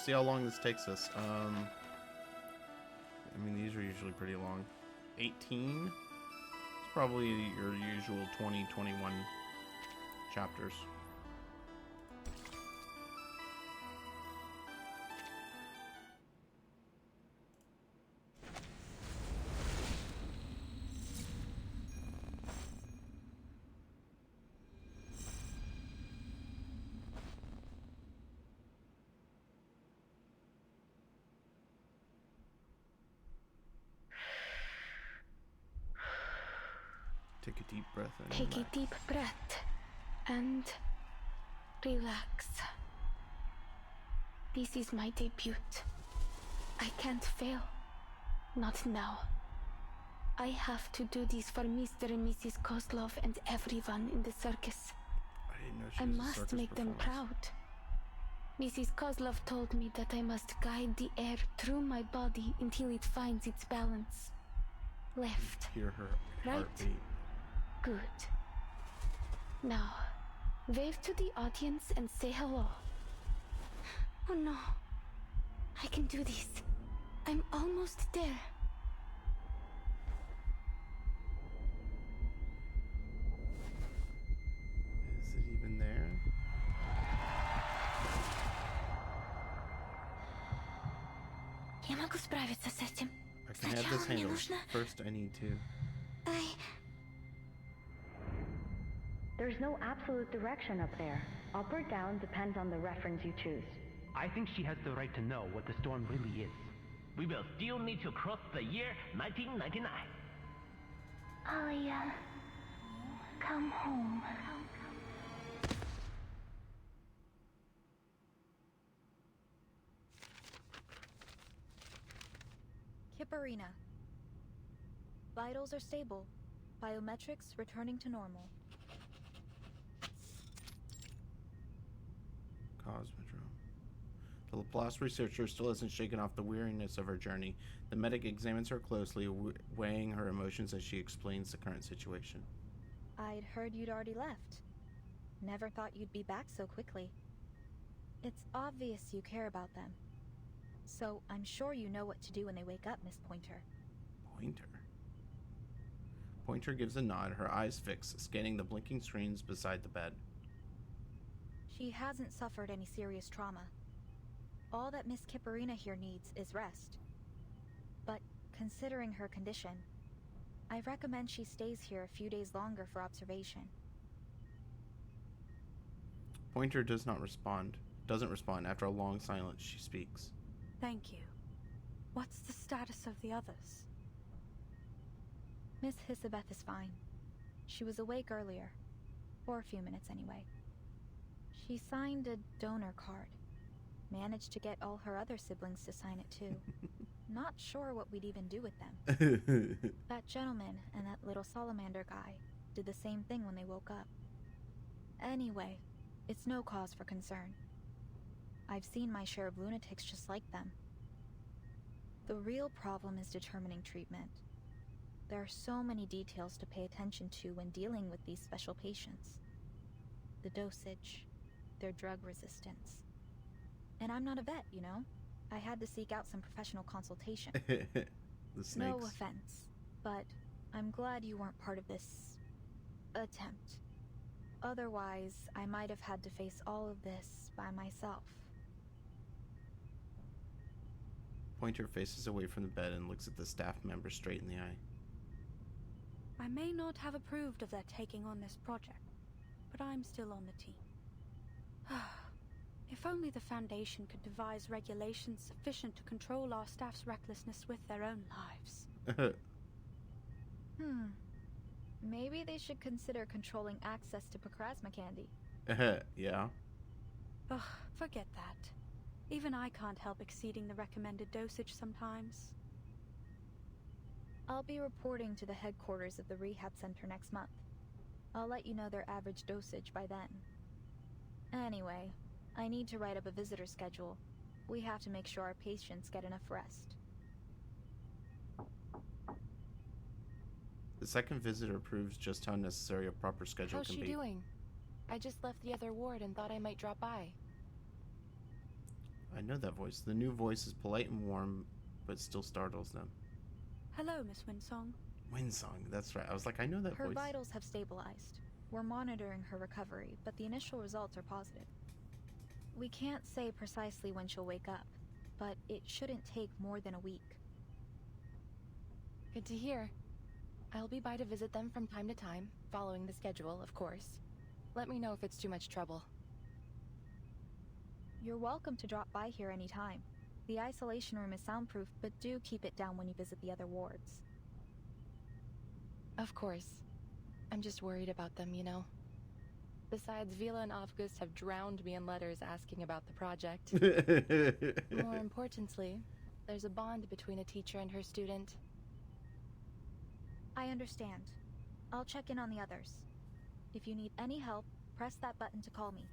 see how long this takes us. I mean, these are usually pretty long. 18? It's probably your usual 20, 21 chapters. Take a deep breath and Take relax. a deep breath and relax. This is my debut. I can't fail. Not now. I have to do this for Mr. and Mrs. Kozlov and everyone in the circus. I didn't know she I was a must circus make them performance. proud. Mrs. Kozlov told me that I must guide the air through my body until it finds its balance. Left. Hear her Right. heartbeat. Good. Now, wave to the audience and say hello. Oh no. I can do this. I'm almost there. Is it even there? Я могу справиться с этим. I can have this handled. First, I need to. There's no absolute direction up there. Up or down depends on the reference you choose. I think she has the right to know what the storm really is. We will still need to cross the year 1999. Alia, come home. Kipperina. Vitals are stable. Biometrics returning to normal. Cosmodrome. The Laplace researcher still hasn't shaken off the weariness of her journey. The medic examines her closely, weighing her emotions as she explains the current situation. I'd heard you'd already left. Never thought you'd be back so quickly. It's obvious you care about them. So I'm sure you know what to do when they wake up, Miss Pointer. Pointer? Pointer gives a nod, her eyes fixed, scanning the blinking screens beside the bed. She hasn't suffered any serious trauma. All that Miss Kipperina here needs is rest. But considering her condition, I recommend she stays here a few days longer for observation. Pointer doesn't respond. After a long silence, she speaks. Thank you. What's the status of the others? Miss Hisabeth is fine. She was awake earlier. For a few minutes anyway. She signed a donor card. Managed to get all her other siblings to sign it too. Not sure what we'd even do with them. That gentleman and that little salamander guy did the same thing when they woke up. Anyway, it's no cause for concern. I've seen my share of lunatics just like them. The real problem is determining treatment. There are so many details to pay attention to when dealing with these special patients. The dosage, their drug resistance. And I'm not a vet, you know? I had to seek out some professional consultation. The snakes. No offense, but I'm glad you weren't part of this attempt. Otherwise, I might have had to face all of this by myself. Pointer faces away from the bed and looks at the staff member straight in the eye. I may not have approved of their taking on this project, but I'm still on the team. If only the Foundation could devise regulations sufficient to control our staff's recklessness with their own lives. Maybe they should consider controlling access to Pokrasma candy. Yeah. Ugh, forget that. Even I can't help exceeding the recommended dosage sometimes. I'll be reporting to the headquarters of the rehab center next month. I'll let you know their average dosage by then. Anyway, I need to write up a visitor schedule. We have to make sure our patients get enough rest. The second visitor proves just how necessary a proper schedule How's can she be. doing? I just left the other ward and thought I might drop by. I know that voice. The new voice is polite and warm, but still startles them. Hello, Miss Winsong. Windsong, that's right. I was like, I know that Her voice. vitals have stabilized. We're monitoring her recovery, but the initial results are positive. We can't say precisely when she'll wake up, but it shouldn't take more than a week. Good to hear. I'll be by to visit them from time to time, following the schedule, of course. Let me know if it's too much trouble. You're welcome to drop by here anytime. The isolation room is soundproof, but do keep it down when you visit the other wards. Of course. I'm just worried about them, you know. Besides, Vila and August have drowned me in letters asking about the project. More importantly, there's a bond between a teacher and her student. I understand. I'll check in on the others. If you need any help, press that button to call me.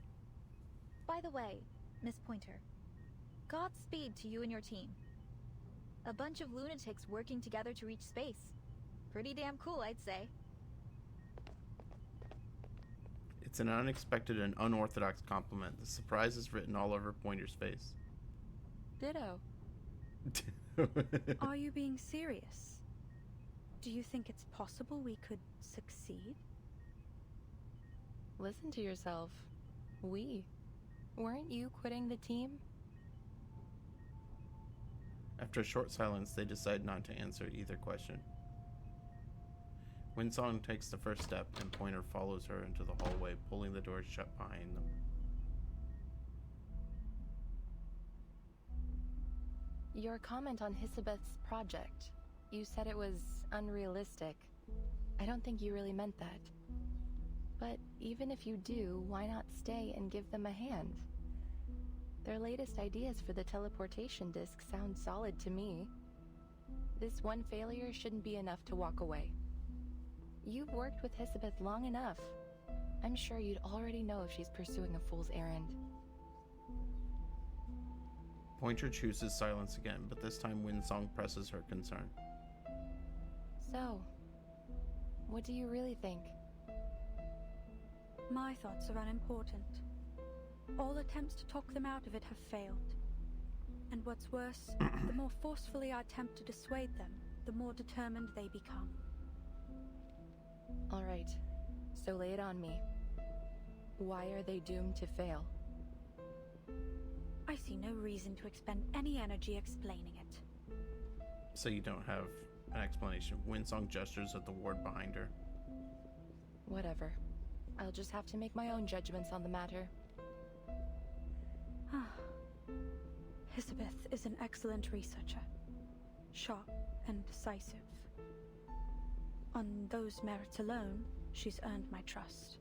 By the way, Miss Pointer, Godspeed to you and your team. A bunch of lunatics working together to reach space. Pretty damn cool, I'd say. It's an unexpected and unorthodox compliment. The surprise is written all over Pointer's face. Ditto. Are you being serious? Do you think it's possible we could succeed? Listen to yourself. We. Weren't you quitting the team? After a short silence, they decide not to answer either question. Winsong takes the first step, and Pointer follows her into the hallway, pulling the doors shut behind them. Your comment on Hisabeth's project. You said it was unrealistic. I don't think you really meant that. But even if you do, why not stay and give them a hand? Their latest ideas for the teleportation disc sound solid to me. This one failure shouldn't be enough to walk away. You've worked with Hisabeth long enough. I'm sure you'd already know if she's pursuing a fool's errand. Pointer chooses silence again, but this time Winsong presses her concern. So, what do you really think? My thoughts are unimportant. All attempts to talk them out of it have failed. And what's worse, the more forcefully I attempt to dissuade them, the more determined they become. All right, so lay it on me. Why are they doomed to fail? I see no reason to expend any energy explaining it. So you don't have an explanation. Winsong gestures at the ward behind her. Whatever. I'll just have to make my own judgments on the matter. Hisabeth is an excellent researcher. Sharp and decisive. On those merits alone, she's earned my trust.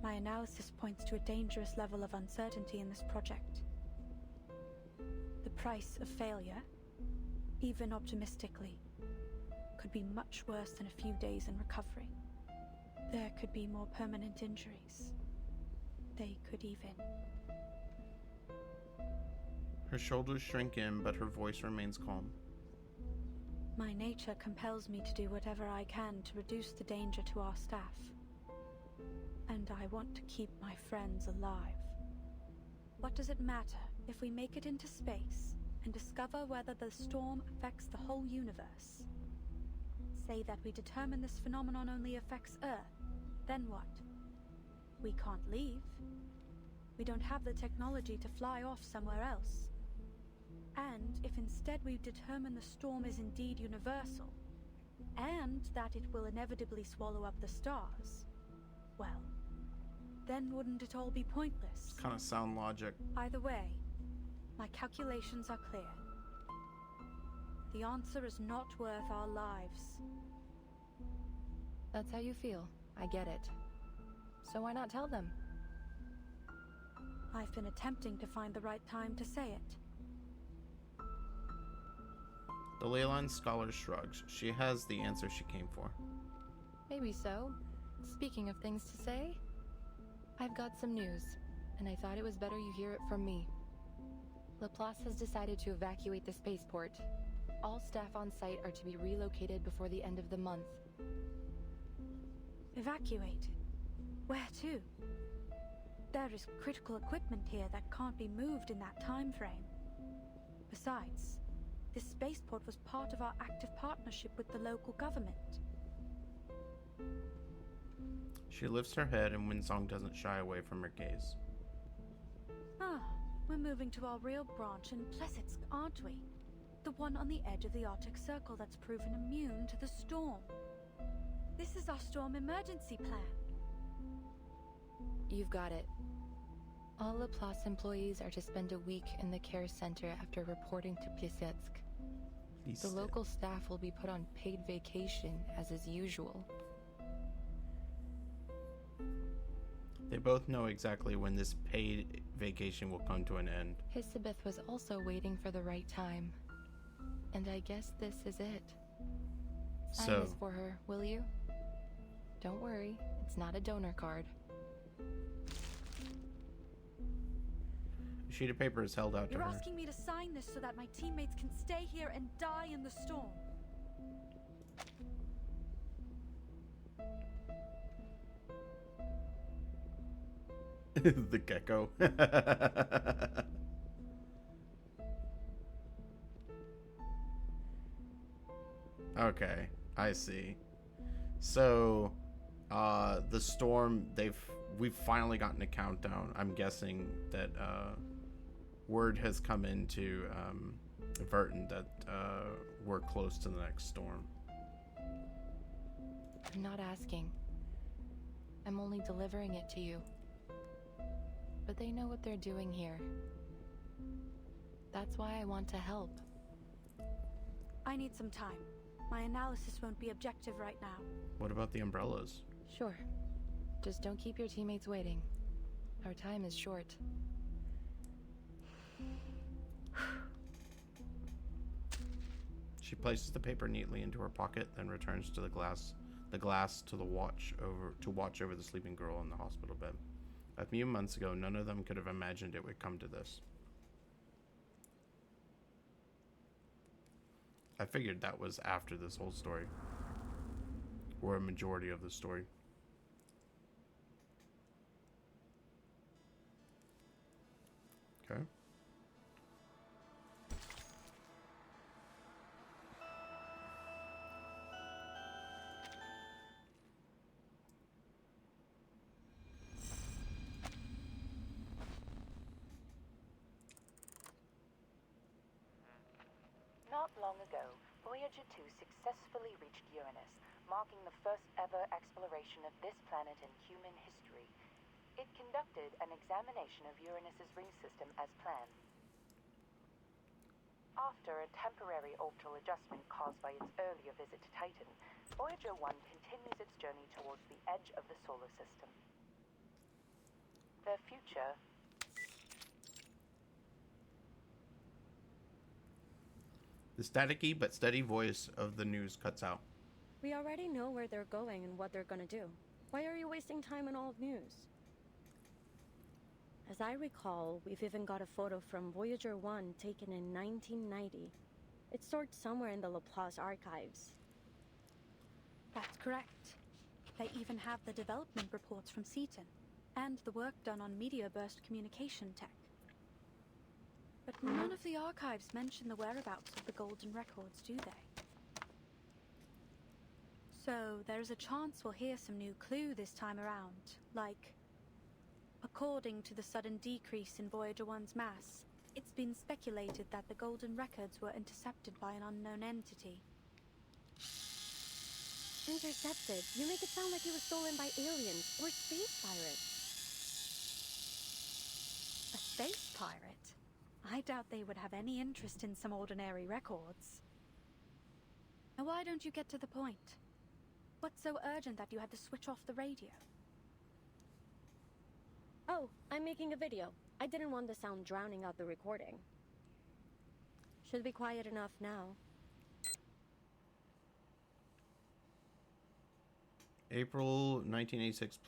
My analysis points to a dangerous level of uncertainty in this project. The price of failure, even optimistically, could be much worse than a few days in recovery. There could be more permanent injuries. They could even... Her shoulders shrink in, but her voice remains calm. My nature compels me to do whatever I can to reduce the danger to our staff. And I want to keep my friends alive. What does it matter if we make it into space and discover whether the storm affects the whole universe? Say that we determine this phenomenon only affects Earth, then what? We can't leave. We don't have the technology to fly off somewhere else. And if instead we determine the storm is indeed universal, and that it will inevitably swallow up the stars, well, then wouldn't it all be pointless? Kind of sound logic. Either way, my calculations are clear. The answer is not worth our lives. That's how you feel. I get it. So why not tell them? I've been attempting to find the right time to say it. The Leyline scholar shrugs. She has the answer she came for. Maybe so. Speaking of things to say, I've got some news, and I thought it was better you hear it from me. Laplace has decided to evacuate the spaceport. All staff on site are to be relocated before the end of the month. Evacuate? Where to? There is critical equipment here that can't be moved in that time frame. Besides, this spaceport was part of our active partnership with the local government. She lifts her head and Winsong doesn't shy away from her gaze. Ah, we're moving to our real branch in Plesetsk, aren't we? The one on the edge of the Arctic Circle that's proven immune to the storm. This is our storm emergency plan. You've got it. All Laplace employees are to spend a week in the care center after reporting to Plesetsk. The local staff will be put on paid vacation, as is usual. They both know exactly when this paid vacation will come to an end. Hisabeth was also waiting for the right time. And I guess this is it. Sign So, this for her, will you? Don't worry, it's not a donor card. a sheet of paper is held out to You're her. asking me to sign this so that my teammates can stay here and die in the storm. The gecko. Okay, I see. So, the storm, we've finally gotten a countdown. I'm guessing that, word has come into, Verton that, we're close to the next storm. I'm not asking. I'm only delivering it to you. But they know what they're doing here. That's why I want to help. I need some time. My analysis won't be objective right now. What about the umbrellas? Sure. Just don't keep your teammates waiting. Our time is short. She places the paper neatly into her pocket, then returns to the glass to watch over the sleeping girl in the hospital bed. A few months ago, none of them could have imagined it would come to this. I figured that was after this whole story, or a majority of the story. Okay. Not long ago, Voyager 2 successfully reached Uranus, marking the first ever exploration of this planet in human history. It conducted an examination of Uranus's ring system as planned. After a temporary orbital adjustment caused by its earlier visit to Titan, Voyager 1 continues its journey towards the edge of the solar system. Their future The staticky but steady voice of the news cuts out. We already know where they're going and what they're gonna do. Why are you wasting time on old news? As I recall, we've even got a photo from Voyager 1 taken in 1990. It's stored somewhere in the Laplace archives. That's correct. They even have the development reports from Seaton, and the work done on meteor burst communication tech. But none of the archives mention the whereabouts of the Golden Records, do they? So there's a chance we'll hear some new clue this time around, like, according to the sudden decrease in Voyager 1's mass, it's been speculated that the Golden Records were intercepted by an unknown entity. Intercepted? You make it sound like it was stolen by aliens or space pirates. A space pirate? I doubt they would have any interest in some ordinary records. Now why don't you get to the point? What's so urgent that you had to switch off the radio? Oh, I'm making a video. I didn't want the sound drowning out the recording. Should be quiet enough now. April 1986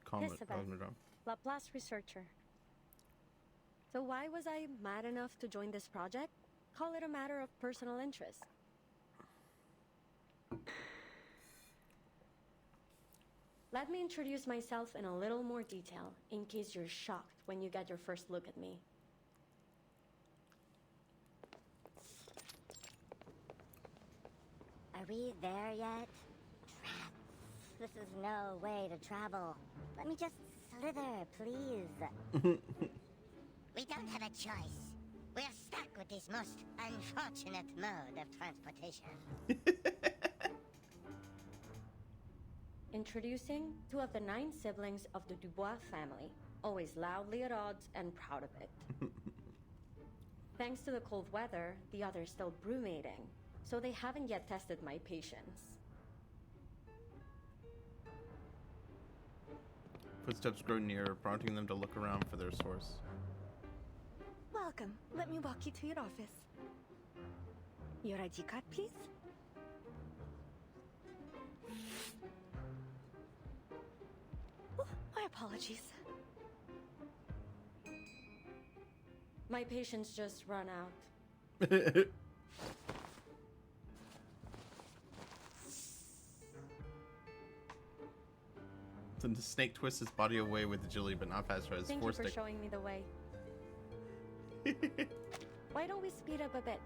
Comet Hisabeth. Cosmodrome. Laplace researcher. So why was I mad enough to join this project? Call it a matter of personal interest. Let me introduce myself in a little more detail, in case you're shocked when you get your first look at me. Are we there yet? Rats. This is no way to travel. Let me just slither, please. We don't have a choice. We're stuck with this most unfortunate mode of transportation. Introducing 2 of the 9 siblings of the Dubois family, always loudly at odds and proud of it. Thanks to the cold weather, the others still brewmating, so they haven't yet tested my patience. Footsteps grow nearer, prompting them to look around for their source. Welcome. Let me walk you to your office. Your ID card, please. Oh, my apologies. My patience just run out. Then the snake twists his body away with agility, but not fast as Thank you for showing me the way. Why don't we speed up a bit?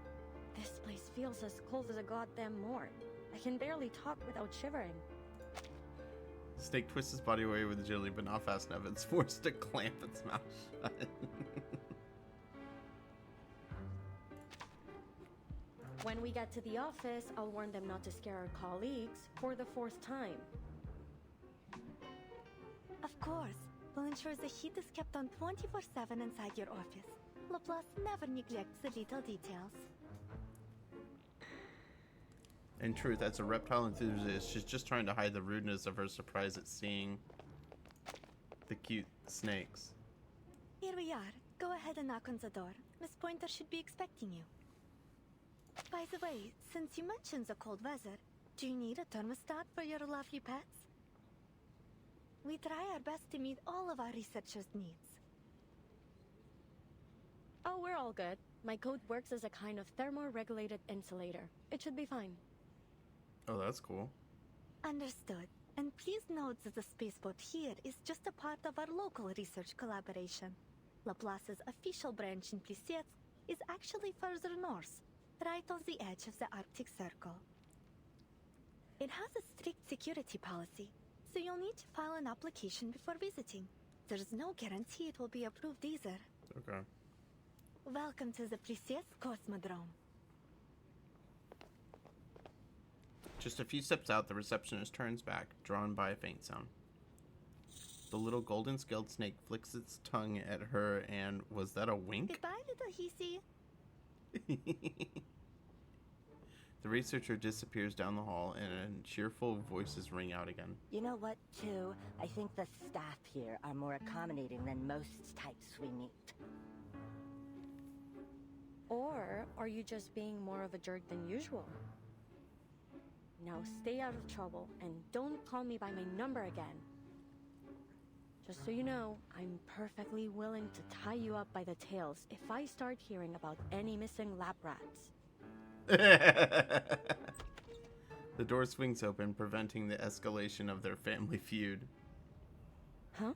This place feels as cold as a goddamn morn. I can barely talk without shivering. Snake twists his body away with agility, but not fast enough. It's forced to clamp its mouth shut. When we get to the office, I'll warn them not to scare our colleagues for the 4th time. Of course. We'll ensure the heat is kept on 24/7 inside your office. Laplace never neglects the little details. In truth, as a reptile enthusiast, she's just trying to hide the rudeness of her surprise at seeing the cute snakes. Here we are. Go ahead and knock on the door. Miss Pointer should be expecting you. By the way, since you mentioned the cold weather, do you need a thermostat for your lovely pets? We try our best to meet all of our researchers' needs. Oh, we're all good. My coat works as a kind of thermoregulated insulator. It should be fine. Oh, that's cool. Understood. And please note that the spaceport here is just a part of our local research collaboration. Laplace's official branch in Plissette is actually further north, right on the edge of the Arctic Circle. It has a strict security policy, so you'll need to file an application before visiting. There's no guarantee it will be approved either. Okay. Welcome to the Plissette Cosmodrome. Just a few steps out, the receptionist turns back, drawn by a faint sound. The little golden-scaled snake flicks its tongue at her and... was that a wink? Goodbye, little Hissy. The researcher disappears down the hall, and cheerful voices ring out again. You know what, too? I think the staff here are more accommodating than most types we meet. Or are you just being more of a jerk than usual? Now stay out of trouble and don't call me by my number again. Just so you know, I'm perfectly willing to tie you up by the tails if I start hearing about any missing lab rats. The door swings open, preventing the escalation of their family feud. Huh?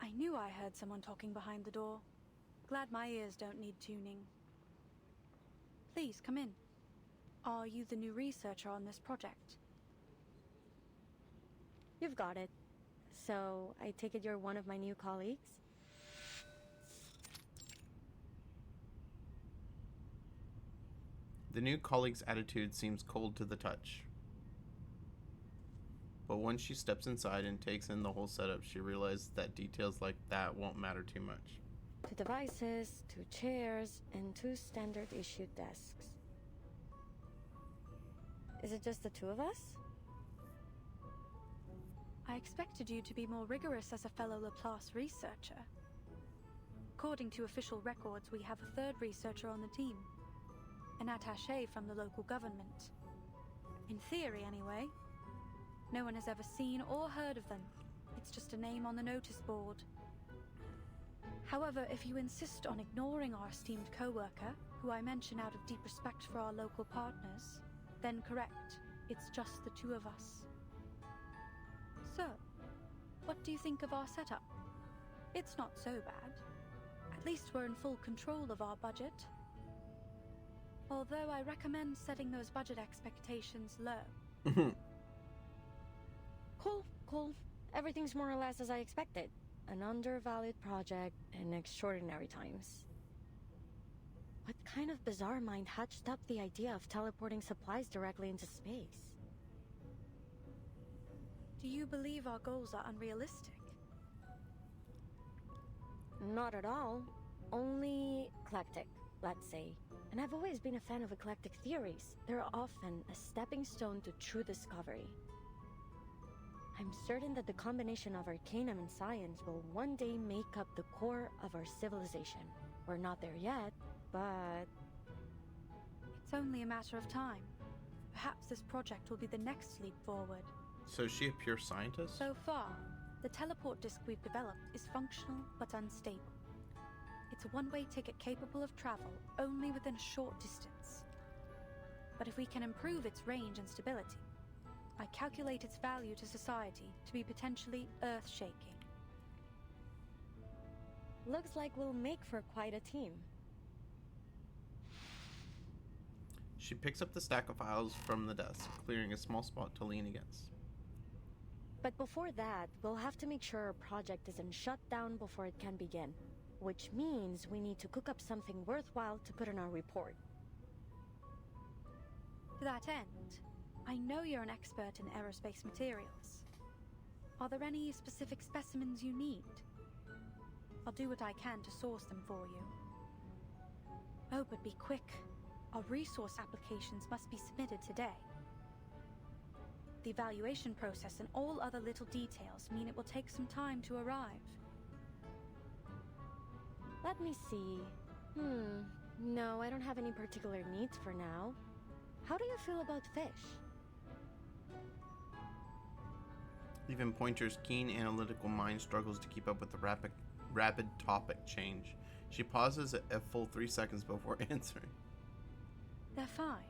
I knew I heard someone talking behind the door. Glad my ears don't need tuning. Please, come in. Are you the new researcher on this project? You've got it. So, I take it you're one of my new colleagues? The new colleague's attitude seems cold to the touch. But once she steps inside and takes in the whole setup, she realizes that details like that won't matter too much. 2 devices, 2 chairs, and 2 standard issue desks. Is it just the 2 of us? I expected you to be more rigorous as a fellow Laplace researcher. According to official records, we have a 3rd researcher on the team. An attaché from the local government. In theory, anyway. No one has ever seen or heard of them. It's just a name on the notice board. However, if you insist on ignoring our esteemed co-worker, who I mention out of deep respect for our local partners, then correct. It's just the 2 of us. So, what do you think of our setup? It's not so bad. At least we're in full control of our budget. Although I recommend setting those budget expectations low. Cool. Everything's more or less as I expected. An undervalued project in extraordinary times. What kind of bizarre mind hatched up the idea of teleporting supplies directly into space? Do you believe our goals are unrealistic? Not at all. Only eclectic, let's say. And I've always been a fan of eclectic theories. They're often a stepping stone to true discovery. I'm certain that the combination of arcanum and science will one day make up the core of our civilization. We're not there yet, but... It's only a matter of time. Perhaps this project will be the next leap forward. So is she a pure scientist? So far, the teleport disk we've developed is functional but unstable. It's a one-way ticket capable of travel only within a short distance. But if we can improve its range and stability, I calculate its value to society to be potentially earth-shaking. Looks like we'll make for quite a team. She picks up the stack of files from the desk, clearing a small spot to lean against. But before that, we'll have to make sure our project isn't shut down before it can begin. Which means we need to cook up something worthwhile to put in our report. To that end, I know you're an expert in aerospace materials. Are there any specific specimens you need? I'll do what I can to source them for you. Oh, but be quick. Our resource applications must be submitted today. The evaluation process and all other little details mean it will take some time to arrive. Let me see. No, I don't have any particular needs for now. How do you feel about fish? Even Pointer's keen analytical mind struggles to keep up with the rapid topic change. She pauses a full 3 seconds before answering. They're fine.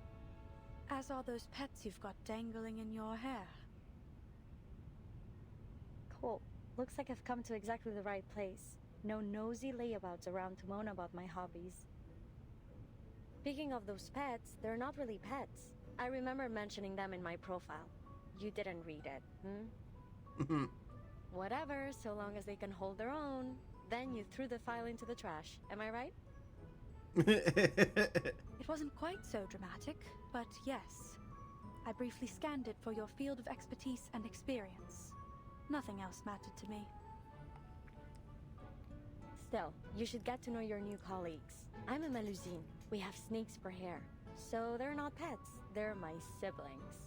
As are those pets you've got dangling in your hair. Cool. Looks like I've come to exactly the right place. No nosy layabouts around to moan about my hobbies. Speaking of those pets, they're not really pets. I remember mentioning them in my profile. You didn't read it, Whatever, so long as they can hold their own. Then you threw the file into the trash. Am I right? It wasn't quite so dramatic, but yes. I briefly scanned it for your field of expertise and experience. Nothing else mattered to me. Still, you should get to know your new colleagues. I'm a Melusine. We have snakes for hair. So they're not pets, they're my siblings.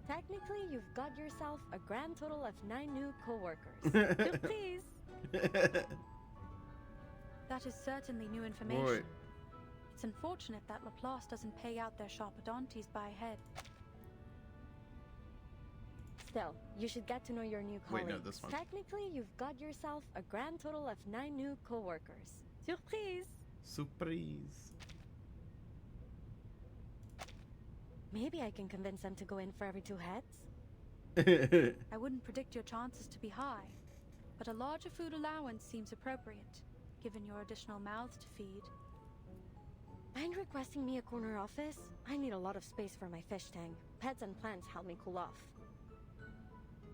Technically, you've got yourself a grand total of 9 new co-workers. Please! That is certainly new information. Boy. It's unfortunate that Laplace doesn't pay out their Sharpodontes by head. Still, you should get to know your new colleagues. Wait, no, this one. Technically, you've got yourself a grand total of 9 new co-workers. Surprise! Surprise. Maybe I can convince them to go in for every 2 heads. I wouldn't predict your chances to be high, but a larger food allowance seems appropriate, given your additional mouths to feed. Mind requesting me a corner office? I need a lot of space for my fish tank. Pets and plants help me cool off.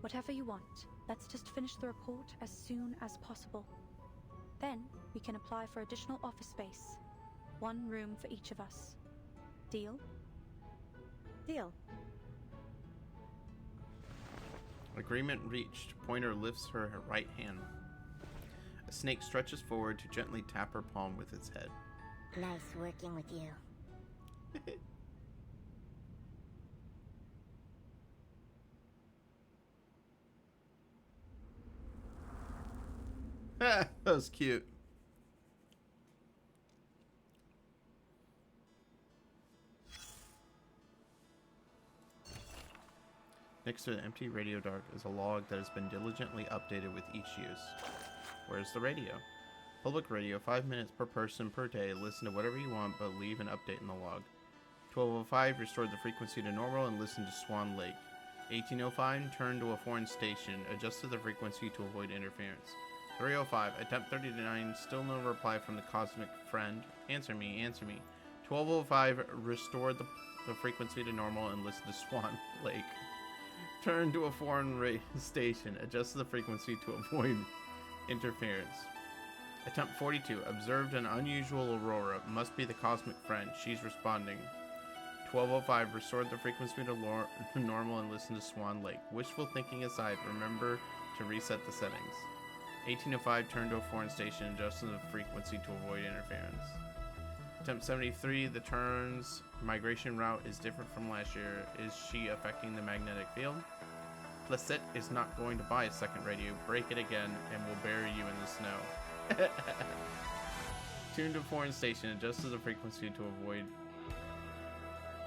Whatever you want. Let's just finish the report as soon as possible. Then, we can apply for additional office space. 1 room for each of us. Deal? Deal. Agreement reached. Pointer lifts her right hand. A snake stretches forward to gently tap her palm with its head. Nice working with you. That was cute. Next to the empty radio dart is a log that has been diligently updated with each use. Where's the radio? Public radio, 5 minutes per person per day. Listen to whatever you want, but leave an update in the log. 12:05, restored the frequency to normal and listen to Swan Lake. 1805, turn to a foreign station. Adjusted the frequency to avoid interference. 305, attempt 39, still no reply from the cosmic friend. Answer me, answer me. 1205, restore the frequency to normal and listen to Swan Lake. Turn to a foreign station. Adjust the frequency to avoid interference. Attempt 42, observed an unusual aurora. Must be the cosmic friend. She's responding. 1205, restored the frequency to normal and listen to Swan Lake. Wishful thinking aside, remember to reset the settings. 1805, turn to a foreign station, adjusting the frequency to avoid interference. Attempt 73, the turn's migration route is different from last year. Is she affecting the magnetic field? Placette is not going to buy a second radio. Break it again, and we'll bury you in the snow. Tune to a foreign station, adjusted the frequency to avoid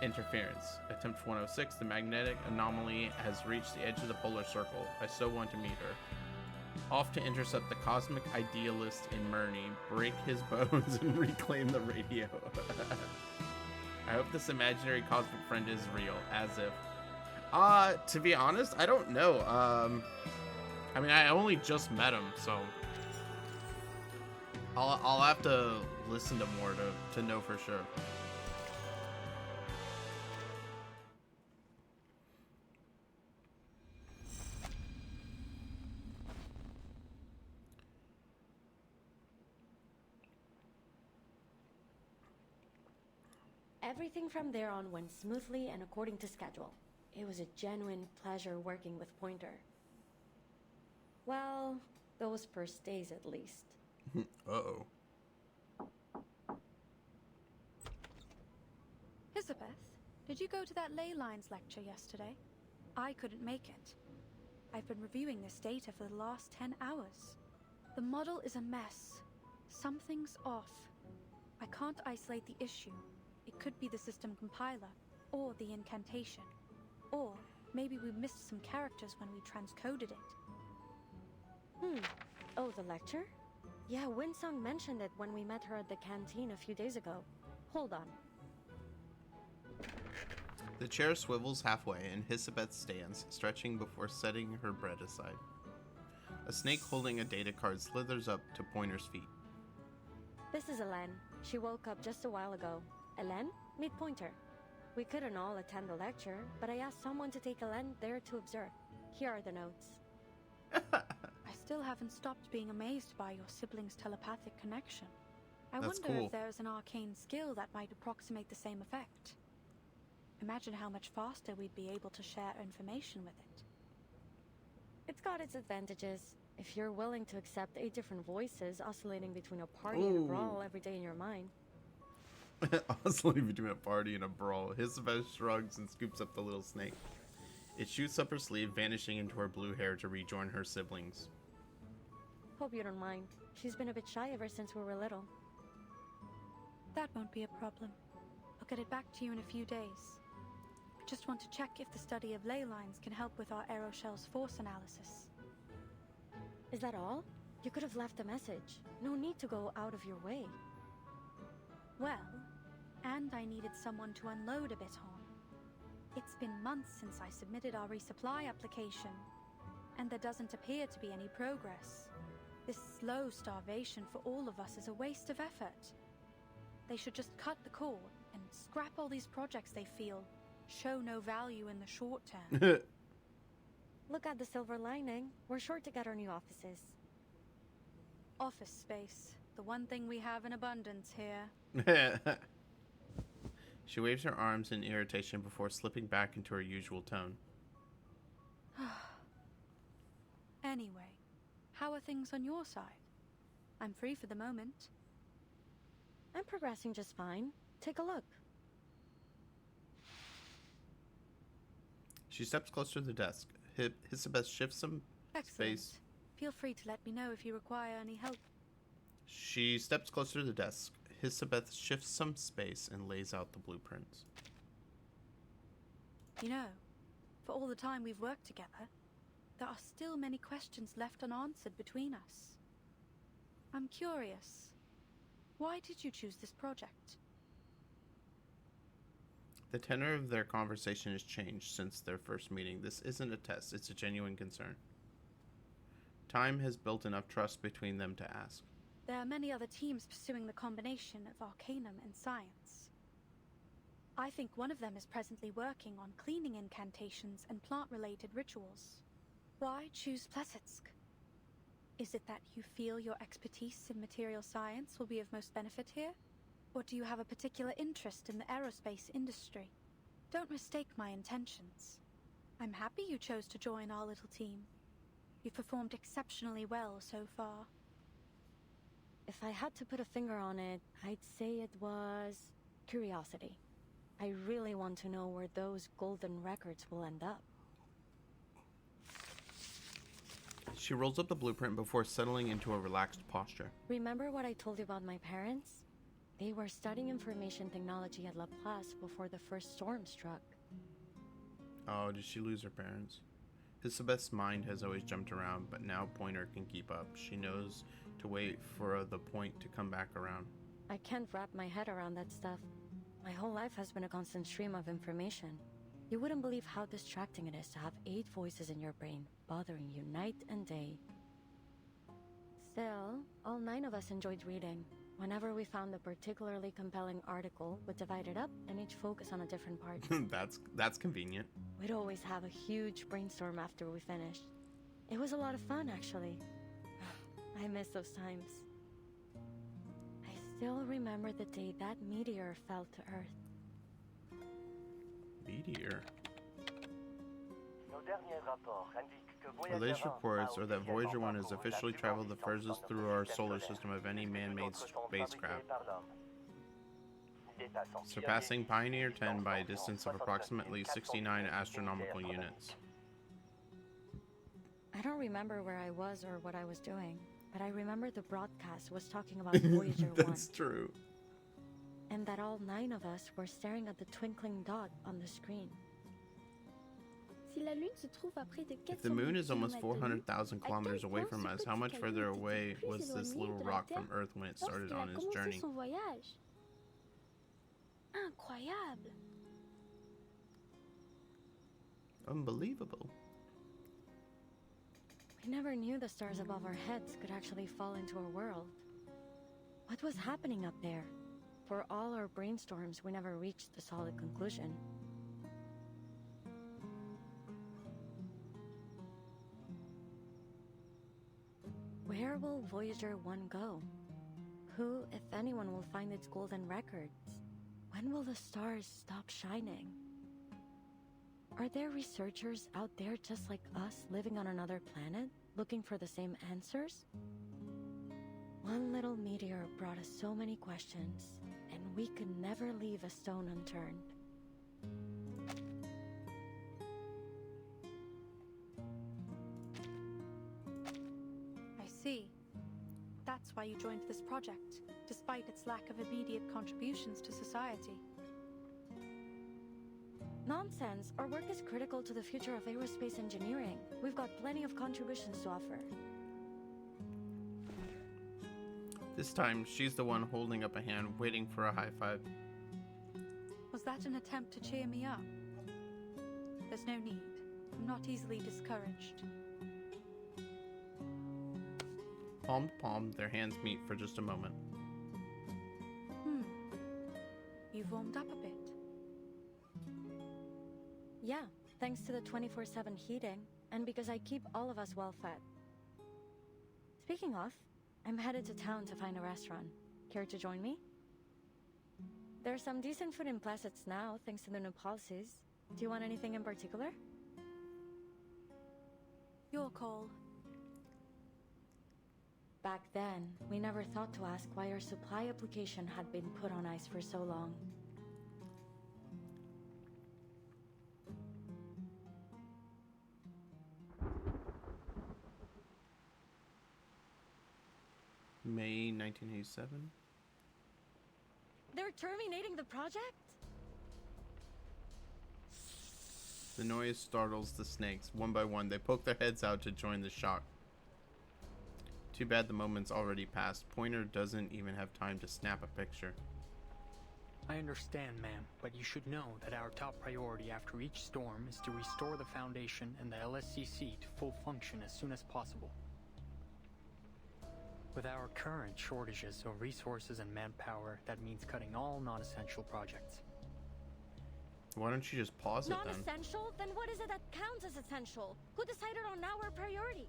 interference. Attempt 106, the magnetic anomaly has reached the edge of the polar circle. I so want to meet her. Off to intercept the cosmic idealist in Murney, break his bones, and reclaim the radio. I hope this imaginary cosmic friend is real, as if. To be honest, I don't know. I mean, I only just met him, so I'll have to listen to more to know for sure. Everything from there on went smoothly and according to schedule. It was a genuine pleasure working with Pointer. Well, those first days at least. Uh-oh. Elizabeth, did you go to that ley lines lecture yesterday? I couldn't make it. I've been reviewing this data for the last 10 hours. The model is a mess. Something's off. I can't isolate the issue. It could be the system compiler, or the incantation. Or maybe we missed some characters when we transcoded it. Oh, the lecture? Yeah, Winsong mentioned it when we met her at the canteen a few days ago. Hold on. The chair swivels halfway and Hisabeth stands, stretching before setting her bread aside. A snake holding a data card slithers up to Pointer's feet. This is Elen. She woke up just a while ago. Elen, meet Pointer. We couldn't all attend the lecture, but I asked someone to take Elen there to observe. Here are the notes. I still haven't stopped being amazed by your siblings' telepathic connection. I That's wonder cool. if there's an arcane skill that might approximate the same effect. Imagine how much faster we'd be able to share information with it. It's got its advantages. If you're willing to accept 8 different voices oscillating between a party and a brawl every day in your mind. Oscillating between a party and a brawl. Hisabeth shrugs and scoops up the little snake. It shoots up her sleeve, vanishing into her blue hair to rejoin her siblings. Hope you don't mind. She's been a bit shy ever since we were little. That won't be a problem. I'll get it back to you in a few days. I just want to check if the study of ley lines can help with our aeroshell's force analysis. Is that all? You could have left a message. No need to go out of your way. Well, and I needed someone to unload a bit on. It's been months since I submitted our resupply application, and there doesn't appear to be any progress. This slow starvation for all of us is a waste of effort. They should just cut the cord and scrap all these projects they feel show no value in the short term. Look at the silver lining. We're sure to get our new offices. Office space. The one thing we have in abundance here. She waves her arms in irritation before slipping back into her usual tone. Anyway, how are things on your side? I'm free for the moment. I'm progressing just fine. Take a look. She steps closer to the desk. Hisabeth shifts some Excellent. space. Feel free to let me know if you require any help. She steps closer to the desk. Hisabeth shifts some space and lays out the blueprints. You know, for all the time we've worked together, there are still many questions left unanswered between us. I'm curious. Why did you choose this project? The tenor of their conversation has changed since their first meeting. This isn't a test, it's a genuine concern. Time has built enough trust between them to ask. There are many other teams pursuing the combination of arcanum and science. I think one of them is presently working on cleaning incantations and plant-related rituals. Why choose Plesetsk? Is it that you feel your expertise in material science will be of most benefit here? Or do you have a particular interest in the aerospace industry? Don't mistake my intentions. I'm happy you chose to join our little team. You've performed exceptionally well so far. If I had to put a finger on it, I'd say it was curiosity. I really want to know where those golden records will end up. She rolls up the blueprint before settling into a relaxed posture. Remember what I told you about my parents? They were studying information technology at Laplace before the first storm struck. Oh, did she lose her parents? Elizabeth's mind has always jumped around, but now Pointer can keep up. She knows to wait for the point to come back around. I can't wrap my head around that stuff. My whole life has been a constant stream of information. You wouldn't believe how distracting it is to have 8 voices in your brain, bothering you night and day. Still, all 9 of us enjoyed reading. Whenever we found a particularly compelling article, we'd divide it up and each focus on a different part. That's convenient. We'd always have a huge brainstorm after we finished. It was a lot of fun, actually. I miss those times. I still remember the day that meteor fell to Earth. Meteor? Nos derniers rapports indiquent que The latest Voyager 1 reports a are that officiellement Voyager 1 has parcouru officially la traveled the plus grande furthest distance through dans our le système solar solaire. system of any Les man-made autres sont spacecraft, fabriqués par l'homme. Dépassant surpassing Pioneer 10 by a Pioneer distance of approximately 69 astronomical units. I don't remember where I was or what I was doing, but I remember the broadcast was talking about Voyager 1. That's true. And that all 9 of us were staring at the twinkling dot on the screen. If the moon is almost 400,000 kilometers away from us, how much further away was this little rock from Earth when it started on its journey? Incroyable. Unbelievable. We never knew the stars above our heads could actually fall into our world. What was happening up there? For all our brainstorms, we never reached a solid conclusion. Where will Voyager 1 go? Who, if anyone, will find its golden records? When will the stars stop shining? Are there researchers out there just like us living on another planet, looking for the same answers? One little meteor brought us so many questions, and we could never leave a stone unturned. I see. That's why you joined this project, despite its lack of immediate contributions to society. Nonsense! Our work is critical to the future of aerospace engineering. We've got plenty of contributions to offer. This time, she's the one holding up a hand, waiting for a high five. Was that an attempt to cheer me up? There's no need. I'm not easily discouraged. Palm to palm, their hands meet for just a moment. You've warmed up a bit. Yeah, thanks to the 24/7 heating, and because I keep all of us well fed. Speaking of, I'm headed to town to find a restaurant. Care to join me? There's some decent food in Plesetsk now, thanks to the new policies. Do you want anything in particular? Your call. Back then, we never thought to ask why our supply application had been put on ice for so long. May 1987. They're terminating the project? The noise startles the snakes. One by one, they poke their heads out to join the shock. Too bad the moment's already passed. Pointer doesn't even have time to snap a picture. I understand, ma'am, but you should know that our top priority after each storm is to restore the Foundation and the LSCC to full function as soon as possible. With our current shortages of resources and manpower, that means cutting all non-essential projects. Why don't you just pause it then? Non-essential? Then what is it that counts as essential? Who decided on our priority?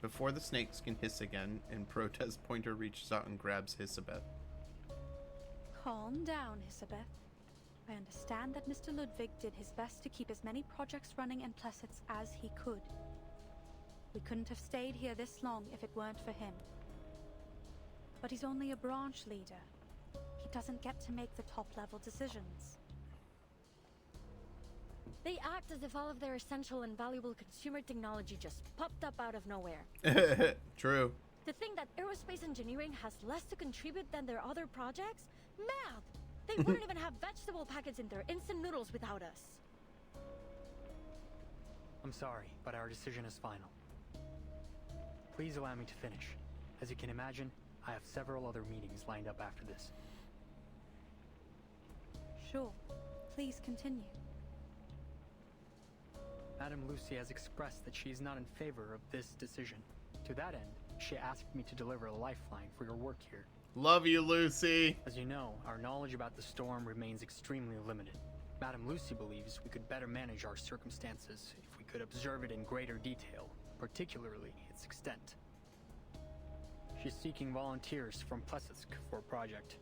Before the snakes can hiss again, in protest, Pointer reaches out and grabs Hisabeth. Calm down, Hisabeth. I understand that Mr. Ludwig did his best to keep as many projects running in Plessets as he could. We couldn't have stayed here this long if it weren't for him. But he's only a branch leader. He doesn't get to make the top-level decisions. They act as if all of their essential and valuable consumer technology just popped up out of nowhere. True. To think that aerospace engineering has less to contribute than their other projects? Mad! They wouldn't even have vegetable packets in their instant noodles without us. I'm sorry, but our decision is final. Please allow me to finish. As you can imagine, I have several other meetings lined up after this. Sure. Please continue. Madame Lucy has expressed that she is not in favor of this decision. To that end, she asked me to deliver a lifeline for your work here. Love you, Lucy. As you know, our knowledge about the storm remains extremely limited. Madame Lucy believes we could better manage our circumstances if we could observe it in greater detail, particularly its extent. She's seeking volunteers from Plesetsk for a project,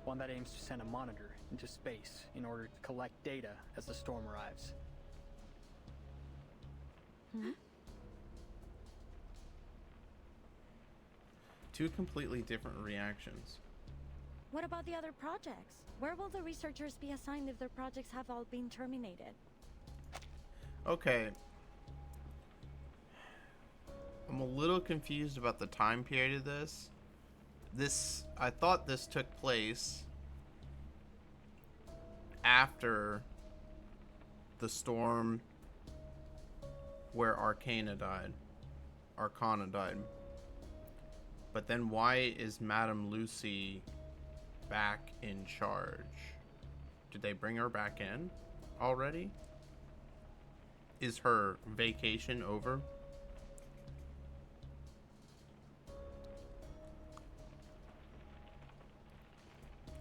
one that aims to send a monitor into space in order to collect data as the storm arrives. Two completely different reactions. What about the other projects? Where will the researchers be assigned if their projects have all been terminated? Okay. I'm a little confused about the time period of this. I thought this took place after the storm where Arcana died. But then why is Madame Lucy back in charge? Did they bring her back in already? Is her vacation over?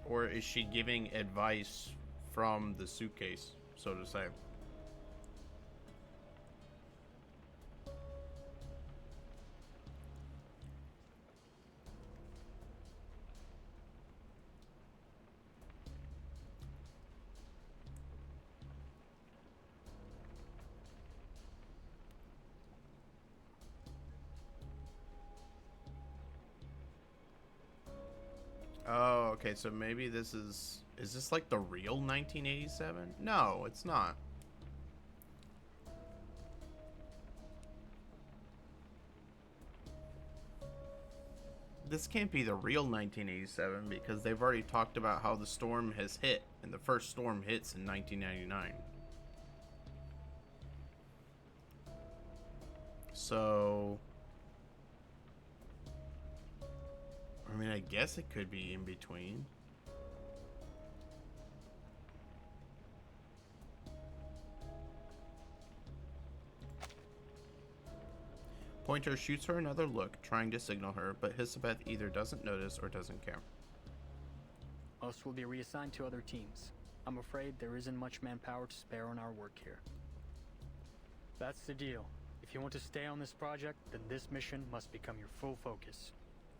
Or is she giving advice from the suitcase, so to say? Oh, okay, so maybe this is this like the real 1987? No, it's not. This can't be the real 1987 because they've already talked about how the storm has hit, and the first storm hits in 1999. So I mean, I guess it could be in between. Pointer shoots her another look, trying to signal her, but Hisabeth either doesn't notice or doesn't care. Most will be reassigned to other teams. I'm afraid there isn't much manpower to spare on our work here. That's the deal. If you want to stay on this project, then this mission must become your full focus.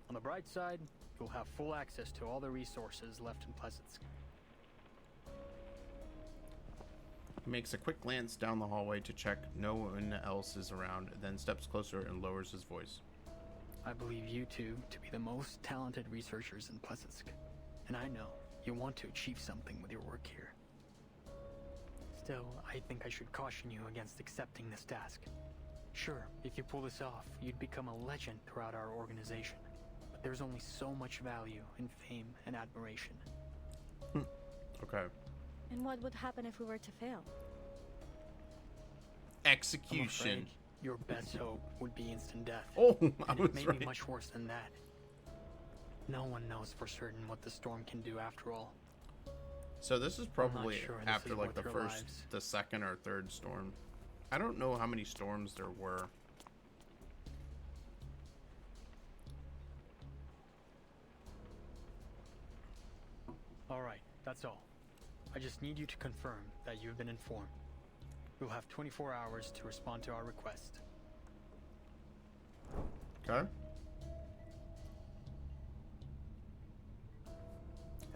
On the bright side, you'll have full access to all the resources left in Plesetsk. He makes a quick glance down the hallway to check no one else is around, then steps closer and lowers his voice. I believe you two to be the most talented researchers in Plesetsk, and I know you want to achieve something with your work here. Still, I think I should caution you against accepting this task. Sure, if you pull this off, you'd become a legend throughout our organization. There's only so much value in fame and admiration. Okay. And what would happen if we were to fail? Execution. I'm afraid your best hope would be instant death. Oh, and it may be much worse than that. No one knows for certain what the storm can do after all. So this is probably sure this after is like worth the your first, lives. the second or third storm. I don't know how many storms there were. Alright, that's all. I just need you to confirm that you've been informed. You'll have 24 hours to respond to our request. Okay.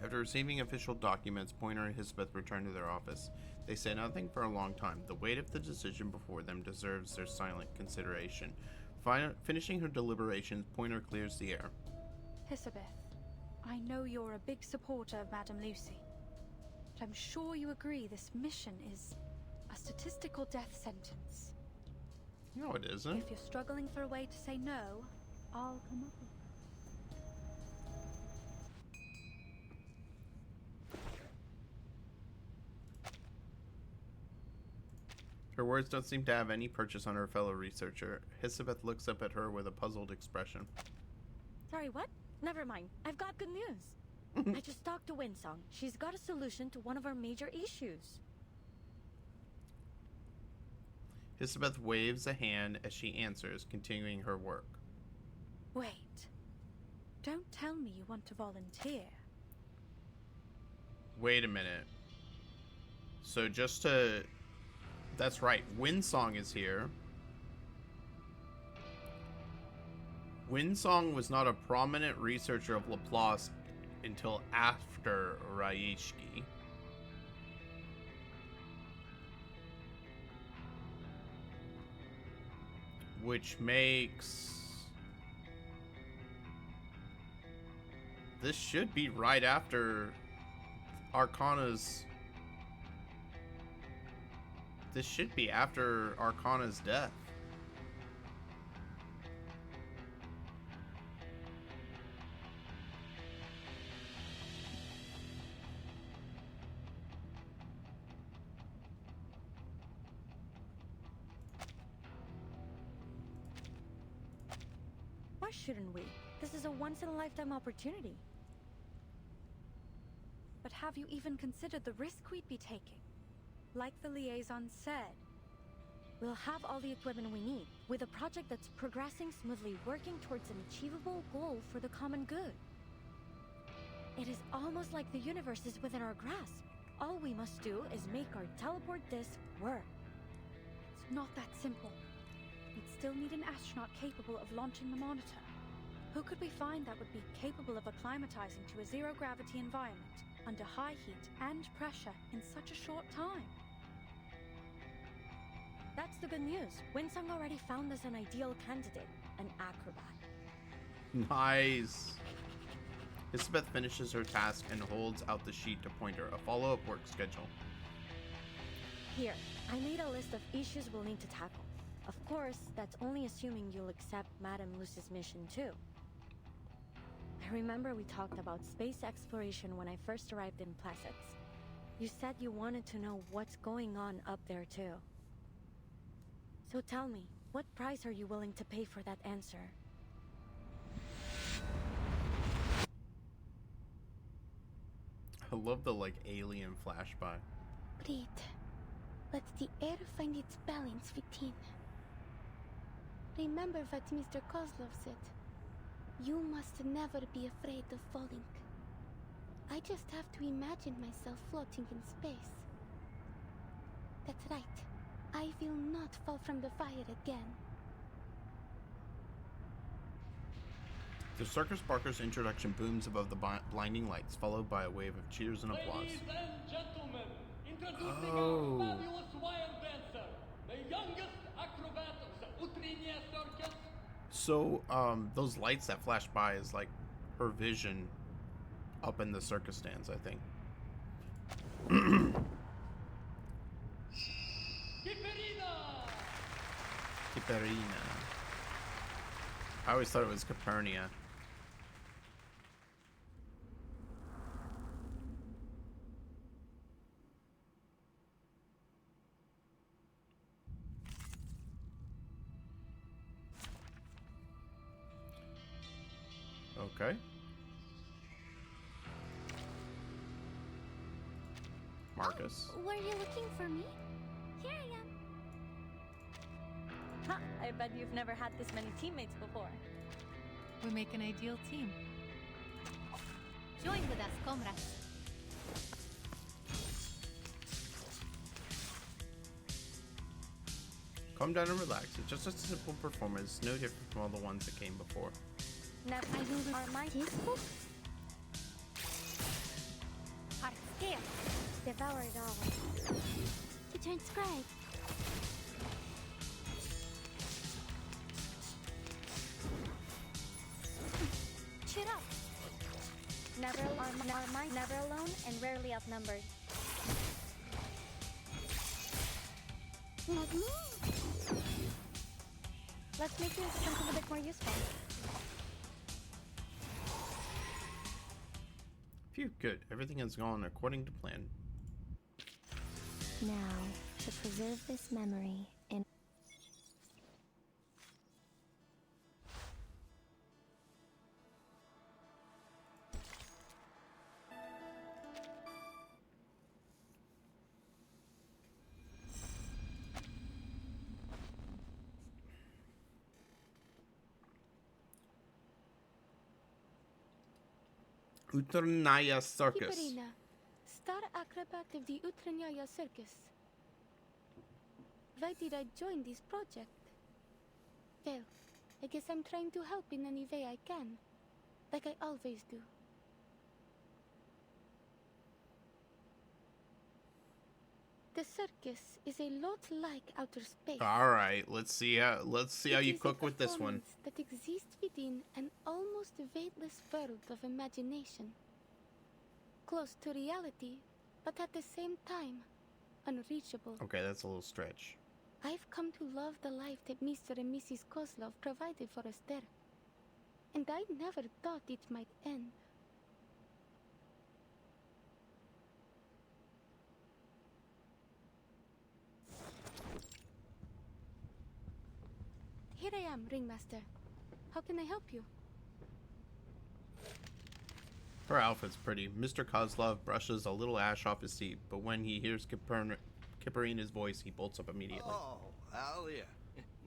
After receiving official documents, Pointer and Hisbeth return to their office. They say nothing for a long time. The weight of the decision before them deserves their silent consideration. Finishing her deliberations, Pointer clears the air. Hisabeth, I know you're a big supporter of Madame Lucy, but I'm sure you agree this mission is a statistical death sentence. No, it isn't. If you're struggling for a way to say no, I'll come up with Her words don't seem to have any purchase on her fellow researcher. Hisabeth looks up at her with a puzzled expression. Sorry, what? Never mind. I've got good news. I just talked to Winsong. She's got a solution to one of our major issues. Hisabeth waves a hand as she answers, continuing her work. Wait. Don't tell me you want to volunteer. Wait a minute. So just to... That's right, Winsong is here. Winsong was not a prominent researcher of Laplace until after Raichiki. Which makes... This should be right after Arcana's... This should be after Arcana's death. Why shouldn't we? This is a once-in-a-lifetime opportunity. But have you even considered the risk we'd be taking? Like the liaison said. We'll have all the equipment we need, with a project that's progressing smoothly, working towards an achievable goal for the common good. It is almost like the universe is within our grasp. All we must do is make our teleport disc work. It's not that simple. We'd still need an astronaut capable of launching the monitor. Who could we find that would be capable of acclimatizing to a zero-gravity environment, under high heat and pressure in such a short time? That's the good news. Winsong already found us an ideal candidate, an acrobat. Nice. Hisabeth finishes her task and holds out the sheet to Pointer, a follow-up work schedule. Here, I made a list of issues we'll need to tackle. Of course, that's only assuming you'll accept Madame Lucy's mission too. I remember we talked about space exploration when I first arrived in Plassets. You said you wanted to know what's going on up there too. So tell me, what price are you willing to pay for that answer? I love the, like, alien flashby. Breathe. Let the air find its balance within. Remember what Mr. Kozlov said. You must never be afraid of falling. I just have to imagine myself floating in space. That's right. I will not fall from the fire again. The Circus Barker's introduction booms above the blinding lights, followed by a wave of cheers and applause. Ladies and gentlemen, introducing Oh. our fabulous wild dancer, the youngest acrobat of the Utrinia Circus. So, those lights that flash by is like her vision up in the circus stands, I think. Kiperina. I always thought it was Capernia. Okay. Marcus. Oh, were you looking for me? Here I am. Ha! I bet you've never had this many teammates before. We make an ideal team. Join with us, comrades. Calm down and relax. It's just a simple performance, no different from all the ones that came before. Now, are my Peaceful? heart scared? Devour it all. You turned scribe. Cheer up. Never alone and rarely outnumbered. Not me. Let's make you into something a bit more useful. Phew, good. Everything has gone according to plan. Now, to preserve this memory in Uternaya Circus. Kiparina, star acrobat of the Utranyaya Circus. Why did I join this project? Well, I guess I'm trying to help in any way I can, like I always do. The circus is a lot like outer space. All right, let's see how you cook with this one. That exists within an almost weightless world of imagination. Close to reality, but at the same time, unreachable. Okay, that's a little stretch. I've come to love the life that Mr. and Mrs. Kozlov provided for us there. And I never thought it might end. Here I am, Ringmaster. How can I help you? Her outfit's pretty. Mr. Kozlov brushes a little ash off his seat, but when he hears Kiparina's voice, he bolts up immediately. Oh, hell yeah.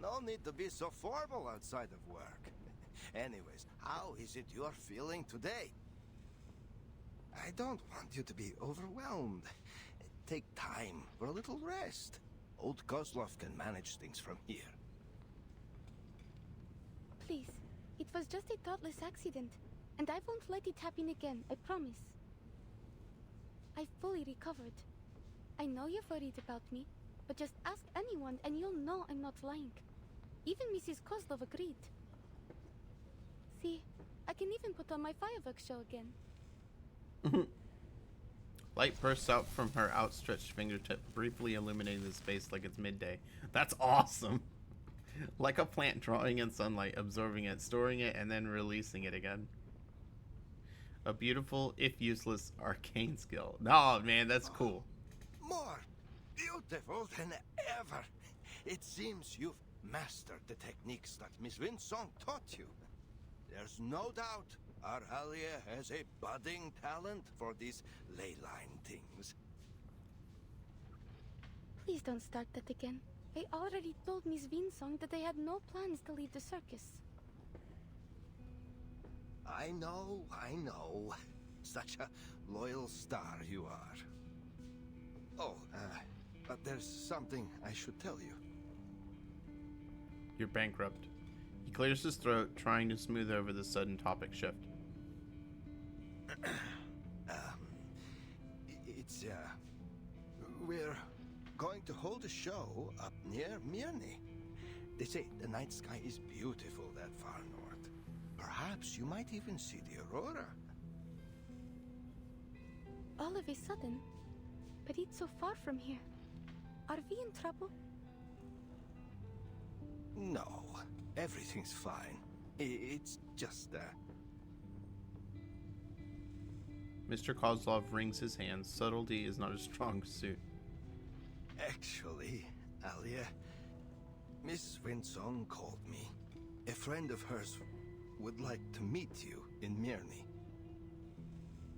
No need to be so formal outside of work. Anyways, how is it you're feeling today? I don't want you to be overwhelmed. Take time for a little rest. Old Kozlov can manage things from here. Please, it was just a thoughtless accident, and I won't let it happen again, I promise. I fully recovered. I know you're worried about me, but just ask anyone and you'll know I'm not lying. Even Mrs. Kozlov agreed. See, I can even put on my fireworks show again. Light bursts out from her outstretched fingertip, briefly illuminating the space like it's midday. That's awesome! Like a plant drawing in sunlight, absorbing it, storing it, and then releasing it again. A beautiful, if useless, arcane skill. No, man, that's cool. More beautiful than ever. It seems you've mastered the techniques that Miss Winsong taught you. There's no doubt our Alia has a budding talent for these ley line things. Please don't start that again. I already told Miss Winsong that I had no plans to leave the circus. I know. Such a loyal star you are. Oh, but there's something I should tell you. You're bankrupt. He clears his throat, trying to smooth over the sudden topic shift. We're going to hold a show up near Mirny. They say the night sky is beautiful that far north. Perhaps you might even see the aurora. All of a sudden, but it's so far from here. Are we in trouble? No, everything's fine. It's just Mr. Kozlov wrings his hands. Subtlety is not a strong suit. Actually, Alia, Miss Winsong called me. A friend of hers would like to meet you in Mirny.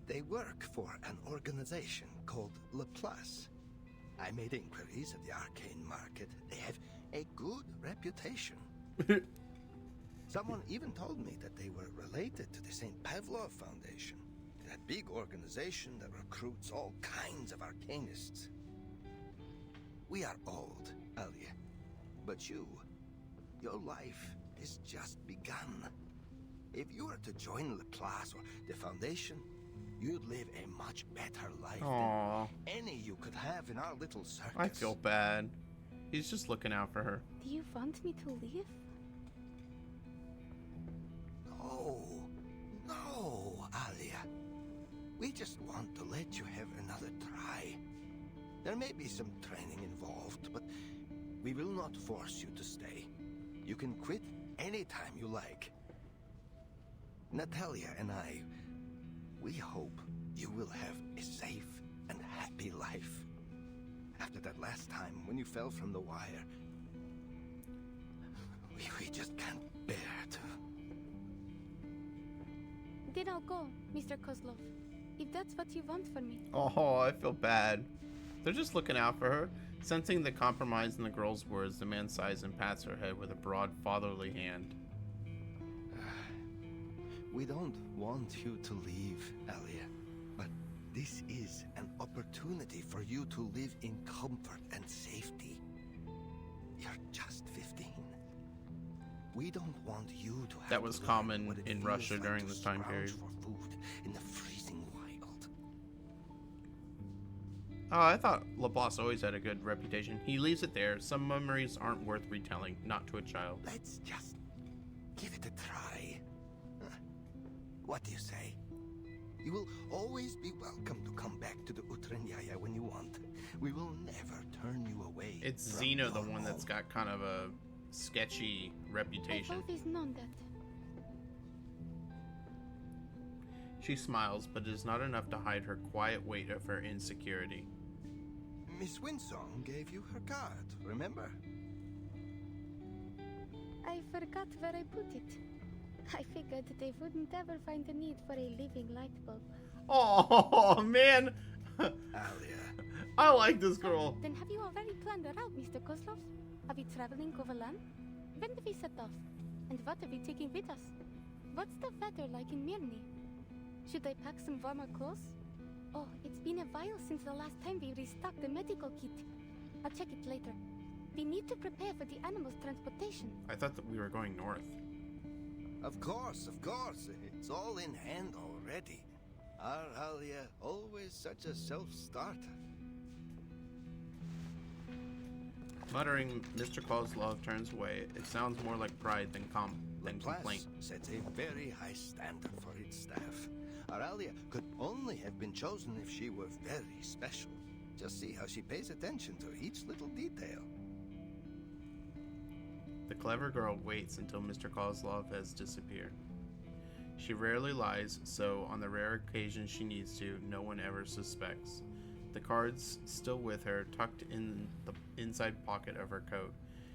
They work for an organization called Laplace. I made inquiries at the arcane market. They have a good reputation. Someone even told me that they were related to the St. Pavlov Foundation, that big organization that recruits all kinds of arcanists. We are old, Alia, but your life has just begun. If you were to join Laplace or the Foundation, you'd live a much better life Aww. than any you could have in our little circus. I feel bad. He's just looking out for her. Do you want me to leave? No, Alia. We just want to let you have another try. There may be some training involved, but we will not force you to stay. You can quit anytime you like. Natalia and I, we hope you will have a safe and happy life. After that last time when you fell from the wire, we just can't bear to. Then I'll go, Mr. Kozlov. If that's what you want for me. Oh, I feel bad. They're just looking out for her. Sensing the compromise in the girl's words, the man sighs and pats her head with a broad fatherly hand. We don't want you to leave, Alia, but this is an opportunity for you to live in comfort and safety. You're just 15. We don't want you to have That was to common what it in feels Russia like during to this time scrounge period. for food in the freezing wild. Oh, I thought Laplace always had a good reputation. He leaves it there. Some memories aren't worth retelling, not to a child. Let's just give it a try. What do you say? You will always be welcome to come back to the Utranyaya when you want. We will never turn you away. It's from Xena, the your one that's home. got kind of a sketchy reputation. I've always known that. She smiles, but it is not enough to hide her quiet weight of her insecurity. Miss Winsong gave you her card, remember? I forgot where I put it. I figured they wouldn't ever find a need for a living light bulb. Oh, man! Alia. I like this girl. Then have you already planned a route, Mr. Kozlov? Are we traveling overland? When do we set off? And what are we taking with us? What's the weather like in Mirny? Should I pack some warmer clothes? Oh, it's been a while since the last time we restocked the medical kit. I'll check it later. We need to prepare for the animals' transportation. I thought that we were going north. Of course. It's all in hand already. Our Alia, always such a self-starter. Muttering, Mr. Kozlov turns away. It sounds more like pride than Laplace complaint. sets a very high standard for its staff. Our Alia could only have been chosen if she were very special. Just see how she pays attention to each little detail. The clever girl waits until Mr. Kozlov has disappeared. She rarely lies, so on the rare occasion she needs to, no one ever suspects. The card's still with her, tucked in the inside pocket of her coat.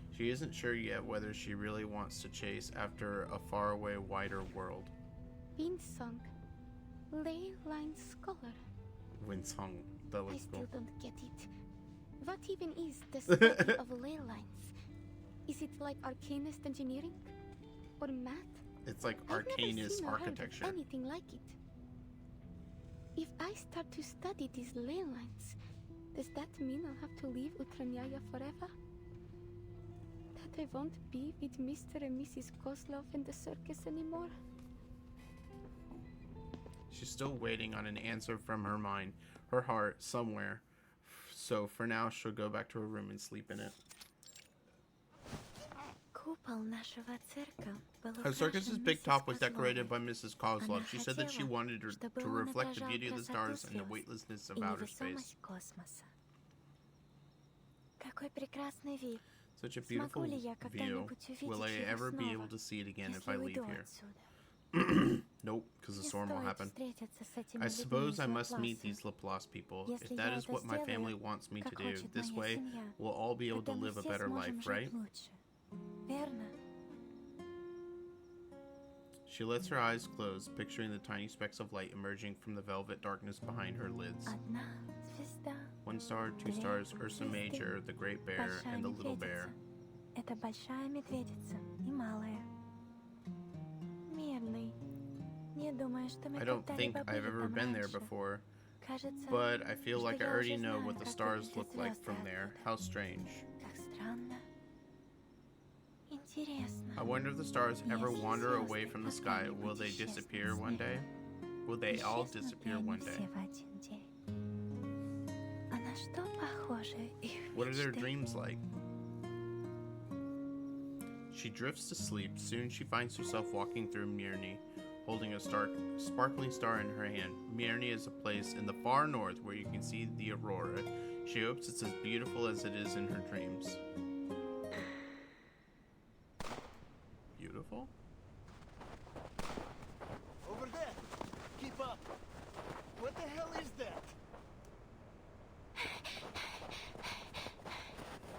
She isn't sure yet whether she really wants to chase after a faraway, wider world. Winsong. Ley line scholar. Winsong. That I looks still cool. don't get it. What even is the study of ley lines? Is it like arcanist engineering? Or math? It's like I've never arcanist seen or heard of architecture. anything like it. If I start to study these ley lines, does that mean I'll have to leave Utranyaya forever? That I won't be with Mr. and Mrs. Kozlov in the circus anymore? She's still waiting on an answer from her mind, her heart, somewhere. So for now, she'll go back to her room and sleep in it. Her circus's big top was decorated by Mrs. Kozlov. She said that she wanted to reflect the beauty of the stars and the weightlessness of outer space. Such a beautiful view. Will I ever be able to see it again if I leave here? Nope, because the storm will happen. I suppose I must meet these Laplace people. If that is what my family wants me to do, this way we'll all be able to live a better life, right? She lets her eyes close, picturing the tiny specks of light emerging from the velvet darkness behind her lids. 1 star, 2 stars, Ursa Major, the Great Bear, and the Little Bear. Это большая медведица и малая. Мирный. Не думаю, что мы I don't think когда-либо I've были ever там been there раньше. before, Кажется, but I feel like I что я already уже know знаю, what the как stars выглядят look like звезды from there. оттуда. How strange. Как странно. Интересно. I wonder if the stars ever Если wander звезды away from the sky, когда-нибудь will they исчезнут disappear с one неба? day? Will they all Исчезнут disappear ли они one day? все в один день? А на что похожи их What are their мечты? dreams like? She drifts to sleep. Soon she finds herself walking through Mirny, holding a sparkling star in her hand. Mirny is a place in the far north where you can see the aurora. She hopes it's as beautiful as it is in her dreams. Beautiful? Over there! Keep up! What the hell is that?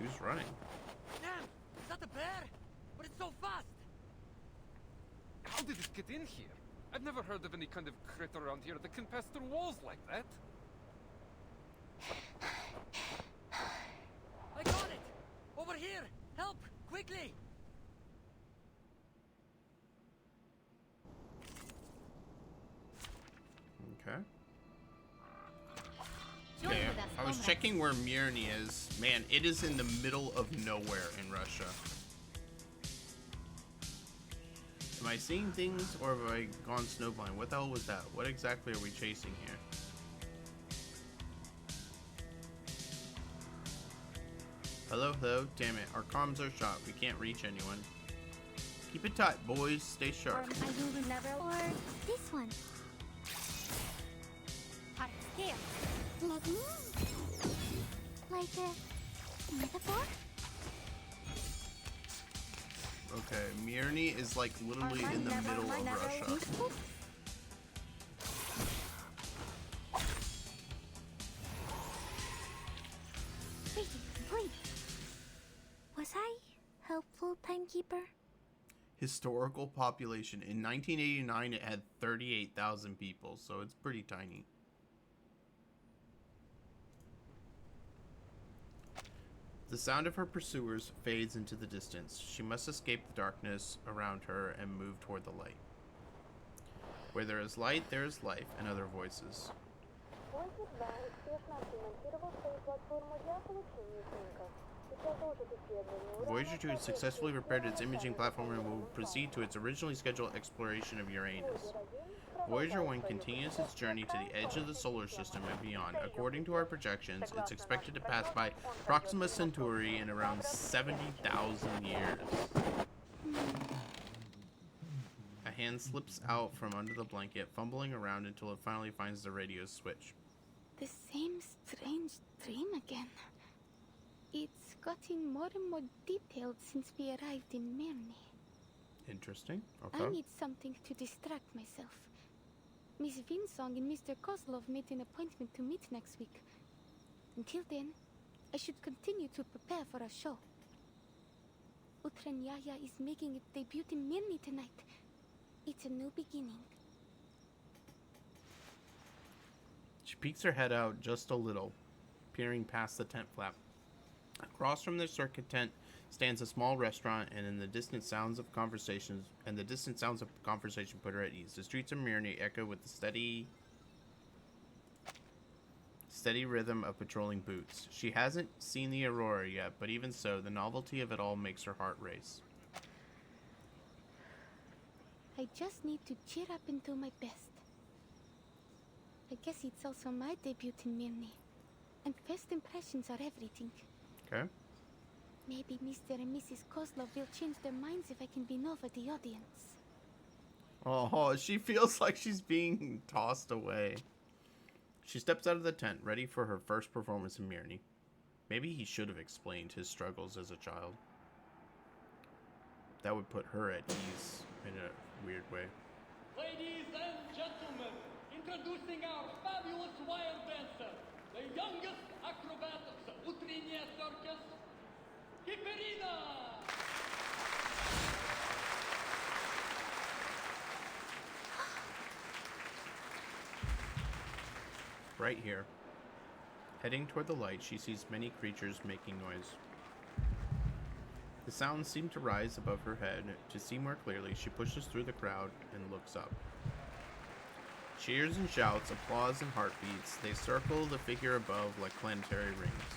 Who's running? Damn! Is that a bear? But it's so fast! How did it get in here? I've never heard of any kind of critter around here that can pass through walls like that. I got it! Over here! Help! Quickly! Okay. Join Okay, with us, I was comrades. checking where Mirny is. Man, it is in the middle of nowhere in Russia. Am I seeing things or have I gone snowblind? What the hell was that? What exactly are we chasing here? Hello, hello. Damn it, our comms are shot. We can't reach anyone. Keep it tight, boys. Stay sharp. I will never. Or this one. Hot scale. Like me. Like a metaphor? Okay, Mirny is like literally in the middle of Russia. Useful? Wait, wait. Was I helpful, timekeeper? Historical population. In 1989, it had 38,000 people, so it's pretty tiny. The sound of her pursuers fades into the distance. She must escape the darkness around her and move toward the light. Where there is light, there is life, and other voices. Voyager 2 has successfully repaired its imaging platform and will proceed to its originally scheduled exploration of Uranus. Voyager 1 continues its journey to the edge of the solar system and beyond. According to our projections, it's expected to pass by Proxima Centauri in around 70,000 years. A hand slips out from under the blanket, fumbling around until it finally finds the radio switch. The same strange dream again. It's gotten more and more detailed since we arrived in Mirny. Interesting. I Okay. need something to distract myself. Miss Vinsong and Mr. Kozlov made an appointment to meet next week. Until then, I should continue to prepare for a show. Utranyaya is making its debut in Mirny tonight. It's a new beginning. She peeks her head out just a little, peering past the tent flap. Across from the circuit tent stands a small restaurant, and in the distant sounds of conversation put her at ease. The streets of Mirny echo with the steady rhythm of patrolling boots. She hasn't seen the aurora yet, but even so, the novelty of it all makes her heart race. I just need to cheer up and do my best. I guess it's also my debut in Mirny, and first impressions are everything. Okay. Maybe Mr. and Mrs. Kozlov will change their minds if I can win over the audience. Oh, she feels like she's being tossed away. She steps out of the tent, ready for her first performance in Mirny. Maybe he should have explained his struggles as a child. That would put her at ease in a weird way. Ladies and gentlemen, introducing our fabulous wild dancer, the youngest acrobat of the Utrenia Circus, Kiperina! Right here. Heading toward the light, she sees many creatures making noise. The sounds seem to rise above her head. To see more clearly, she pushes through the crowd and looks up. Cheers and shouts, applause and heartbeats, they circle the figure above like planetary rings.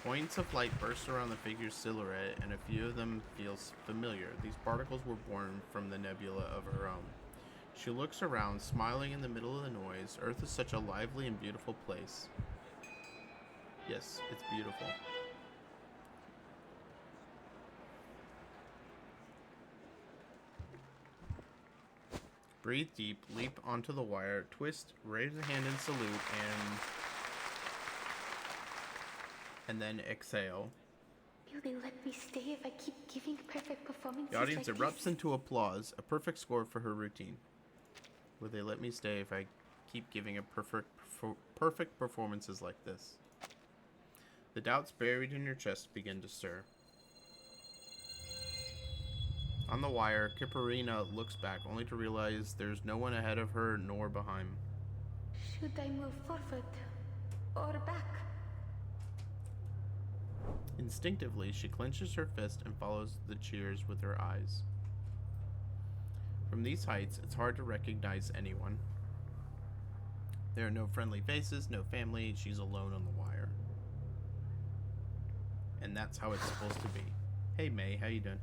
Points of light burst around the figure's silhouette, and a few of them feels familiar. These particles were born from the nebula of her own. She looks around, smiling in the middle of the noise. Earth is such a lively and beautiful place. Yes, it's beautiful. Breathe deep, leap onto the wire, twist, raise a hand in salute, and then exhale. Will they let me stay if I keep giving perfect performances? The audience like erupts this? into applause, a perfect score for her routine. Will they let me stay if I keep giving a perfect performances like this? The doubts buried in your chest begin to stir. On the wire, Kipperina looks back, only to realize there's no one ahead of her nor behind. Should I move forward or back? Instinctively, she clenches her fist and follows the cheers with her eyes. From these heights, it's hard to recognize anyone. There are no friendly faces, no family. She's alone on the wire. And that's how it's supposed to be. Hey May, how you doing?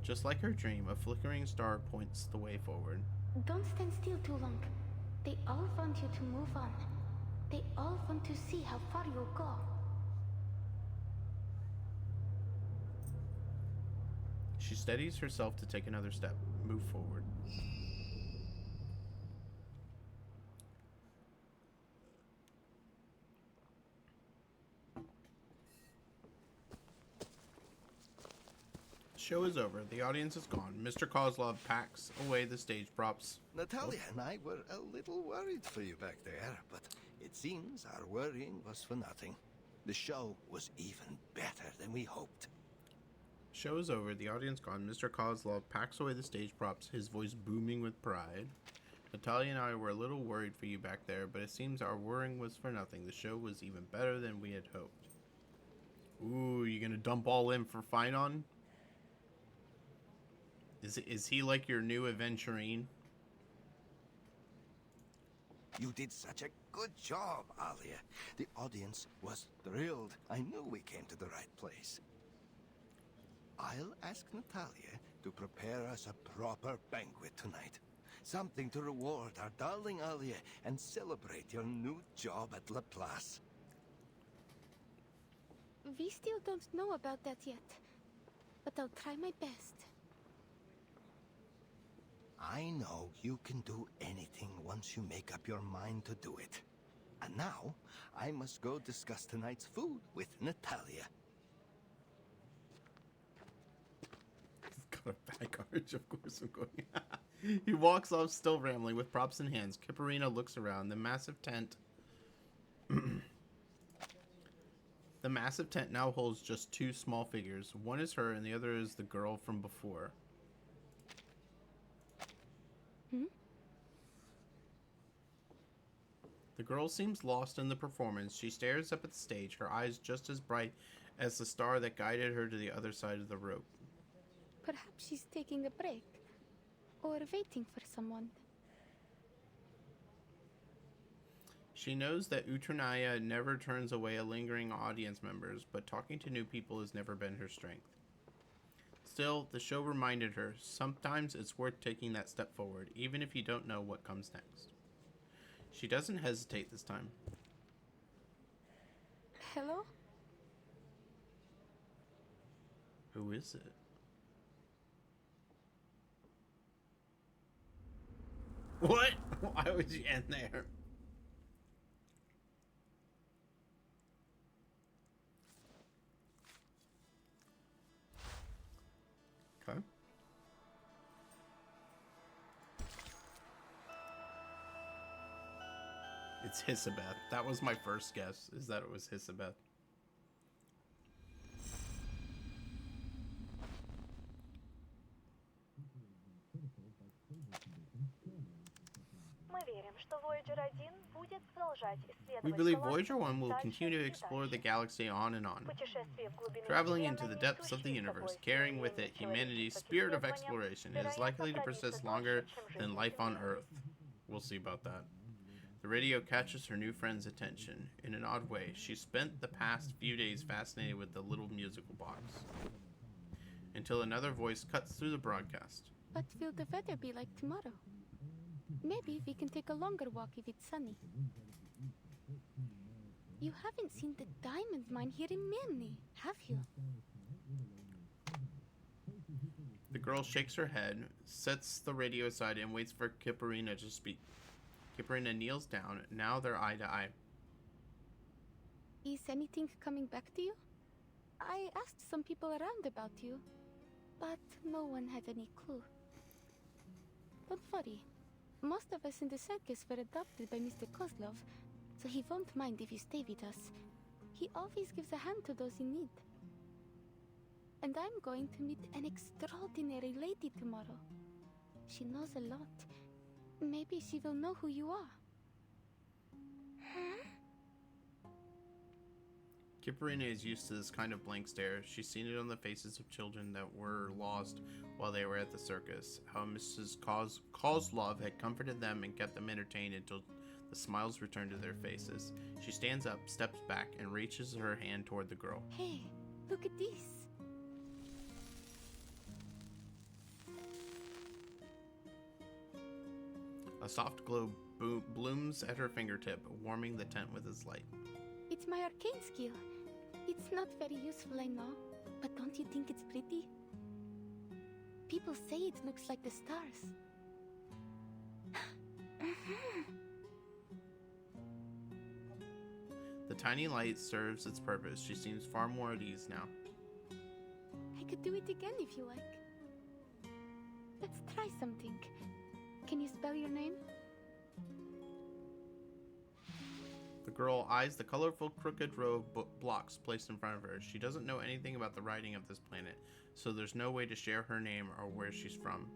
Just like her dream, a flickering star points the way forward. Don't stand still too long. They all want you to move on. They all want to see how far you'll go. She steadies herself to take another step, move forward. Show is over. The audience is gone. Mr. Kozlov packs away the stage props. Natalia and I were a little worried for you back there, but it seems our worrying was for nothing. The show was even better than we hoped. Show is over. The audience gone. Mr. Kozlov packs away the stage props, his voice booming with pride. Natalia and I were a little worried for you back there, but it seems our worrying was for nothing. The show was even better than we had hoped. Ooh, you gonna dump all in for Finon? Is he like your new Aventurine? You did such a good job, Alia. The audience was thrilled. I knew we came to the right place. I'll ask Natalia to prepare us a proper banquet tonight. Something to reward our darling Alia and celebrate your new job at Laplace. We still don't know about that yet, but I'll try my best. I know you can do anything once you make up your mind to do it. And now, I must go discuss tonight's food with Natalia. He's got a back arch, of course I'm going. He walks off still rambling with props in hands. Kipperina looks around. The massive tent now holds just two small figures. One is her and the other is the girl from before. The girl seems lost in the performance. She stares up at the stage, her eyes just as bright as the star that guided her to the other side of the rope. Perhaps she's taking a break, or waiting for someone. She knows that Uternaya never turns away lingering audience members, but talking to new people has never been her strength. Still, the show reminded her, sometimes it's worth taking that step forward, even if you don't know what comes next. She doesn't hesitate this time. Hello? Who is it? What? Why would you end there? Okay. It's Hisabeth. That was my first guess, is that it was Hisabeth. Мы верим, что Voyager-1 будет продолжать We исследовать believe галактику Voyager 1 will дальше continue to и explore the дальше. galaxy on and on, Путешествие в глубины traveling into Вселенной the depths of the несущие с universe, собой carrying with it стремление humanity's человечества к spirit of исследованиям, exploration. It is вероятно, likely to продлится persist дольше, longer чем жизнь than на life on Земле. Earth. We'll see about that. The radio catches her new friend's attention. In an odd way, she spent the past few days fascinated with the little musical box. Until another voice cuts through the broadcast. But will the weather be like tomorrow? Maybe we can take a longer walk if it's sunny. You haven't seen the diamond mine here in Milne, have you? The girl shakes her head, sets the radio aside, and waits for Kiparina to speak. Kiparina kneels down. Now they're eye to eye. Is anything coming back to you? I asked some people around about you, but no one had any clue. Don't worry. Most of us in the circus were adopted by Mr. Kozlov, so he won't mind if you stay with us. He always gives a hand to those in need. And I'm going to meet an extraordinary lady tomorrow. She knows a lot. Maybe she will know who you are. Kiparina is used to this kind of blank stare. She's seen it on the faces of children that were lost while they were at the circus. How Mrs. Kozlov had comforted them and kept them entertained until the smiles returned to their faces. She stands up, steps back, and reaches her hand toward the girl. Hey, look at this. A soft glow blooms at her fingertip, warming the tent with its light. It's my arcane skill. It's not very useful, I know, but don't you think it's pretty? People say it looks like the stars. The tiny light serves its purpose. She seems far more at ease now. I could do it again if you like. Let's try something. Can you spell your name? The girl eyes the colorful crooked row of blocks placed in front of her. She doesn't know anything about the writing of this planet, so there's no way to share her name or where she's from.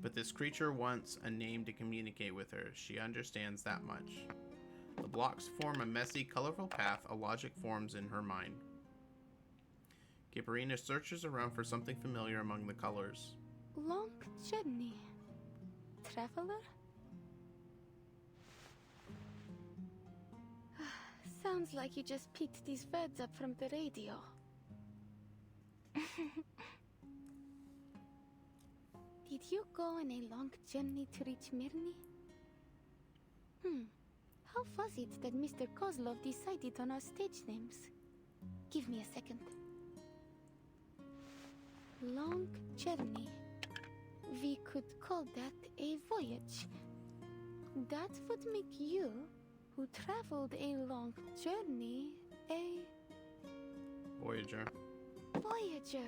But this creature wants a name to communicate with her. She understands that much. The blocks form a messy, colorful path. A logic forms in her mind. Kiparina searches around for something familiar among the colors. Long journey. Traveler? Sounds like you just picked these words up from the radio. Did you go on a long journey to reach Mirny? How was it that Mr. Kozlov decided on our stage names? Give me a second. Long journey. We could call that a voyage. That would make you, who traveled a long journey, a Voyager. Voyager.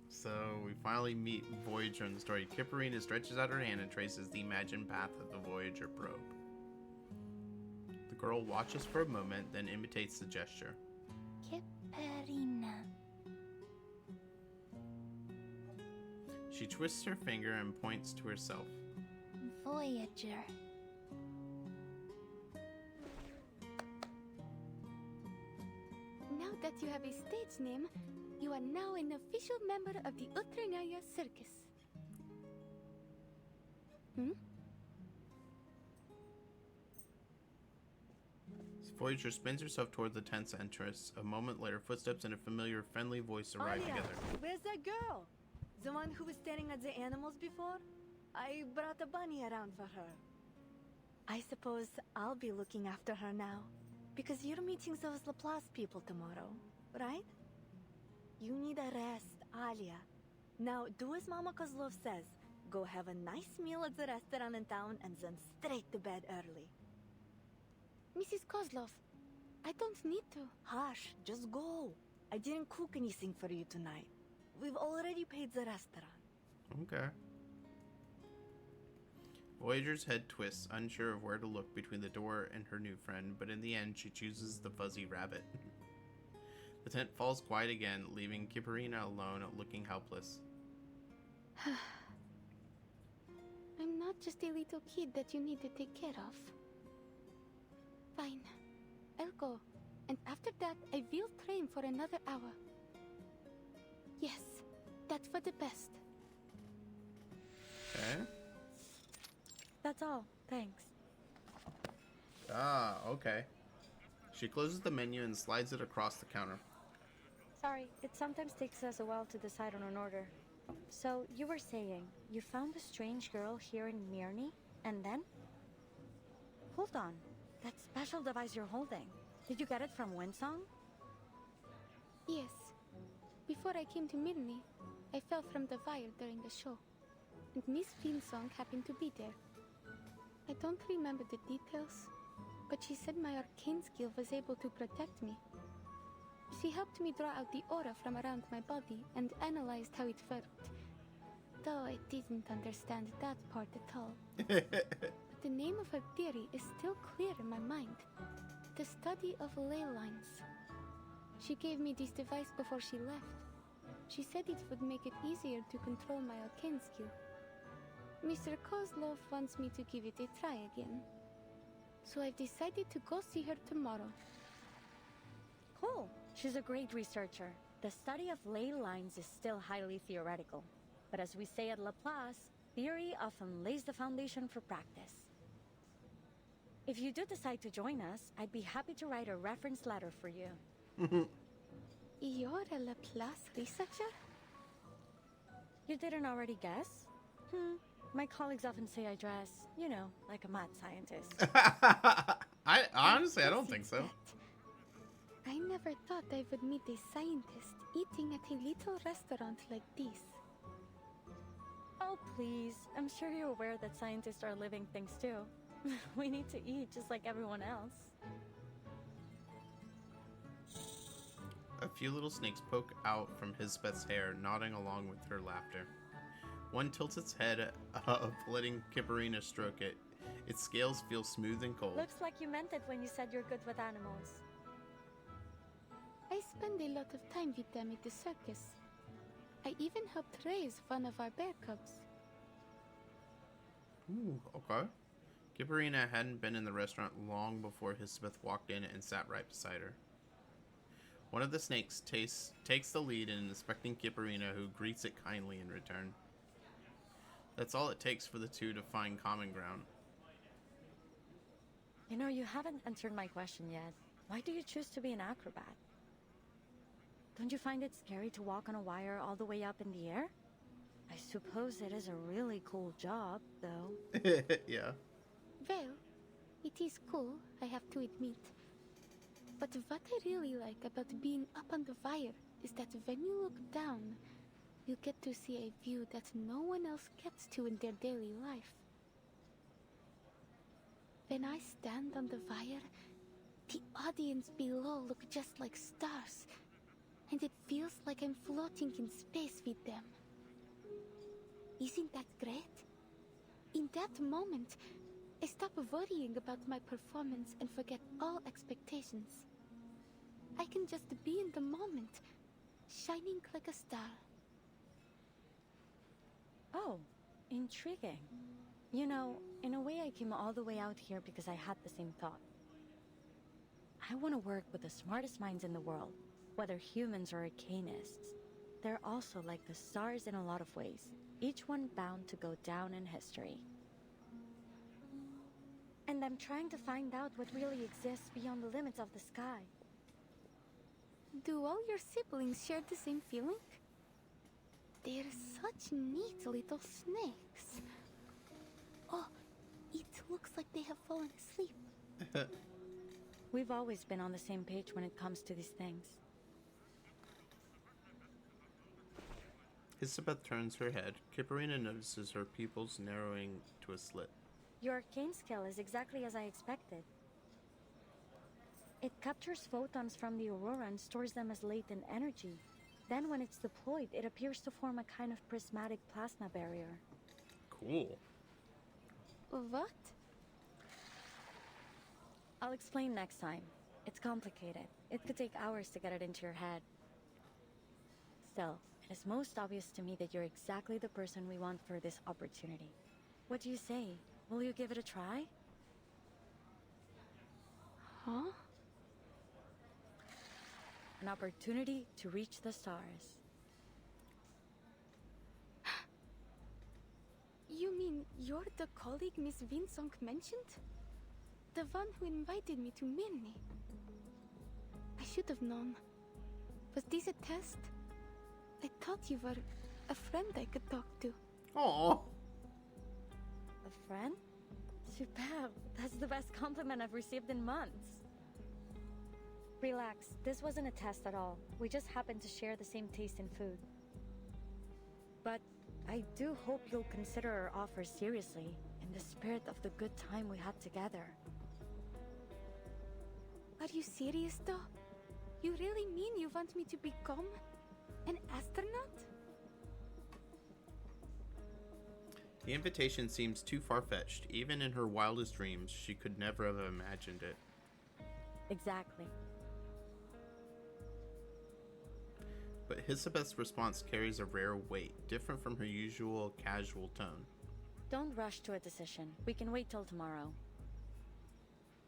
So we finally meet Voyager in the story. Kiparina stretches out her hand and traces the imagined path of the Voyager probe. The girl watches for a moment, then imitates the gesture. Kiparina. She twists her finger and points to herself. Voyager. Now that you have a stage name, you are now an official member of the Utranaya Circus. Voyager spins herself toward the tent's entrance. A moment later, footsteps and a familiar, friendly voice arrive Alia, together. where's that girl? The one who was staring at the animals before? I brought a bunny around for her. I suppose I'll be looking after her now. Because you're meeting those Laplace people tomorrow, right? You need a rest, Alia. Now, do as Mama Kozlov says. Go have a nice meal at the restaurant in town and then straight to bed early. Mrs. Kozlov, I don't need to. Hush, just go. I didn't cook anything for you tonight. We've already paid the restaurant. Okay. Voyager's head twists, unsure of where to look between the door and her new friend, but in the end she chooses the fuzzy rabbit. The tent falls quiet again, leaving Kiparina alone, looking helpless. I'm just a little kid that you need to take care of. Fine. I'll go. And after that, I will train for another hour. Yes, that's for the best. Okay. That's all. Thanks. Ah, okay. She closes the menu and slides it across the counter. Sorry, it sometimes takes us a while to decide on an order. So, you were saying, you found a strange girl here in Mirny, and then? Hold on. That special device you're holding, did you get it from Winsong? Yes. Before I came to Mirny, I fell from the wire during the show. And Miss Winsong happened to be there. I don't remember the details, but she said my arcane skill was able to protect me. She helped me draw out the aura from around my body and analyzed how it worked. Though I didn't understand that part at all. But the name of her theory is still clear in my mind. The study of ley lines. She gave me this device before she left. She said it would make it easier to control my arcane skill. Mr. Kozlov wants me to give it a try again. So I've decided to go see her tomorrow. Cool. She's a great researcher. The study of ley lines is still highly theoretical. But as we say at Laplace, theory often lays the foundation for practice. If you do decide to join us, I'd be happy to write a reference letter for you. You're a Laplace researcher? You didn't already guess? My colleagues often say I dress, you know, like a mad scientist. I honestly, I don't think so. I never thought I would meet a scientist eating at a little restaurant like this. Oh, please. I'm sure you're aware that scientists are living things too. We need to eat just like everyone else. A few little snakes poke out from Hisbeth's hair, nodding along with her laughter. One tilts its head up, letting Kipperina stroke it. Its scales feel smooth and cold. Looks like you meant it when you said you're good with animals. I spend a lot of time with them at the circus. I even helped raise one of our bear cubs. Ooh, okay. Kipperina hadn't been in the restaurant long before Hisbeth walked in and sat right beside her. One of the snakes takes the lead in inspecting Kipperina, who greets it kindly in return. That's all it takes for the two to find common ground. You know, you haven't answered my question yet. Why do you choose to be an acrobat? Don't you find it scary to walk on a wire all the way up in the air? I suppose it is a really cool job, though. Yeah. Well, it is cool, I have to admit. But what I really like about being up on the wire is that when you look down, you get to see a view that no one else gets to in their daily life. When I stand on the wire, the audience below look just like stars, and it feels like I'm floating in space with them. Isn't that great? In that moment, I stop worrying about my performance and forget all expectations. I can just be in the moment, shining like a star. Oh, intriguing. You know, in a way I came all the way out here because I had the same thought. I want to work with the smartest minds in the world, whether humans or arcanists. They're also like the stars in a lot of ways, each one bound to go down in history. And I'm trying to find out what really exists beyond the limits of the sky. Do all your siblings share the same feeling? They're such neat little snakes. Oh, it looks like they have fallen asleep. We've always been on the same page when it comes to these things. Hisbeth turns her head. Kipperina notices her pupils narrowing to a slit. Your arcane skill is exactly as I expected. It captures photons from the aurora and stores them as latent energy. Then when it's deployed, it appears to form a kind of prismatic plasma barrier. Cool. What? I'll explain next time. It's complicated. It could take hours to get it into your head. Still, it is most obvious to me that you're exactly the person we want for this opportunity. What do you say? Will you give it a try? Huh? An opportunity to reach the stars. You mean you're the colleague Miss Vinsong mentioned? The one who invited me to Mirny? I should have known. Was this a test? I thought you were a friend I could talk to. Aww. A friend? Superb. That's the best compliment I've received in months. Relax. This wasn't a test at all. We just happened to share the same taste in food. But I do hope you'll consider our offer seriously, in the spirit of the good time we had together. Are you serious though? You really mean you want me to become an astronaut? The invitation seems too far-fetched. Even in her wildest dreams, she could never have imagined it. Exactly. But Hisabeth's response carries a rare weight, different from her usual casual tone. Don't rush to a decision. We can wait till tomorrow.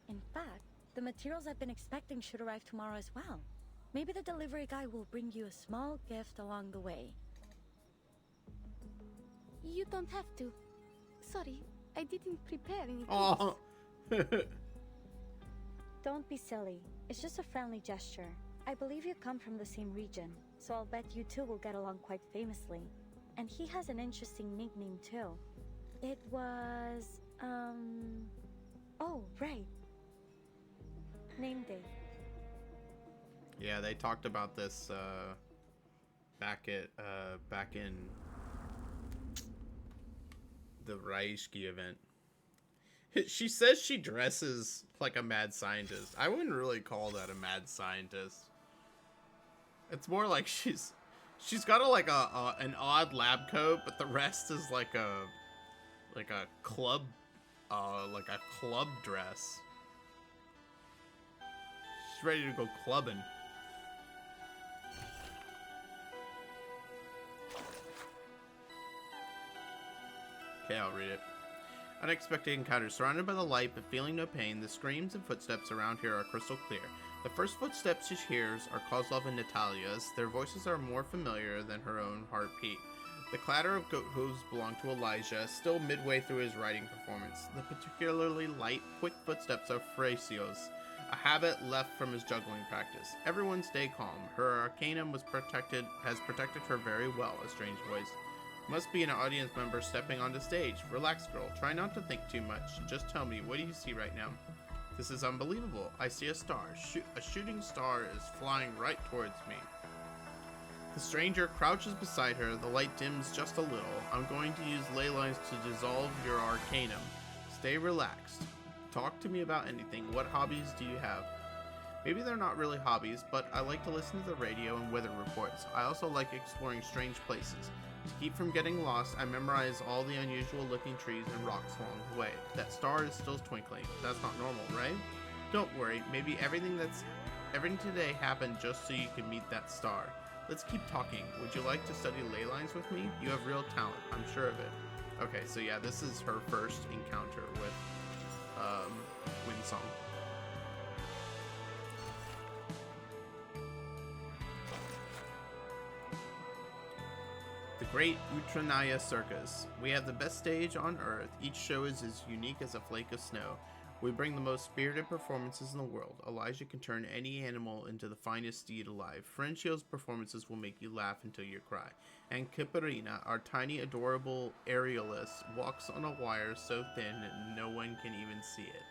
In fact, the materials I've been expecting should arrive tomorrow as well. Maybe the delivery guy will bring you a small gift along the way. You don't have to. Sorry, I didn't prepare anything. Oh. Don't be silly. It's just a friendly gesture. I believe you come from the same region, so I'll bet you two will get along quite famously. And he has an interesting nickname too. It was, oh, right. Name day. Yeah, they talked about this back in the Raishki event. She says she dresses like a mad scientist. I wouldn't really call that a mad scientist. It's more like she's got an odd lab coat, but the rest is like a club dress. She's ready to go clubbing. Okay, I'll read it. Unexpected encounter. Surrounded by the light but feeling no pain, the screams and footsteps around here are crystal clear. The first footsteps she hears are Kozlov and Natalia's. Their voices are more familiar than her own heartbeat. The clatter of goat hooves belong to Elijah, still midway through his writing performance. The particularly light, quick footsteps of Frasios, a habit left from his juggling practice. Everyone stay calm. Her arcanum has protected her very well, a strange voice. Must be an audience member stepping onto stage. Relax, girl. Try not to think too much. Just tell me, what do you see right now? This is unbelievable. I see a star. A shooting star is flying right towards me. The stranger crouches beside her. The light dims just a little. I'm going to use ley lines to dissolve your arcanum. Stay relaxed. Talk to me about anything. What hobbies do you have? Maybe they're not really hobbies, but I like to listen to the radio and weather reports. I also like exploring strange places. To keep from getting lost, I memorize all the unusual looking trees and rocks along the way. That star is still twinkling. That's not normal, right? Don't worry, maybe everything today happened just so you can meet that star. Let's keep talking. Would you like to study ley lines with me? You have real talent, I'm sure of it. Okay, so yeah, this is her first encounter with Winsong. The Great Utranaya Circus. We have the best stage on Earth. Each show is as unique as a flake of snow. We bring the most spirited performances in the world. Elijah can turn any animal into the finest steed alive. Ferencio's performances will make you laugh until you cry. And Kiparina, our tiny, adorable aerialist, walks on a wire so thin no one can even see it.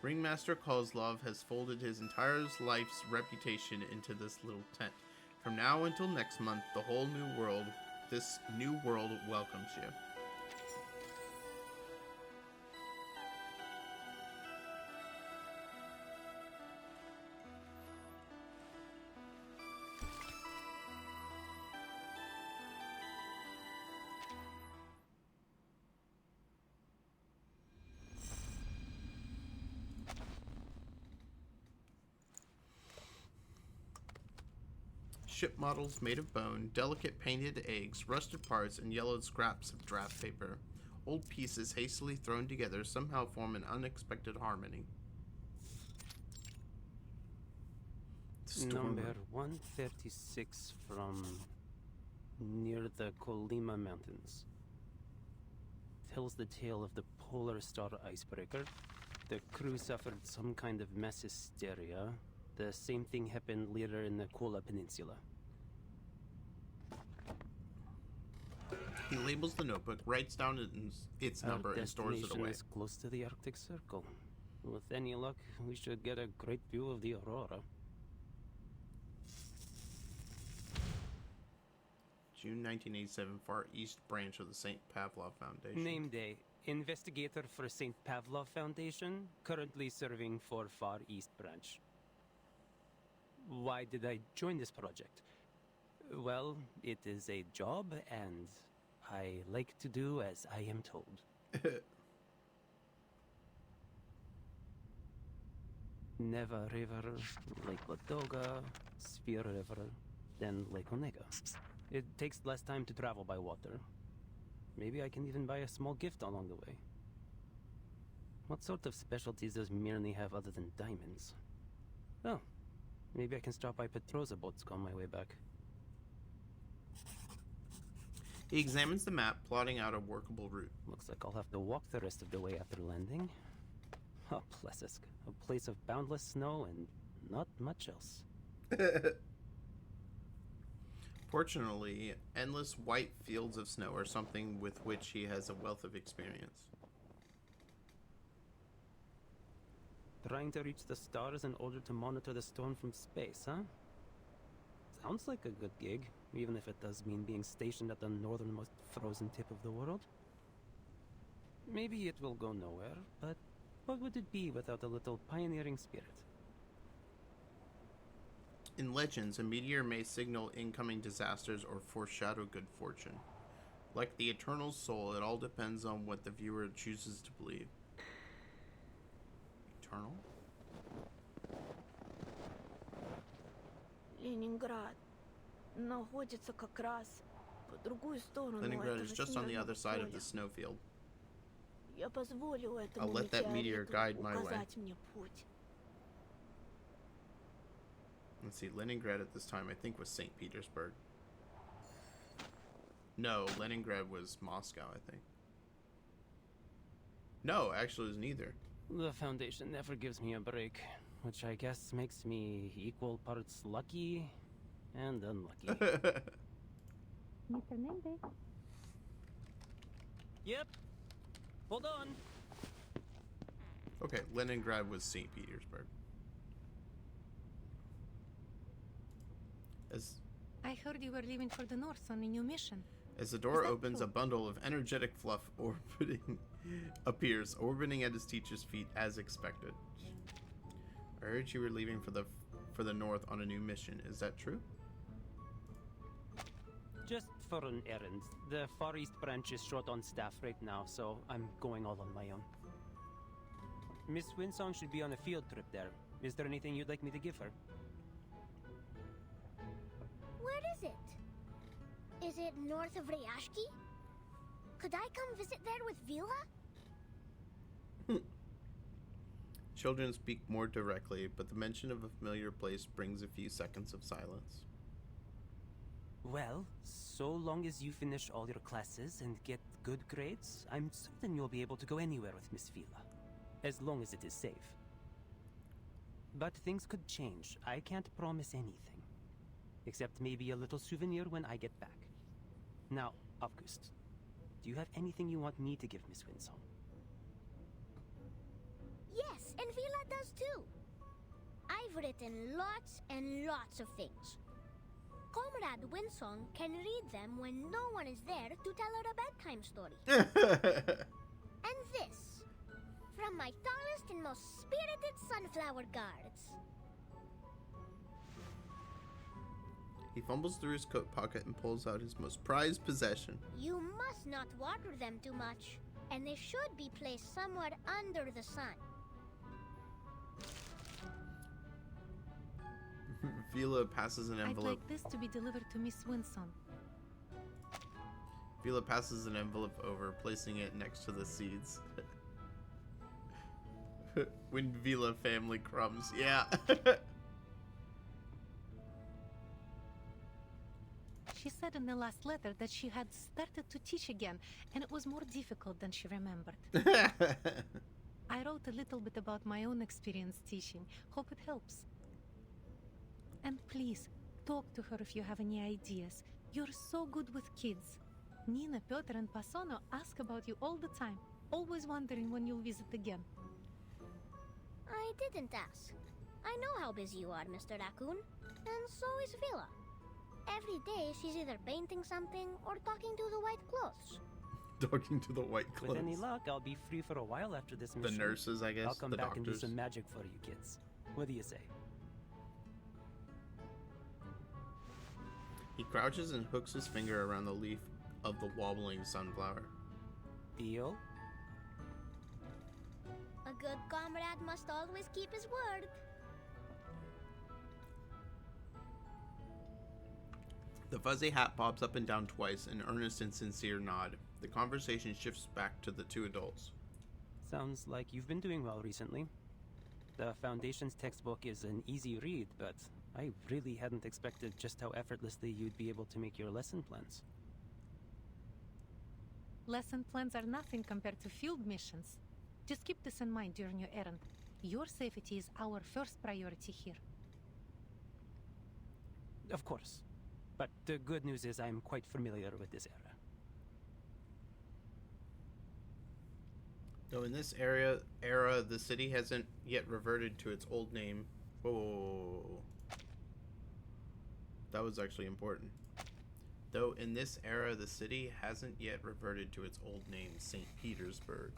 Ringmaster Kozlov has folded his entire life's reputation into this little tent. From now until next month, this new world welcomes you. Ship models made of bone, delicate painted eggs, rusted parts, and yellowed scraps of draft paper. Old pieces hastily thrown together somehow form an unexpected harmony. Number 136 from near the Colima Mountains. Tells the tale of the Polar Star icebreaker. The crew suffered some kind of mass hysteria. The same thing happened later in the Kola Peninsula. He labels the notebook, writes down its number, and stores it away. Is close to the Arctic Circle. With any luck, we should get a great view of the aurora. June 1987, Far East Branch of the St. Pavlov Foundation. Name day. Investigator for St. Pavlov Foundation, currently serving for Far East Branch. Why did I join this project? Well, it is a job, and I like to do as I am told. Neva River, Lake Ladoga, Sphere River, then Lake Onega. It takes less time to travel by water. Maybe I can even buy a small gift along the way. What sort of specialties does Mirny have other than diamonds? Oh, maybe I can stop by Petrozabotsk on my way back. He examines the map, plotting out a workable route. Looks like I'll have to walk the rest of the way after landing. Oh, Plessisk, a place of boundless snow and not much else. Fortunately, endless white fields of snow are something with which he has a wealth of experience. Trying to reach the stars in order to monitor the storm from space, huh? Sounds like a good gig, even if it does mean being stationed at the northernmost frozen tip of the world. Maybe it will go nowhere, but what would it be without a little pioneering spirit? In legends, a meteor may signal incoming disasters or foreshadow good fortune. Like the eternal soul, it all depends on what the viewer chooses to believe. Eternal? Leningrad находится как раз по другую сторону Leningrad этого is just on the other снежного side of поля. the snowfield. Я позволю I'll этому let that meteor метеориту guide my way. указать мне путь. Let's see, Leningrad at this time I think was St. Petersburg. No, Leningrad was Moscow, I think. No, actually it was neither. The Foundation never gives me a break, which I guess makes me equal parts lucky and unlucky. Mr. Nende. Yep. Hold on. Okay, Leningrad was St. Petersburg. I heard you were leaving for the north on a new mission. As the door Is that opens, true? a bundle of energetic fluff appears, orbiting at his teacher's feet as expected. I heard you were leaving for the north on a new mission. Is that true? Just for an errand. The Far East Branch is short on staff right now, so I'm going all on my own. Miss Winson should be on a field trip there. Is there anything you'd like me to give her? Where is it? Is it north of Ryashki? Could I come visit there with Vila? Children speak more directly, but the mention of a familiar place brings a few seconds of silence. Well, so long as you finish all your classes and get good grades, I'm certain you'll be able to go anywhere with Miss Vila. As long as it is safe. But things could change. I can't promise anything. Except maybe a little souvenir when I get back. Now, August, do you have anything you want me to give Miss Winson? Yes, and Vila does too. I've written lots and lots of things. Comrade Winsong can read them when no one is there to tell her a bedtime story. And this, from my tallest and most spirited sunflower guards. He fumbles through his coat pocket and pulls out his most prized possession. You must not water them too much, and they should be placed somewhere under the sun. Vila passes an I'd envelope. like this to be delivered to Miss Winson. Vila passes an envelope over, placing it next to the seeds. When Vila family crumbs, yeah. She said in the last letter that she had started to teach again, and it was more difficult than she remembered. I wrote a little bit about my own experience teaching. Hope it helps. And please, talk to her if you have any ideas. You're so good with kids. Nina, Piotr, and Pasono ask about you all the time, always wondering when you'll visit again. I didn't ask. I know how busy you are, Mr. Raccoon. And so is Vila. Every day she's either painting something or talking to the white clothes. Talking to the white clothes. With any luck, I'll be free for a while after this The mission. nurses, I guess. I'll come the back and do doctors. some magic for you kids. What do you say? He crouches and hooks his finger around the leaf of the wobbling sunflower. Deal? A good comrade must always keep his word. The fuzzy hat bobs up and down twice, an earnest and sincere nod. The conversation shifts back to the two adults. Sounds like you've been doing well recently. The Foundation's textbook is an easy read, but I really hadn't expected just how effortlessly you'd be able to make your lesson plans. Lesson plans are nothing compared to field missions. Just keep this in mind during your errand. Your safety is our first priority here. Of course. But the good news is I'm quite familiar with this era. Though in this era, the city hasn't yet reverted to its old name. Whoa. That was actually important. Though in this era, the city hasn't yet reverted to its old name, St. Petersburg.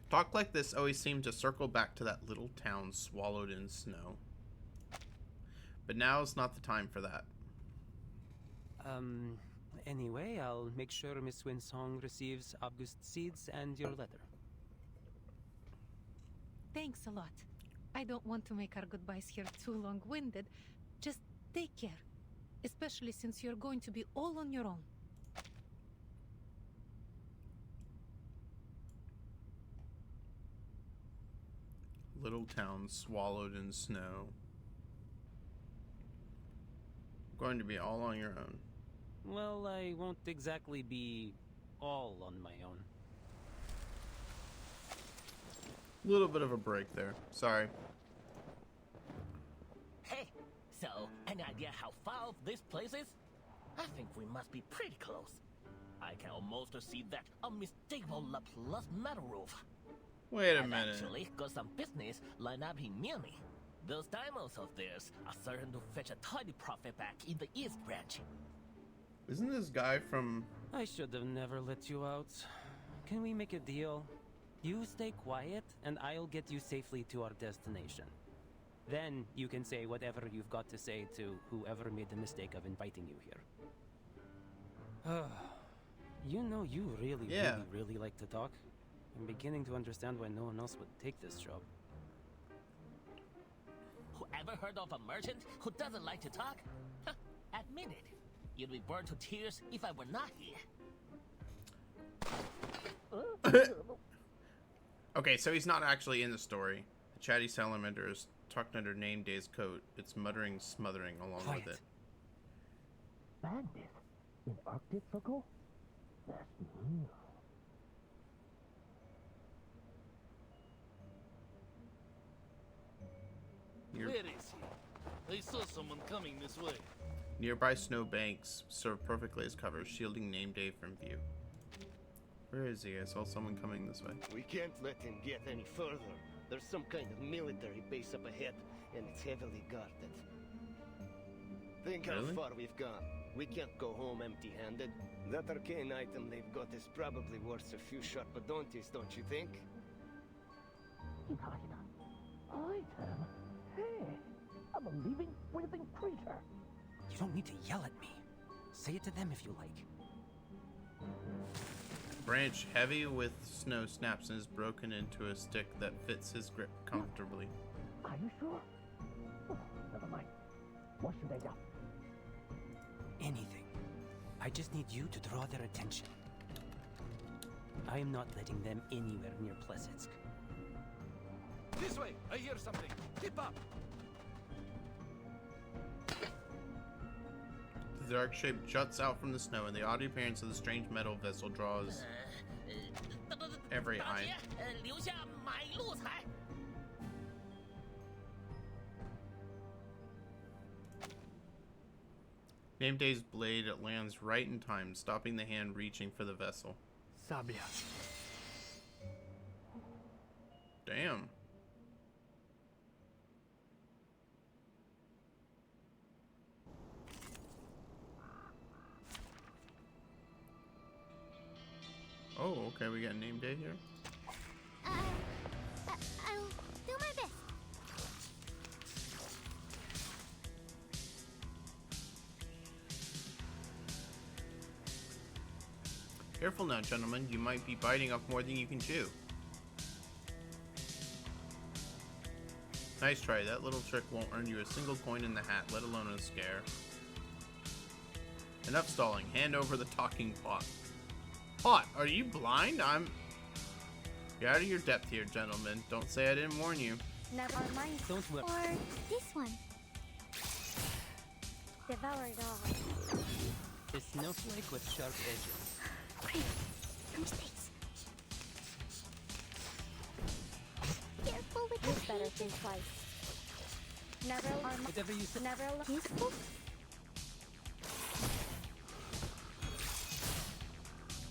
Talk like this always seemed to circle back to that little town swallowed in snow. But now is not the time for that. Anyway, I'll make sure Miss Winsong receives August seeds and your letter. Thanks a lot. I don't want to make our goodbyes here too long-winded. Just take care. Especially since you're going to be all on your own. Little town swallowed in snow. Going to be all on your own. Well, I won't exactly be all on my own. Little bit of a break there. Sorry. Hey, so, any idea how far this place is? I think we must be pretty close. I can almost see that unmistakable Laplace metal roof. Wait a I've minute. actually got some business lined up in Munich. Those diamonds of theirs are certain to fetch a tidy profit back in the East Branch. Isn't this guy from... I should have never let you out. Can we make a deal? You stay quiet, and I'll get you safely to our destination. Then you can say whatever you've got to say to whoever made the mistake of inviting you here. You know, you really like to talk. I'm beginning to understand why no one else would take this job. Whoever heard of a merchant who doesn't like to talk? Huh, admit it. You'd be burned to tears if I were not here. Okay, so he's not actually in the story. The chatty salamander is tucked under Name Day's coat. It's muttering, smothering along with it. Bandit? In Arctic Circle? That's new. Where is he? I saw someone coming this way. Nearby snow banks serve perfectly as cover, shielding Name Day from view. Where is he? I saw someone coming this way. We can't let him get any further. There's some kind of military base up ahead, and it's heavily guarded. Think how Really? far we've gone. We can't go home empty-handed. That arcane item they've got is probably worth a few sharpadontes, don't you think? Item? Hey, I'm a living, breathing creature. You don't need to yell at me. Say it to them if you like. Branch heavy with snow snaps and is broken into a stick that fits his grip comfortably. Are you sure? Oh, never mind. What should I do? Anything. I just need you to draw their attention. I am not letting them anywhere near Plesetsk. This way! I hear something! Keep up! The dark shape juts out from the snow, and the odd appearance of the strange metal vessel draws every eye. 留下买路财。 Name Day's blade lands right in time, stopping the hand reaching for the vessel. Sabia. Damn. Oh, okay, we got Name Day here. I'll do my best. Careful now, gentlemen. You might be biting off more than you can chew. Nice try. That little trick won't earn you a single coin in the hat, let alone a scare. Enough stalling. Hand over the talking pot. Pot, are you blind? You're out of your depth here, gentlemen. Don't say I didn't warn you. Never mind. Don't worry. Or this one. Devour it all. A snowflake with sharp edges. Great. No mistakes. Careful with It's the better pages. think twice. Never Whatever you say. Never Useful?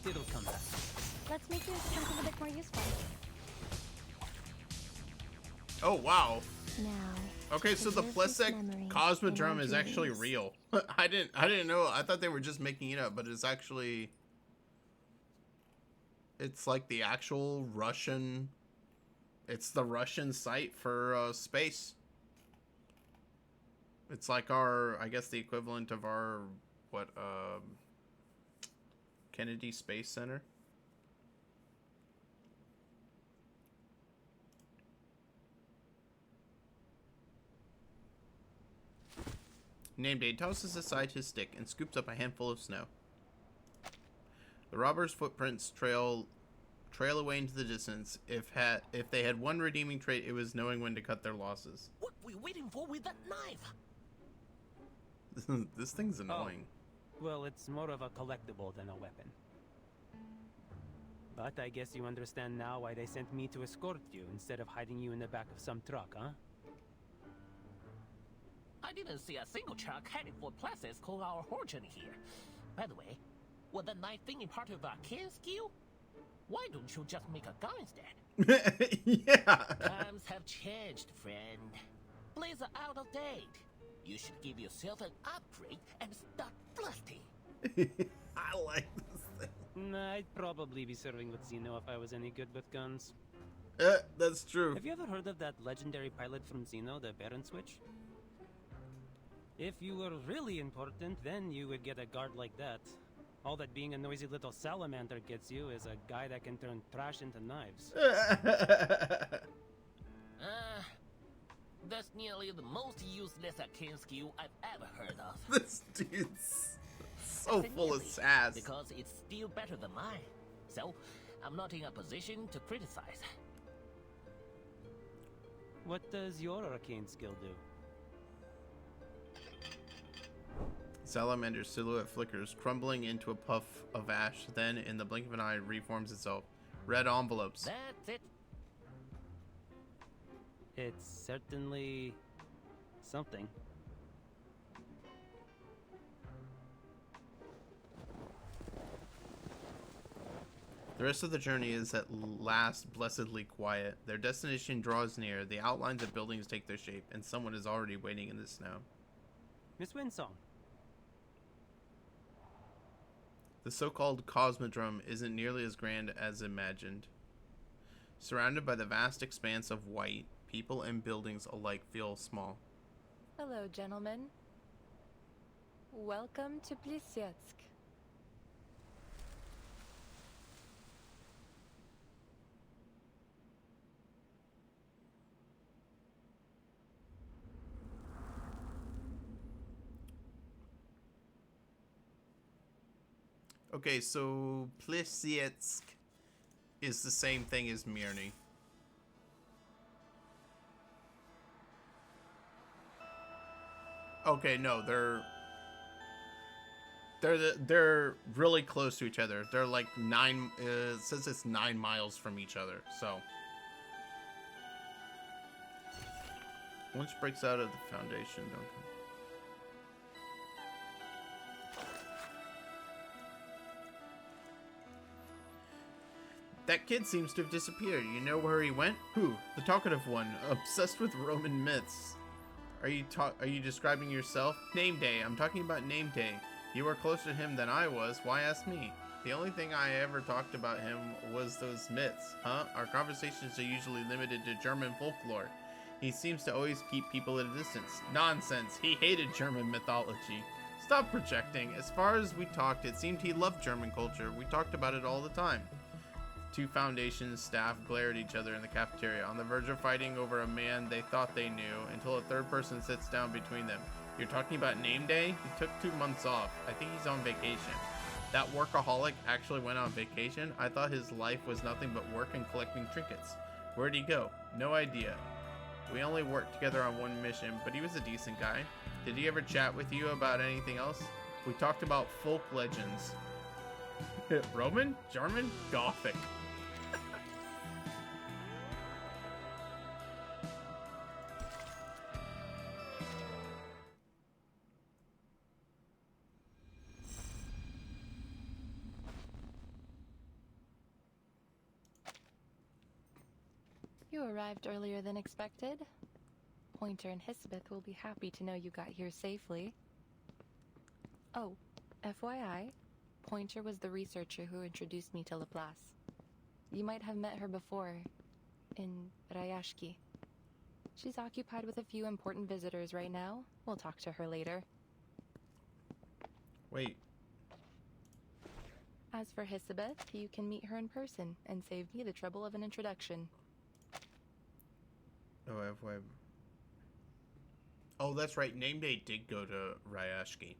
It'll come back. Let's make it into something a bit more useful. Oh, wow. Now, Okay, so the preserve this Plesek memory in Cosmodrome our is actually dreams. real. I didn't know. I thought they were just making it up, but it's actually... It's like the actual Russian... It's the Russian site for space. It's like our, I guess the equivalent of our, Kennedy Space Center. Name Day tosses aside his stick and scoops up a handful of snow. The robbers' footprints trail away into the distance. If they had one redeeming trait, it was knowing when to cut their losses. What we waiting for with that knife? This thing's annoying. Well, it's more of a collectible than a weapon. But I guess you understand now why they sent me to escort you instead of hiding you in the back of some truck, huh? I didn't see a single truck heading for places called our origin here. By the way, was the knife thingy part of our kin skill? Why don't you just make a gun instead? Yeah. Times have changed, friend. Blades are out of date. You should give yourself an upgrade and start blasting. I like this thing. Nah, I'd probably be serving with Xeno if I was any good with guns. That's true. Have you ever heard of that legendary pilot from Xeno, the Baron Switch? If you were really important, then you would get a guard like that. All that being a noisy little salamander gets you is a guy that can turn trash into knives. That's nearly the most useless Akin skill I've ever heard of. This dude's so full of sass. Because it's still better than mine. So, I'm not in a position to criticize. What does your arcane skill do? Salamander's silhouette flickers, crumbling into a puff of ash, then, in the blink of an eye, reforms itself. Red envelopes. That's it. It's certainly something. The rest of the journey is at last blessedly quiet. Their destination draws near, the outlines of buildings take their shape, and someone is already waiting in the snow. Miss Winsong. The so-called Cosmodrome isn't nearly as grand as imagined. Surrounded by the vast expanse of white, people and buildings alike feel small. Hello, gentlemen. Welcome to Plisetsk. Okay, so Plisietsk is the same thing as Mirny. Okay, no, they're really close to each other. They're like it says it's 9 miles from each other. So once breaks out of the Foundation, don't come. That kid seems to have disappeared. You know where he went? Who? The talkative one, obsessed with Roman myths. Are you describing yourself? Name Day. I'm talking about Name Day. You were closer to him than I was. Why ask me? The only thing I ever talked about him was those myths, huh? Our conversations are usually limited to German folklore. He seems to always keep people at a distance. Nonsense. He hated German mythology. Stop projecting. As far as we talked, it seemed he loved German culture. We talked about it all the time. Two Foundation staff glared at each other in the cafeteria, on the verge of fighting over a man they thought they knew, until a third person sits down between them. You're talking about Name Day? He took 2 months off. I think he's on vacation. That workaholic actually went on vacation? I thought his life was nothing but work and collecting trinkets. Where'd he go? No idea. We only worked together on one mission, but he was a decent guy. Did he ever chat with you about anything else? We talked about folk legends. Roman? German? Gothic. You arrived earlier than expected. Pointer and Hisabeth will be happy to know you got here safely. Oh, FYI, Pointer was the researcher who introduced me to Laplace. You might have met her before, in Rayashki. She's occupied with a few important visitors right now. We'll talk to her later. Wait. As for Hisabeth, you can meet her in person and save me the trouble of an introduction. Oh, that's right. Name Day did go to Rayashki.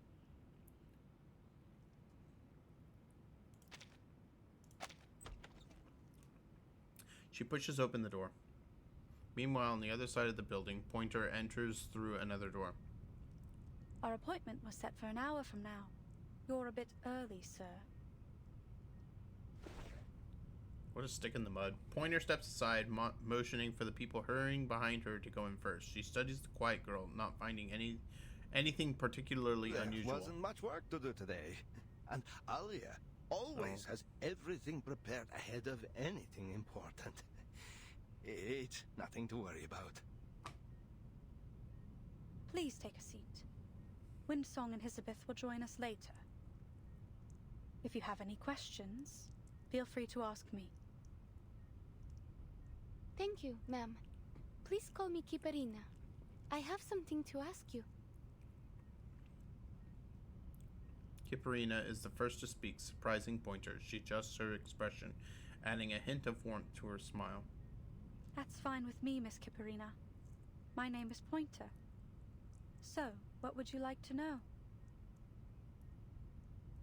She pushes open the door. Meanwhile, on the other side of the building, Pointer enters through another door. Our appointment was set for an hour from now. You're a bit early, sir. What a stick in the mud. Pointer steps aside, motioning for the people hurrying behind her to go in first. She studies the quiet girl, not finding anything particularly unusual. There wasn't much work to do today. And Alia always has everything prepared ahead of anything important. It's nothing to worry about. Please take a seat. Windsong and Hisabeth will join us later. If you have any questions, feel free to ask me. Thank you, ma'am. Please call me Kiparina. I have something to ask you. Kiparina is the first to speak, surprising Pointer. She adjusts her expression, adding a hint of warmth to her smile. That's fine with me, Miss Kiparina. My name is Pointer. So, what would you like to know?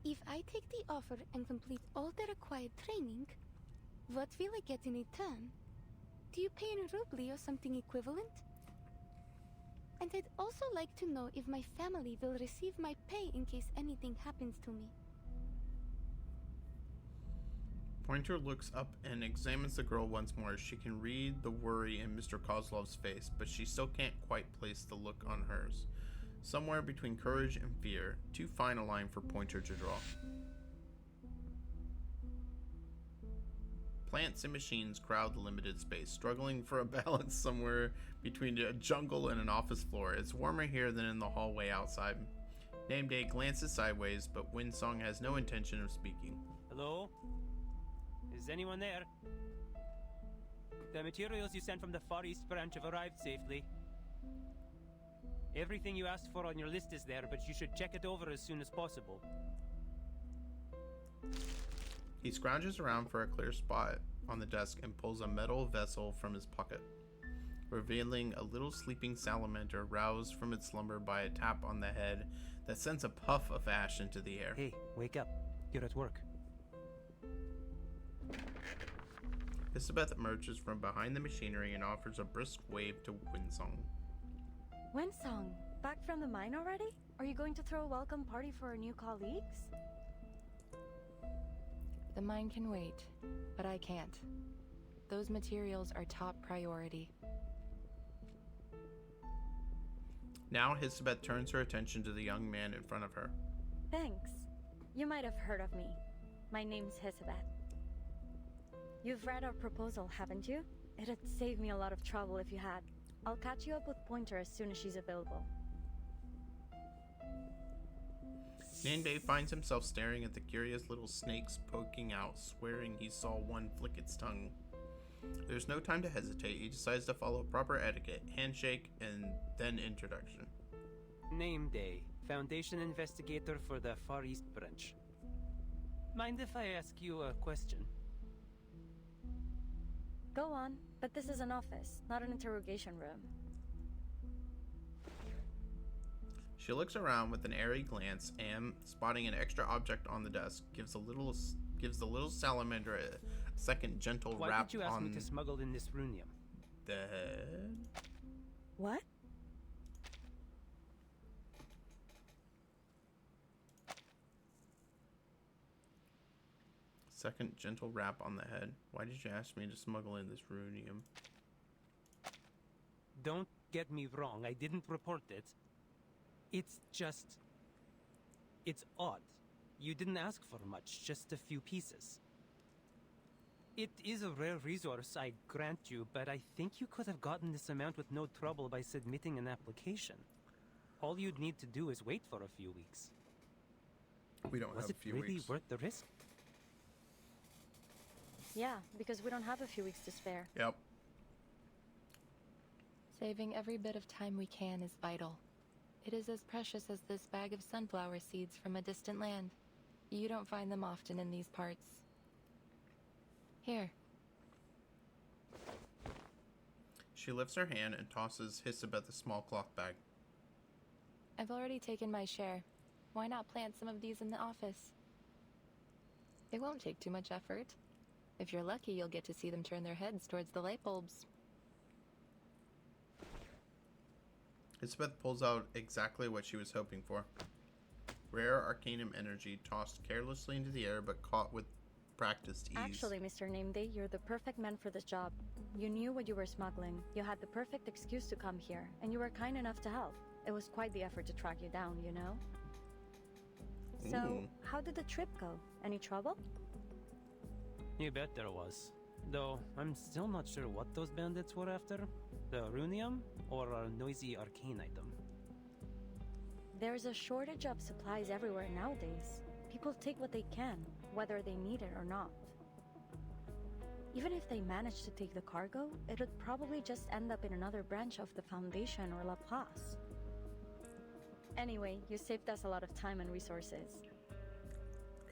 If I take the offer and complete all the required training, what will I get in return? Do you pay in rubli or something equivalent? And I'd also like to know if my family will receive my pay in case anything happens to me. Pointer looks up and examines the girl once more. She can read the worry in Mr. Kozlov's face, but she still can't quite place the look on hers. Somewhere between courage and fear, too fine a line for Pointer to draw. Plants and machines crowd the limited space, struggling for a balance somewhere between a jungle and an office floor. It's warmer here than in the hallway outside. Name Day glances sideways, but Windsong has no intention of speaking. Hello? Is anyone there? The materials you sent from the Far East branch have arrived safely. Everything you asked for on your list is there, but you should check it over as soon as possible. He scrounges around for a clear spot on the desk and pulls a metal vessel from his pocket, revealing a little sleeping salamander roused from its slumber by a tap on the head that sends a puff of ash into the air. Hey, wake up. You're at work. Isabeth emerges from behind the machinery and offers a brisk wave to Winsong. Winsong, back from the mine already? Are you going to throw a welcome party for our new colleagues? The mine can wait, but I can't. Those materials are top priority. Now Hisabeth turns her attention to the young man in front of her. Thanks. You might have heard of me. My name's Hisabeth. You've read our proposal, haven't you? It'd save me a lot of trouble if you had. I'll catch you up with Pointer as soon as she's available. Nanbei finds himself staring at the curious little snakes poking out, swearing he saw one flick its tongue. There's no time to hesitate. He decides to follow proper etiquette, handshake, and then introduction. Name Day, Foundation Investigator for the Far East Branch. Mind if I ask you a question? Go on, but this is an office, not an interrogation room. She looks around with an airy glance and, spotting an extra object on the desk, gives the little salamander a second gentle Why rap did you ask on me to smuggle in this runium? the head. What? Second gentle rap on the head. Why did you ask me to smuggle in this runium? Don't get me wrong, I didn't report it. It's just... it's odd. You didn't ask for much, just a few pieces. It is a rare resource, I grant you, but I think you could have gotten this amount with no trouble by submitting an application. All you'd need to do is wait for a few weeks. We don't have a few Was it really weeks. worth the risk? Yeah, because we don't have a few weeks to spare. Yep. Saving every bit of time we can is vital. It is as precious as this bag of sunflower seeds from a distant land. You don't find them often in these parts. Here. She lifts her hand and tosses Hisabeth a small cloth bag. I've already taken my share. Why not plant some of these in the office? It won't take too much effort. If you're lucky, you'll get to see them turn their heads towards the light bulbs. Hisabeth pulls out exactly what she was hoping for. Rare arcanum energy tossed carelessly into the air but caught with practiced ease. Actually, Mr. Nameday, you're the perfect man for this job. You knew what you were smuggling, you had the perfect excuse to come here, and you were kind enough to help. It was quite the effort to track you down, you know? So, Ooh. how did the trip go? Any trouble? You bet there was. Though, I'm still not sure what those bandits were after. The runium, or a noisy arcane item. There's a shortage of supplies everywhere nowadays. People take what they can, whether they need it or not. Even if they manage to take the cargo, it would probably just end up in another branch of the Foundation or La Paz. Anyway, you saved us a lot of time and resources.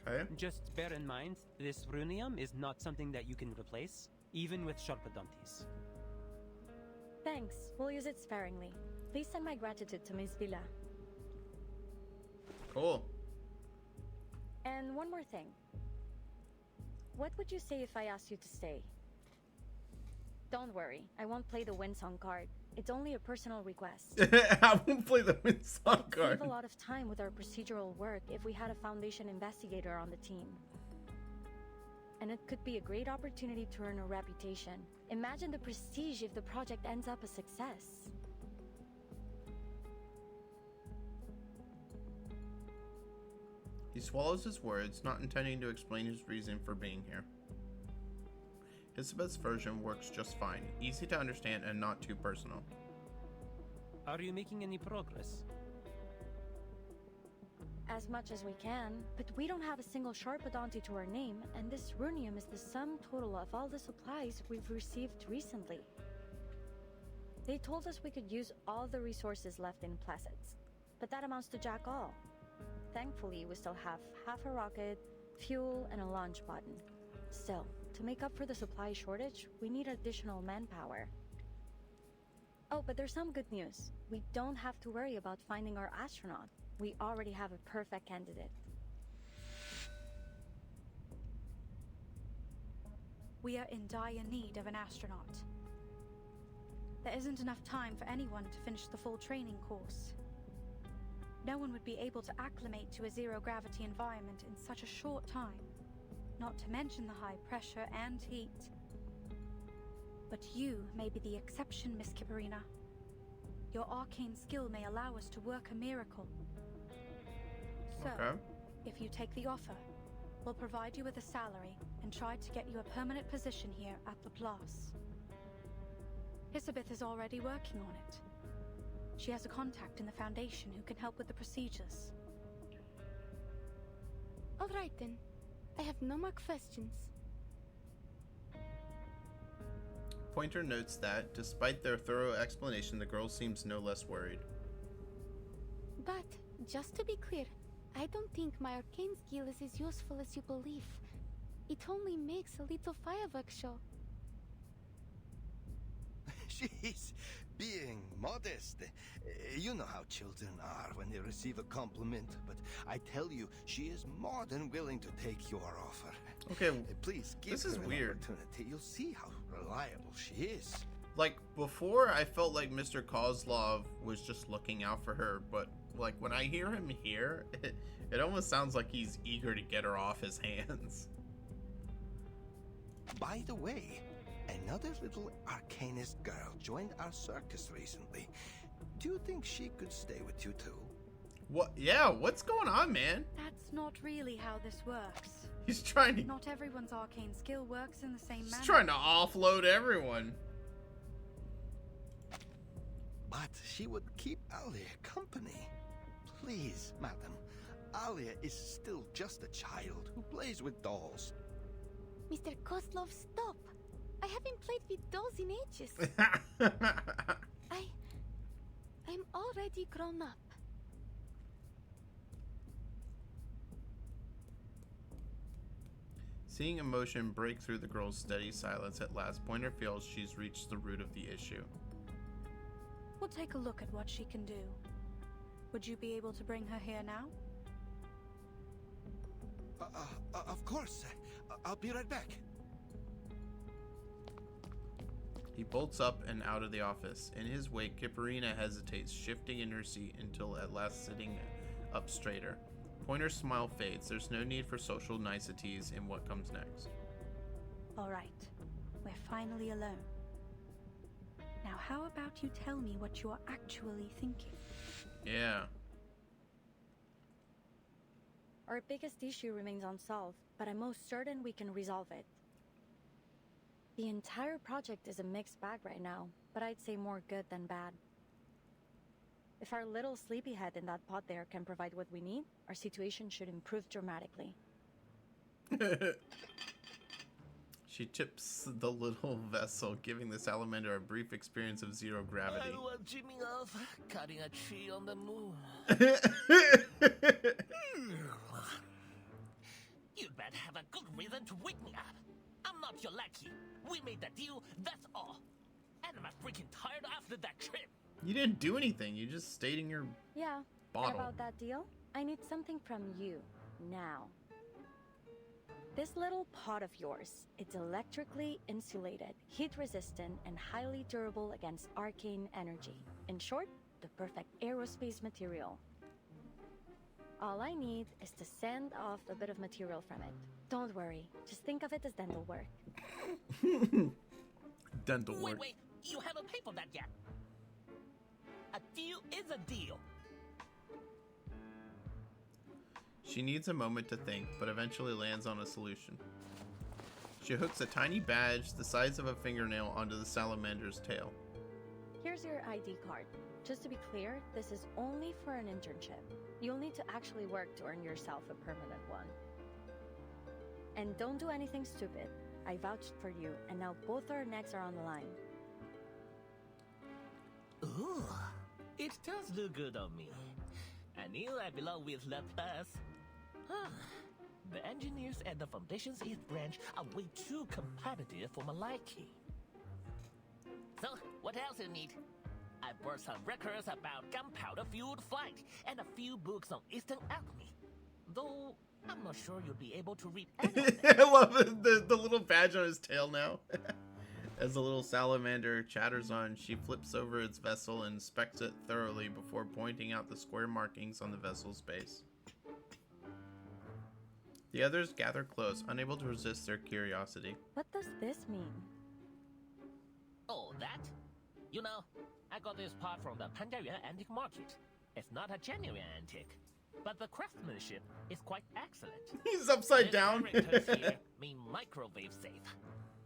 Okay. Just bear in mind, this runium is not something that you can replace, even with Sharpadontis. Thanks, we'll use it sparingly. Please send my gratitude to Miss Villa. Cool. And one more thing. What would you say if I asked you to stay? Don't worry, I won't play the Winsong card. It's only a personal request. I won't play the Winsong card. Save a lot of time with our procedural work if we had a Foundation investigator on the team. And it could be a great opportunity to earn a reputation. Imagine the prestige if the project ends up a success. He swallows his words, not intending to explain his reason for being here. Hisabeth's version works just fine, easy to understand and not too personal. Are you making any progress? As much as we can, but we don't have a single Sharpadonti to our name, and this runium is the sum total of all the supplies we've received recently. They told us we could use all the resources left in Placids, but that amounts to jack all. Thankfully, we still have half a rocket, fuel, and a launch button. Still, to make up for the supply shortage, we need additional manpower. Oh, but there's some good news. We don't have to worry about finding our astronaut. We already have a perfect candidate. We are in dire need of an astronaut. There isn't enough time for anyone to finish the full training course. No one would be able to acclimate to a zero-gravity environment in such a short time, not to mention the high pressure and heat. But you may be the exception, Miss Kipperina. Your arcane skill may allow us to work a miracle. So, Okay. if you take the offer, we'll provide you with a salary and try to get you a permanent position here at the Place. Elizabeth is already working on it. She has a contact in the Foundation who can help with the procedures. All right then. I have no more questions. Pointer notes that, despite their thorough explanation, the girl seems no less worried. But, just to be clear, I don't think my arcane skill is as useful as you believe. It only makes a little fireworks show. She's being modest. You know how children are when they receive a compliment, but I tell you, she is more than willing to take your offer. Okay, please give this her is an weird. opportunity. You'll see how reliable she is. Like, before, I felt like Mr. Kozlov was just looking out for her, but, like, when I hear him here, it almost sounds like he's eager to get her off his hands. By the way, another little arcanist girl joined our circus recently. Do you think she could stay with you too? What? Yeah, what's going on, man? That's not really how this works. He's trying to... Not everyone's arcane skill works in the same manner. He's trying to offload everyone. But she would keep Alia company. Please, madam. Alia is still just a child who plays with dolls. Mr. Kozlov, stop! I haven't played with dolls in ages. I'm already grown up. Seeing emotion break through the girl's steady silence at last, Pointer feels she's reached the root of the issue. We'll take a look at what she can do. Would you be able to bring her here now? Of course. I'll be right back. He bolts up and out of the office. In his wake, Kipperina hesitates, shifting in her seat until at last sitting up straighter. Pointer's smile fades. There's no need for social niceties in what comes next. All right. We're finally alone. Now, how about you tell me what you're actually thinking? Yeah. Our biggest issue remains unsolved, but I'm most certain we can resolve it. The entire project is a mixed bag right now, but I'd say more good than bad. If our little sleepyhead in that pod there can provide what we need, our situation should improve dramatically. She tips the little vessel, giving the salamander a brief experience of zero gravity. I was dreaming of cutting a tree on the moon. You'd better have a good reason to wake me up. I'm not your lackey. We made the deal, that's all. And I'm freaking tired after that trip. You didn't do anything. You just stayed in your Yeah, bottle. about that deal, I need something from you, now. This little pod of yours, it's electrically insulated, heat-resistant, and highly durable against arcane energy. In short, the perfect aerospace material. All I need is to send off a bit of material from it. Don't worry, just think of it as dental work. Dental work. Wait, you haven't paid for that yet. A deal is a deal. She needs a moment to think, but eventually lands on a solution. She hooks a tiny badge the size of a fingernail onto the salamander's tail. Here's your ID card. Just to be clear, this is only for an internship. You'll need to actually work to earn yourself a permanent one. And don't do anything stupid. I vouched for you, and now both our necks are on the line. Ooh, it does look good on me. I knew I belong with La Place. The engineers at the Foundation's East Branch are way too competitive for my liking. So, what else you need? I brought some records about gunpowder-fueled flight and a few books on Eastern alchemy. Though, I'm not sure you'll be able to read I love the little badge on his tail now. As the little salamander chatters on, she flips over its vessel and inspects it thoroughly before pointing out the square markings on the vessel's base. The others gather close, unable to resist their curiosity. What does this mean? Oh, that? You know, I got this part from the Panjiayuan Antique Market. It's not a genuine antique, but the craftsmanship is quite excellent. He's upside down. Characters here mean microwave safe.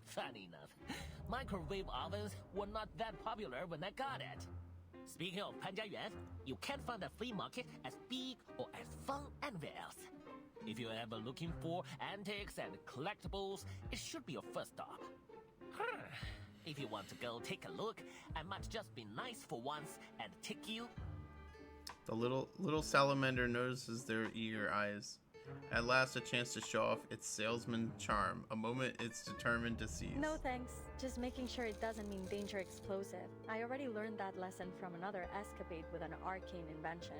Funny enough, microwave ovens were not that popular when I got it. Speaking of Panjiayuan, you can't find a flea market as big or as fun anywhere else. If you're ever looking for antiques and collectibles, it should be your first stop. If you want to go take a look, I might just be nice for once and take you. The little salamander notices their eager eyes. At last, a chance to show off its salesman charm, a moment it's determined to seize. No thanks. Just making sure it doesn't mean danger explosive. I already learned that lesson from another escapade with an arcane invention.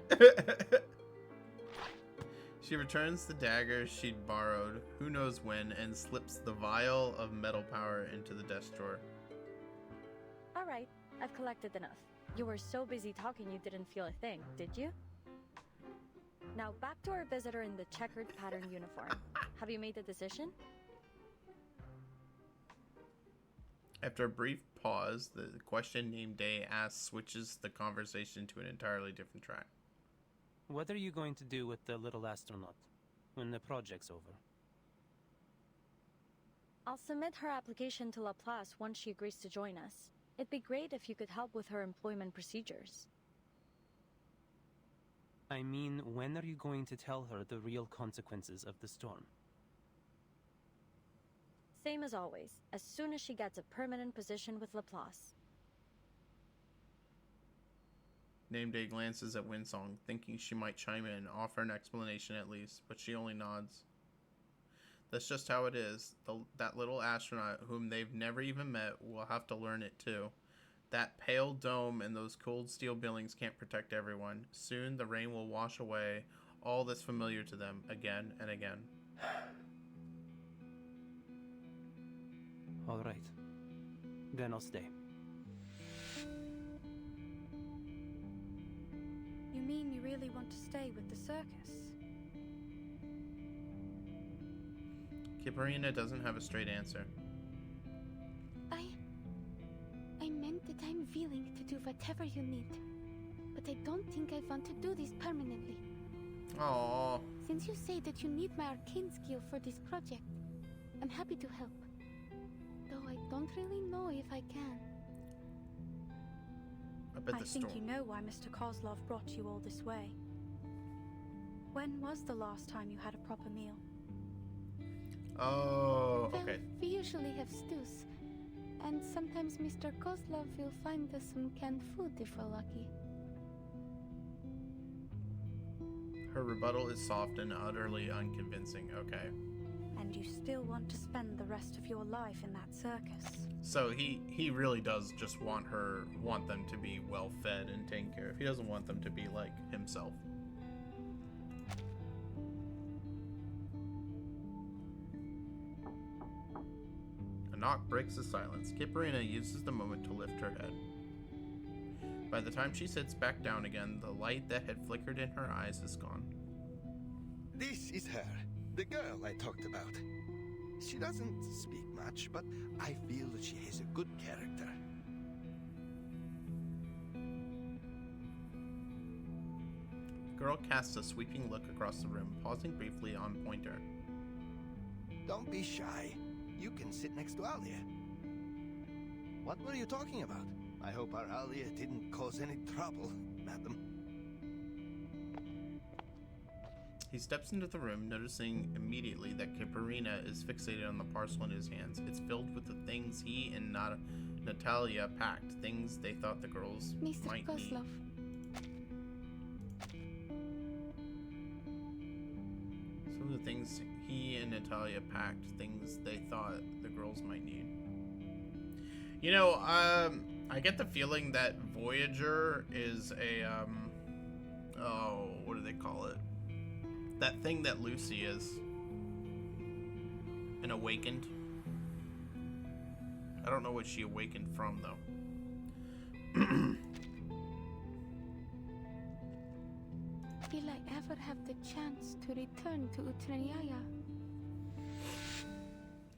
She returns the dagger she'd borrowed, who knows when, and slips the vial of metal power into the desk drawer. Alright, I've collected enough. You were so busy talking you didn't feel a thing, did you? Now back to our visitor in the checkered pattern uniform. Have you made a decision? After a brief pause, the question named Day asks switches the conversation to an entirely different track. What are you going to do with the little astronaut when the project's over? I'll submit her application to Laplace once she agrees to join us. It'd be great if you could help with her employment procedures. I mean, when are you going to tell her the real consequences of the storm? Same as always, as soon as she gets a permanent position with Laplace. Named Day glances at Winsong, thinking she might chime in, offer an explanation at least, but she only nods. That's just how it is. That little astronaut, whom they've never even met, will have to learn it too. That pale dome and those cold steel buildings can't protect everyone. Soon the rain will wash away all that's familiar to them again and again. All right. Then I'll stay. You mean you really want to stay with the circus? Kiparina doesn't have a straight answer. I meant that I'm willing to do whatever you need. But I don't think I want to do this permanently. Aww. Since you say that you need my arcane skill for this project, I'm happy to help. Though I don't really know if I can. I think you know why Mr. Kozlov brought you all this way. When was the last time you had a proper meal? Oh, okay. Well, we usually have stews. And sometimes Mr. Kozlov will find us some canned food if we're lucky. Her rebuttal is soft and utterly unconvincing. Okay. And you still want to spend the rest of your life in that circus? So he really does just want them to be well fed and taken care of. He doesn't want them to be like himself. A knock breaks the silence. Kiparina uses the moment to lift her head. By the time she sits back down again, the light that had flickered in her eyes is gone. This is her, the girl I talked about. She doesn't speak much, but I feel that she has a good character. The girl casts a sweeping look across the room, pausing briefly on Pointer. Don't be shy. You can sit next to Alia. What were you talking about? I hope our Alia didn't cause any trouble, madam. He steps into the room, noticing immediately that Kiparina is fixated on the parcel in his hands. It's filled with the things he and Natalia packed, things they thought the girls Mr. might Kozlov. need. Some of the things he and Natalia packed, things they thought the girls might need. You know, I get the feeling that Voyager is a, oh, what do they call it? that thing that Lucy is. An awakened. I don't know what she awakened from, though. Will I ever have the chance to return to Utraniaya?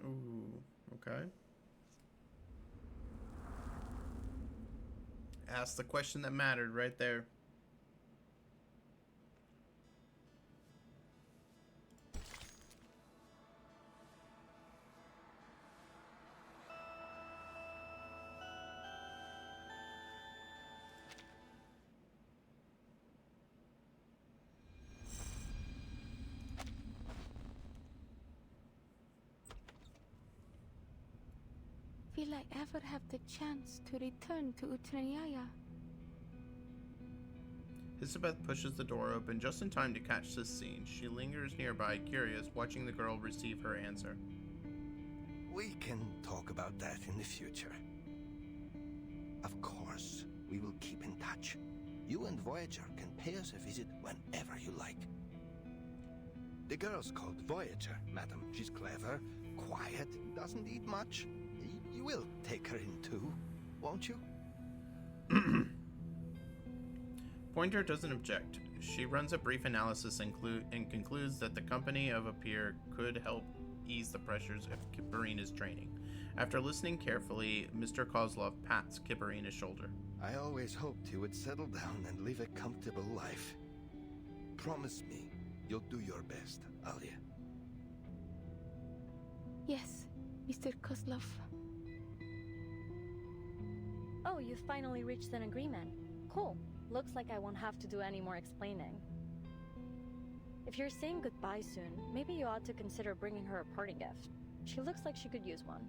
Ooh, okay. Ask the question that mattered right there. Will I ever have the chance to return to Utraniaya? Isabeth pushes the door open just in time to catch this scene. She lingers nearby, curious, watching the girl receive her answer. We can talk about that in the future. Of course, we will keep in touch. You and Voyager can pay us a visit whenever you like. The girl's called Voyager, madam. She's clever, quiet, doesn't eat much. You will take her in too, won't you? Pointer doesn't object. She runs a brief analysis and concludes that the company of a peer could help ease the pressures of Kipperina's training. After listening carefully, Mr. Kozlov pats Kipperina's shoulder. I always hoped you would settle down and live a comfortable life. Promise me you'll do your best, Alia. Yes, Mr. Kozlov. Oh, you finally reached an agreement. Cool. Looks like I won't have to do any more explaining. If you're saying goodbye soon, maybe you ought to consider bringing her a parting gift. She looks like she could use one.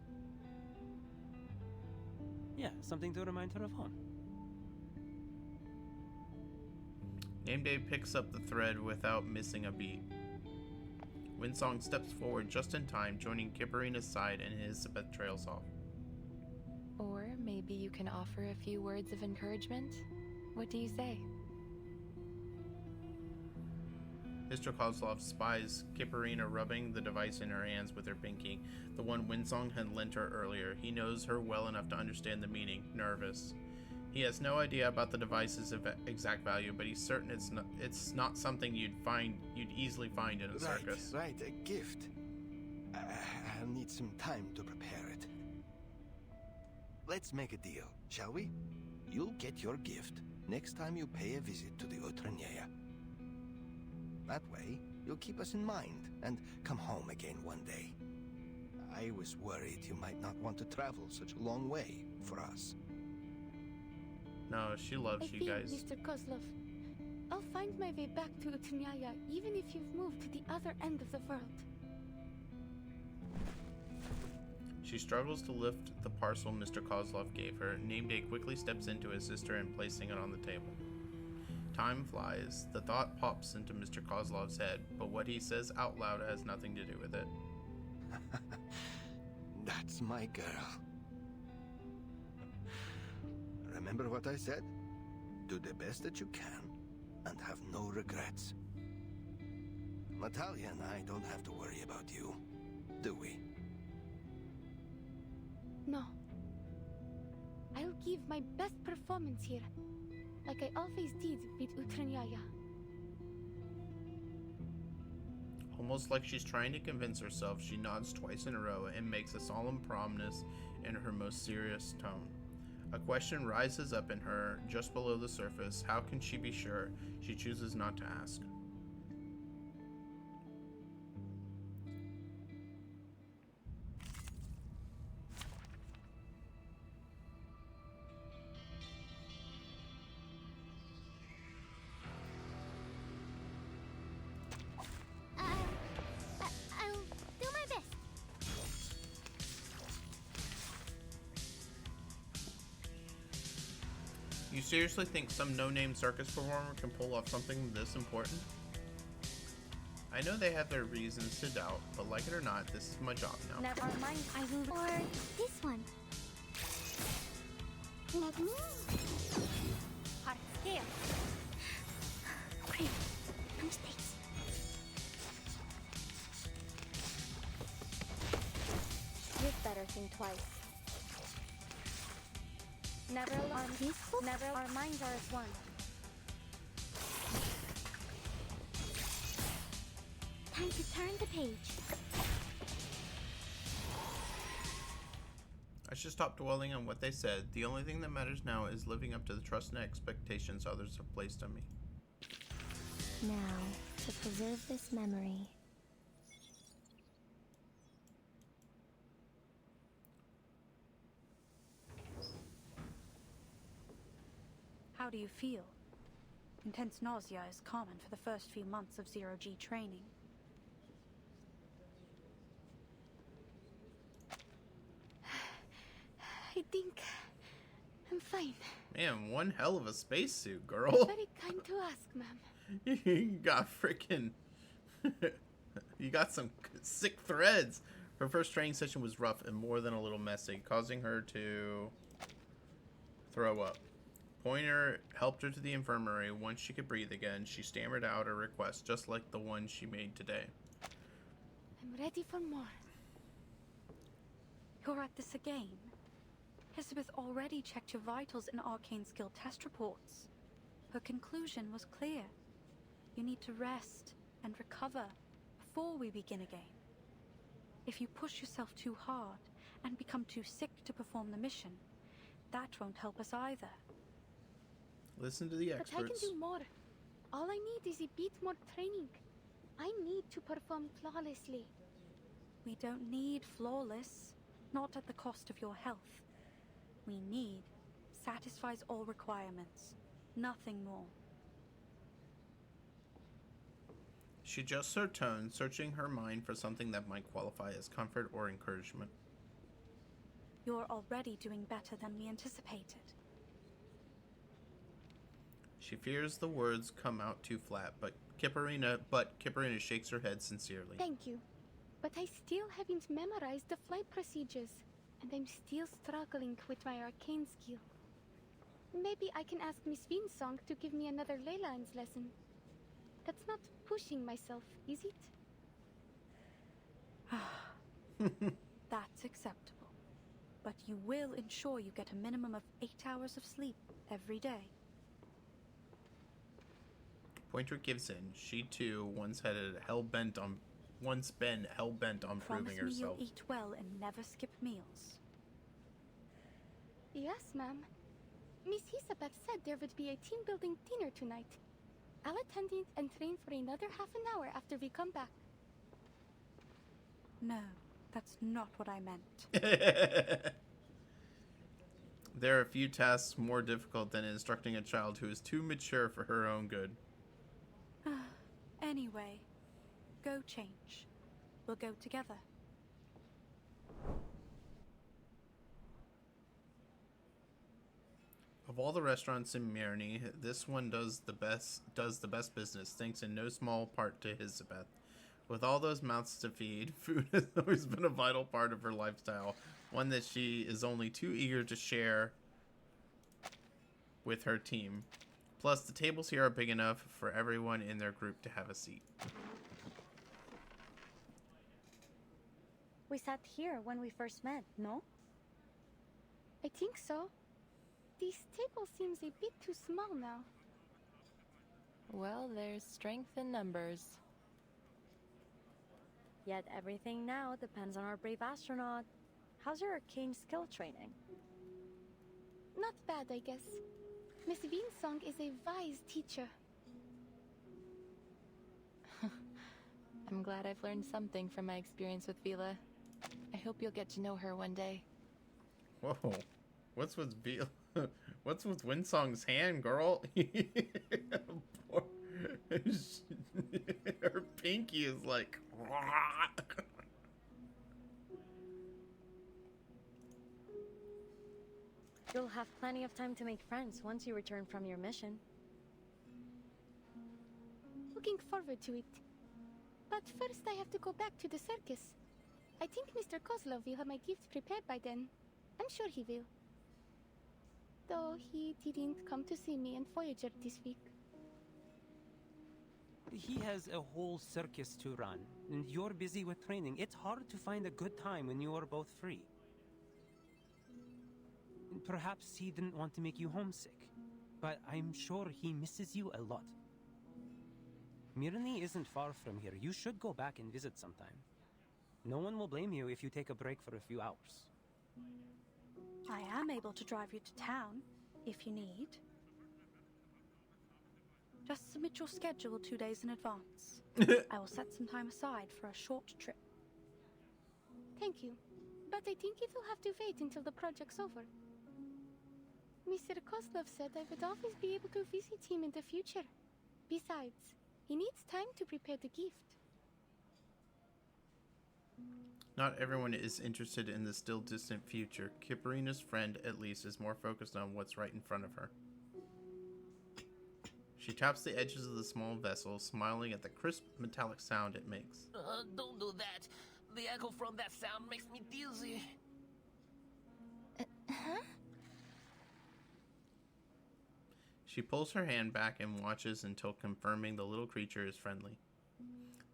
Yeah, something to remind her of home. Nameday picks up the thread without missing a beat. Winsong steps forward just in time, joining Kipperina's side, and Elizabeth trails off. Or maybe you can offer a few words of encouragement? What do you say? Mr. Kozlov spies Kipperina rubbing the device in her hands with her pinky, the one Winsong had lent her earlier. He knows her well enough to understand the meaning. Nervous. He has no idea about the device's exact value, but he's certain it's not something you'd easily find in a circus. Right, a gift. I'll need some time to prepare it. Let's make a deal, shall we? You'll get your gift next time you pay a visit to the Utraniaya. That way, you'll keep us in mind and come home again one day. I was worried you might not want to travel such a long way for us. No, she loves you guys. Mr. Kozlov. I'll find my way back to Utraniaya, even if you've moved to the other end of the world. She struggles to lift the parcel Mr. Kozlov gave her. Nameday quickly steps in to assist her in placing it on the table. Time flies. The thought pops into Mr. Kozlov's head, but what he says out loud has nothing to do with it. That's my girl. Remember what I said? Do the best that you can and have no regrets. Natalia and I don't have to worry about you, do we? No. I'll give my best performance here, like I always did with Utraniaya. Almost like she's trying to convince herself, she nods twice in a row and makes a solemn promise in her most serious tone. A question rises up in her just below the surface. How can she be sure? She chooses not to ask. I'll do my best. You seriously think some no-name circus performer can pull off something this important? I know they have their reasons to doubt, but like it or not, this is my job now. Never mind, I will. Or this one. Let me. Hard scale. Great. No mistakes. Never alarm. Peaceful? Never. Our minds are as one. Time to turn the page. I should stop dwelling on what they said. The only thing that matters now is living up to the trust and expectations others have placed on me. Now, to preserve this memory. How do you feel? Intense nausea is common for the first few months of zero-G training. I think I'm fine. Man, one hell of a spacesuit, girl. Very kind to ask, ma'am. You got freaking... you got some sick threads. Her first training session was rough and more than a little messy, causing her to throw up. Pointer helped her to the infirmary. Once she could breathe again, she stammered out a request, just like the one she made today. I'm ready for more. You're at this again? Elizabeth already checked your vitals and arcane skill test reports. Her conclusion was clear. You need to rest and recover before we begin again. If you push yourself too hard and become too sick to perform the mission, that won't help us either. Listen to the experts. But I can do more. All I need is a bit more training. I need to perform flawlessly. We don't need flawless, not at the cost of your health. We need satisfies all requirements, nothing more. She adjusts her tone, searching her mind for something that might qualify as comfort or encouragement. You're already doing better than we anticipated. She fears the words come out too flat, but Kipperina shakes her head sincerely. Thank you. But I still haven't memorized the flight procedures, and I'm still struggling with my arcane skill. Maybe I can ask Miss Vinsong to give me another ley lines lesson. That's not pushing myself, is it? That's acceptable. But you will ensure you get a minimum of 8 hours of sleep every day. Pointer gives in. She too once been hell-bent on proving herself. Promise me you'll eat well and never skip meals. Yes, ma'am. Miss Hisabeth said there would be a team-building dinner tonight. I'll attend it and train for another half an hour after we come back. No, that's not what I meant. There are few tasks more difficult than instructing a child who is too mature for her own good. Anyway, go change. We'll go together. Of all the restaurants in Mirny, this one does the best business, thanks in no small part to Elizabeth. With all those mouths to feed, food has always been a vital part of her lifestyle, one that she is only too eager to share with her team. Plus, the tables here are big enough for everyone in their group to have a seat. We sat here when we first met, no? I think so. This table seems a bit too small now. Well, there's strength in numbers. Yet everything now depends on our brave astronaut. How's your arcane skill training? Not bad, I guess. Miss Vinsong is a wise teacher. I'm glad I've learned something from my experience with Vila. I hope you'll get to know her one day. Whoa. What's with Vila? What's with Winsong's hand, girl? Her pinky is like... You'll have plenty of time to make friends once you return from your mission. Looking forward to it. But first I have to go back to the circus. I think Mr. Kozlov will have my gift prepared by then. I'm sure he will. Though he didn't come to see me in Voyager this week. He has a whole circus to run, and you're busy with training. It's hard to find a good time when you are both free. Perhaps he didn't want to make you homesick, but I'm sure he misses you a lot. Mirny isn't far from here. You should go back and visit sometime. No one will blame you if you take a break for a few hours. I am able to drive you to town, if you need. Just submit your schedule 2 days in advance. I will set some time aside for a short trip. Thank you, but I think it will have to wait until the project's over. Mr. Kozlov said I would always be able to visit him in the future. Besides, he needs time to prepare the gift. Not everyone is interested in the still distant future. Kiparina's friend, at least, is more focused on what's right in front of her. She taps the edges of the small vessel, smiling at the crisp metallic sound it makes. Don't do that. The echo from that sound makes me dizzy. Huh? She pulls her hand back and watches until confirming the little creature is friendly.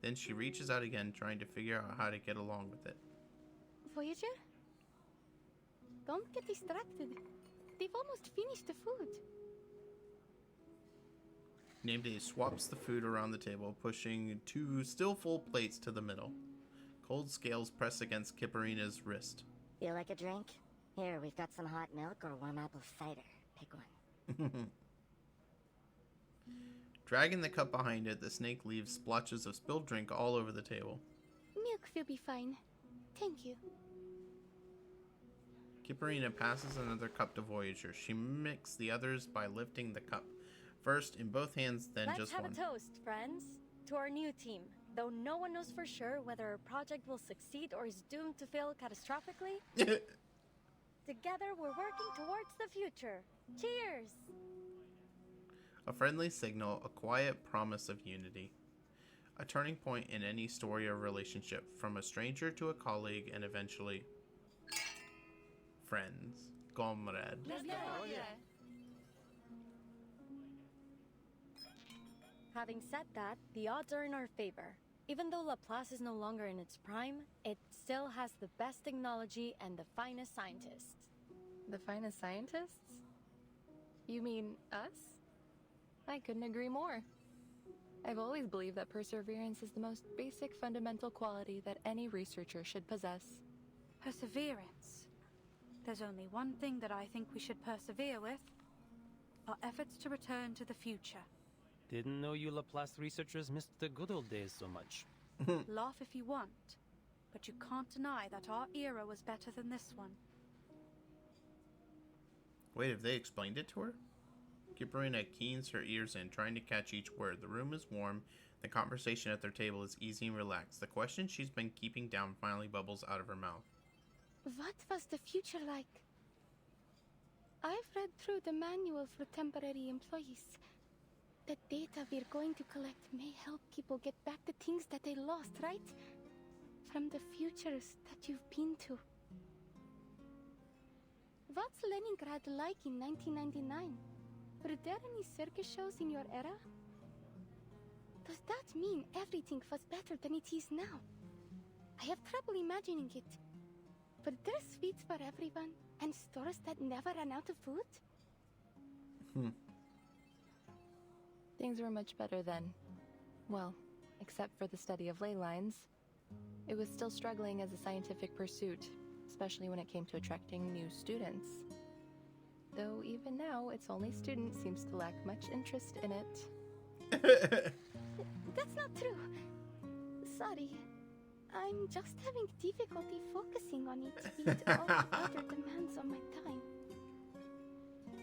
Then she reaches out again, trying to figure out how to get along with it. Voyager? Don't get distracted. They've almost finished the food. Nameday swaps the food around the table, pushing 2 still full plates to the middle. Cold scales press against Kiparina's wrist. Feel like a drink? Here, we've got some hot milk or warm apple cider. Pick one. Dragging the cup behind it, the snake leaves splotches of spilled drink all over the table. Milk will be fine. Thank you. Kiparina passes another cup to Voyager. She mixes the others by lifting the cup. First in both hands, then Let's just have one. a toast, friends, to our new team. Though no one knows for sure whether our project will succeed or is doomed to fail catastrophically, together we're working towards the future. Cheers! A friendly signal, a quiet promise of unity. A turning point in any story or relationship, from a stranger to a colleague and eventually friends. Comrade. Having said that, the odds are in our favor. Even though Laplace is no longer in its prime, it still has the best technology and the finest scientists. The finest scientists? You mean us? I couldn't agree more. I've always believed that perseverance is the most basic fundamental quality that any researcher should possess. Perseverance. There's only one thing that I think we should persevere with. Our efforts to return to the future. Didn't know you Laplace researchers missed the good old days so much. Laugh if you want, but you can't deny that our era was better than this one. Wait, have they explained it to her? Kiparina keens her ears in, trying to catch each word. The room is warm. The conversation at their table is easy and relaxed. The question she's been keeping down finally bubbles out of her mouth. What was the future like? I've read through the manual for temporary employees. The data we're going to collect may help people get back the things that they lost, right? From the futures that you've been to. What's Leningrad like in 1999? Were there any circus shows in your era? Does that mean everything was better than it is now? I have trouble imagining it. Were there sweets for everyone and stores that never ran out of food? Things were much better then. Well, except for the study of ley lines. It was still struggling as a scientific pursuit, especially when it came to attracting new students. Though even now, its only student seems to lack much interest in it. That's not true. Sorry. I'm just having difficulty focusing on it with all the other demands on my time.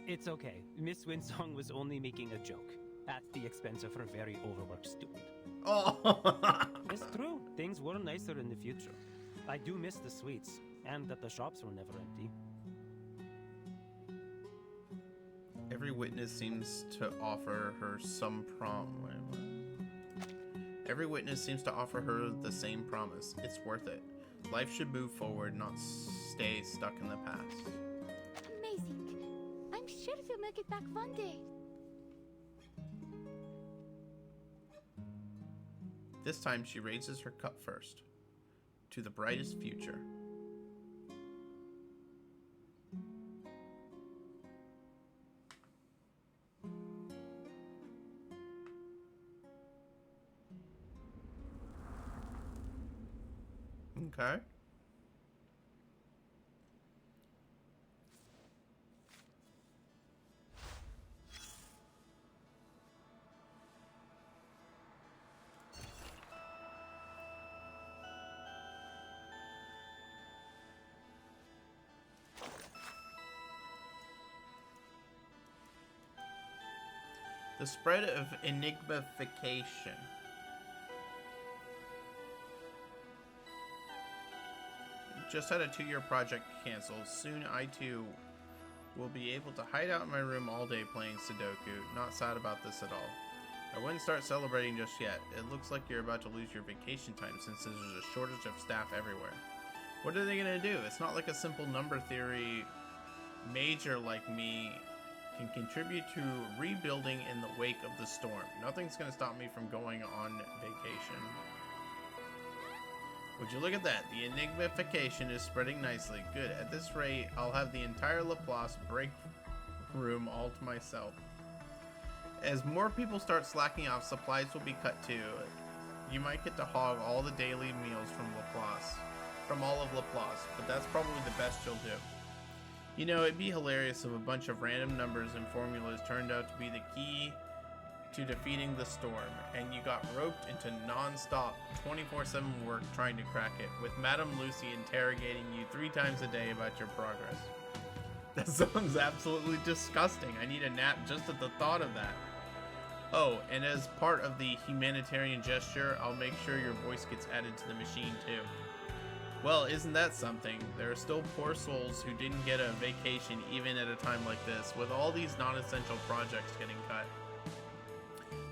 It's okay. Miss Winsong was only making a joke. At the expense of her very overworked student. Oh! It's true. Things were nicer in the future. I do miss the sweets, and that the shops were never empty. Every witness seems to offer her some Every witness seems to offer her the same promise. It's worth it. Life should move forward, not stay stuck in the past. Amazing. I'm sure we'll make it back one day. This time she raises her cup first. To the brightest future. Okay. The spread of enigmification. Just had a 2-year project canceled. Soon I too will be able to hide out in my room all day playing Sudoku. Not sad about this at all. I wouldn't start celebrating just yet. It looks like you're about to lose your vacation time since there's a shortage of staff everywhere. What are they gonna do? It's not like a simple number theory major like me can contribute to rebuilding in the wake of the storm. Nothing's gonna stop me from going on vacation. Would you look at that? The enigmification is spreading nicely. Good. At this rate, I'll have the entire Laplace break room all to myself. As more people start slacking off, supplies will be cut too. You might get to hog all the daily meals from Laplace. From all of Laplace, but that's probably the best you'll do. You know, it'd be hilarious if a bunch of random numbers and formulas turned out to be the key to defeating the storm, and you got roped into non-stop 24/7 work trying to crack it, with Madame Lucy interrogating you 3 times a day about your progress. That sounds absolutely disgusting. I need a nap just at the thought of that. Oh, and as part of the humanitarian gesture, I'll make sure your voice gets added to the machine too. Well, isn't that something? There are still poor souls who didn't get a vacation even at a time like this, with all these non-essential projects getting cut.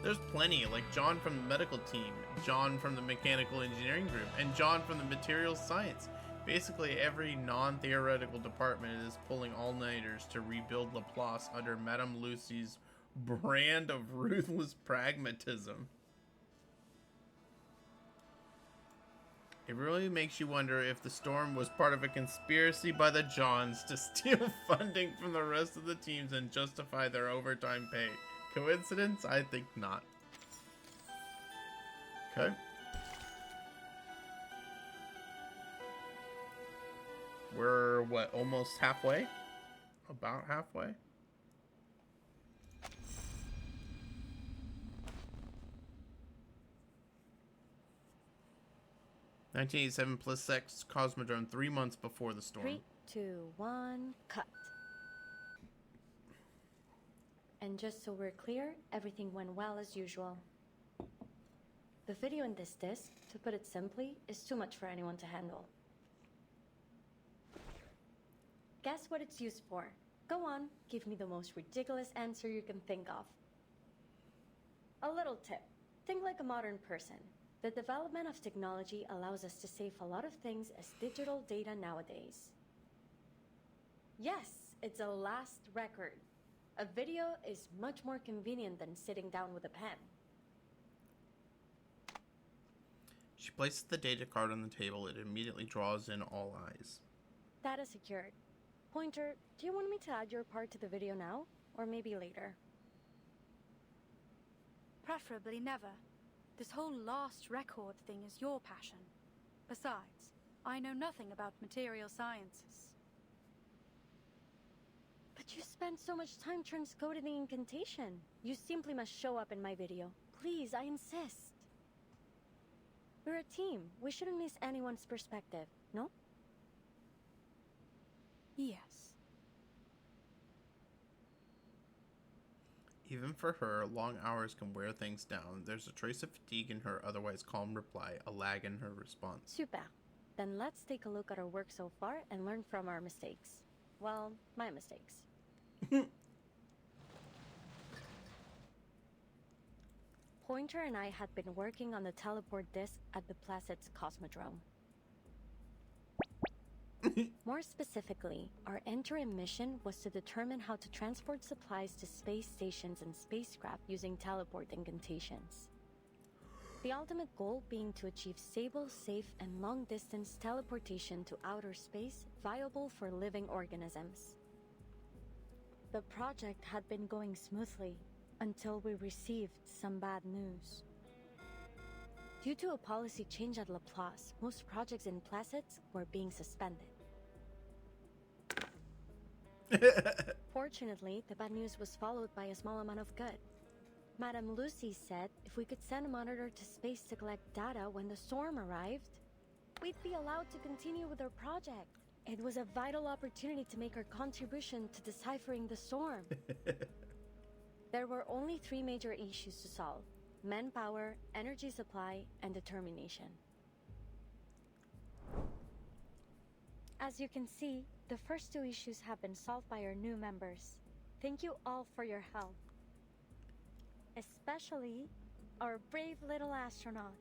There's plenty, like John from the medical team, John from the mechanical engineering group, and John from the materials science. Basically, every non-theoretical department is pulling all-nighters to rebuild Laplace under Madame Lucy's brand of ruthless pragmatism. It really makes you wonder if the storm was part of a conspiracy by the Johns to steal funding from the rest of the teams and justify their overtime pay. Coincidence? I think not. Okay. We're, what, almost halfway? About halfway? (1987) plus X Cosmodrome 3 months before the storm. 3, 2, 1, cut. And just so we're clear, everything went well as usual. The video in this disc, to put it simply, is too much for anyone to handle. Guess what it's used for? Go on, give me the most ridiculous answer you can think of. A little tip. Think like a modern person. The development of technology allows us to save a lot of things as digital data nowadays. Yes, it's a last record. A video is much more convenient than sitting down with a pen. She places the data card on the table. It immediately draws in all eyes. Data secured. Pointer, do you want me to add your part to the video now? Or maybe later? Preferably never. This whole lost record thing is your passion. Besides, I know nothing about material sciences. But you spent so much time transcoding the incantation. You simply must show up in my video. Please, I insist. We're a team. We shouldn't miss anyone's perspective, no? Yes. Even for her, long hours can wear things down. There's a trace of fatigue in her otherwise calm reply, a lag in her response. Super. Then let's take a look at our work so far and learn from our mistakes. Well, my mistakes. Pointer and I had been working on the teleport disc at the Placid's Cosmodrome. More specifically, our interim mission was to determine how to transport supplies to space stations and spacecraft using teleport incantations. The ultimate goal being to achieve stable, safe, and long-distance teleportation to outer space viable for living organisms. The project had been going smoothly until we received some bad news. Due to a policy change at Laplace, most projects in Placid were being suspended. Fortunately, the bad news was followed by a small amount of good. Madame Lucy said if we could send a monitor to space to collect data when the storm arrived, we'd be allowed to continue with our project. It was a vital opportunity to make our contribution to deciphering the storm. There were only 3 major issues to solve: manpower, energy supply, and determination. As you can see, the first 2 issues have been solved by our new members. Thank you all for your help. Especially our brave little astronaut.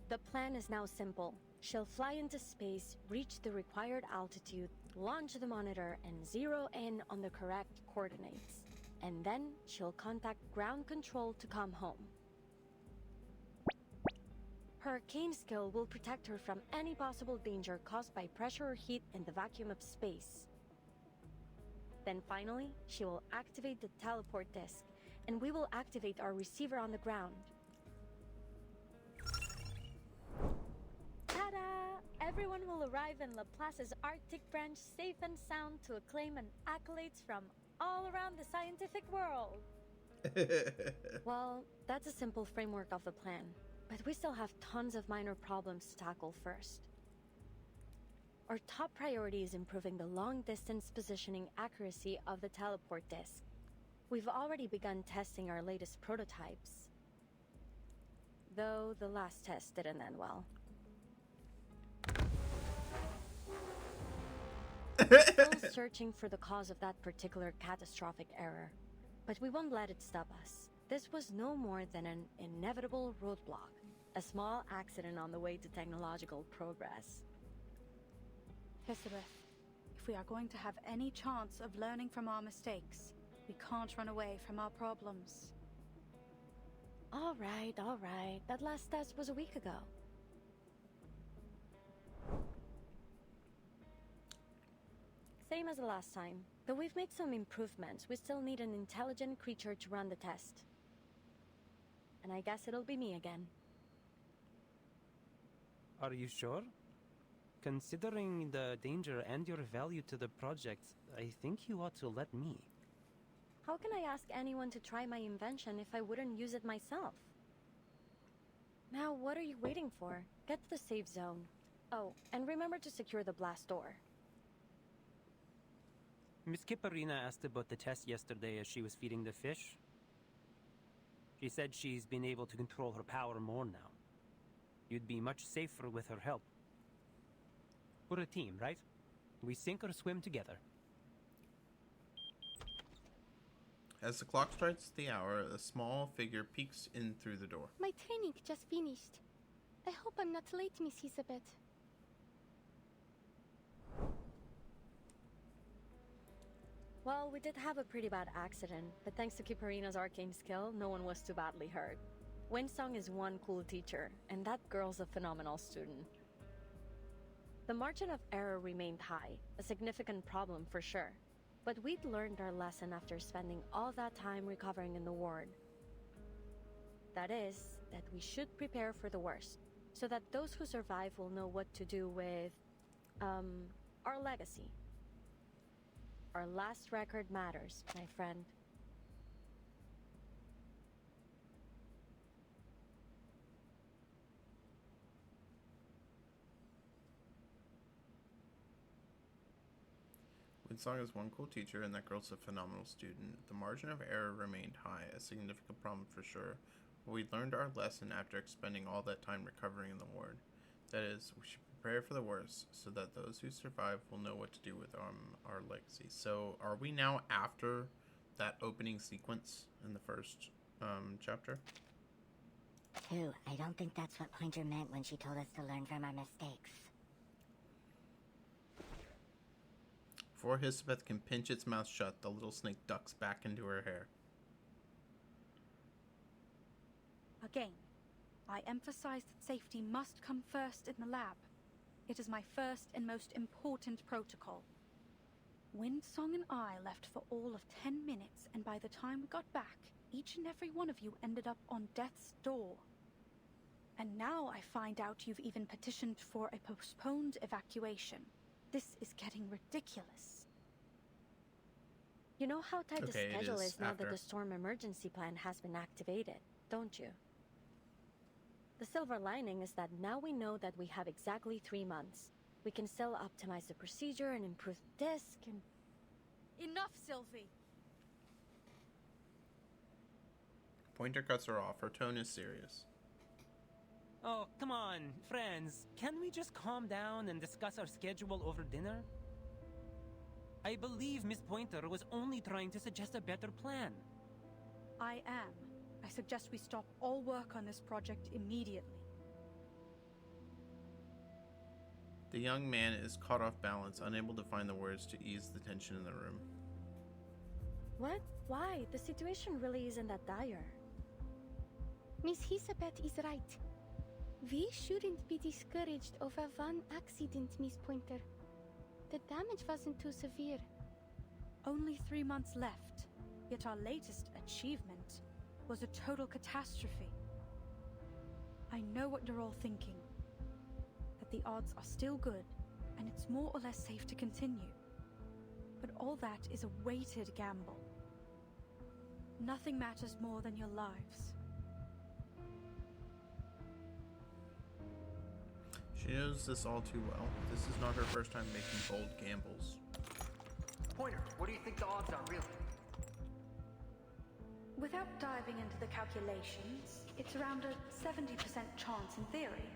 The plan is now simple. She'll fly into space, reach the required altitude, launch the monitor, and zero in on the correct coordinates. And then she'll contact ground control to come home. Her arcane skill will protect her from any possible danger caused by pressure or heat in the vacuum of space. Then finally, she will activate the teleport disc, and we will activate our receiver on the ground. Ta-da! Everyone will arrive in Laplace's Arctic branch safe and sound to acclaim and accolades from all around the scientific world. Well, that's a simple framework of the plan, but we still have tons of minor problems to tackle first. Our top priority is improving the long-distance positioning accuracy of the teleport disc. We've already begun testing our latest prototypes, though the last test didn't end well. Still searching for the cause of that particular catastrophic error, but we won't let it stop us. This was no more than an inevitable roadblock, a small accident on the way to technological progress. Elizabeth, if we are going to have any chance of learning from our mistakes, we can't run away from our problems. All right. That last test was a week ago. Same as the last time. Though we've made some improvements, we still need an intelligent creature to run the test. And I guess it'll be me again. Are you sure? Considering the danger and your value to the project, I think you ought to let me. How can I ask anyone to try my invention if I wouldn't use it myself? Now, what are you waiting for? Get to the safe zone. Oh, and remember to secure the blast door. Miss Kipperina asked about the test yesterday as she was feeding the fish. She said she's been able to control her power more now. You'd be much safer with her help. We're a team, right? We sink or swim together. As the clock strikes the hour, a small figure peeks in through the door. My training just finished. I hope I'm not late, Miss Elizabeth. Well, we did have a pretty bad accident, but thanks to Kipperina's arcane skill, no one was too badly hurt. Windsong is one cool teacher, and that girl's a phenomenal student. The margin of error remained high, a significant problem for sure. But we'd learned our lesson after spending all that time recovering in the ward. That is, that we should prepare for the worst, so that those who survive will know what to do with, our legacy. Our last record matters, my friend. Windsong is one cool teacher, and that girl's a phenomenal student. The margin of error remained high, a significant problem for sure. But we learned our lesson after expending all that time recovering in the ward. That is, we should prepare for the worst, so that those who survive will know what to do with our legacy. So, are we now after that opening sequence in the first chapter? Pooh, I don't think that's what Pointer meant when she told us to learn from our mistakes. Before Elizabeth can pinch its mouth shut, the little snake ducks back into her hair. Again, I emphasize that safety must come first in the lab. It is my first and most important protocol. Windsong and I left for all of 10 minutes, and by the time we got back, each and every one of you ended up on death's door. And now I find out you've even petitioned for a postponed evacuation. This is getting ridiculous. You know how tight the Okay, it schedule is is now after. that the storm emergency plan has been activated, don't you? The silver lining is that now we know that we have exactly 3 months. We can still optimize the procedure and improve the disk and... Enough, Sylvie! Pointer cuts her off. Her tone is serious. Oh, come on, friends. Can we just calm down and discuss our schedule over dinner? I believe Miss Pointer was only trying to suggest a better plan. I am. I suggest we stop all work on this project immediately. The young man is caught off balance, unable to find the words to ease the tension in the room. What? Why? The situation really isn't that dire. Miss Elizabeth is right. We shouldn't be discouraged over one accident, Miss Pointer. The damage wasn't too severe. Only 3 months left, yet our latest achievement was a total catastrophe. I know what you're all thinking. That the odds are still good, and it's more or less safe to continue. But all that is a weighted gamble. Nothing matters more than your lives. She knows this all too well. This is not her first time making bold gambles. Pointer, what do you think the odds are, really? Without diving into the calculations, it's around a 70% chance in theory.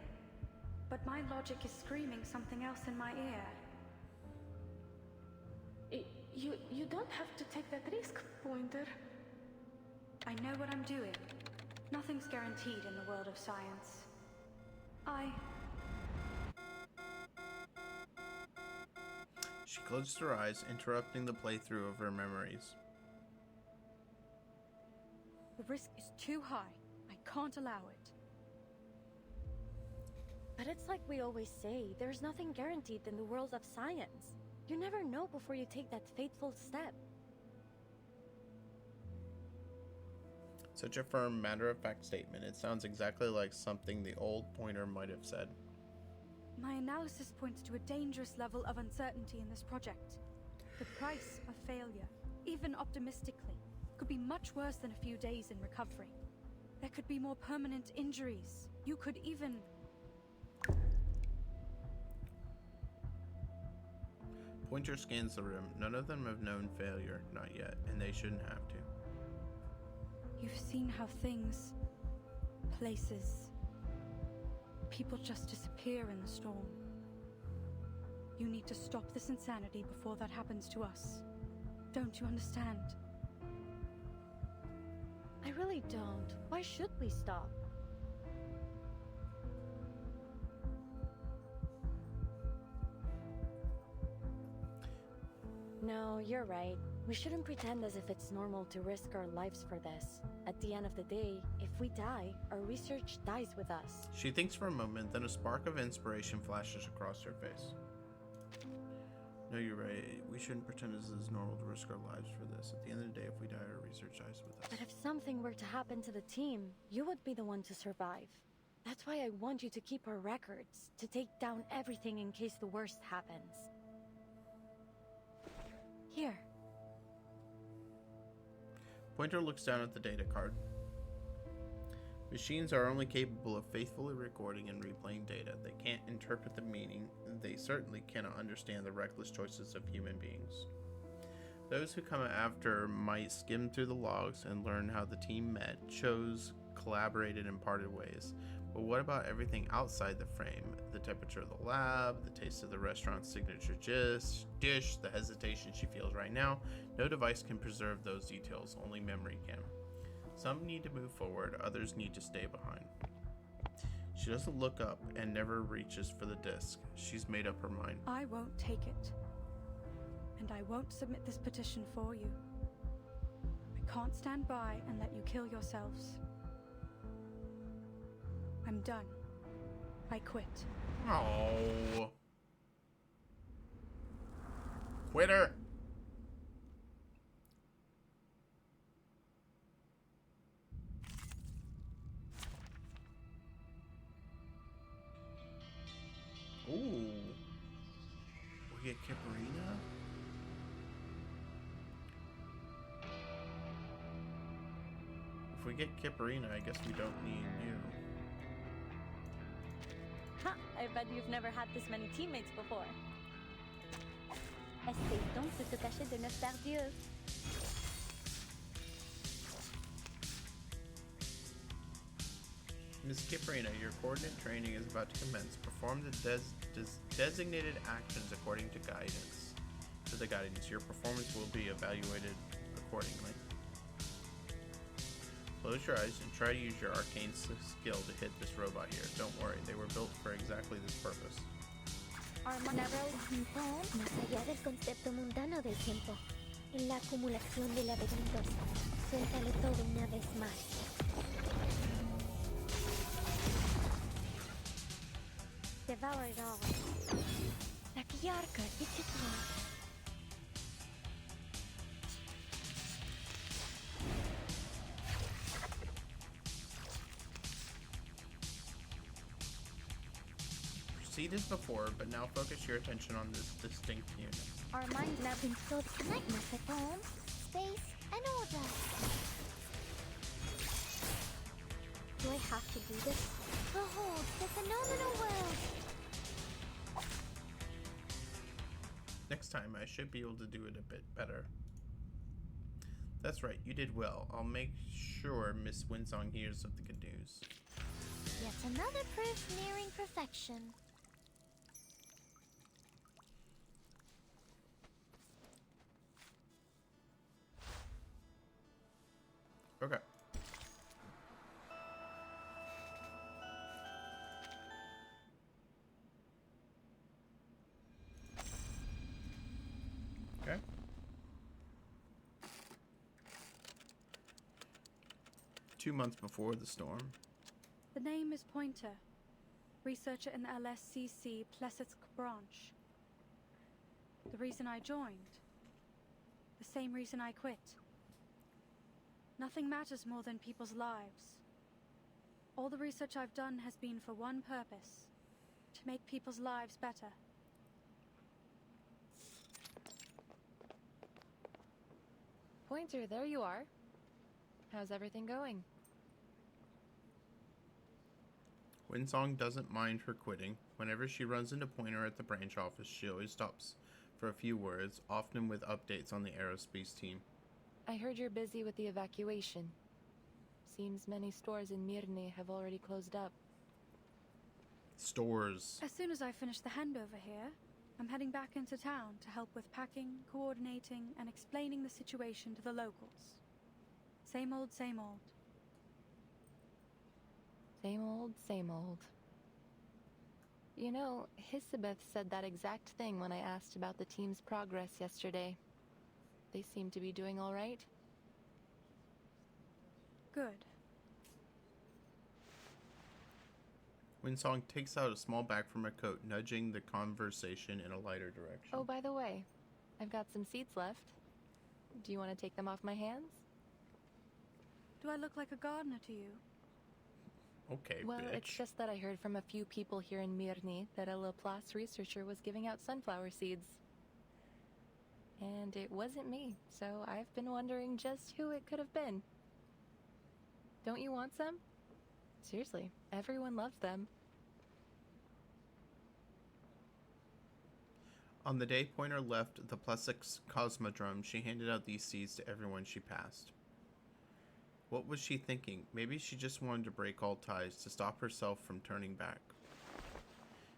But my logic is screaming something else in my ear. You don't have to take that risk, Pointer. I know what I'm doing. Nothing's guaranteed in the world of science. She closed her eyes, interrupting the playthrough of her memories. The risk is too high. I can't allow it. But it's like we always say, there's nothing guaranteed in the world of science. You never know before you take that fateful step. Such a firm, matter-of-fact statement. It sounds exactly like something the old Pointer might have said. My analysis points to a dangerous level of uncertainty in this project. The price of failure, even optimistically, could be much worse than a few days in recovery. There could be more permanent injuries. You could even... Pointer scans the room. None of them have known failure, not yet, and they shouldn't have to. You've seen how things, places, people just disappear in the storm. You need to stop this insanity before that happens to us. Don't you understand? I really don't. Why should we stop? No, you're right. We shouldn't pretend as if it's normal to risk our lives for this. At the end of the day, if we die, our research dies with us. She thinks for a moment, then a spark of inspiration flashes across her face. No, you're right. We shouldn't pretend as it's normal to risk our lives for this. At the end of the day, if we die, our research dies with us. But if something were to happen to the team, you would be the one to survive. That's why I want you to keep our records, to take down everything in case the worst happens. Here. Pointer looks down at the data card. Machines are only capable of faithfully recording and replaying data. They can't interpret the meaning, and they certainly cannot understand the reckless choices of human beings. Those who come after might skim through the logs and learn how the team met, chose, collaborated, and parted ways. But what about everything outside the frame? The temperature of the lab, the taste of the restaurant's signature dish, the hesitation she feels right now. No device can preserve those details, only memory can. Some need to move forward, others need to stay behind. She doesn't look up and never reaches for the disc. She's made up her mind. I won't take it. And I won't submit this petition for you. I can't stand by and let you kill yourselves. I'm done. I quit. Oh. Quitter. we get Kipperina? If we get Kipperina, I guess we don't need you. Ha! I bet you've never had this many teammates before. Essaye donc de te cacher de nos pardieux. Miss Kipperina, your coordinate training is about to commence. Perform the designated actions according to guidance. To the guidance, your performance will be evaluated accordingly. Close your eyes and try to use your arcane skill to hit this robot here. Don't worry, they were built for exactly this purpose. Narrow Nippon, más allá del concepto mundano del tiempo. En la acumulación de laberintos, suéltalo todo una vez más. Devour it all. Takiarka, it's it one. Proceed as before, but now focus your attention on this distinct unit. Our minds now been so connected at home, space, and order. Do I have to do this? Behold the phenomenal world! Next time, I should be able to do it a bit better. That's right, you did well. I'll make sure Miss Winsong hears of the good news. Yet another proof nearing perfection. Okay. Okay. 2 months before the storm. The name is Pointer, researcher in the LSCC Plesetsk branch. The reason I joined, the same reason I quit. Nothing matters more than people's lives. All the research I've done has been for one purpose, to make people's lives better. Pointer, there you are. How's everything going? Winsong doesn't mind her quitting. Whenever she runs into Pointer at the branch office, she always stops for a few words, often with updates on the aerospace team. I heard you're busy with the evacuation. Seems many stores in Mirny have already closed up. Stores. As soon as I finish the handover here, I'm heading back into town to help with packing, coordinating, and explaining the situation to the locals. Same old, same old. Same old, same old. You know, Hisabeth said that exact thing when I asked about the team's progress yesterday. They seem to be doing all right. Good. Winsong takes out a small bag from her coat, nudging the conversation in a lighter direction. Oh, by the way, I've got some seats left. Do you want to take them off my hands? Do I look like a gardener to you? Okay, well, bitch. it's just that I heard from a few people here in Mirny that a Laplace researcher was giving out sunflower seeds. And it wasn't me, so I've been wondering just who it could have been. Don't you want some? Seriously, everyone loves them. On the day Pointer left the Plesetsk Cosmodrome, she handed out these seeds to everyone she passed. What was she thinking? Maybe she just wanted to break all ties, to stop herself from turning back.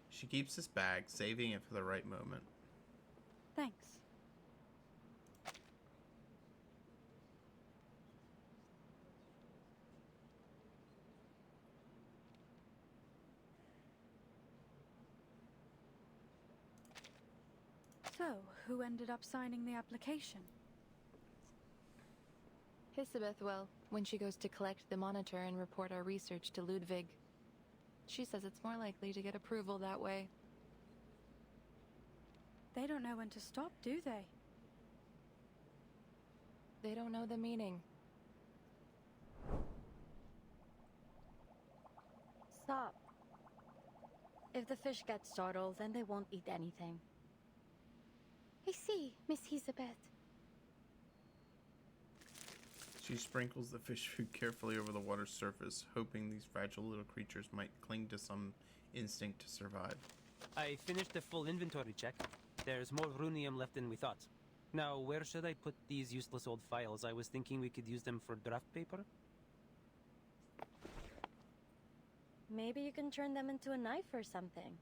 She keeps this bag, saving it for the right moment. Thanks. So, who ended up signing the application? Hisabeth will, when she goes to collect the monitor and report our research to Ludwig. She says it's more likely to get approval that way. They don't know when to stop, do they? They don't know the meaning. Stop. If the fish get startled, then they won't eat anything. I see, Miss Elizabeth. She sprinkles the fish food carefully over the water's surface, hoping these fragile little creatures might cling to some instinct to survive. I finished a full inventory check. There's more runium left than we thought. Now, where should I put these useless old files? I was thinking we could use them for draft paper. Maybe you can turn them into a knife or something.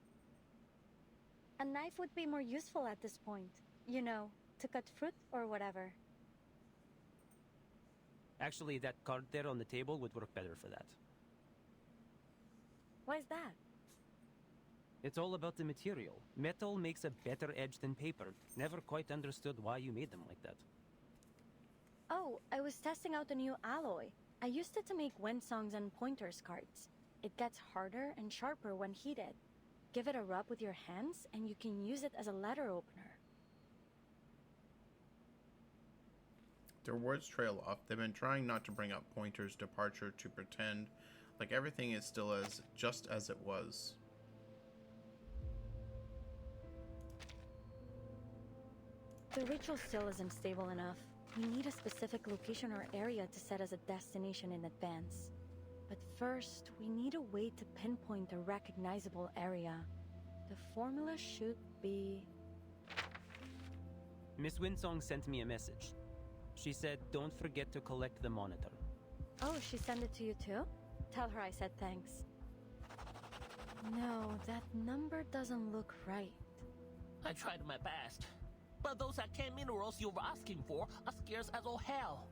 A knife would be more useful at this point. You know, to cut fruit or whatever. Actually, that card there on the table would work better for that. Why's that? It's all about the material. Metal makes a better edge than paper. Never quite understood why you made them like that. Oh, I was testing out a new alloy. I used it to make Winsongs and Pointers cards. It gets harder and sharper when heated. Give it a rub with your hands and you can use it as a letter opener. Their words trail off. They've been trying not to bring up Pointer's departure to pretend like everything is still just as it was. The ritual still isn't stable enough. We need a specific location or area to set as a destination in advance. But first, we need a way to pinpoint a recognizable area. The formula should be... Miss Winsong sent me a message. She said, don't forget to collect the monitor. Oh, she sent it to you too? Tell her I said thanks. No, that number doesn't look right. I tried my best, but those arcane minerals you were asking for are scarce as all hell.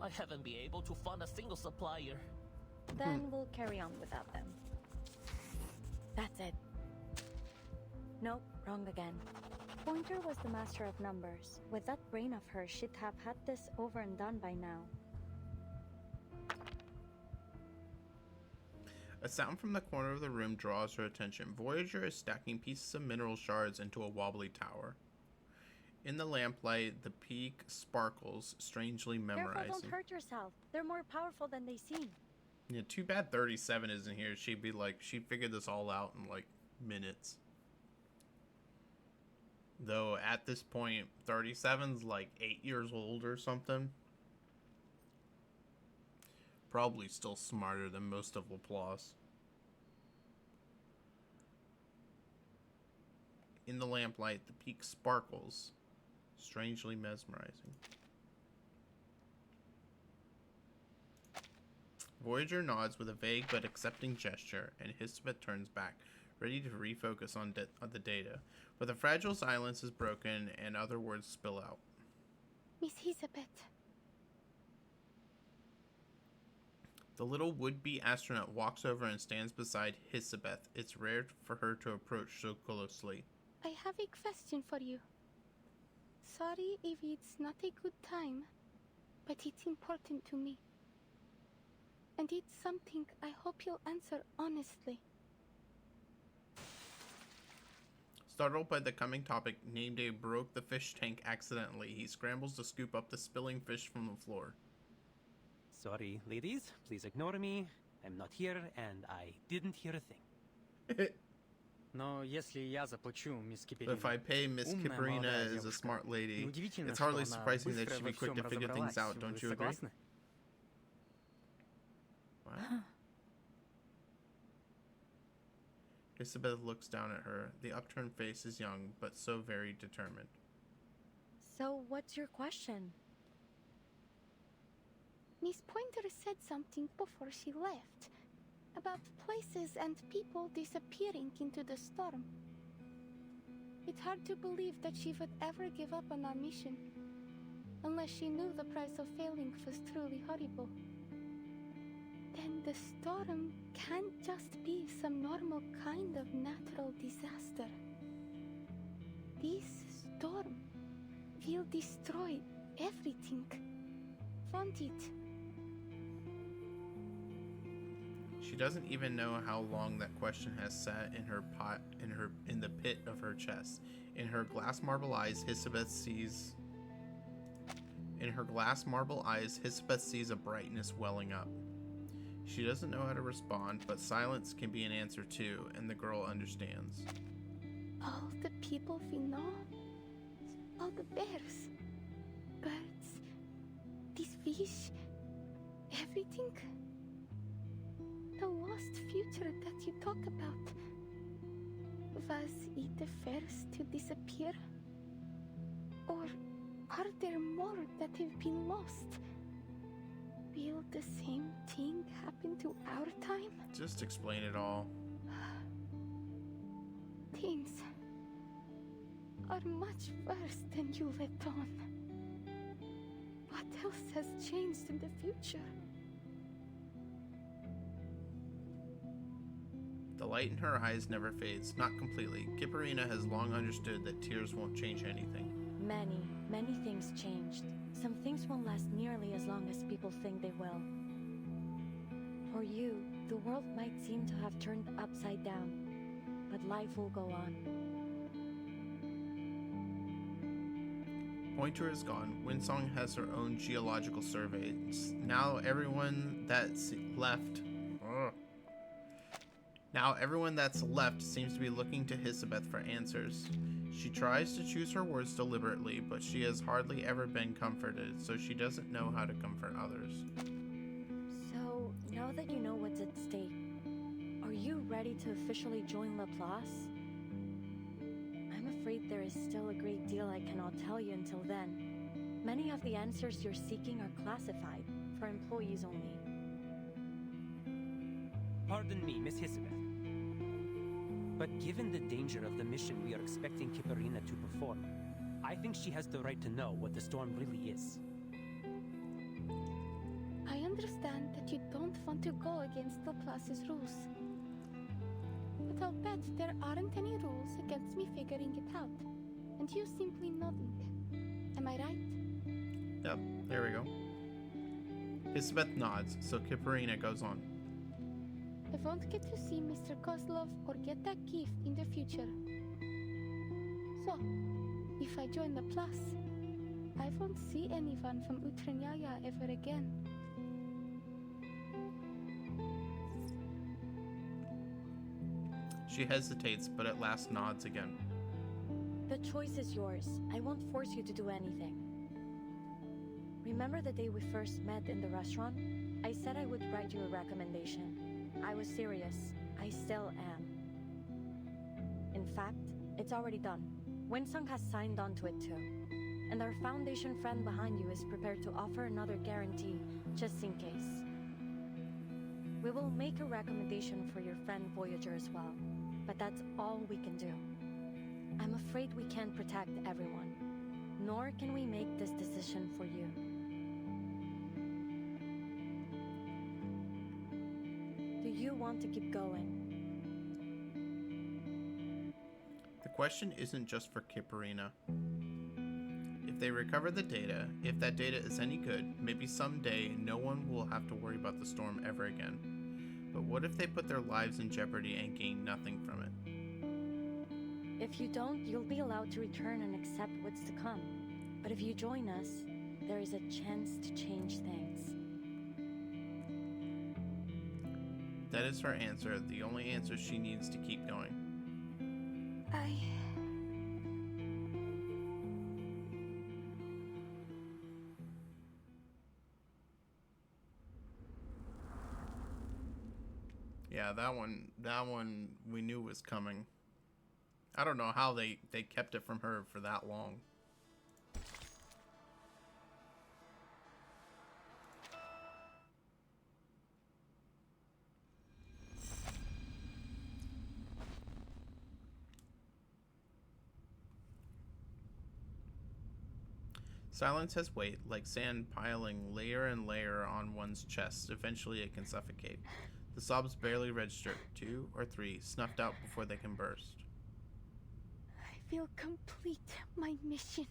I haven't been able to find a single supplier. Then we'll carry on without them. That's it. Nope, wrong again. Pointer was the master of numbers. With that brain of hers, she'd have had this over and done by now. A sound from the corner of the room draws her attention. Voyager is stacking pieces of mineral shards into a wobbly tower. In the lamplight, the peak sparkles, strangely memorizing. Careful, don't hurt yourself. They're more powerful than they seem. Yeah, too bad 37 isn't here. She'd be like, she figured this all out in like minutes. Though at this point, 37's like 8 years old or something. Probably still smarter than most of Laplace. In the lamplight, the peak sparkles, strangely mesmerizing. Voyager nods with a vague but accepting gesture, and Elizabeth turns back, ready to refocus on the data. But the fragile silence is broken, and other words spill out. Miss Elizabeth. The little would-be astronaut walks over and stands beside Elizabeth. It's rare for her to approach so closely. I have a question for you. Sorry if it's not a good time, but it's important to me. And it's something I hope you'll answer honestly. Startled by the coming topic, Nameday broke the fish tank accidentally. He scrambles to scoop up the spilling fish from the floor. Sorry, ladies. Please ignore me. I'm not here, and I didn't hear a thing. Но если я заплачу, мисс But Киперина, if I pay Miss умная Kiparina молодая as a девушка, smart lady, неудивительно, it's что hardly она surprising that быстро she'd be во quick to всем figure things разобралась. out, don't Вы you agree? согласны? What? Elizabeth looks down at her. The upturned face is young, but so very determined. So, what's your question? Miss Pointer said something before she left about places and people disappearing into the storm. It's hard to believe that she would ever give up on our mission, unless she knew the price of failing was truly horrible. Then the storm can't just be some normal kind of natural disaster. This storm will destroy everything, won't it? She doesn't even know how long that question has sat in her pot, in the pit of her chest. In her glass marble eyes, Elizabeth sees. In her glass marble eyes, Elizabeth sees a brightness welling up. She doesn't know how to respond, but silence can be an answer too, and the girl understands. All the people we know, all the bears, birds, these fish, everything. The lost future that you talk about. Was it the first to disappear? Or are there more that have been lost? Will the same thing happen to our time? Just explain it all. Things are much worse than you let on. What else has changed in the future? The light in her eyes never fades, not completely. Kipperina has long understood that tears won't change anything. Many things changed. Some things won't last nearly as long as people think they will. For you, the world might seem to have turned upside down, but life will go on. Pointer is gone. Winsong has her own geological surveys. Now everyone that's left... Now everyone that's left seems to be looking to Hisabeth for answers. She tries to choose her words deliberately, but she has hardly ever been comforted, so she doesn't know how to comfort others. So, now that you know what's at stake, are you ready to officially join Laplace? I'm afraid there is still a great deal I cannot tell you until then. Many of the answers you're seeking are classified, for employees only. Pardon me, Miss Hisabeth. But given the danger of the mission we are expecting Kipperina to perform, I think she has the right to know what the storm really is. I understand that you don't want to go against Laplace's rules. But I'll bet there aren't any rules against me figuring it out, and you simply nodding. Am I right? Yep, there we go. Hisabeth nods, so Kipperina goes on. I won't get to see Mr. Kozlov or get that gift in the future. So, if I join Laplace, I won't see anyone from Utranyaya ever again. She hesitates, but at last nods again. The choice is yours. I won't force you to do anything. Remember the day we first met in the restaurant? I said I would write you a recommendation. I was serious. I still am. In fact, it's already done. Winsong has signed on to it too. And our Foundation friend behind you is prepared to offer another guarantee, just in case. We will make a recommendation for your friend Voyager as well, but that's all we can do. I'm afraid we can't protect everyone, nor can we make this decision for you. Do you want to keep going? The question isn't just for Kipperina. If they recover the data, if that data is any good, maybe someday no one will have to worry about the storm ever again. But what if they put their lives in jeopardy and gain nothing from it? If you don't, you'll be allowed to return and accept what's to come. But if you join us, there is a chance to change things. That is her answer, the only answer she needs to keep going. Yeah, that one we knew was coming. I don't know how they kept it from her for that long. Silence has weight, like sand piling layer and layer on one's chest. Eventually it can suffocate. The sobs barely register, 2 or 3, snuffed out before they can burst. I will complete my mission.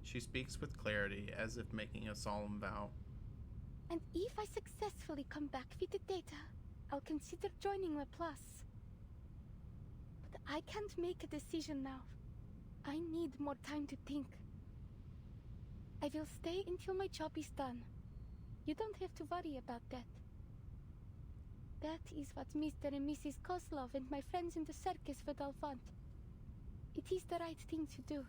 She speaks with clarity, as if making a solemn vow. And if I successfully come back with the data, I'll consider joining Laplace. But I can't make a decision now. I need more time to think. I will stay until my job is done. You don't have to worry about that. That is what Mr. and Mrs. Kozlov and my friends in the circus would all want. It is the right thing to do.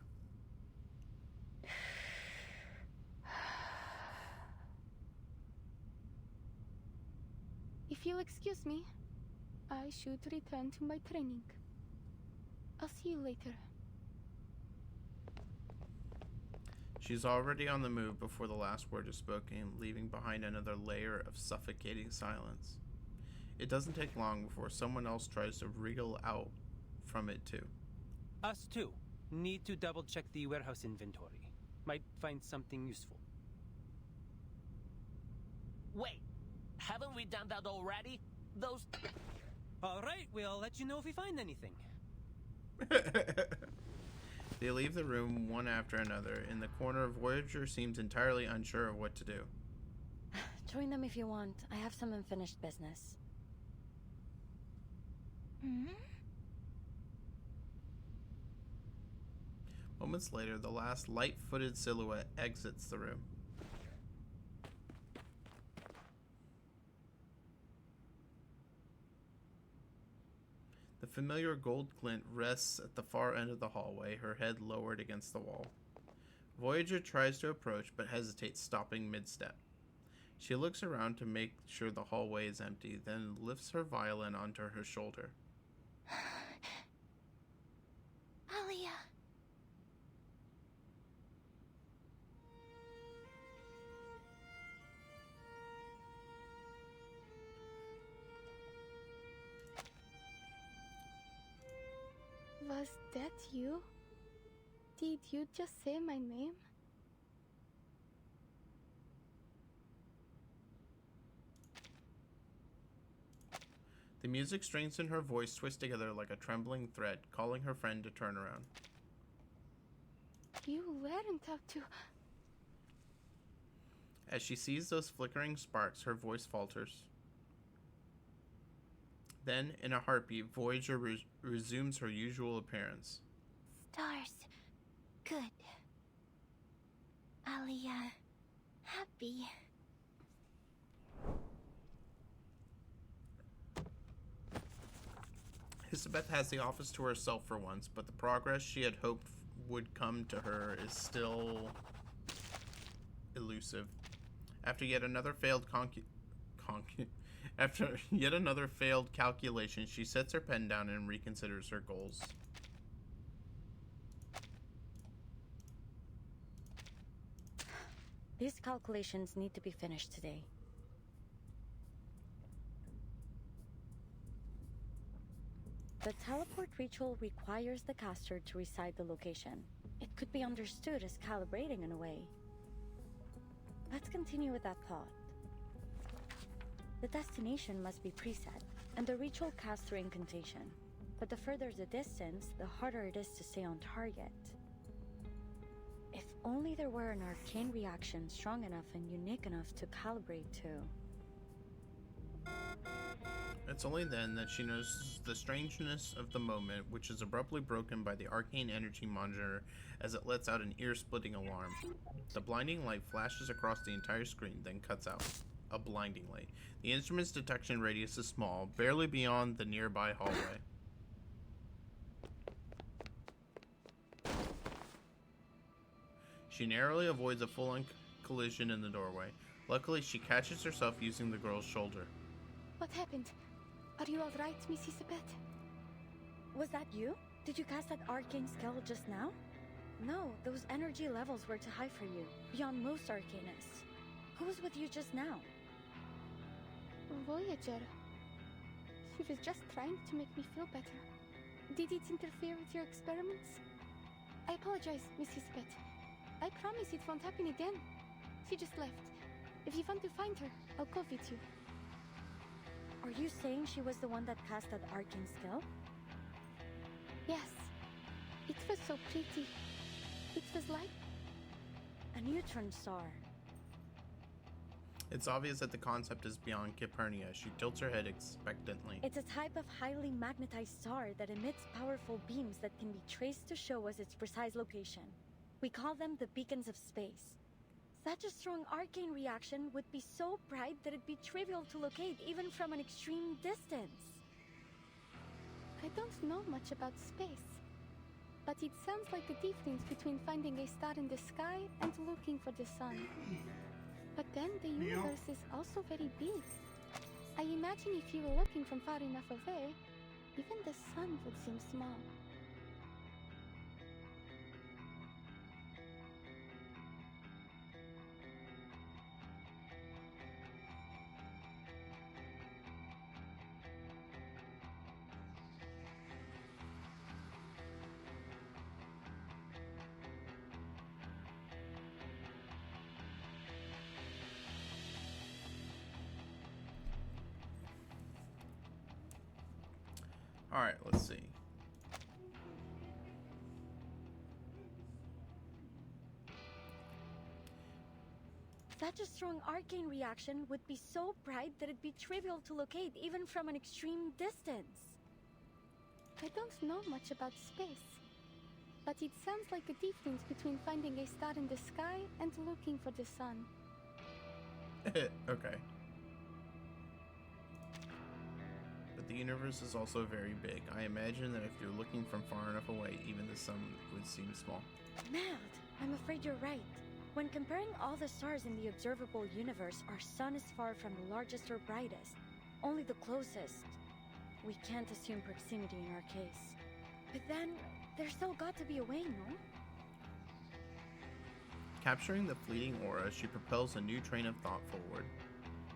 If you'll excuse me, I should return to my training. I'll see you later. She's already on the move before the last word is spoken, leaving behind another layer of suffocating silence. It doesn't take long before someone else tries to wriggle out from it too. Us too. Need to double check the warehouse inventory. Might find something useful. Wait, haven't we done that already? Those... Alright, we'll let you know if we find anything. They leave the room one after another. In the corner, Voyager seems entirely unsure of what to do. Join them if you want. I have some unfinished business. Moments later, the last light-footed silhouette exits the room. The familiar gold glint rests at the far end of the hallway, her head lowered against the wall. Voyager tries to approach, but hesitates, stopping mid-step. She looks around to make sure the hallway is empty, then lifts her violin onto her shoulder. Alia. Was that you? Did you just say my name? The music strings in her voice twist together like a trembling thread, calling her friend to turn around. You weren't up to... As she sees those flickering sparks, her voice falters. Then, in a heartbeat, Voyager resumes her usual appearance. Stars. Good. Alia. Happy. Hisabeth has the office to herself for once, but the progress she had hoped would come to her is still elusive. After yet another failed calculation, she sets her pen down and reconsiders her goals. These calculations need to be finished today. The teleport ritual requires the caster to recite the location. It could be understood as calibrating in a way. Let's continue with that thought. The destination must be preset, and the ritual casts through incantation. But the further the distance, the harder it is to stay on target. If only there were an arcane reaction strong enough and unique enough to calibrate to. It's only then that she notices the strangeness of the moment, which is abruptly broken by the arcane energy monitor as it lets out an ear-splitting alarm. The blinding light flashes across the entire screen, then cuts out. A blinding light. The instrument's detection radius is small, barely beyond the nearby hallway. She narrowly avoids a full-on collision in the doorway. Luckily, she catches herself using the girl's shoulder. What happened? Are you alright, Miss Hisabeth? Was that you? Did you cast that arcane skill just now? No, those energy levels were too high for you, beyond most arcanists. Who was with you just now? Voyager. He was just trying to make me feel better. Did it interfere with your experiments? I apologize, Miss Hisabeth. I promise it won't happen again. She just left. If you want to find her, I'll go with you. Are you saying she was the one that cast that arcane skill? Yes. It was so pretty. It was like a neutron star. It's obvious that the concept is beyond Calpurnia. She tilts her head expectantly. It's a type of highly magnetized star that emits powerful beams that can be traced to show us its precise location. We call them the beacons of space. Such a strong arcane reaction would be so bright that it'd be trivial to locate even from an extreme distance. I don't know much about space. but it sounds like a difference between finding a star in the sky and looking for the sun. But then the universe is also very big. I imagine if you were looking from far enough away, even the sun would seem small. Alright, let's see. Such a strong arcane reaction would be so bright that it'd be trivial to locate even from an extreme distance. I don't know much about space, but it sounds like a difference between finding a star in the sky and looking for the sun. Okay. But the universe is also very big. I imagine that if you're looking from far enough away, even the sun would seem small. Mad, I'm afraid you're right. When comparing all the stars in the observable universe, our sun is far from the largest or brightest, only the closest. We can't assume proximity in our case. But then, there's still got to be a way, no? Capturing the fleeting aura, she propels a new train of thought forward.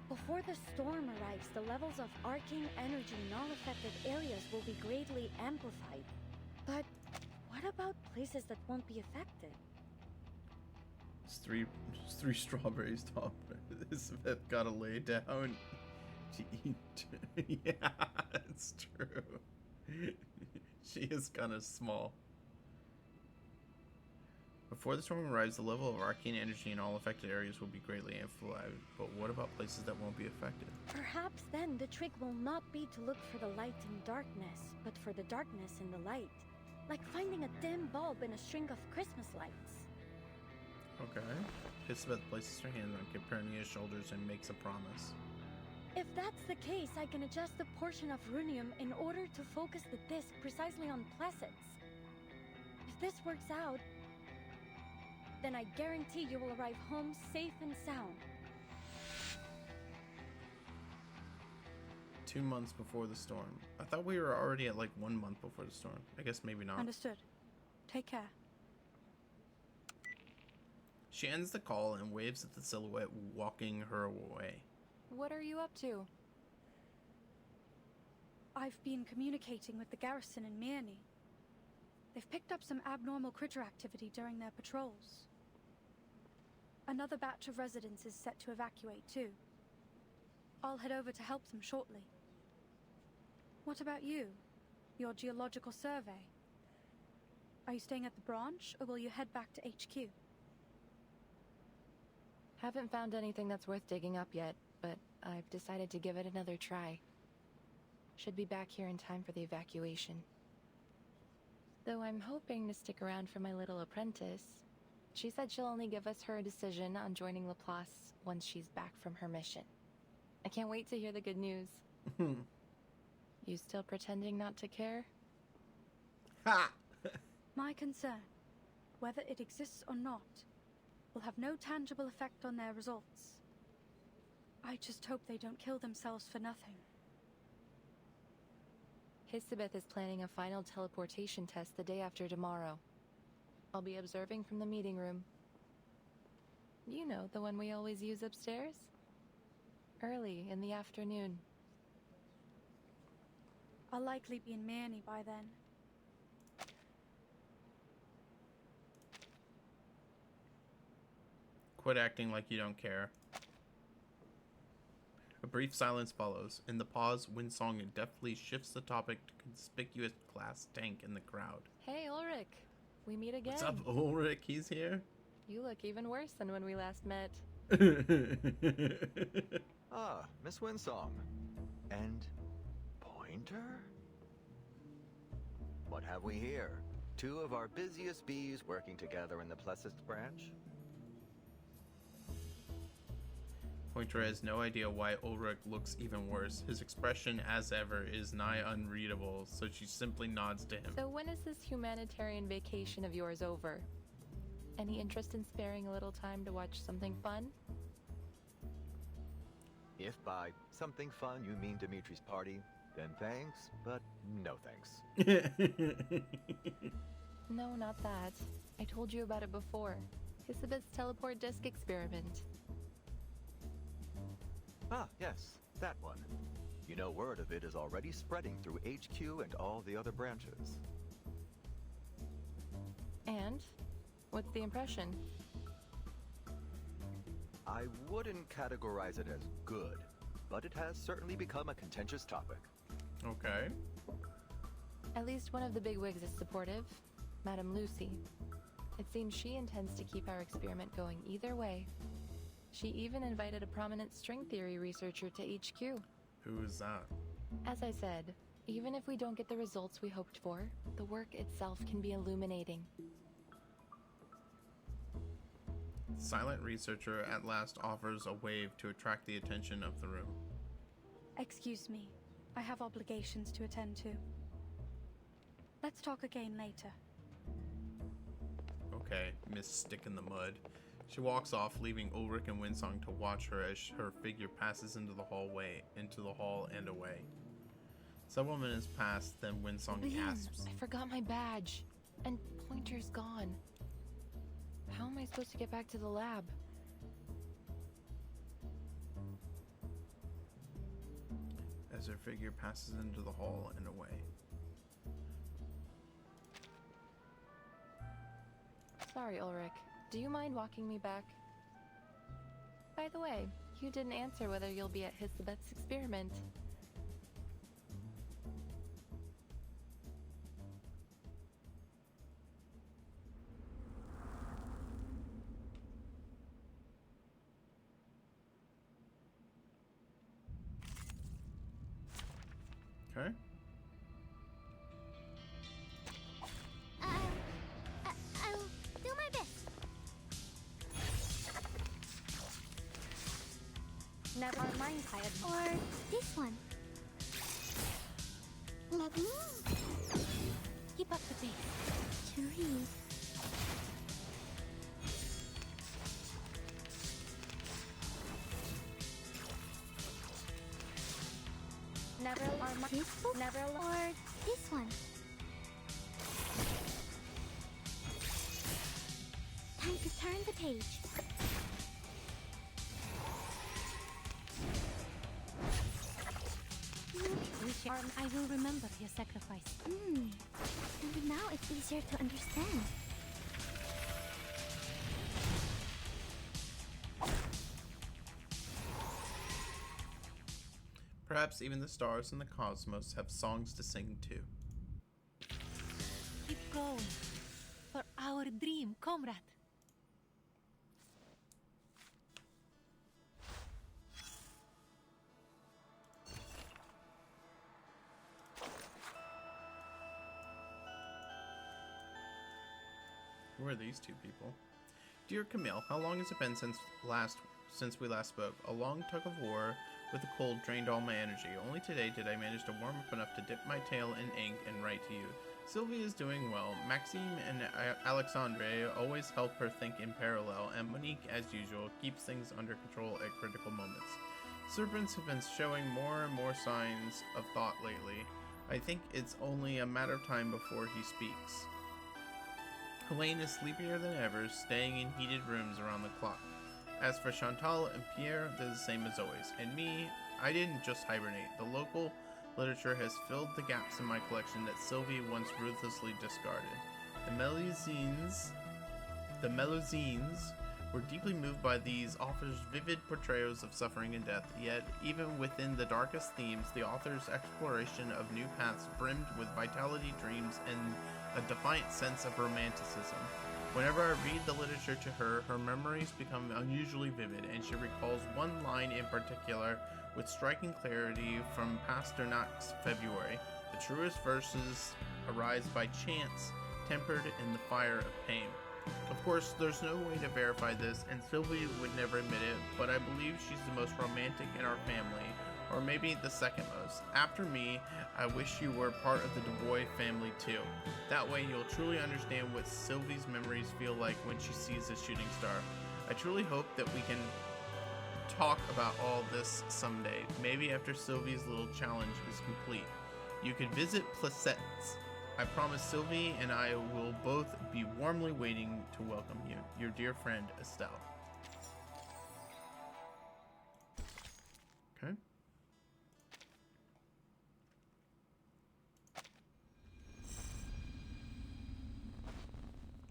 Before the storm arrives, the levels of arcane energy in all affected areas will be greatly amplified. But what about places that won't be affected? It's three strawberries top. Elizabeth gotta lay down to eat. Yeah, it's true. She is kind of small. Before the storm arrives, the level of arcane energy in all affected areas will be greatly amplified. But what about places that won't be affected? Perhaps then the trick will not be to look for the light in darkness, but for the darkness in the light. Like finding a dim bulb in a string of Christmas lights. Okay. Elizabeth places her hand on Calpurnia's shoulders and makes a promise. If that's the case, I can adjust the portion of runium in order to focus the disc precisely on Placets. If this works out, then I guarantee you will arrive home safe and sound. 2 months before the storm. I thought we were already at like 1 month before the storm. I guess maybe not. Understood. Take care. She ends the call and waves at the silhouette walking her away. What are you up to? I've been communicating with the garrison in Mirny. They've picked up some abnormal critter activity during their patrols. Another batch of residents is set to evacuate too. I'll head over to help them shortly. What about you? Your geological survey? Are you staying at the branch, or will you head back to HQ? Haven't found anything that's worth digging up yet, but I've decided to give it another try. Should be back here in time for the evacuation. Though I'm hoping to stick around for my little apprentice. She said she'll only give us her decision on joining Laplace once she's back from her mission. I can't wait to hear the good news. You still pretending not to care? Ha! My concern, whether it exists or not, will have no tangible effect on their results. I just hope they don't kill themselves for nothing. Hisabeth is planning a final teleportation test the day after tomorrow. I'll be observing from the meeting room. You know, the one we always use upstairs? Early in the afternoon. I'll likely be in Mirny by then. Quit acting like you don't care. A brief silence follows. In the pause, Windsong deftly shifts the topic to conspicuous glass tank in the crowd. Hey, Ulrich. We meet again. What's up, Ulrich? He's here? You look even worse than when we last met. Ah, Miss Windsong. And Pointer? What have we here? Two of our busiest bees working together in the Plessis branch? Pointer has no idea why Ulrich looks even worse. His expression, as ever, is nigh unreadable, so she simply nods to him. So when is this humanitarian vacation of yours over? Any interest in sparing a little time to watch something fun? If by something fun you mean Dimitri's party, then thanks, but no thanks. No, not that. I told you about it before. Hisabeth's teleport disc experiment. Ah, yes, that one. You know, word of it is already spreading through HQ and all the other branches. And? What's the impression? I wouldn't categorize it as good, but it has certainly become a contentious topic. Okay. At least one of the bigwigs is supportive, Madame Lucy. It seems she intends to keep our experiment going either way. She even invited a prominent string theory researcher to HQ. Who is that? As I said, even if we don't get the results we hoped for, the work itself can be illuminating. Silent researcher at last offers a wave to attract the attention of the room. Excuse me. I have obligations to attend to. Let's talk again later. Okay, Miss Stick in the Mud. She walks off, leaving Ulrich and Winsong to watch her as her figure passes into the hall and away. Several minutes pass, then Winsong gasps. I forgot my badge, and Pointer's gone. How am I supposed to get back to the lab? As her figure passes into the hall and away. Sorry, Ulrich. Do you mind walking me back? By the way, you didn't answer whether you'll be at Hisabeth's experiment. Okay. I'll do my best. Never mind, tired. Or this one. Let me. Keep up the pace. Three. Never or This book never or this one. Time to turn the page. I will remember your sacrifice. And now it's easier to understand. Perhaps even the stars in the cosmos have songs to sing too. Keep going. For our dream, comrade. Who are these two people? Dear Camille, how long has it been since we last spoke? A long tug of war with the cold drained all my energy. Only today did I manage to warm up enough to dip my tail in ink and write to you. Sylvie is doing well. Maxime and Alexandre always help her think in parallel, and Monique, as usual, keeps things under control at critical moments. Serpents have been showing more and more signs of thought lately. I think it's only a matter of time before he speaks. Helene is sleepier than ever, staying in heated rooms around the clock. As for Chantal and Pierre, they're the same as always. And me, I didn't just hibernate. The local literature has filled the gaps in my collection that Sylvie once ruthlessly discarded. The Melusines were deeply moved by these authors' vivid portrayals of suffering and death, yet even within the darkest themes, the author's exploration of new paths brimmed with vitality, dreams, and a defiant sense of romanticism. Whenever I read the literature to her, her memories become unusually vivid, and she recalls one line in particular with striking clarity from Pasternak's February. The truest verses arise by chance, tempered in the fire of pain. Of course, there's no way to verify this, and Sylvie would never admit it, but I believe she's the most romantic in our family, or maybe the second most. After me, I wish you were part of the Dubois family too. That way you'll truly understand what Sylvie's memories feel like when she sees a shooting star. I truly hope that we can talk about all this someday, maybe after Sylvie's little challenge is complete. You could visit Placettes. I promise Sylvie and I will both be warmly waiting to welcome you. Your dear friend, Estelle. Okay.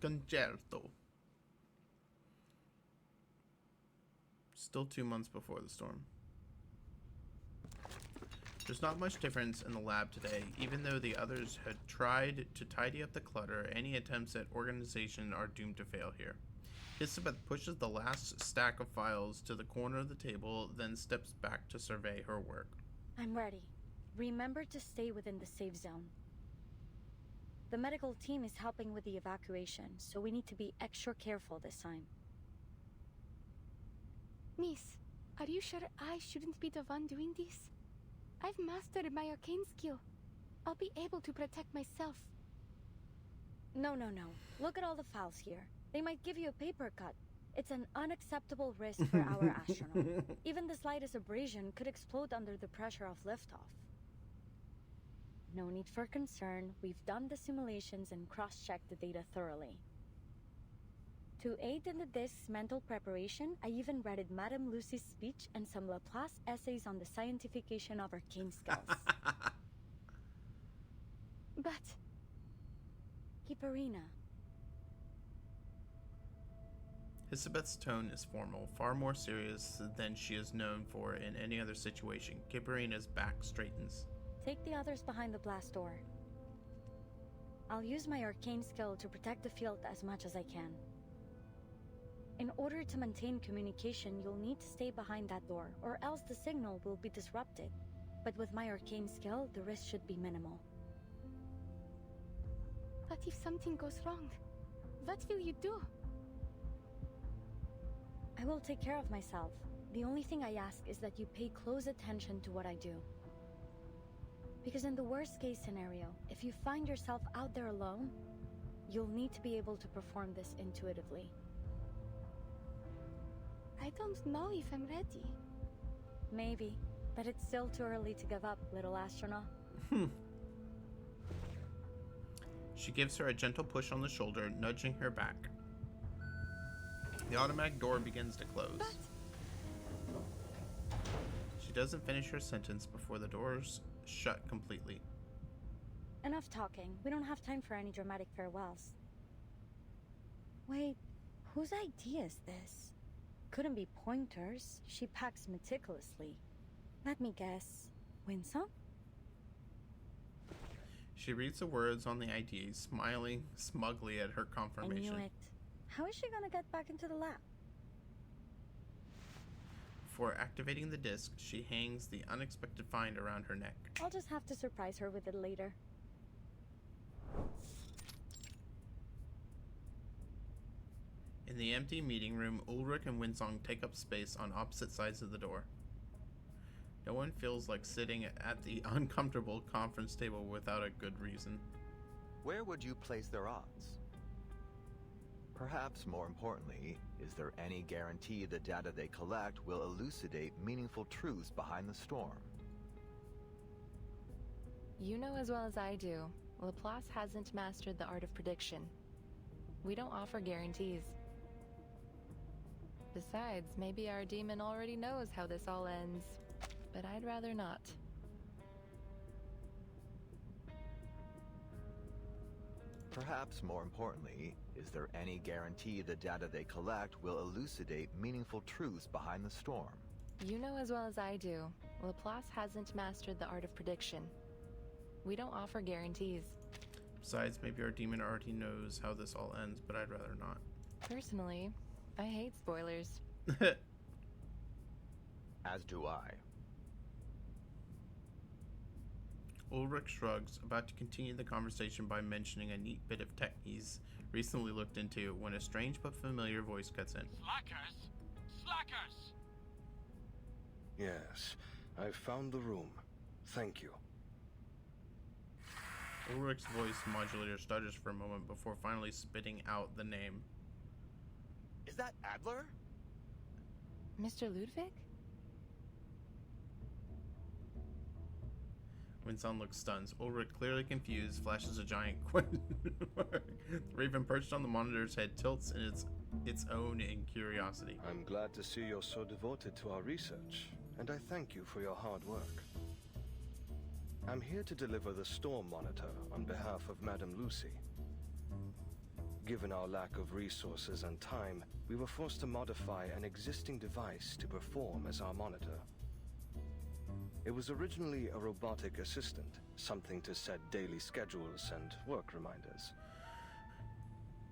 Concerto. Still 2 months before the storm. There's not much difference in the lab today. Even though the others had tried to tidy up the clutter, any attempts at organization are doomed to fail here. Elizabeth pushes the last stack of files to the corner of the table, then steps back to survey her work. I'm ready. Remember to stay within the safe zone. The medical team is helping with the evacuation, so we need to be extra careful this time. Miss, are you sure I shouldn't be the one doing this? I've mastered my arcane skill. I'll be able to protect myself. No. Look at all the files here. They might give you a paper cut. It's an unacceptable risk for our astronaut. Even the slightest abrasion could explode under the pressure of liftoff. No need for concern. We've done the simulations and cross-checked the data thoroughly. To aid in the disk's mental preparation, I even read Madame Lucy's speech and some Laplace essays on the scientification of arcane skills. But... Kiparina. Elizabeth's tone is formal, far more serious than she is known for in any other situation. Kiparina's back straightens. Take the others behind the blast door. I'll use my arcane skill to protect the field as much as I can. In order to maintain communication, you'll need to stay behind that door, or else the signal will be disrupted. But with my arcane skill, the risk should be minimal. But if something goes wrong, what will you do? I will take care of myself. The only thing I ask is that you pay close attention to what I do. Because in the worst case scenario, if you find yourself out there alone, you'll need to be able to perform this intuitively. I don't know if I'm ready. Maybe, but it's still too early to give up, little astronaut. She gives her a gentle push on the shoulder, nudging her back. The automatic door begins to close. She doesn't finish her sentence before the doors shut completely. Enough talking. We don't have time for any dramatic farewells. Wait, whose idea is this? Couldn't be Pointer's. She packs meticulously. Let me guess. Winsome? She reads the words on the ID, smiling smugly at her confirmation. I knew it. How is she gonna get back into the lab? Before activating the disc, she hangs the unexpected find around her neck. I'll just have to surprise her with it later. In the empty meeting room, Ulrich and Winsong take up space on opposite sides of the door. No one feels like sitting at the uncomfortable conference table without a good reason. Where would you place their odds? Perhaps more importantly, is there any guarantee the data they collect will elucidate meaningful truths behind the storm? You know as well as I do, Laplace hasn't mastered the art of prediction. We don't offer guarantees. Besides, maybe our demon already knows how this all ends, but I'd rather not. Perhaps more importantly, is there any guarantee the data they collect will elucidate meaningful truths behind the storm? You know as well as I do, Laplace hasn't mastered the art of prediction. We don't offer guarantees. Besides, maybe our demon already knows how this all ends, but I'd rather not. Personally, I hate spoilers. As do I. Ulrich shrugs, about to continue the conversation by mentioning a neat bit of tech he's recently looked into when a strange but familiar voice cuts in. Slackers! Slackers! Yes, I've found the room. Thank you. Ulrich's voice modulator stutters for a moment before finally spitting out the name. Is that Adler? Mr. Ludwig? Winsong looks stunned. Ulrich, clearly confused, flashes a giant question mark. The raven perched on the monitor's head tilts in its own in curiosity. I'm glad to see you're so devoted to our research, and I thank you for your hard work. I'm here to deliver the storm monitor on behalf of Madame Lucy. Given our lack of resources and time, we were forced to modify an existing device to perform as our monitor. It was originally a robotic assistant, something to set daily schedules and work reminders.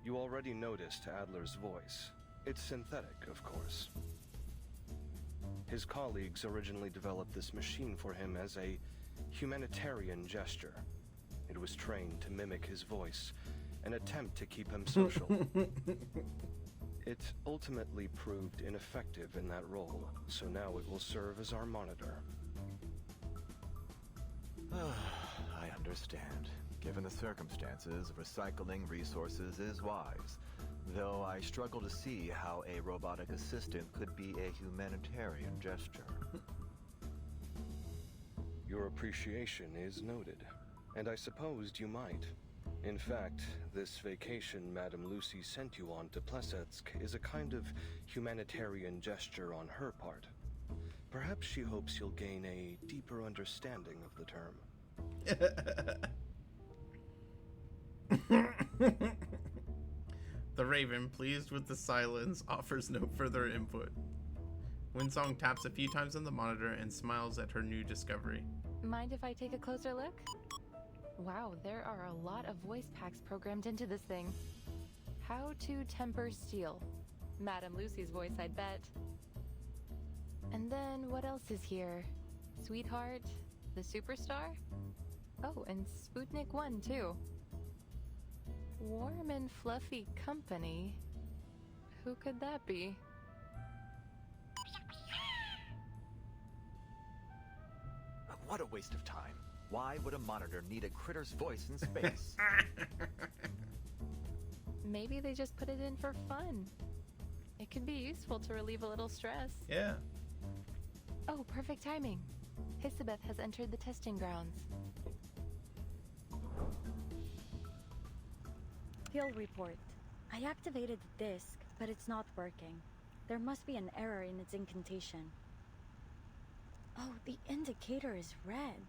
You already noticed Adler's voice. It's synthetic, of course. His colleagues originally developed this machine for him as a humanitarian gesture. It was trained to mimic his voice, an attempt to keep him social. It ultimately proved ineffective in that role, so now it will serve as our monitor. I understand. Given the circumstances, recycling resources is wise. Though I struggle to see how a robotic assistant could be a humanitarian gesture. Your appreciation is noted, and I supposed you might. In fact, this vacation Madame Lucy sent you on to Plesetsk is a kind of humanitarian gesture on her part. Perhaps she hopes you'll gain a deeper understanding of the term. The raven, pleased with the silence, offers no further input. Winsong taps a few times on the monitor and smiles at her new discovery. Mind if I take a closer look? Wow, there are a lot of voice packs programmed into this thing. How to temper steel. Madame Lucy's voice, I'd bet. And then what else is here? Sweetheart? The superstar? Oh, and Sputnik 1 too. Warm and fluffy company. Who could that be? What a waste of time. Why would a monitor need a critter's voice in space? Maybe they just put it in for fun. It could be useful to relieve a little stress. Yeah. Oh, perfect timing. Hisabeth has entered the testing grounds. Field report. I activated the disk, but it's not working. There must be an error in its incantation. Oh, the indicator is red.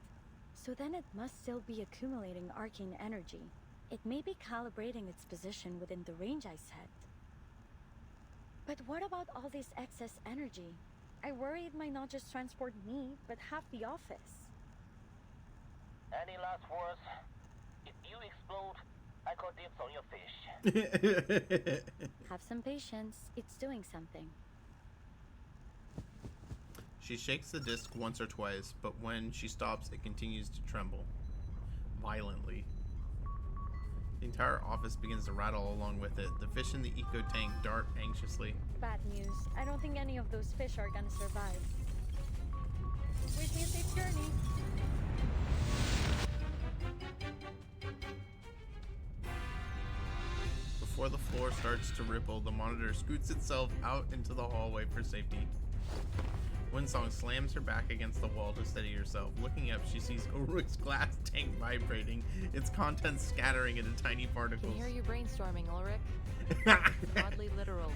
So then it must still be accumulating arcane energy. It may be calibrating its position within the range I set. But what about all this excess energy? I worry it might not just transport me, but half the office. Any last words? If you explode, I call dibs on your fish. Have some patience. It's doing something. She shakes the disc once or twice, but when she stops, it continues to tremble. Violently. The entire office begins to rattle along with it. The fish in the eco tank dart anxiously. Bad news. I don't think any of those fish are gonna survive. Wish me a safe journey. Before the floor starts to ripple, the monitor scoots itself out into the hallway for safety. Winsong slams her back against the wall to steady herself. Looking up, she sees Ulrich's glass tank vibrating, its contents scattering into tiny particles. Can hear you brainstorming, Ulrich. Oddly literal.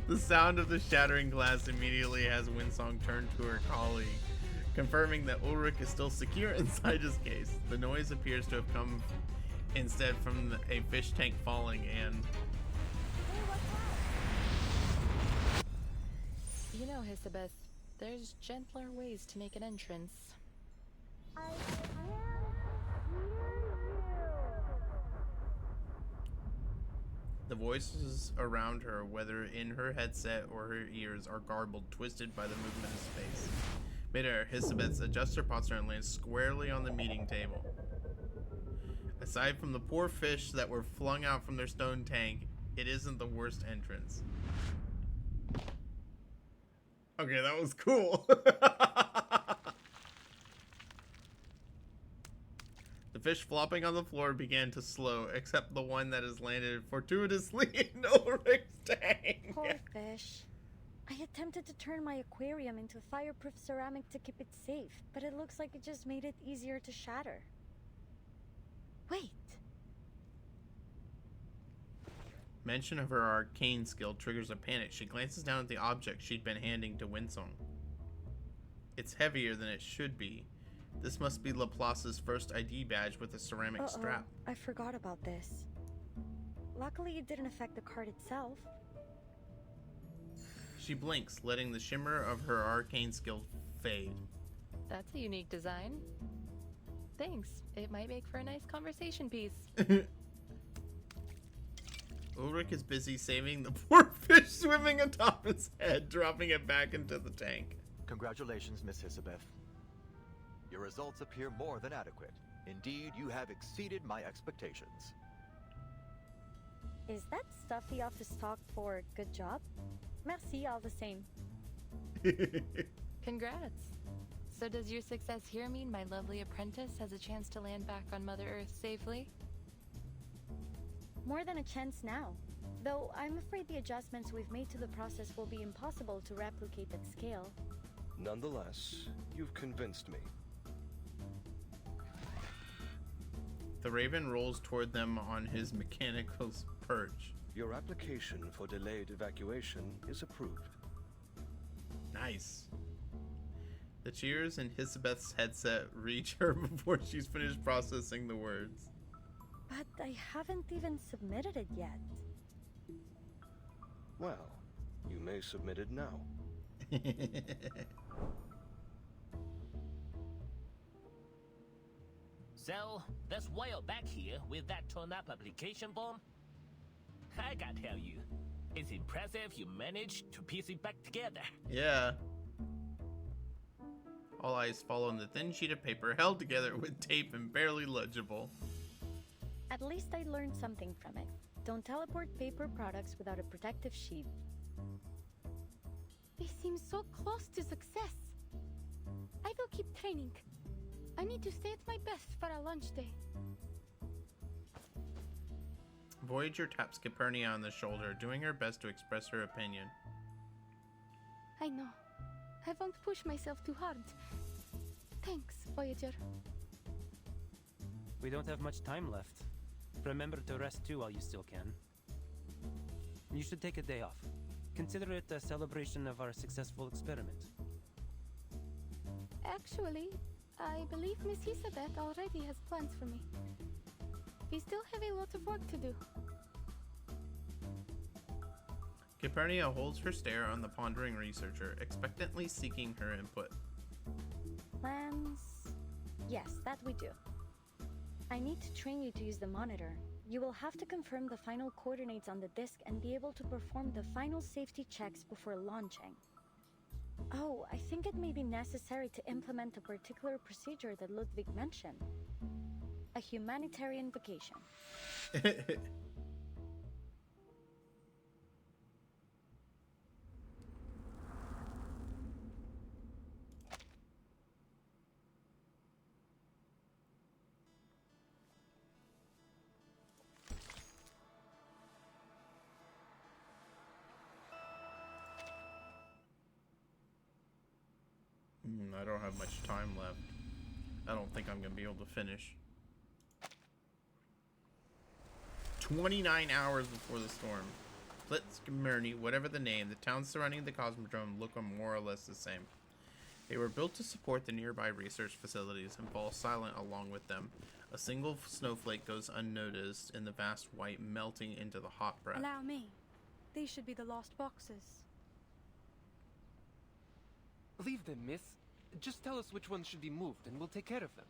The sound of the shattering glass immediately has Winsong turn to her colleague, confirming that Ulrich is still secure inside his case. The noise appears to have come instead from a fish tank falling and... You know, Hisabeth, there's gentler ways to make an entrance. The voices around her, whether in her headset or her ears, are garbled, twisted by the movement of space. Midair, Hisabeth adjusts her posture and lands squarely on the meeting table. Aside from the poor fish that were flung out from their stone tank, it isn't the worst entrance. Okay, that was cool. The fish flopping on the floor began to slow, except the one that has landed fortuitously in Ulrich's tank. Poor fish. I attempted to turn my aquarium into fireproof ceramic to keep it safe, but it looks like it just made it easier to shatter. Wait. Mention of her arcane skill triggers a panic. She glances down at the object she'd been handing to Winsong. It's heavier than it should be. This must be Laplace's first ID badge with a ceramic strap. I forgot about this. Luckily, it didn't affect the card itself. She blinks, letting the shimmer of her arcane skill fade. That's a unique design. Thanks. It might make for a nice conversation piece. Ulrich is busy saving the poor fish swimming atop its head, dropping it back into the tank. Congratulations, Miss Hisabeth. Your results appear more than adequate. Indeed, you have exceeded my expectations. Is that stuffy off the stock for good job? Merci all the same. Congrats. So does your success here mean my lovely apprentice has a chance to land back on Mother Earth safely? More than a chance now. Though I'm afraid the adjustments we've made to the process will be impossible to replicate at scale. Nonetheless, you've convinced me. The Raven rolls toward them on his mechanical perch. Your application for delayed evacuation is approved. Nice. The cheers in Hisabeth's headset reach her before she's finished processing the words. But I haven't even submitted it yet. Well, you may submit it now. So, that's why you're back here with that torn-up application form? I gotta tell you, it's impressive you managed to piece it back together. Yeah. All eyes fall on the thin sheet of paper held together with tape and barely legible. At least I learned something from it. Don't teleport paper products without a protective sheet. They seem so close to success. I will keep training. I need to stay at my best for our lunch day. Voyager taps Capernia on the shoulder, doing her best to express her opinion. I know. I won't push myself too hard. Thanks, Voyager. We don't have much time left. Remember to rest too while you still can. You should take a day off. Consider it a celebration of our successful experiment. Actually, I believe Miss Hisabeth already has plans for me. We still have a lot of work to do. Capernia holds her stare on the pondering researcher, expectantly seeking her input. Plans? Yes, that we do. I need to train you to use the monitor. You will have to confirm the final coordinates on the disk and be able to perform the final safety checks before launching. Oh, I think it may be necessary to implement a particular procedure that Ludwig mentioned. A humanitarian vacation. I don't have much time left. I don't think I'm going to be able to finish. 29 hours before the storm. Flitz, Gmurny, whatever the name, the towns surrounding the Cosmodrome look more or less the same. They were built to support the nearby research facilities and fall silent along with them. A single snowflake goes unnoticed in the vast white, melting into the hot breath. Allow me. These should be the lost boxes. Leave them, miss. Just tell us which ones should be moved and we'll take care of them.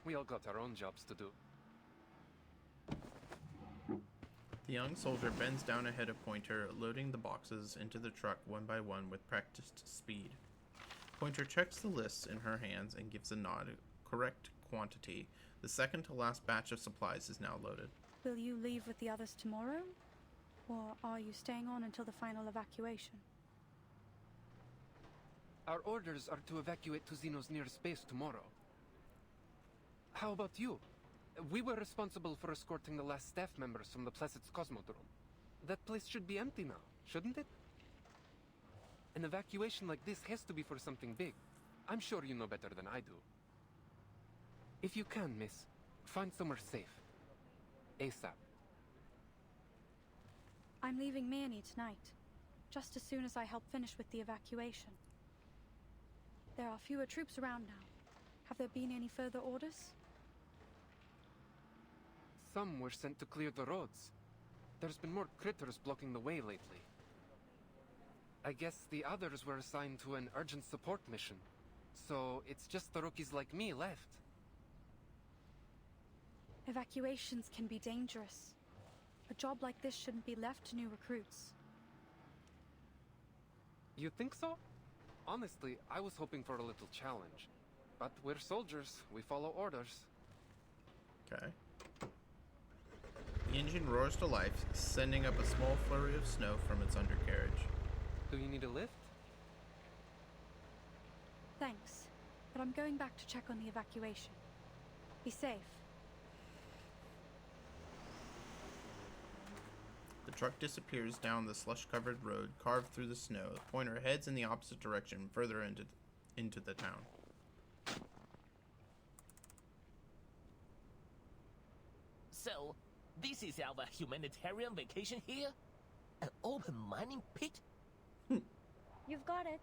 We all got our own jobs to do. The young soldier bends down ahead of Pointer, loading the boxes into the truck one by one with practiced speed. Pointer checks the lists in her hands and gives a nod. Correct quantity. The second to last batch of supplies is now loaded. Will you leave with the others tomorrow? Or are you staying on until the final evacuation? Our orders are to evacuate to Xeno's nearest base tomorrow. How about you? We were responsible for escorting the last staff members from the Placet's Cosmodrome. That place should be empty now, shouldn't it? An evacuation like this has to be for something big. I'm sure you know better than I do. If you can, miss, find somewhere safe. ASAP. I'm leaving Manny tonight, just as soon as I help finish with the evacuation. There are fewer troops around now. Have there been any further orders? Some were sent to clear the roads. There's been more critters blocking the way lately. I guess the others were assigned to an urgent support mission. So it's just the rookies like me left. Evacuations can be dangerous. A job like this shouldn't be left to new recruits. You think so? Honestly, I was hoping for a little challenge. But we're soldiers. We follow orders. Okay. The engine roars to life, sending up a small flurry of snow from its undercarriage. Do you need a lift? Thanks, but I'm going back to check on the evacuation. Be safe. The truck disappears down the slush-covered road carved through the snow. The pointer heads in the opposite direction, further into the town. So, this is our humanitarian vacation here? An open mining pit? You've got it.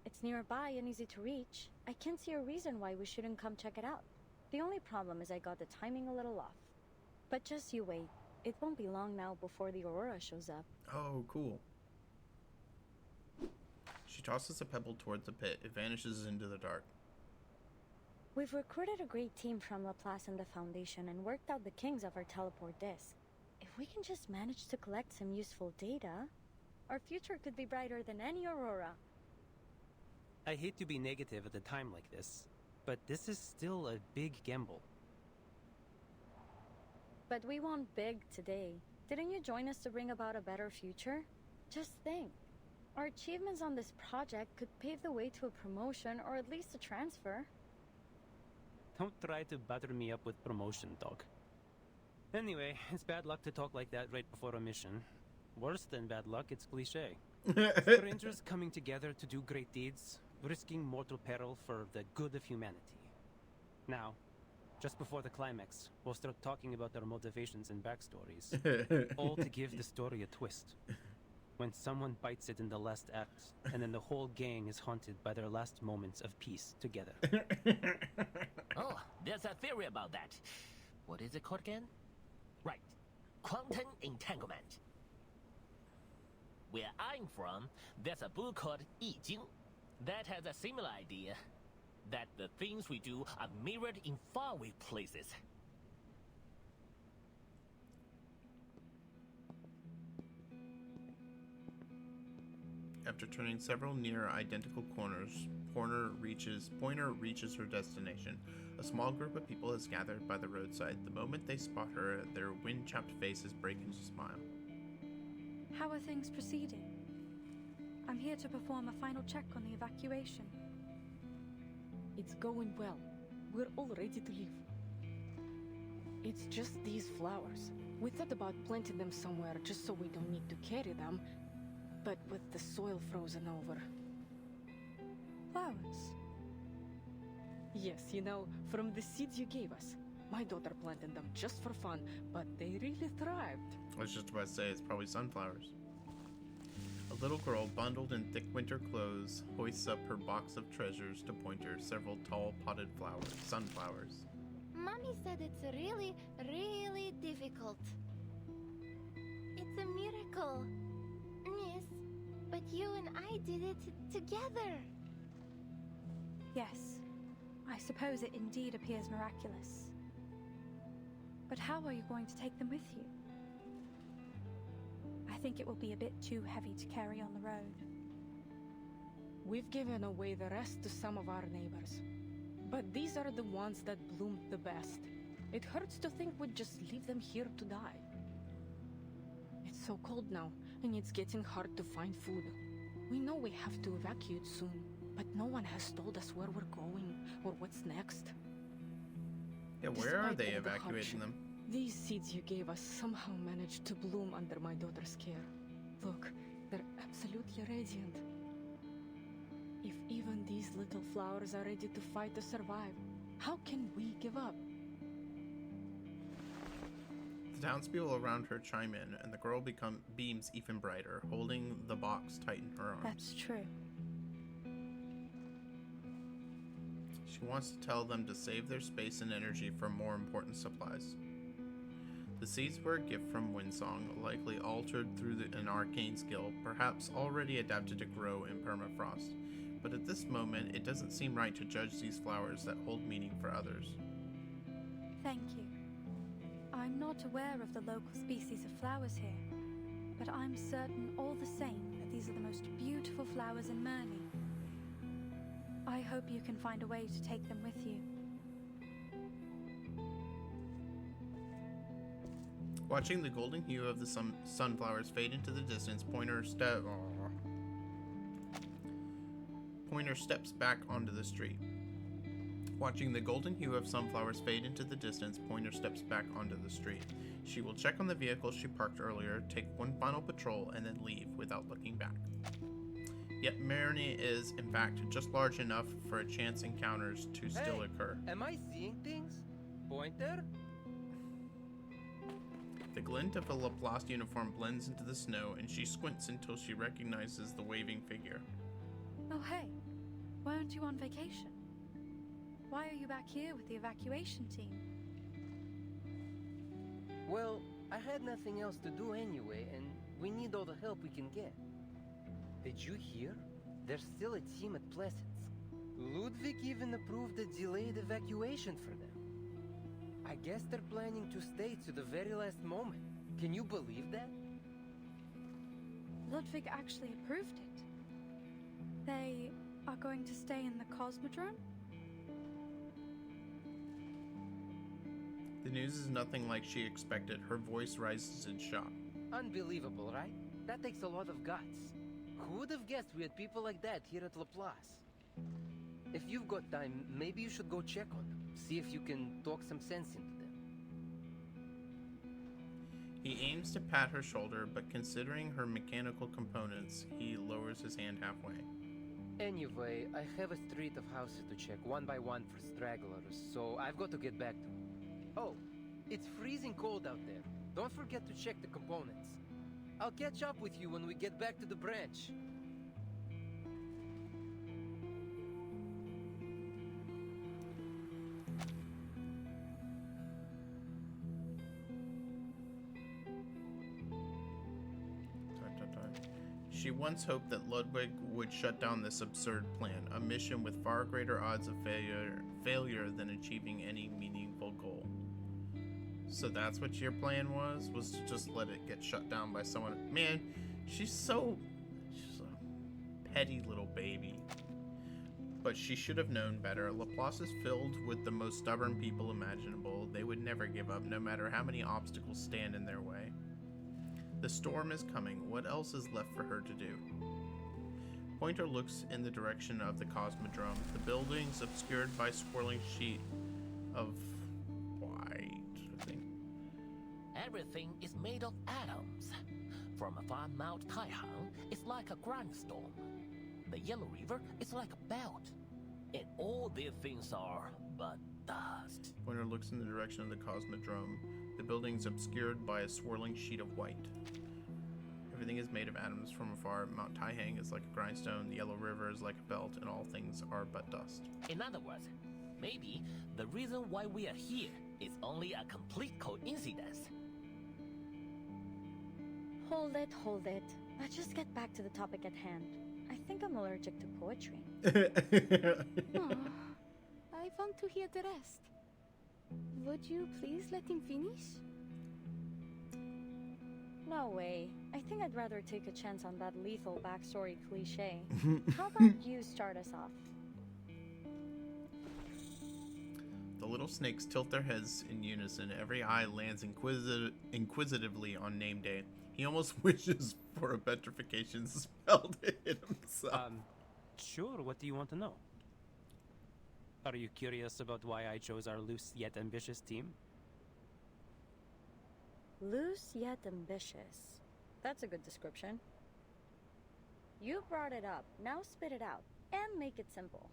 It's nearby and easy to reach. I can't see a reason why we shouldn't come check it out. The only problem is I got the timing a little off. But just you wait. It won't be long now before the Aurora shows up. Oh, cool. She tosses a pebble towards the pit. It vanishes into the dark. We've recruited a great team from Laplace and the Foundation and worked out the kinks of our teleport disk. If we can just manage to collect some useful data, our future could be brighter than any Aurora. I hate to be negative at a time like this, but this is still a big gamble. But we want big today. Didn't you join us to bring about a better future? Just think. Our achievements on this project could pave the way to a promotion or at least a transfer. Don't try to butter me up with promotion, dog. Anyway, it's bad luck to talk like that right before a mission. Worse than bad luck, it's cliché. Strangers coming together to do great deeds, risking mortal peril for the good of humanity. Now, just before the climax, we'll start talking about their motivations and backstories. All to give the story a twist. When someone bites it in the last act, and then the whole gang is haunted by their last moments of peace together. Oh, there's a theory about that. What is it called again? Right, quantum entanglement. Where I'm from, there's a book called I Ching that has a similar idea, that the things we do are mirrored in faraway places. After turning several near identical corners, Pointer reaches her destination. A small group of people has gathered by the roadside. The moment they spot her, their wind-chapped faces break into a smile. How are things proceeding? I'm here to perform a final check on the evacuation. It's going well. We're all ready to leave. It's just these flowers. We thought about planting them somewhere just so we don't need to carry them, but with the soil frozen over. Flowers? Yes, you know, from the seeds you gave us. My daughter planted them just for fun, but they really thrived. I was just about to say, it's probably sunflowers. A little girl, bundled in thick winter clothes, hoists up her box of treasures to Pointer several tall potted sunflowers. Mommy said it's really, really difficult. It's a miracle, Miss. But you and I did it together. Yes, I suppose it indeed appears miraculous. But how are you going to take them with you? I think it will be a bit too heavy to carry on the road. We've given away the rest to some of our neighbors. But these are the ones that bloomed the best. It hurts to think we'd just leave them here to die. It's so cold now, and it's getting hard to find food. We know we have to evacuate soon, but no one has told us where we're going or what's next. Yeah, where are Despite they all the evacuating hardship, them? These seeds you gave us somehow managed to bloom under my daughter's care. Look, they're absolutely radiant. If even these little flowers are ready to fight to survive, how can we give up? The townspeople around her chime in, and the girl beams even brighter, holding the box tight in her arms. That's true. She wants to tell them to save their space and energy for more important supplies. The seeds were a gift from Windsong, likely altered through an arcane skill, perhaps already adapted to grow in permafrost. But at this moment, it doesn't seem right to judge these flowers that hold meaning for others. Thank you. I'm not aware of the local species of flowers here, but I'm certain all the same that these are the most beautiful flowers in Murney. I hope you can find a way to take them with you. Watching the golden hue of the sunflowers fade into the distance, Pointer steps back onto the street. Watching the golden hue of sunflowers fade into the distance, Pointer steps back onto the street. She will check on the vehicle she parked earlier, take one final patrol, and then leave without looking back. Yet Murney is, in fact, just large enough for a chance encounters to still occur. Am I seeing things? Pointer? The glint of a Laplace uniform blends into the snow, and she squints until she recognizes the waving figure. Oh hey, weren't you on vacation? Why are you back here with the evacuation team? Well, I had nothing else to do anyway, and we need all the help we can get. Did you hear? There's still a team at Pleasance. Ludwig even approved a delayed evacuation for them. I guess they're planning to stay to the very last moment. Can you believe that? Ludwig actually approved it. They are going to stay in the Cosmodrome? The news is nothing like she expected. Her voice rises in shock. Unbelievable, right? That takes a lot of guts. Who would have guessed we had people like that here at Laplace? If you've got time, maybe you should go check on them. See if you can talk some sense into them. He aims to pat her shoulder, but considering her mechanical components, he lowers his hand halfway. Anyway, I have a street of houses to check one by one for stragglers, so I've got to get back to them. Oh, it's freezing cold out there. Don't forget to check the components. I'll catch up with you when we get back to the branch. She once hoped that Ludwig would shut down this absurd plan, a mission with far greater odds of failure than achieving any meaningful goal. So that's what your plan was to just let it get shut down by someone. Man, she's a petty little baby. But she should have known better. Laplace is filled with the most stubborn people imaginable. They would never give up, no matter how many obstacles stand in their way. The storm is coming. What else is left for her to do? Pointer looks in the direction of the Cosmodrome. The buildings obscured by a swirling sheet of white, I think. Everything is made of atoms. From afar, Mount Taihang is like a grindstone. The Yellow River is like a belt. And all these things are but dust. Pointer looks in the direction of the Cosmodrome. The building's obscured by a swirling sheet of white. Everything is made of atoms from afar. Mount Taihang is like a grindstone, the Yellow River is like a belt, and all things are but dust. In other words, maybe the reason why we are here is only a complete coincidence. Hold it, hold it. Let's just get back to the topic at hand. I think I'm allergic to poetry. Aw, I want to hear the rest. Would you please let him finish? No way. I think I'd rather take a chance on that lethal backstory cliche. How about you start us off? The little snakes tilt their heads in unison. Every eye lands inquisitively on name day. He almost wishes for a petrification spell to hit himself. Sure, what do you want to know? Are you curious about why I chose our loose yet ambitious team? Loose yet ambitious. That's a good description. You brought it up. Now spit it out. And make it simple.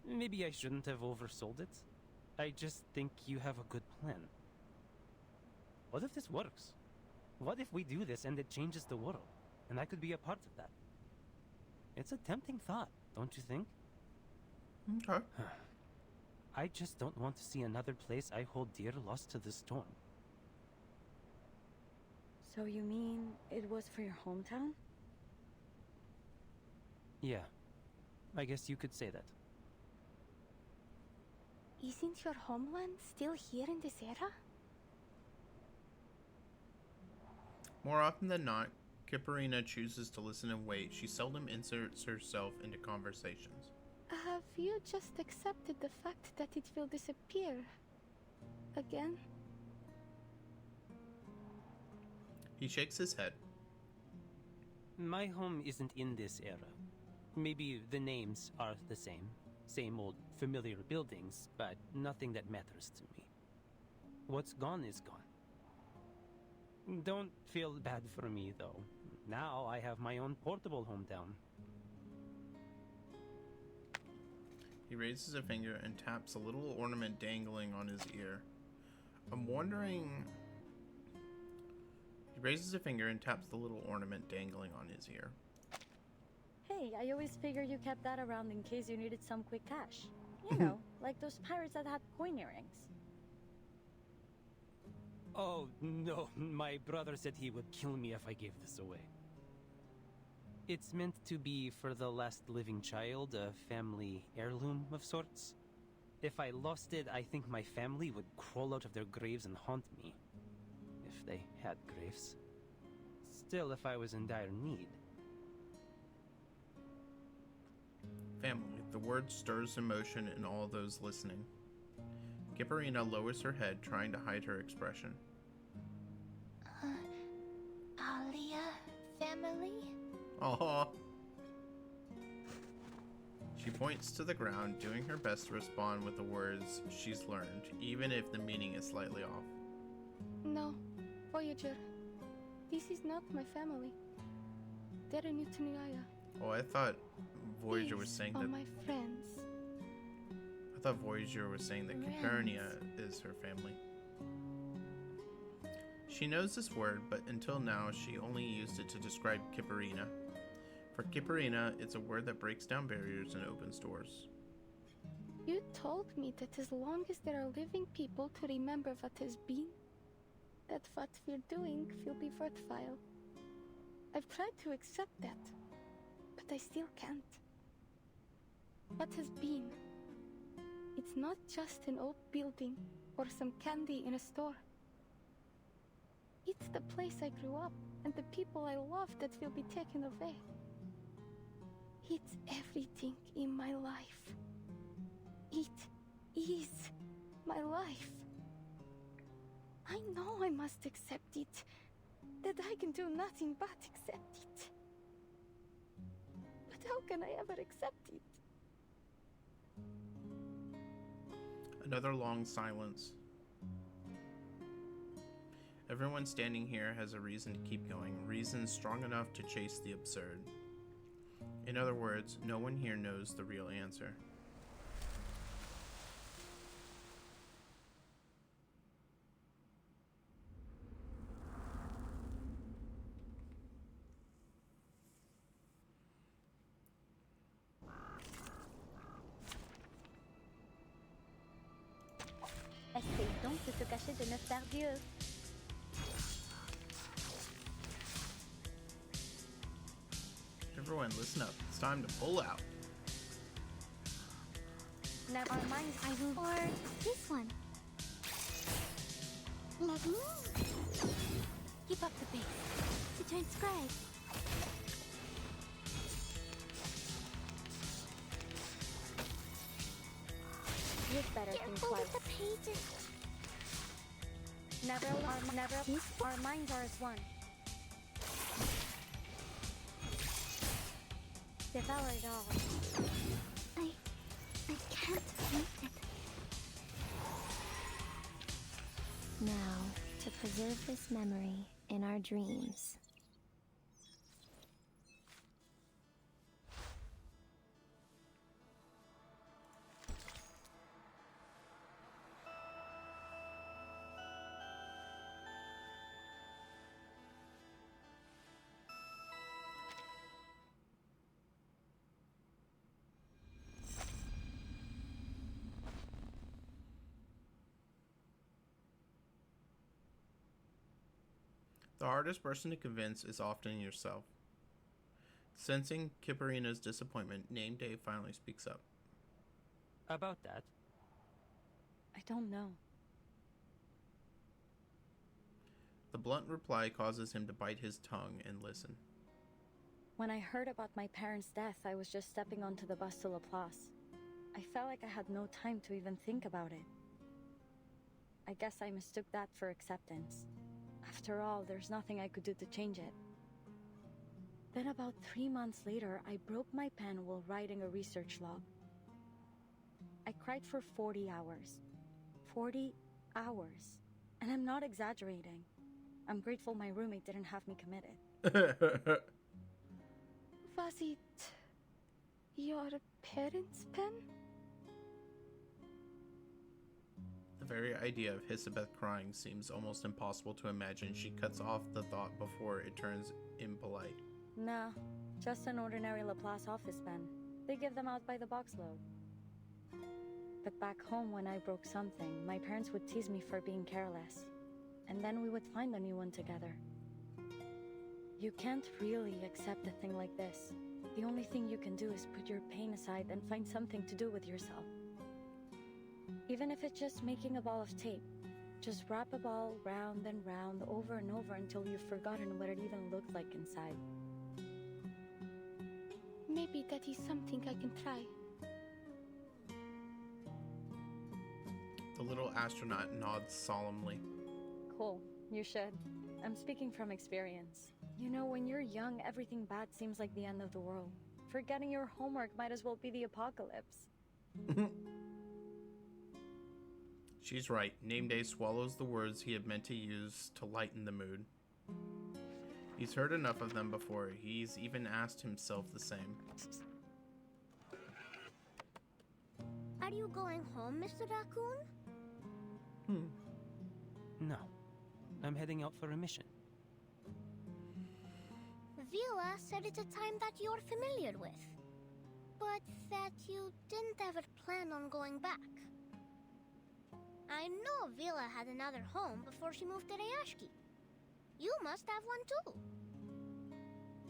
Maybe I shouldn't have oversold it. I just think you have a good plan. What if this works? What if we do this and it changes the world? And I could be a part of that. It's a tempting thought, don't you think? Okay. I just don't want to see another place I hold dear lost to the storm. So you mean it was for your hometown? Yeah. I guess you could say that. Isn't your homeland still here in this era? More often than not, Kipperina chooses to listen and wait. She seldom inserts herself into conversations. Have you just accepted the fact that it will disappear? Again? He shakes his head. My home isn't in this era. Maybe the names are the same. Same old familiar buildings, but nothing that matters to me. What's gone is gone. Don't feel bad for me, though. Now I have my own portable hometown. He raises a finger and taps a little ornament dangling on his ear. I'm wondering... He raises a finger and taps the little ornament dangling on his ear. Hey, I always figured you kept that around in case you needed some quick cash. You know, like those pirates that had coin earrings. Oh, no. My brother said he would kill me if I gave this away. It's meant to be for the last living child, a family heirloom of sorts. If I lost it, I think my family would crawl out of their graves and haunt me. If they had graves. Still, if I was in dire need. Family. The word stirs emotion in all those listening. Kipperina lowers her head, trying to hide her expression. Alia family? Aww. She points to the ground, doing her best to respond with the words she's learned, even if the meaning is slightly off. No, Voyager. This is not my family. They're new to Nyaya. Oh, I thought Voyager was These saying are that... my friends. I thought Voyager was saying that Kipperina is her family. She knows this word, but until now she only used it to describe Kipperina. For Kipperina, it's a word that breaks down barriers and opens doors. You told me that as long as there are living people to remember what has been, that what we're doing will be worthwhile. I've tried to accept that, but I still can't. What has been? It's not just an old building or some candy in a store. It's the place I grew up and the people I love that will be taken away. It's everything in my life. It is my life. I know I must accept it, that I can do nothing but accept it. But how can I ever accept it? Another long silence. Everyone standing here has a reason to keep going, reasons strong enough to chase the absurd. In other words, no one here knows the real answer. Essaye donc de te cacher de notre pardieu. Everyone, listen up. It's time to pull out. Never mind, I will. Or this one. Let me. Keep up the pace. To transcribe. You'd better think Careful twice. with the pages. Our minds are as one. Devour it all. I can't read it. Now, to preserve this memory in our dreams. The hardest person to convince is often yourself. Sensing Kipperina's disappointment, Name Day finally speaks up. About that, I don't know. The blunt reply causes him to bite his tongue and listen. When I heard about my parents' death, I was just stepping onto the bus to Laplace. I felt like I had no time to even think about it. I guess I mistook that for acceptance. After all, there's nothing I could do to change it. Then about 3 months later, I broke my pen while writing a research log. I cried for 40 hours. 40 hours. And I'm not exaggerating. I'm grateful my roommate didn't have me committed. Was it your parents' pen? The very idea of Hisabeth crying seems almost impossible to imagine. She cuts off the thought before it turns impolite. Nah, just an ordinary Laplace office pen. They give them out by the boxload. But back home, when I broke something, my parents would tease me for being careless. And then we would find a new one together. You can't really accept a thing like this. The only thing you can do is put your pain aside and find something to do with yourself. Even if it's just making a ball of tape. Just wrap a ball round and round over and over until you've forgotten what it even looked like inside. Maybe that is something I can try. The little astronaut nods solemnly. Cool, you should. I'm speaking from experience. You know, when you're young, everything bad seems like the end of the world. Forgetting your homework might as well be the apocalypse. She's right. Name Day swallows the words he had meant to use to lighten the mood. He's heard enough of them before. He's even asked himself the same. Are you going home, Mr. Raccoon? No. I'm heading out for a mission. Vila said it's a time that you're familiar with, but that you didn't ever plan on going back. I know Vila had another home before she moved to Rayashki. You must have one too.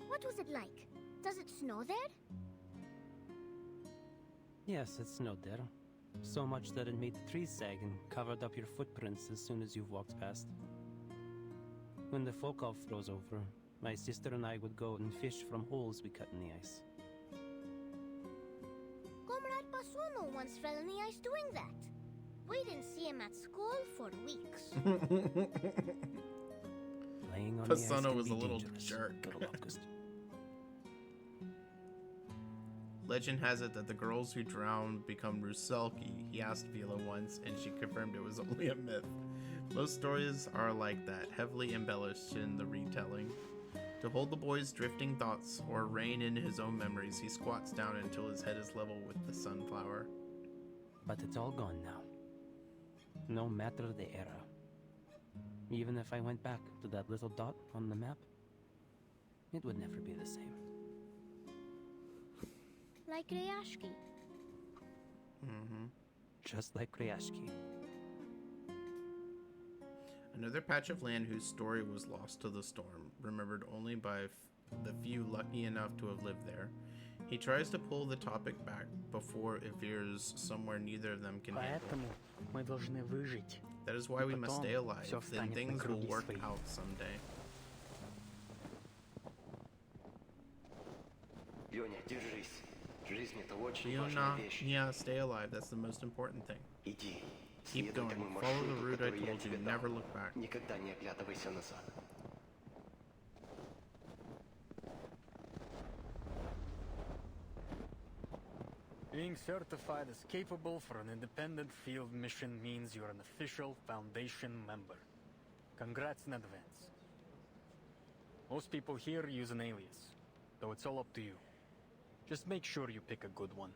What was it like? Does it snow there? Yes, it snowed there. So much that it made the trees sag and covered up your footprints as soon as you've walked past. When the Volkov froze over, my sister and I would go and fish from holes we cut in the ice. Comrade Basuno once fell in the ice doing that. We didn't see him at school for weeks. Playing on the ice Pasano can was be a little dangerous, jerk. little locust. Legend has it that the girls who drown become Ruselki. He asked Vila once, and she confirmed it was only a myth. Most stories are like that, heavily embellished in the retelling. To hold the boy's drifting thoughts or rein in his own memories, he squats down until his head is level with the sunflower. But it's all gone now. No matter the era. Even if I went back to that little dot on the map, it would never be the same. Like Rayashki. Just like Rayashki. Another patch of land whose story was lost to the storm, remembered only by the few lucky enough to have lived there. He tries to pull the topic back before it veers somewhere neither of them can handle. Поэтому мы должны выжить. That is why we must Потом stay alive, всё then встанет на things will круги work своя. out someday. Леня, держись. Жизнь — это очень Leona, важная вещь. yeah, stay alive. That's the most important thing. Иди. Keep Следуй going. тому Follow the маршруту, route I который я told you. тебе Never дал. look back. Никогда не оглядывайся назад. Being certified as capable for an independent field mission means you're an official Foundation member. Congrats in advance. Most people here use an alias, though it's all up to you. Just make sure you pick a good one.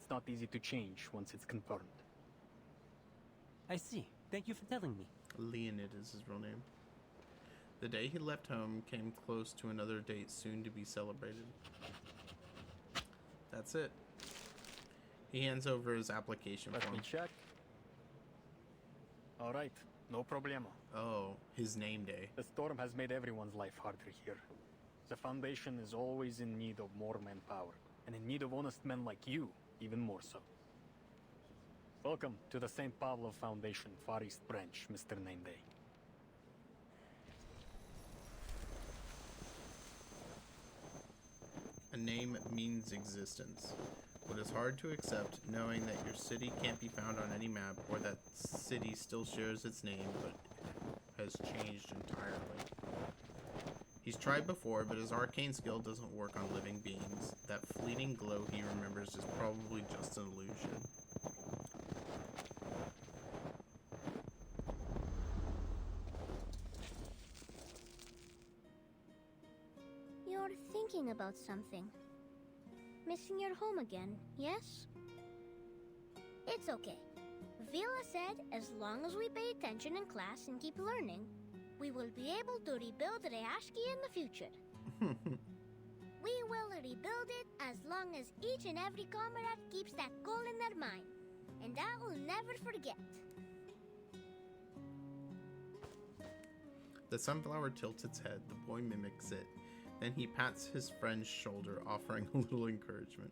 It's not easy to change once it's confirmed. I see. Thank you for telling me. Leonid is his real name. The day he left home came close to another date soon to be celebrated. That's it. He hands over his application Let form. me check. All right, no problemo. Oh, his name day. The storm has made everyone's life harder here. The Foundation is always in need of more manpower, and in need of honest men like you, even more so. Welcome to the St. Pablo Foundation Far East Branch, Mr. Nameday. A name means existence. What is hard to accept, knowing that your city can't be found on any map, or that city still shares its name, but has changed entirely. He's tried before, but his arcane skill doesn't work on living beings. That fleeting glow he remembers is probably just an illusion. You're thinking about something. Missing your home again, yes? It's okay. Vila said as long as we pay attention in class and keep learning, we will be able to rebuild Rehashki in the future. We will rebuild it as long as each and every comrade keeps that goal in their mind. And I will never forget. The sunflower tilts its head. The boy mimics it. Then he pats his friend's shoulder, offering a little encouragement.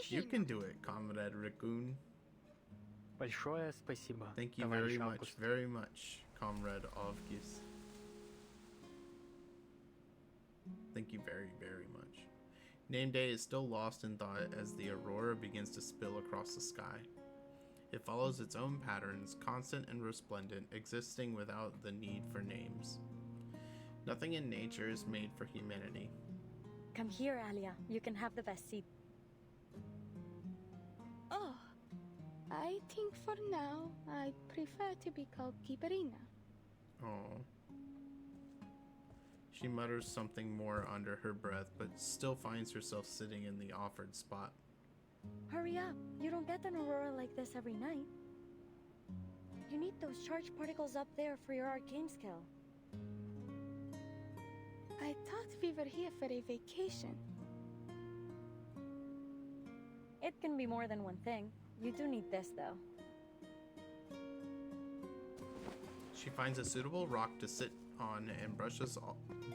You can do it, Comrade Raccoon. Большое спасибо. Thank you very much, Comrade Ovgis. Thank you very, very much. Name Day is still lost in thought as the aurora begins to spill across the sky. It follows its own patterns, constant and resplendent, existing without the need for names. Nothing in nature is made for humanity. Come here, Alia. You can have the best seat. Oh, I think for now I'd prefer to be called Kibarina. Oh. She mutters something more under her breath, but still finds herself sitting in the offered spot. Hurry up. You don't get an aurora like this every night. You need those charged particles up there for your arcane skill. I thought we were here for a vacation. It can be more than one thing. You do need this, though. She finds a suitable rock to sit on and brushes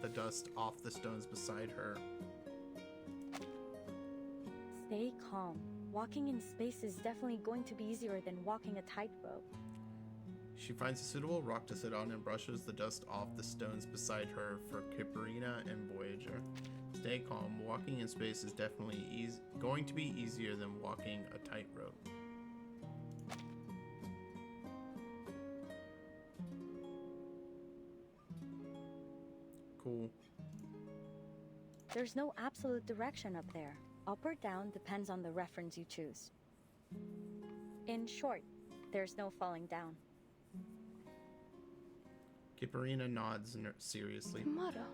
the dust off the stones beside her. Stay calm. Walking in space is definitely going to be easier than walking a tightrope. She finds a suitable rock to sit on and brushes the dust off the stones beside her for Kiparina and Voyager. Stay calm. Walking in space is definitely going to be easier than walking a tightrope. Cool. There's no absolute direction up there. Up or down depends on the reference you choose. In short, there's no falling down. Kiparina nods seriously. Tomorrow?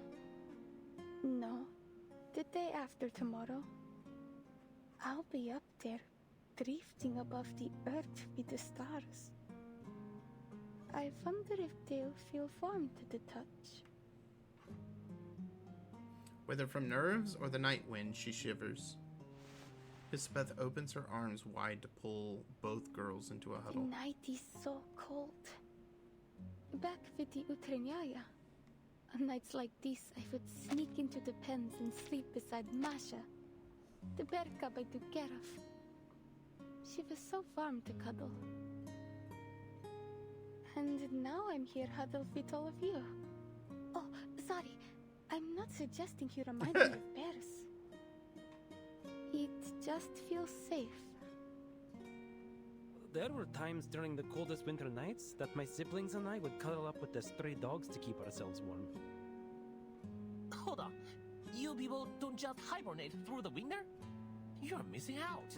No, the day after tomorrow. I'll be up there, drifting above the earth with the stars. I wonder if they'll feel warm to the touch. Whether from nerves or the night wind, she shivers. Hisbeth opens her arms wide to pull both girls into a The huddle. night is so cold. Back with the Utreniaya. On nights like this, I would sneak into the pens and sleep beside Masha, the Berka by Dukerov. She was so warm to cuddle. And now I'm here huddled with all of you. Oh, sorry. I'm not suggesting you remind me of bears. It just feels safe. There were times during the coldest winter nights that my siblings and I would cuddle up with the stray dogs to keep ourselves warm. Hold on. You people don't just hibernate through the winter? You're missing out.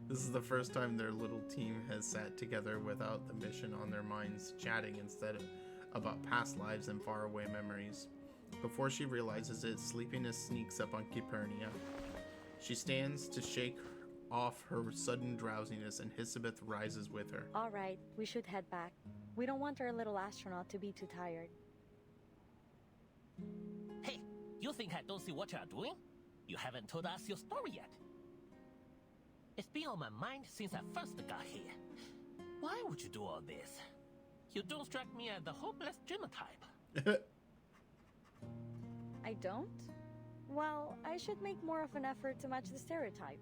This is the first time their little team has sat together without the mission on their minds, chatting instead about past lives and faraway memories. Before she realizes it, sleepiness sneaks up on Calpurnia. She stands to shake off her sudden drowsiness, and Hisabeth rises with her. All right, we should head back. We don't want our little astronaut to be too tired. Hey, you think I don't see what you're doing? You haven't told us your story yet. It's been on my mind since I first got here. Why would you do all this? You don't strike me as the hopeless dreamer type. I don't? Well, I should make more of an effort to match the stereotype.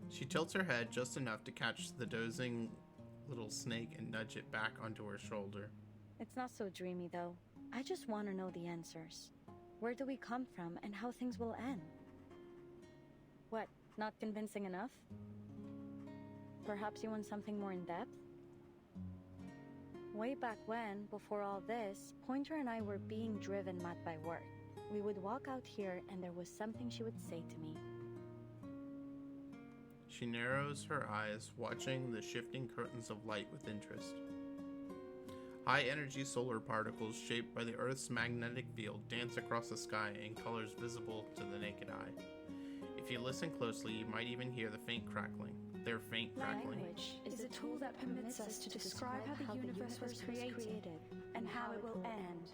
She tilts her head just enough to catch the dozing little snake and nudge it back onto her shoulder. It's not so dreamy, though. I just want to know the answers. Where do we come from and how things will end? What, not convincing enough? Perhaps you want something more in depth? Way back when, before all this, Pointer and I were being driven mad by work. We would walk out here and there was something she would say to me. She narrows her eyes, watching the shifting curtains of light with interest. High-energy solar particles shaped by the Earth's magnetic field dance across the sky in colors visible to the naked eye. If you listen closely, you might even hear the faint crackling. Their faint crackling. Language is a tool that permits us to describe how the universe was created and how it will end.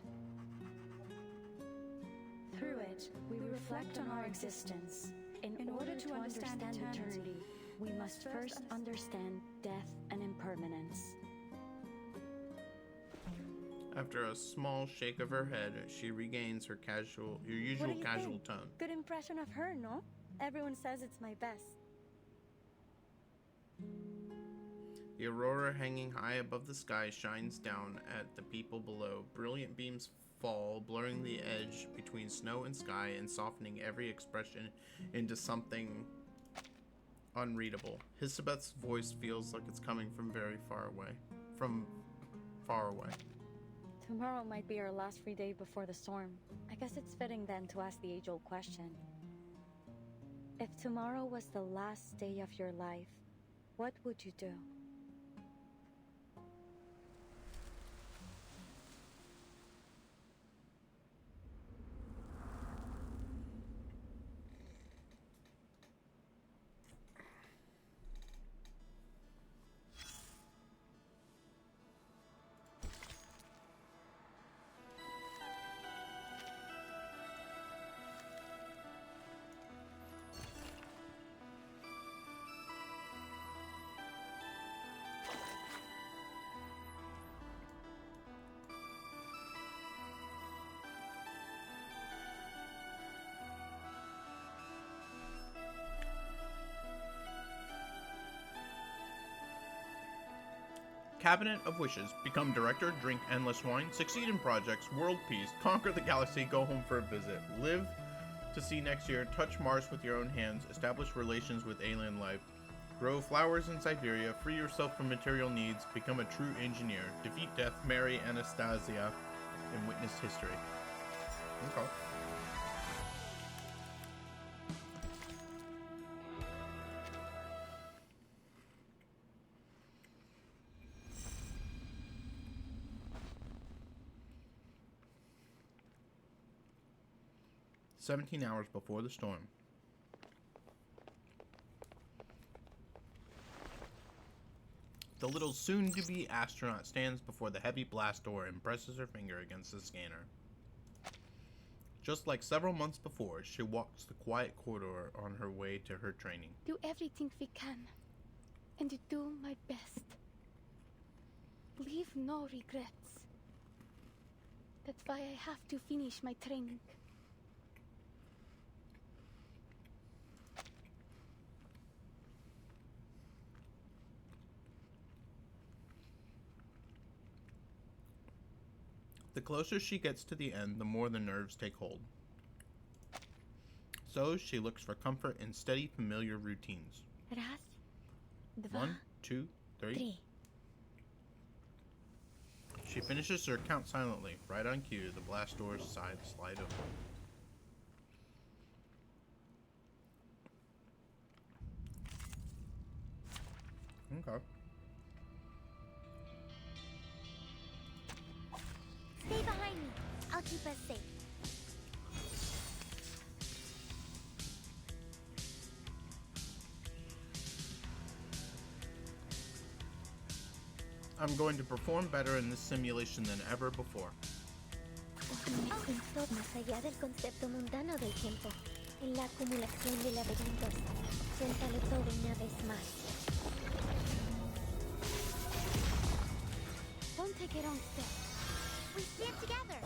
Through it, we reflect on our existence. In order to understand eternity, we must first understand death and impermanence. After a small shake of her head, she regains her usual casual tone. Good impression of her, no? Everyone says it's my best. The aurora hanging high above the sky shines down at the people below. Brilliant beams fall, blurring the edge between snow and sky and softening every expression into something unreadable. Hisabeth's voice feels like it's coming from very far away. From far away. Tomorrow might be our last free day before the storm. I guess it's fitting then to ask the age-old question. If tomorrow was the last day of your life, what would you do? Cabinet of Wishes. Become director, drink endless wine, succeed in projects, world peace, conquer the galaxy, go home for a visit, live to see next year, touch Mars with your own hands, establish relations with alien life, grow flowers in Siberia, free yourself from material needs, become a true engineer, defeat death, marry Anastasia, and witness history. Okay. "17 hours before the storm. The little soon-to-be astronaut stands before the heavy blast door and presses her finger against the scanner. Just like several months before, she walks the quiet corridor on her way to her training. Do everything we can, and do my best. Leave no regrets. That's why I have to finish my training. The closer she gets to the end, the more the nerves take hold. So she looks for comfort in steady, familiar routines. Raz, dwa, 1, 2, 3. three. She finishes her count silently. Right on cue, the blast doors slide open. Okay. Stay behind me. I'll keep us safe. I'm going to perform better in this simulation than ever before. Esto más allá del concepto mundano del tiempo. En la acumulación de laberintos. Suéltalo todo una vez más. Don't take it on step. We stand together.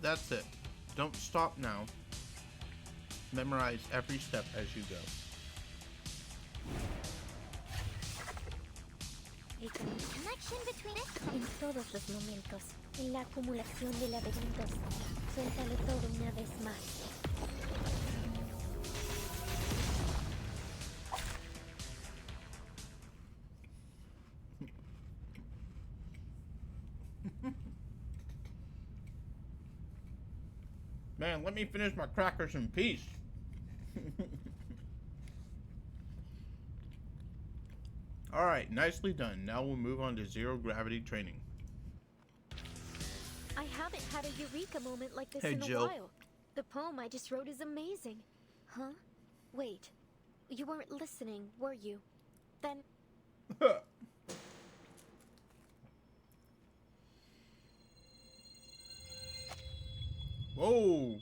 That's it. Don't stop now. Memorize every step as you go. El connection between it. En todos los momentos. En la acumulación de laberintos. Suéltalo todo una vez más. Man, let me finish my crackers in peace. Alright, nicely done. Now we'll move on to zero gravity training. I haven't had a eureka moment like this Hey, in a Jill. while. The poem I just wrote is amazing. Huh? Wait. You weren't listening, were you? Then Whoa!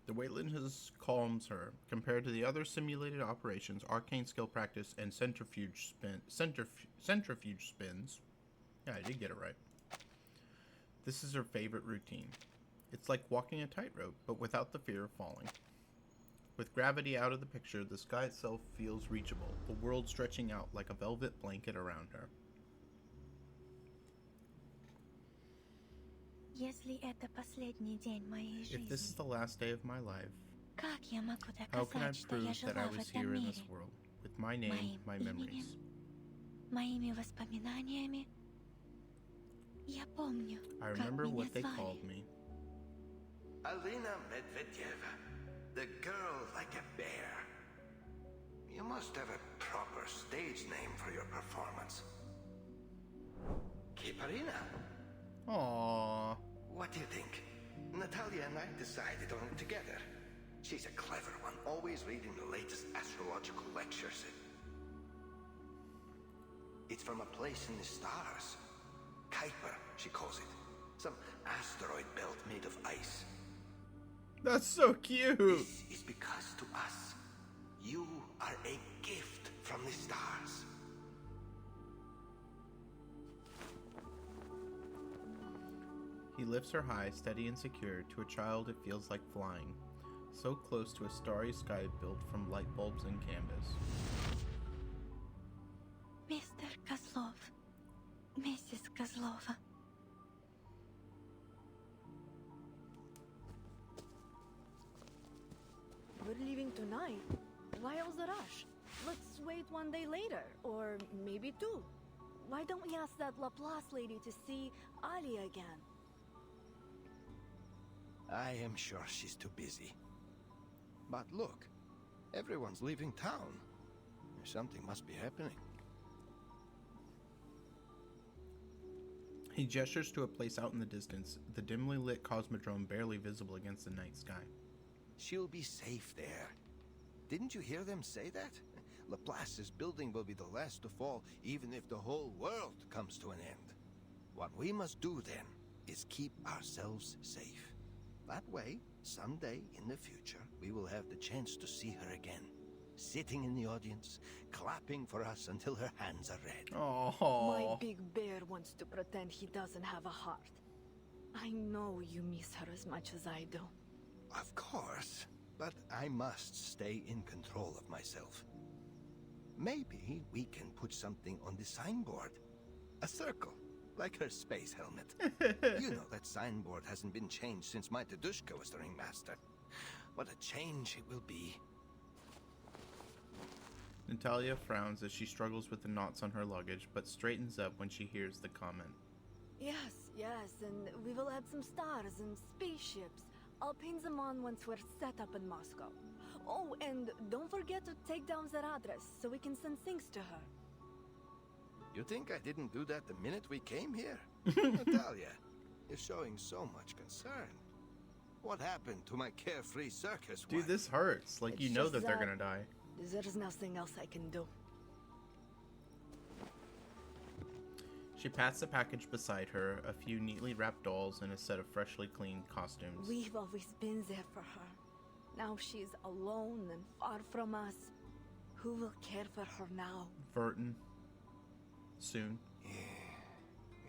The way Linus calms her, compared to the other simulated operations, arcane skill practice, and centrifuge spins. Yeah, I did get it right. This is her favorite routine. It's like walking a tightrope, but without the fear of falling. With gravity out of the picture, the sky itself feels reachable, the world stretching out like a velvet blanket around her. Если это последний день моей If this is жизни, the last day of my life, как я могу how can I доказать, что я prove that I жила в was этом here in this мире? world, with my name, my memories? Моими воспоминаниями? Я помню, I как remember меня what they звали. called me. Alina Medvedyeva, the girl like a bear. You must have a proper stage name for your performance. Kiparina. Aww. What do you think? Natalia and I decided on it together. She's a clever one, always reading the latest astrological lectures. It's from a place in the stars. Kuiper, she calls it. Some asteroid belt made of ice. That's so cute. This is because to us, you are a gift from the stars. He lifts her high, steady and secure. To a child it feels like flying. So close to a starry sky built from light bulbs and canvas. Mr. Kozlov, Mrs. Kozlova. We're leaving tonight. Why all the rush? Let's wait one day later, or maybe two. Why don't we ask that Laplace lady to see Ali again? I am sure she's too busy. But look, everyone's leaving town. Something must be happening. He gestures to a place out in the distance, the dimly lit cosmodrome barely visible against the night sky. She'll be safe there. Didn't you hear them say that? Laplace's building will be the last to fall, even if the whole world comes to an end. What we must do then is keep ourselves safe. That way, someday in the future, we will have the chance to see her again. Sitting in the audience, clapping for us until her hands are red. My big bear wants to pretend he doesn't have a heart. I know you miss her as much as I do. Of course, but I must stay in control of myself. Maybe we can put something on the signboard. A circle, like her space helmet. You know that signboard hasn't been changed since my Tadushka was the ringmaster. What a change it will be. Natalia frowns as she struggles with the knots on her luggage, but straightens up when she hears the comment. Yes, and we will add some stars and spaceships. I'll paint them on once we're set up in Moscow. Oh, and don't forget to take down their address so we can send things to her. You think I didn't do that the minute we came here? Natalia, you're showing so much concern. What happened to my carefree circus Dude, wife? this hurts. Like, you It's know just that they're that- gonna die. There's nothing else I can do. She pats the package beside her, a few neatly wrapped dolls and a set of freshly cleaned costumes. We've always been there for her. Now she's alone and far from us. Who will care for her now? Verton. Soon.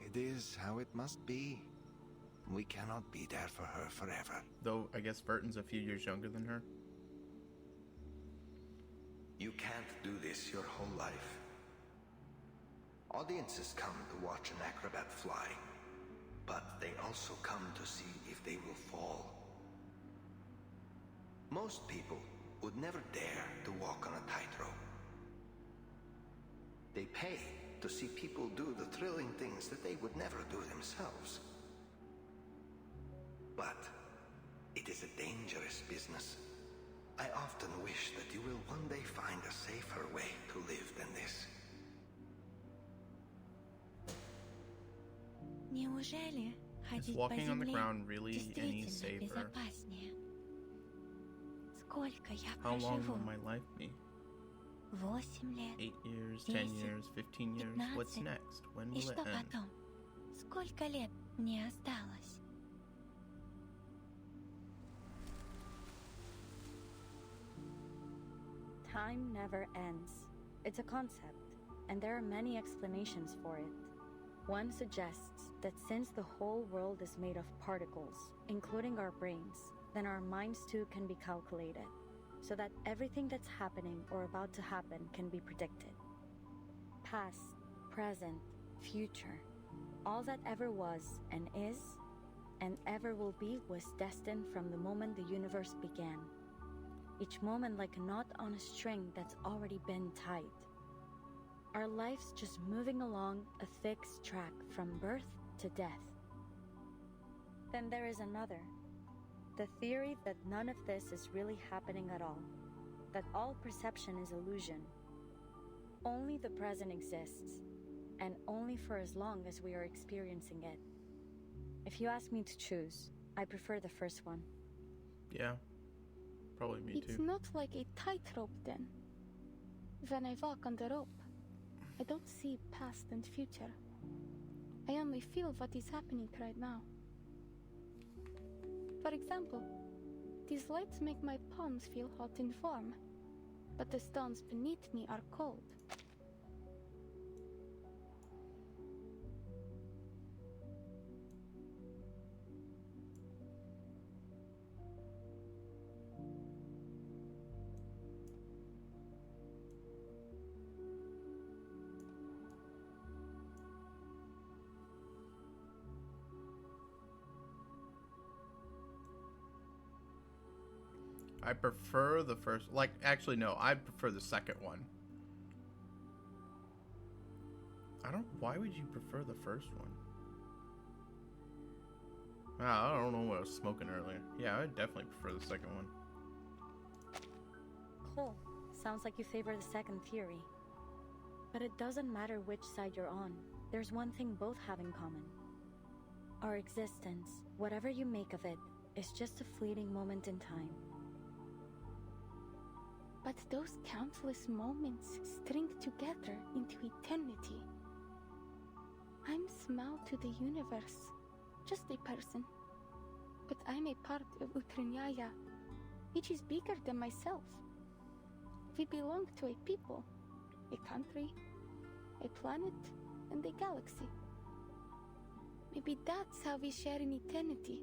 It is how it must be. We cannot be there for her forever. Though, I guess Verton's a few years younger than her. You can't do this your whole life. Audiences come to watch an acrobat fly, but they also come to see if they will fall. Most people would never dare to walk on a tightrope. They pay to see people do the thrilling things that they would never do themselves. But it is a dangerous business. I often wish that you will one day find a safer way to live than this. Неужели Is ходить по walking on the земле ground really any действительно safer? безопаснее? Сколько я How long проживу? will my life be? 8 лет. 8 years, 10 10, years, 15 years? What's 15. next? When И will что it end? потом? Сколько лет мне осталось? Time never ends. It's a concept, and there are many explanations for it. One suggests that since the whole world is made of particles, including our brains, then our minds too can be calculated, so that everything that's happening or about to happen can be predicted. Past, present, future, all that ever was and is, and ever will be, was destined from the moment the universe began. Each moment like a knot on a string that's already been tied. Our lives just moving along a fixed track from birth to death. Then there is another. The theory that none of this is really happening at all. That all perception is illusion. Only the present exists, and only for as long as we are experiencing it. If you ask me to choose, I prefer the first one. Yeah. Probably me It's too. not like a tightrope then. When I walk on the rope, I don't see past and future. I only feel what is happening right now. For example, these lights make my palms feel hot and warm, but the stones beneath me are cold. I prefer the first. Like, actually, no. I prefer the second one. I don't. Why would you prefer the first one? I don't know what I was smoking earlier. Yeah, I definitely prefer the second one. Cool. Sounds like you favor the second theory. But it doesn't matter which side you're on. There's one thing both have in common. Our existence, whatever you make of it, is just a fleeting moment in time. But those countless moments string together into eternity. I'm small to the universe, just a person. But I'm a part of Utranyaya, which is bigger than myself. We belong to a people, a country, a planet, and a galaxy. Maybe that's how we share in eternity,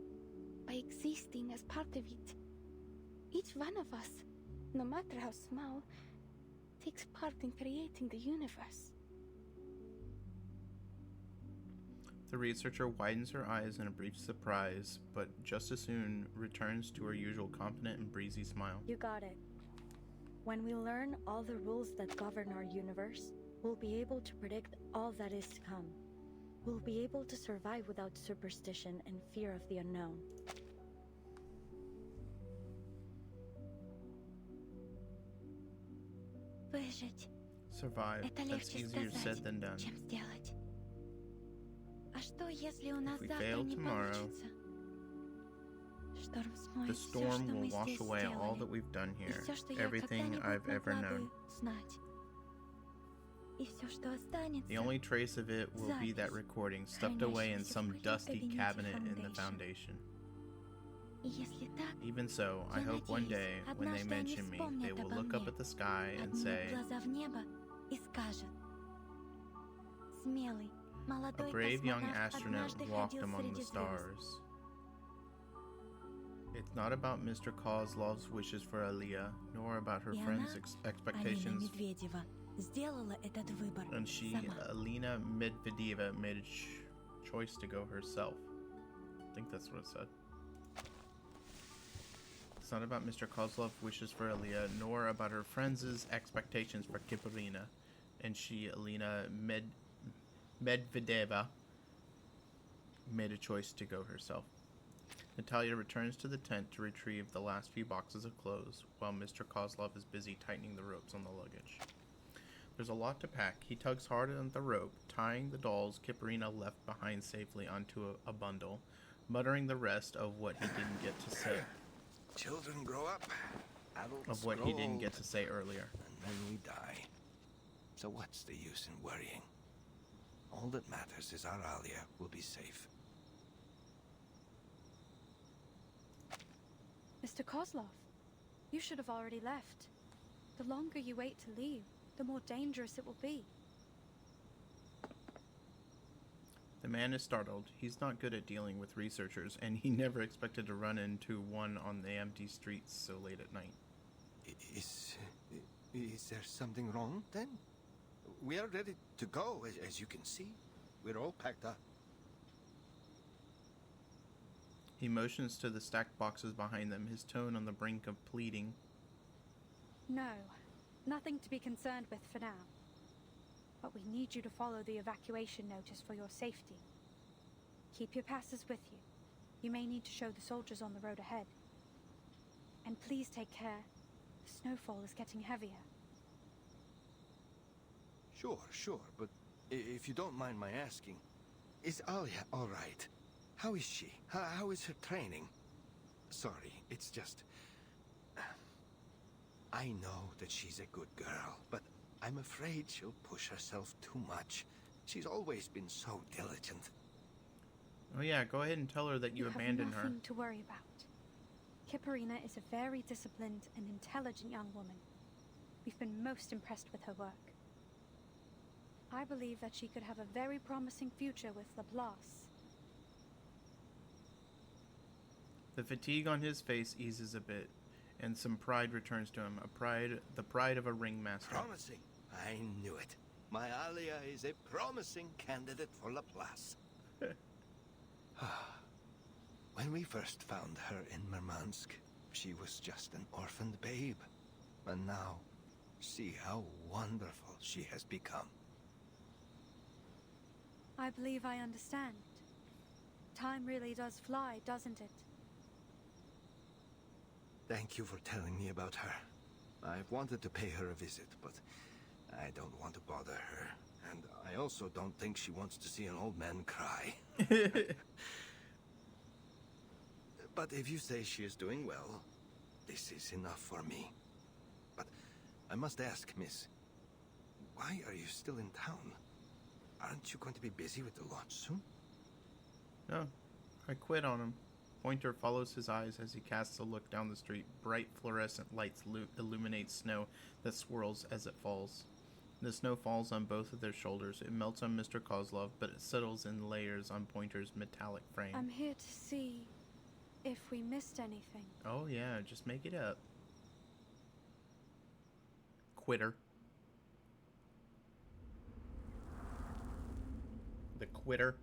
by existing as part of it. Each one of us, no matter how small, takes part in creating the universe. The researcher widens her eyes in a brief surprise, but just as soon returns to her usual confident and breezy smile. You got it. When we learn all the rules that govern our universe, we'll be able to predict all that is to come. We'll be able to survive without superstition and fear of the unknown. Выжить. Survive. Это That's легче easier сказать, said than done. чем сделать. А что, если у нас If we завтра fail не tomorrow, получится? Шторм смоет the всё, storm что will мы wash здесь away all сделали. that we've done И here, всё, что я everything когда-нибудь I've ever могла known. бы знать. И всё, что останется, The only trace of it will be that запись, recording stuffed away in хранящаяся в some пыли в dusty кабинете cabinet in the Foundation. Foundation. И если так, Even so, I я hope one надеюсь, day, when they однажды они mention me, they вспомнят will обо look up мне, at the sky and поднимут say, глаза в небо и скажут: смелый, a молодой brave young космонавт astronaut однажды walked ходил among среди the звезд. stars. It's not about Mr. Kozlov's wishes for Aliyah, nor about her И friends' она, Алина expectations, Медведева, сделала этот выбор and she, сама. Alina Medvedeva, made a choice to go herself. I think that's what it said. It's not about Mr. Kozlov's wishes for Aliyah, nor about her friends' expectations for Kiparina, and she, Alina Medvedeva, made a choice to go herself. Natalia returns to the tent to retrieve the last few boxes of clothes, while Mr. Kozlov is busy tightening the ropes on the luggage. There's a lot to pack. He tugs hard on the rope, tying the dolls Kiparina left behind safely onto a bundle, muttering the rest of what he didn't get to say. Children grow up, adults Of what grow he didn't old, get to say earlier. and then we die. So what's the use in worrying? All that matters is our Alia will be safe. Mr. Kozlov, you should have already left. The longer you wait to leave, the more dangerous it will be. The man is startled. He's not good at dealing with researchers, and he never expected to run into one on the empty streets so late at night. Is there something wrong, then? We are ready to go, as you can see. We're all packed up. He motions to the stacked boxes behind them, his tone on the brink of pleading. No, nothing to be concerned with for now. But we need you to follow the evacuation notice for your safety. Keep your passes with you. You may need to show the soldiers on the road ahead. And please take care. The snowfall is getting heavier. Sure, but if you don't mind my asking, is Alia all right? How is she? How is her training? Sorry, it's just... I know that she's a good girl, but I'm afraid she'll push herself too much. She's always been so diligent. Oh yeah, go ahead and tell her that you abandoned have her. nothing to worry about. Kiparina is a very disciplined and intelligent young woman. We've been most impressed with her work. I believe that she could have a very promising future with Laplace. The fatigue on his face eases a bit, and some pride returns to him. The pride of a ringmaster. Promising. I knew it. My Alia is a promising candidate for Laplace. When we first found her in Murmansk, she was just an orphaned babe. And now, see how wonderful she has become. I believe I understand. Time really does fly, doesn't it? Thank you for telling me about her. I've wanted to pay her a visit, but I don't want to bother her. And I also don't think she wants to see an old man cry. But if you say she is doing well, this is enough for me. But I must ask, miss, why are you still in town? Aren't you going to be busy with the launch soon? No, I quit on him. Pointer follows his eyes as he casts a look down the street. Bright fluorescent lights illuminate snow that swirls as it falls. The snow falls on both of their shoulders. It melts on Mr. Kozlov, but it settles in layers on Pointer's metallic frame. I'm here to see if we missed anything. Oh yeah, just make it up. Quitter. The quitter.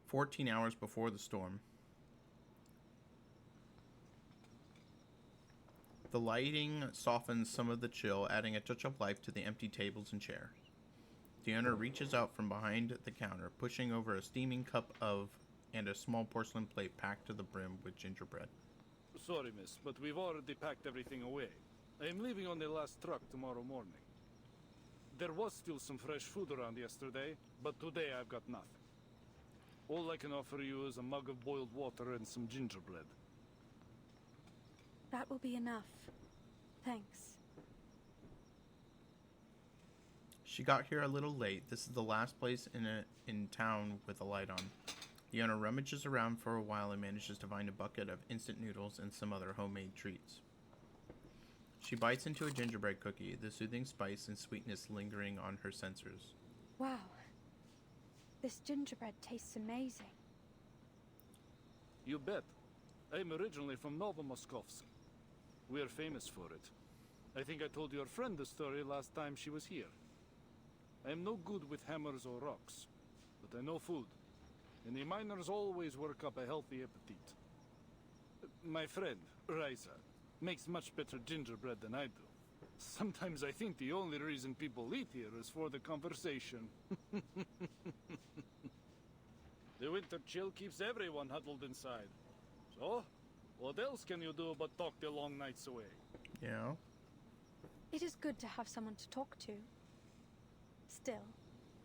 "14 hours before the storm. The lighting softens some of the chill, adding a touch of life to the empty tables and chairs. The owner reaches out from behind the counter, pushing over a steaming cup of and a small porcelain plate packed to the brim with gingerbread. Sorry, miss, but we've already packed everything away. I am leaving on the last truck tomorrow morning. There was still some fresh food around yesterday, but today I've got nothing. All I can offer you is a mug of boiled water and some gingerbread. That will be enough. Thanks. She got here a little late. This is the last place in town with a light on. The owner rummages around for a while and manages to find a bucket of instant noodles and some other homemade treats. She bites into a gingerbread cookie, the soothing spice and sweetness lingering on her sensors. Wow. This gingerbread tastes amazing. You bet. I'm originally from Novomoskovsk. We're famous for it. I think I told your friend the story last time she was here. I am no good with hammers or rocks, but I know food, and the miners always work up a healthy appetite. My friend, Raisa, makes much better gingerbread than I do. Sometimes I think the only reason people eat here is for the conversation. The winter chill keeps everyone huddled inside. So, what else can you do but talk the long nights away? Yeah. It is good to have someone to talk to. Still,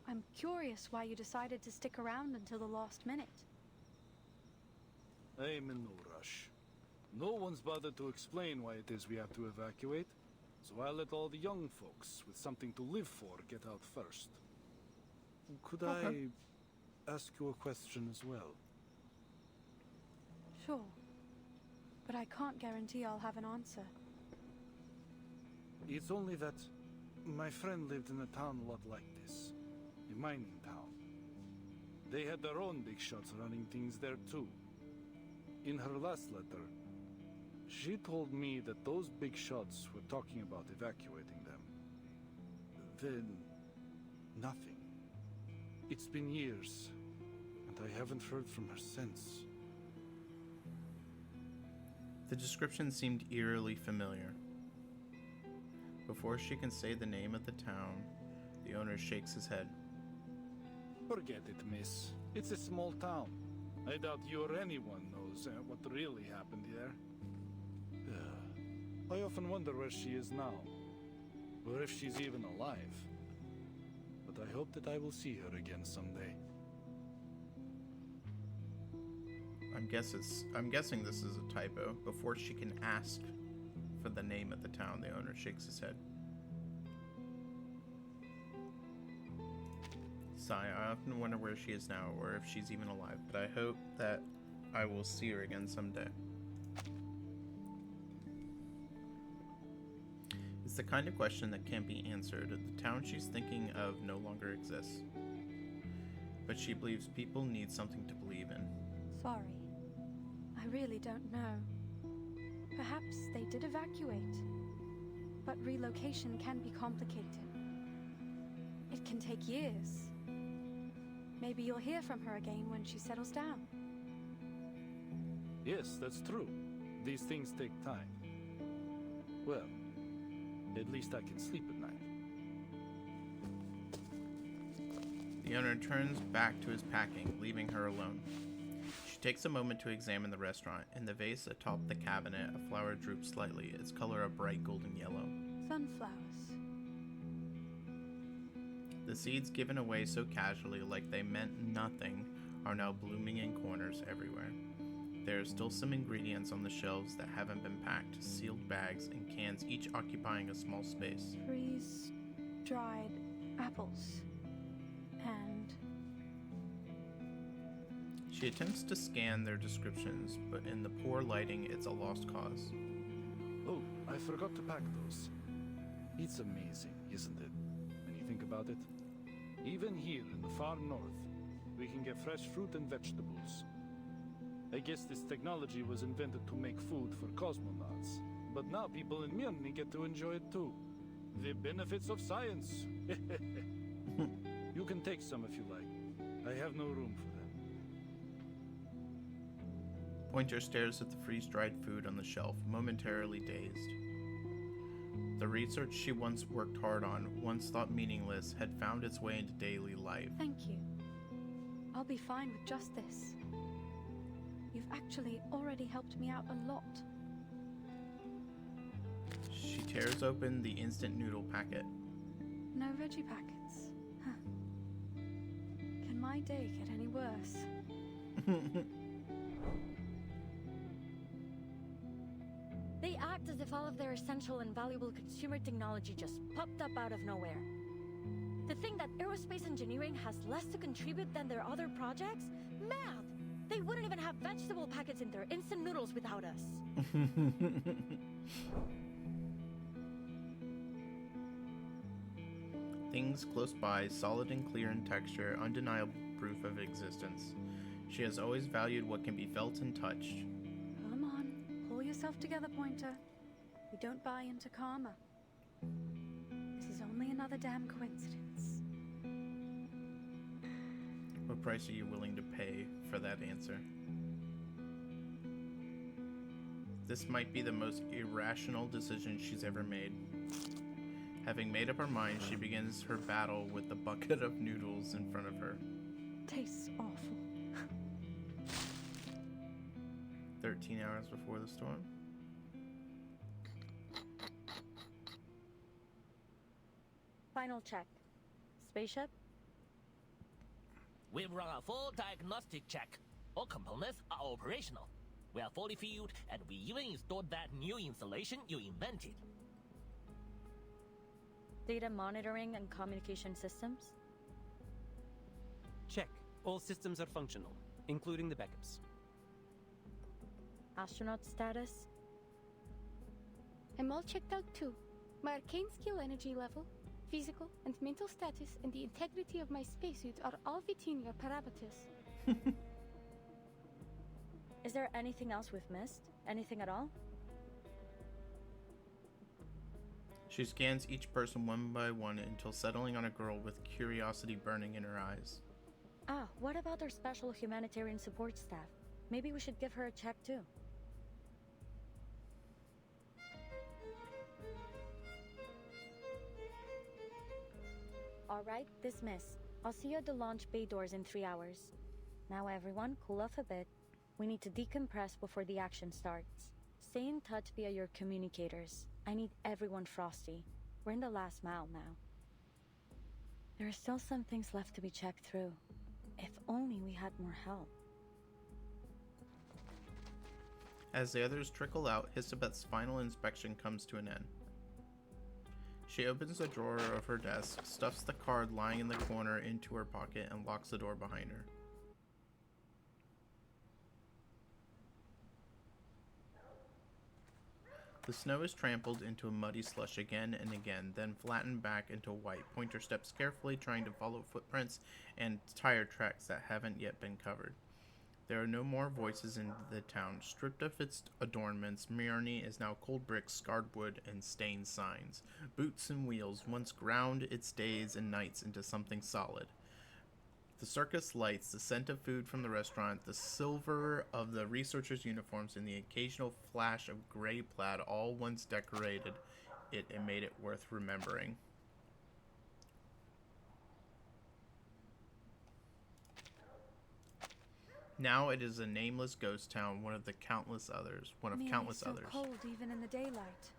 I'm curious why you decided to stick around until the last minute. I'm in no rush. No one's bothered to explain why it is we have to evacuate, so I'll let all the young folks with something to live for get out first. Could I ask you a question as well? Sure. But I can't guarantee I'll have an answer. It's only that my friend lived in a town a lot like this. A mining town. They had their own big shots running things there too. In her last letter, she told me that those big shots were talking about evacuating them. Then, nothing. It's been years, and I haven't heard from her since. The description seemed eerily familiar. Before she can say the name of the town, the owner shakes his head. Forget it, miss. It's a small town. I doubt you or anyone knows what really happened here. I often wonder where she is now, or if she's even alive. But I hope that I will see her again someday. I'm guessing this is a typo. Before she can ask for the name of the town, the owner shakes his head. Sigh, I often wonder where she is now, or if she's even alive, but I hope that I will see her again someday. It's the kind of question that can't be answered. The town she's thinking of no longer exists. But she believes people need something to believe in. Sorry. I really don't know. Perhaps they did evacuate. But relocation can be complicated. It can take years. Maybe you'll hear from her again when she settles down. Yes, that's true. These things take time. Well, at least I can sleep at night. The owner turns back to his packing, leaving her alone. She takes a moment to examine the restaurant. In the vase atop the cabinet, a flower droops slightly, its color a bright golden yellow. Sunflowers. The seeds given away so casually, like they meant nothing, are now blooming in corners everywhere. There are still some ingredients on the shelves that haven't been packed, sealed bags and cans, each occupying a small space. Freeze-dried apples. And... She attempts to scan their descriptions, but in the poor lighting, it's a lost cause. I forgot to pack those. It's amazing, isn't it, when you think about it? Even here in the far north, we can get fresh fruit and vegetables. I guess this technology was invented to make food for cosmonauts, but now people in Mirny get to enjoy it too. The benefits of science. You can take some if you like. I have no room for them. Pointer stares at the freeze-dried food on the shelf, momentarily dazed. The research she once worked hard on, once thought meaningless, had found its way into daily life. Thank you. I'll be fine with just this. You've actually already helped me out a lot. She tears open the instant noodle packet. No veggie packets. Huh. Can my day get any worse? They act as if all of their essential and valuable consumer technology just popped up out of nowhere. To think that aerospace engineering has less to contribute than their other projects? Mad! They wouldn't even have vegetable packets in their instant noodles without us. Things close by, solid and clear in texture, undeniable proof of existence. She has always valued what can be felt and touched. Come on, pull yourself together, Pointer. We don't buy into karma. This is only another damn coincidence. What price are you willing to pay for that answer? This might be the most irrational decision she's ever made. Having made up her mind, she begins her battle with the bucket of noodles in front of her. Tastes awful. 13 hours before the storm. Final check. Spaceship? We've run a full diagnostic check. All components are operational. We are fully fueled, and we even installed that new installation you invented. Data monitoring and communication systems? Check. All systems are functional, including the backups. Astronaut status? I'm all checked out too. My arcane skill energy level, physical and mental status, and the integrity of my spacesuit are all within your parameters. Is there anything else we've missed? Anything at all? She scans each person one by one until settling on a girl with curiosity burning in her eyes. Ah, what about our special humanitarian support staff? Maybe we should give her a check too. Alright, dismiss. I'll see you at the launch bay doors in 3 hours. Now everyone, cool off a bit. We need to decompress before the action starts. Stay in touch via your communicators. I need everyone frosty. We're in the last mile now. There are still some things left to be checked through. If only we had more help. As the others trickle out, Hisabeth's final inspection comes to an end. She opens the drawer of her desk, stuffs the card lying in the corner into her pocket, and locks the door behind her. The snow is trampled into a muddy slush again and again, then flattened back into white. Pointer steps carefully, trying to follow footprints and tire tracks that haven't yet been covered. There are no more voices in the town. Stripped of its adornments, Mirny is now cold bricks, scarred wood, and stained signs. Boots and wheels once ground its days and nights into something solid. The circus lights, the scent of food from the restaurant, the silver of the researchers' uniforms, and the occasional flash of gray plaid all once decorated it and made it worth remembering. Now it is a nameless ghost town, one of countless others. It's so cold even in the daylight.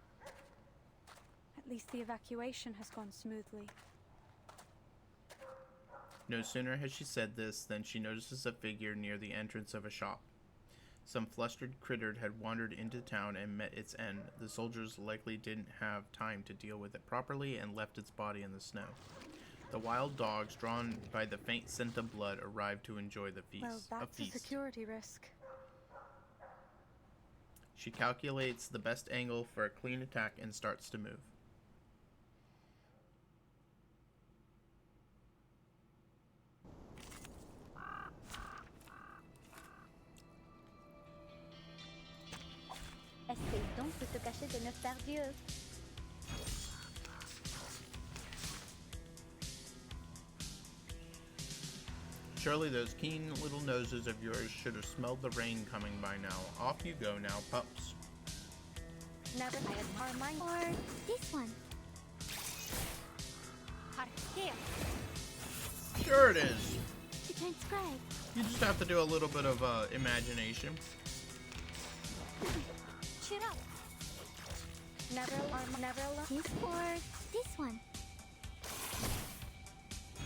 At least the evacuation has gone smoothly. No sooner has she said this than she notices a figure near the entrance of a shop. Some flustered critter had wandered into town and met its end. The soldiers likely didn't have time to deal with it properly and left its body in the snow. The wild dogs, drawn by the faint scent of blood, arrived to enjoy the feast. Well, that's a security risk. She calculates the best angle for a clean attack and starts to move. Essaye donc de te cacher de nos pardieux. Surely those keen little noses of yours should have smelled the rain coming by now. Off you go now, pups. Never mind. Or this one. Here. Sure it is. To transcribe. You just have to do a little bit of imagination. Cheer up. Never alone. This or this one.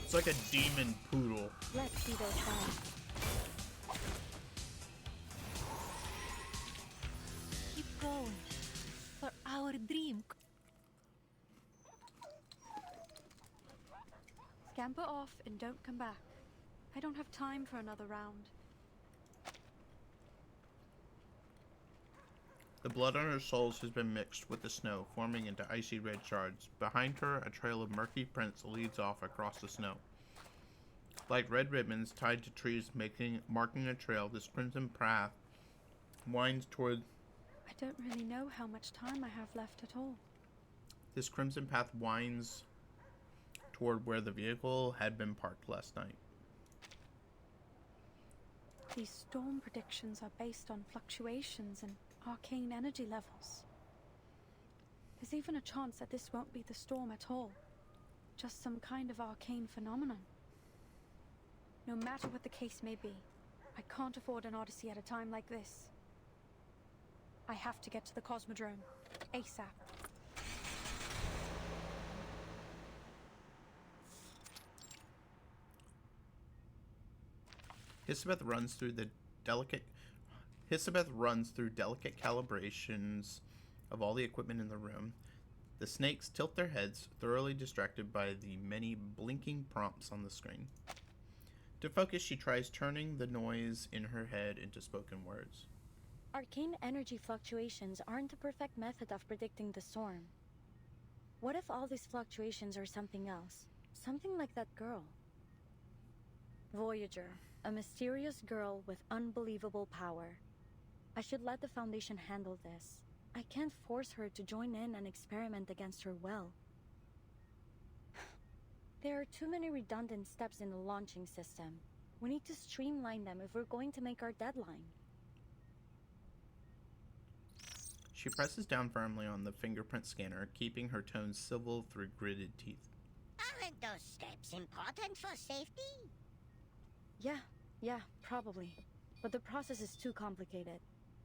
It's like a demon poodle. Let's see those signs. Keep going. For our dream. Scamper off and don't come back. I don't have time for another round. The blood on her soles has been mixed with the snow, forming into icy red shards. Behind her, a trail of murky prints leads off across the snow. Like red ribbons tied to trees marking a trail, this crimson path winds toward... I don't really know how much time I have left at all. This crimson path winds toward where the vehicle had been parked last night. These storm predictions are based on fluctuations in arcane energy levels. There's even a chance that this won't be the storm at all. Just some kind of arcane phenomenon. No matter what the case may be, I can't afford an odyssey at a time like this. I have to get to the Cosmodrome. ASAP. Hisabeth runs through delicate calibrations of all the equipment in the room. The snakes tilt their heads, thoroughly distracted by the many blinking prompts on the screen. To focus, she tries turning the noise in her head into spoken words. Arcane energy fluctuations aren't a perfect method of predicting the storm. What if all these fluctuations are something else? Something like that girl. Voyager, a mysterious girl with unbelievable power. I should let the Foundation handle this. I can't force her to join in and experiment against her will. There are too many redundant steps in the launching system. We need to streamline them if we're going to make our deadline. She presses down firmly on the fingerprint scanner, keeping her tones civil through gritted teeth. Aren't those steps important for safety? Yeah, probably. But the process is too complicated.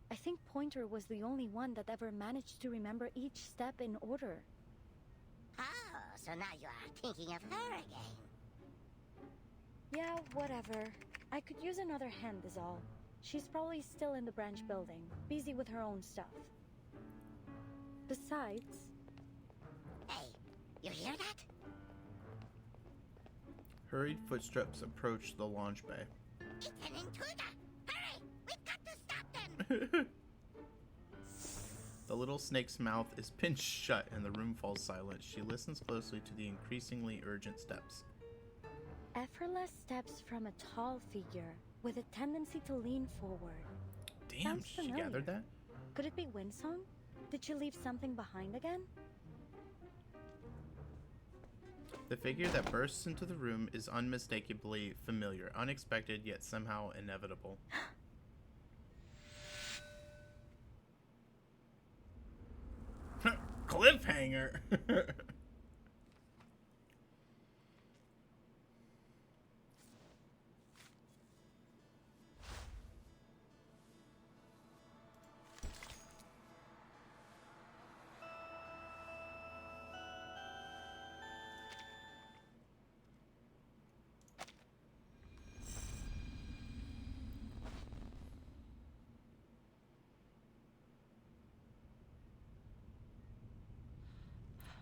I think Pointer was the only one that ever managed to remember each step in order. Oh, so now you are thinking of her again. Yeah, whatever. I could use another hand is all. She's probably still in the branch building, busy with her own stuff. Besides... Hey, you hear that? Hurried footsteps approach the launch bay. It's an intruder! Hurry! We've got to stop them! The little snake's mouth is pinched shut and the room falls silent. She listens closely to the increasingly urgent steps. Effortless steps from a tall figure, with a tendency to lean forward. Damn, Sounds she familiar. gathered that? Could it be Windsong? Did she leave something behind again? The figure that bursts into the room is unmistakably familiar, unexpected yet somehow inevitable. Cliffhanger!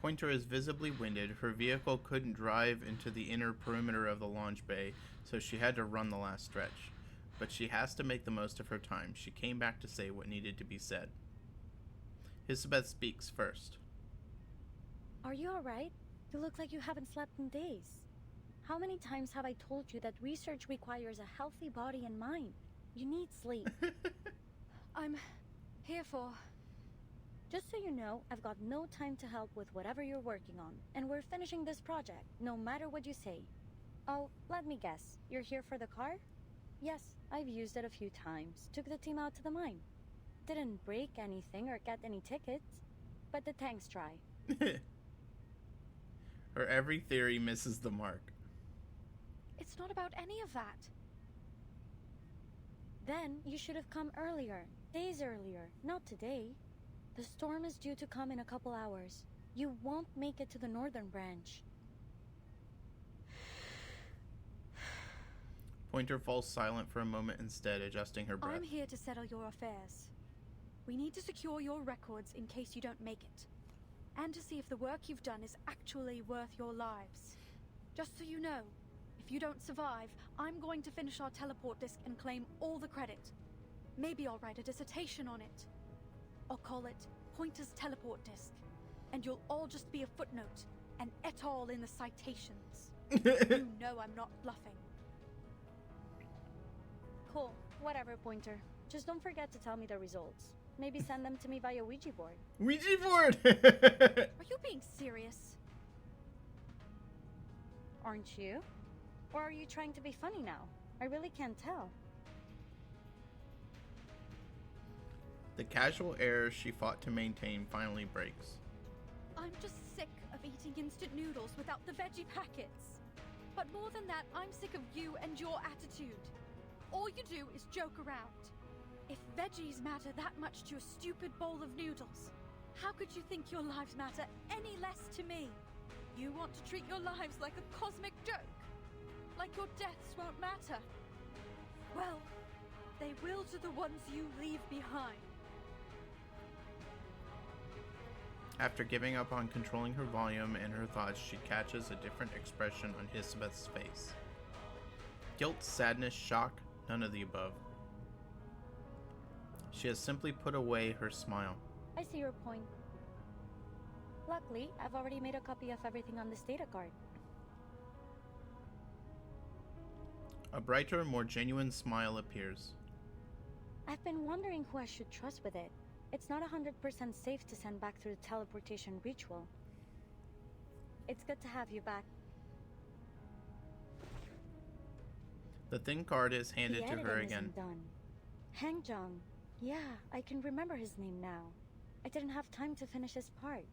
Pointer is visibly winded. Her vehicle couldn't drive into the inner perimeter of the launch bay, so she had to run the last stretch. But she has to make the most of her time. She came back to say what needed to be said. Hisabeth speaks first. Are you alright? You look like you haven't slept in days. How many times have I told you that research requires a healthy body and mind? You need sleep. I'm here for... Just so you know, I've got no time to help with whatever you're working on, and we're finishing this project, no matter what you say. Oh, let me guess, you're here for the car? Yes, I've used it a few times. Took the team out to the mine. Didn't break anything or get any tickets, but the tanks try. Her every theory misses the mark. It's not about any of that. Then you should have come earlier, days earlier, not today. The storm is due to come in a couple hours. You won't make it to the northern branch. Pointer falls silent for a moment instead, adjusting her breath. I'm here to settle your affairs. We need to secure your records in case you don't make it. And to see if the work you've done is actually worth your lives. Just so you know, if you don't survive, I'm going to finish our teleport disk and claim all the credit. Maybe I'll write a dissertation on it. I'll call it Pointer's Teleport Disk. And you'll all just be a footnote, an et al. In the citations. You know I'm not bluffing. Cool, whatever, Pointer. Just don't forget to tell me the results. Maybe send them to me via Ouija board. Ouija board! Are you being serious? Aren't you? Or are you trying to be funny now? I really can't tell. The casual air she fought to maintain finally breaks. I'm just sick of eating instant noodles without the veggie packets. But more than that, I'm sick of you and your attitude. All you do is joke around. If veggies matter that much to your stupid bowl of noodles, how could you think your lives matter any less to me? You want to treat your lives like a cosmic joke? Like your deaths won't matter? Well, they will to the ones you leave behind. After giving up on controlling her volume and her thoughts, she catches a different expression on Hisabeth's face. Guilt, sadness, shock, none of the above. She has simply put away her smile. I see your point. Luckily, I've already made a copy of everything on this data card. A brighter, more genuine smile appears. I've been wondering who I should trust with it. It's not 100% safe to send back through the teleportation ritual. It's good to have you back. The thin card is handed The to her editing again. isn't done. Hang Jung. Yeah, I can remember his name now. I didn't have time to finish his part.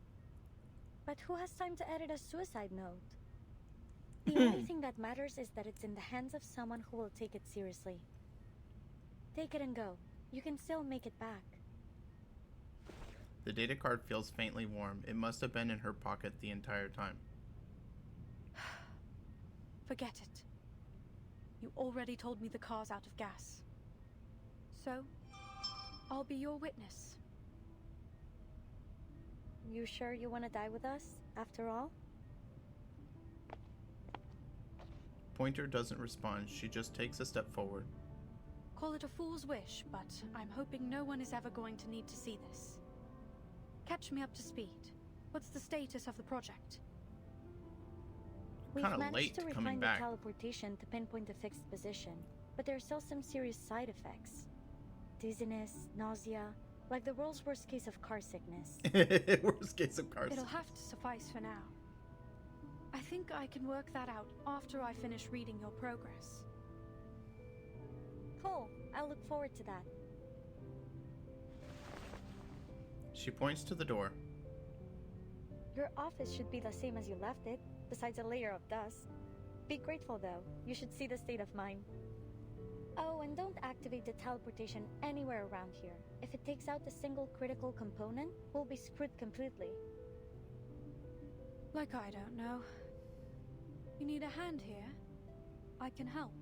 But who has time to edit a suicide note? The only thing that matters is that it's in the hands of someone who will take it seriously. Take it and go. You can still make it back. The data card feels faintly warm. It must have been in her pocket the entire time. Forget it. You already told me the car's out of gas. So, I'll be your witness. You sure you want to die with us, after all? Pointer doesn't respond. She just takes a step forward. Call it a fool's wish, but I'm hoping no one is ever going to need to see this. Catch me up to speed. What's the status of the project? We've Kinda managed late to coming refine the back. teleportation to pinpoint a fixed position, but there are still some serious side effects. Dizziness, nausea, like the world's worst case of car sickness. Worst case of car It'll sickness. have to suffice for now. I think I can work that out after I finish reading your progress. Cool. I'll look forward to that. She points to the door. Your office should be the same as you left it, besides a layer of dust. Be grateful though. You should see the state of mine. Oh, and don't activate the teleportation anywhere around here. If it takes out a single critical component, we'll be screwed completely. Like I don't know. You need a hand here? I can help.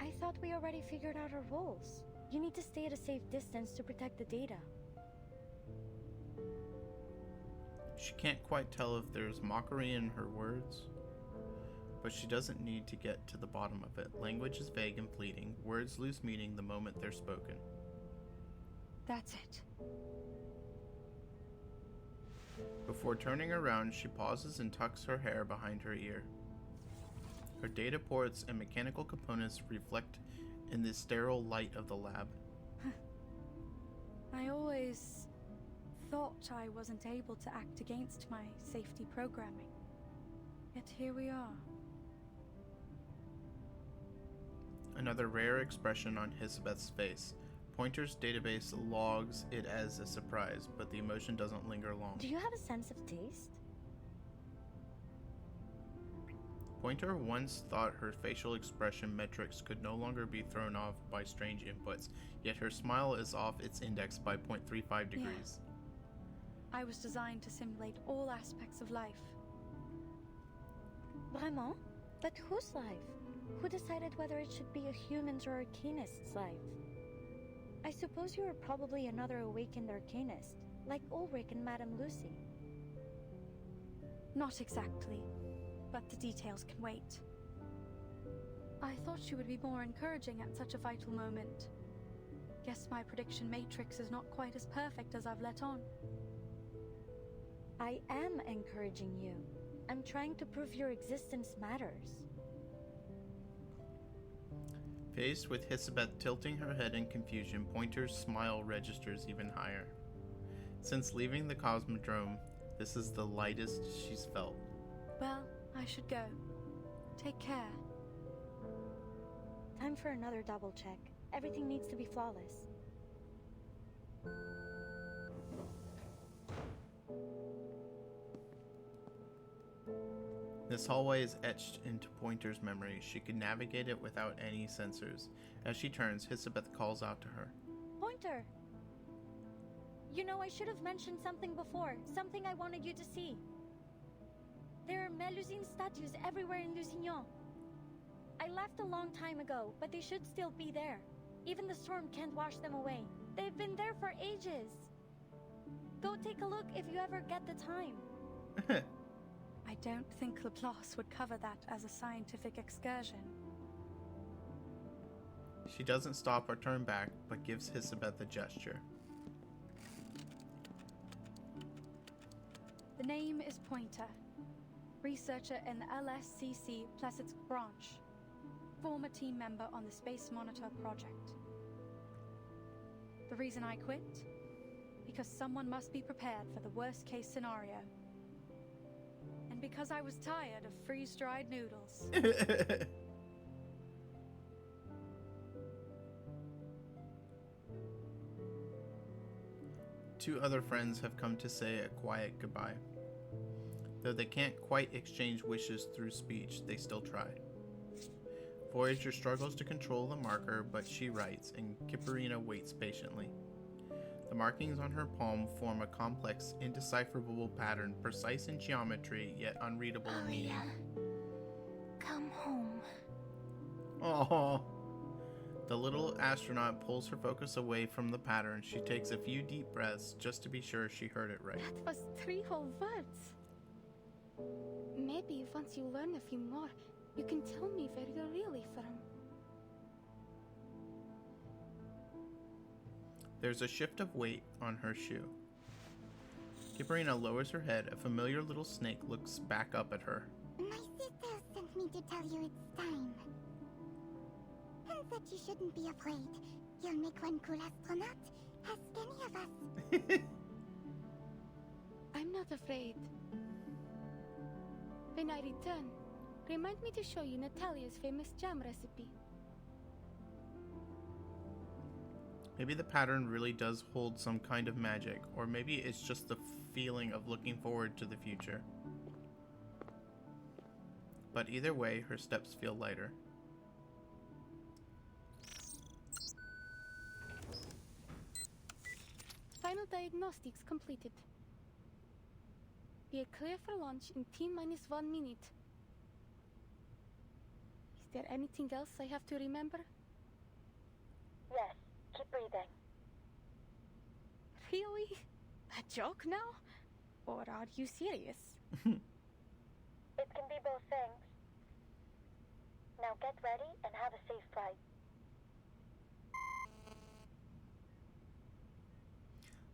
I thought we already figured out our roles. You need to stay at a safe distance to protect the data. She can't quite tell if there's mockery in her words, but she doesn't need to get to the bottom of it. Language is vague and fleeting. Words lose meaning the moment they're spoken. That's it. Before turning around, she pauses and tucks her hair behind her ear. Her data ports and mechanical components reflect in the sterile light of the lab. I always thought I wasn't able to act against my safety programming. Yet here we are. Another rare expression on Hisabeth's face. Pointer's database logs it as a surprise, but the emotion doesn't linger long. Do you have a sense of taste? Pointer once thought her facial expression metrics could no longer be thrown off by strange inputs, yet her smile is off its index by 0.35 degrees. I was designed to simulate all aspects of life. Vraiment? But whose life? Who decided whether it should be a human's or arcanist's life? I suppose you were probably another awakened arcanist, like Ulrich and Madame Lucy. Not exactly, but the details can wait. I thought she would be more encouraging at such a vital moment. Guess my prediction matrix is not quite as perfect as I've let on. I am encouraging you. I'm trying to prove your existence matters. Faced with Hisabeth tilting her head in confusion, Pointer's smile registers even higher. Since leaving the Cosmodrome, this is the lightest she's felt. Well, I should go. Take care. Time for another double check. Everything needs to be flawless. This hallway is etched into Pointer's memory. She could navigate it without any sensors. As she turns, Hisabeth calls out to her. Pointer! You know, I should have mentioned something before. Something I wanted you to see. There are Melusine statues everywhere in Lusignan. I left a long time ago, but they should still be there. Even the storm can't wash them away. They've been there for ages. Go take a look if you ever get the time. I don't think Laplace would cover that as a scientific excursion. She doesn't stop or turn back, but gives Hisabeth a gesture. The name is Pointer, researcher in the LSCC Plesetsk branch, former team member on the Space Monitor project. The reason I quit? Because someone must be prepared for the worst case scenario. And because I was tired of freeze-dried noodles. Two other friends have come to say a quiet goodbye. Though they can't quite exchange wishes through speech, they still try. Voyager struggles to control the marker, but she writes, and Kipperina waits patiently. The markings on her palm form a complex, indecipherable pattern, precise in geometry, yet unreadable in meaning. Come home. Aww. The little astronaut pulls her focus away from the pattern. She takes a few deep breaths just to be sure she heard it right. That was 3 whole words. Maybe once you learn a few more, you can tell me where you're really from. There's a shift of weight on her shoe. Kipperina lowers her head. A familiar little snake looks back up at her. My sister sent me to tell you it's time. And that you shouldn't be afraid. You'll make one cool astronaut. Ask any of us. I'm not afraid. When I return, remind me to show you Natalia's famous jam recipe. Maybe the pattern really does hold some kind of magic, or maybe it's just the feeling of looking forward to the future. But either way, her steps feel lighter. Final diagnostics completed. We are clear for launch in T-1 minute. Is there anything else I have to remember? Yes, keep breathing. Really? A joke now? Or are you serious? It can be both things. Now get ready and have a safe flight.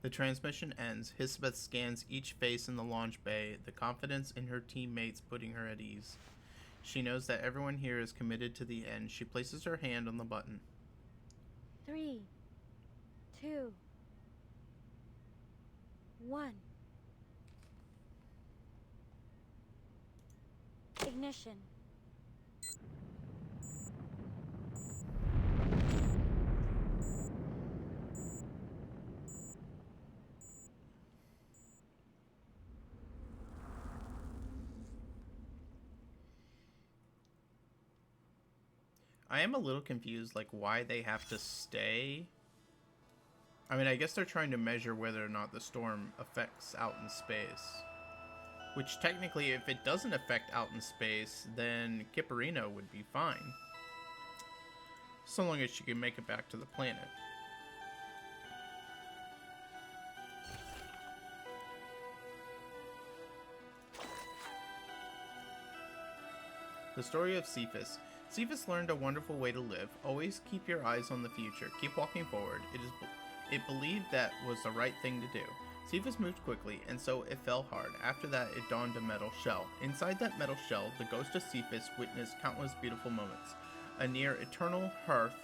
The transmission ends. Hisabeth scans each face in the launch bay, the confidence in her teammates putting her at ease. She knows that everyone here is committed to the end. She places her hand on the button. 3, 2, 1. Ignition. I am a little confused, like, why they have to stay. I mean, I guess they're trying to measure whether or not the storm affects out in space. Which, technically, if it doesn't affect out in space, then Kipperino would be fine. So long as she can make it back to the planet. The story of Cephas. Cephas learned a wonderful way to live. Always keep your eyes on the future. Keep walking forward. It believed that was the right thing to do. Cephas moved quickly, and so it fell hard. After that, it donned a metal shell. Inside that metal shell, the ghost of Cephas witnessed countless beautiful moments. A near eternal hearth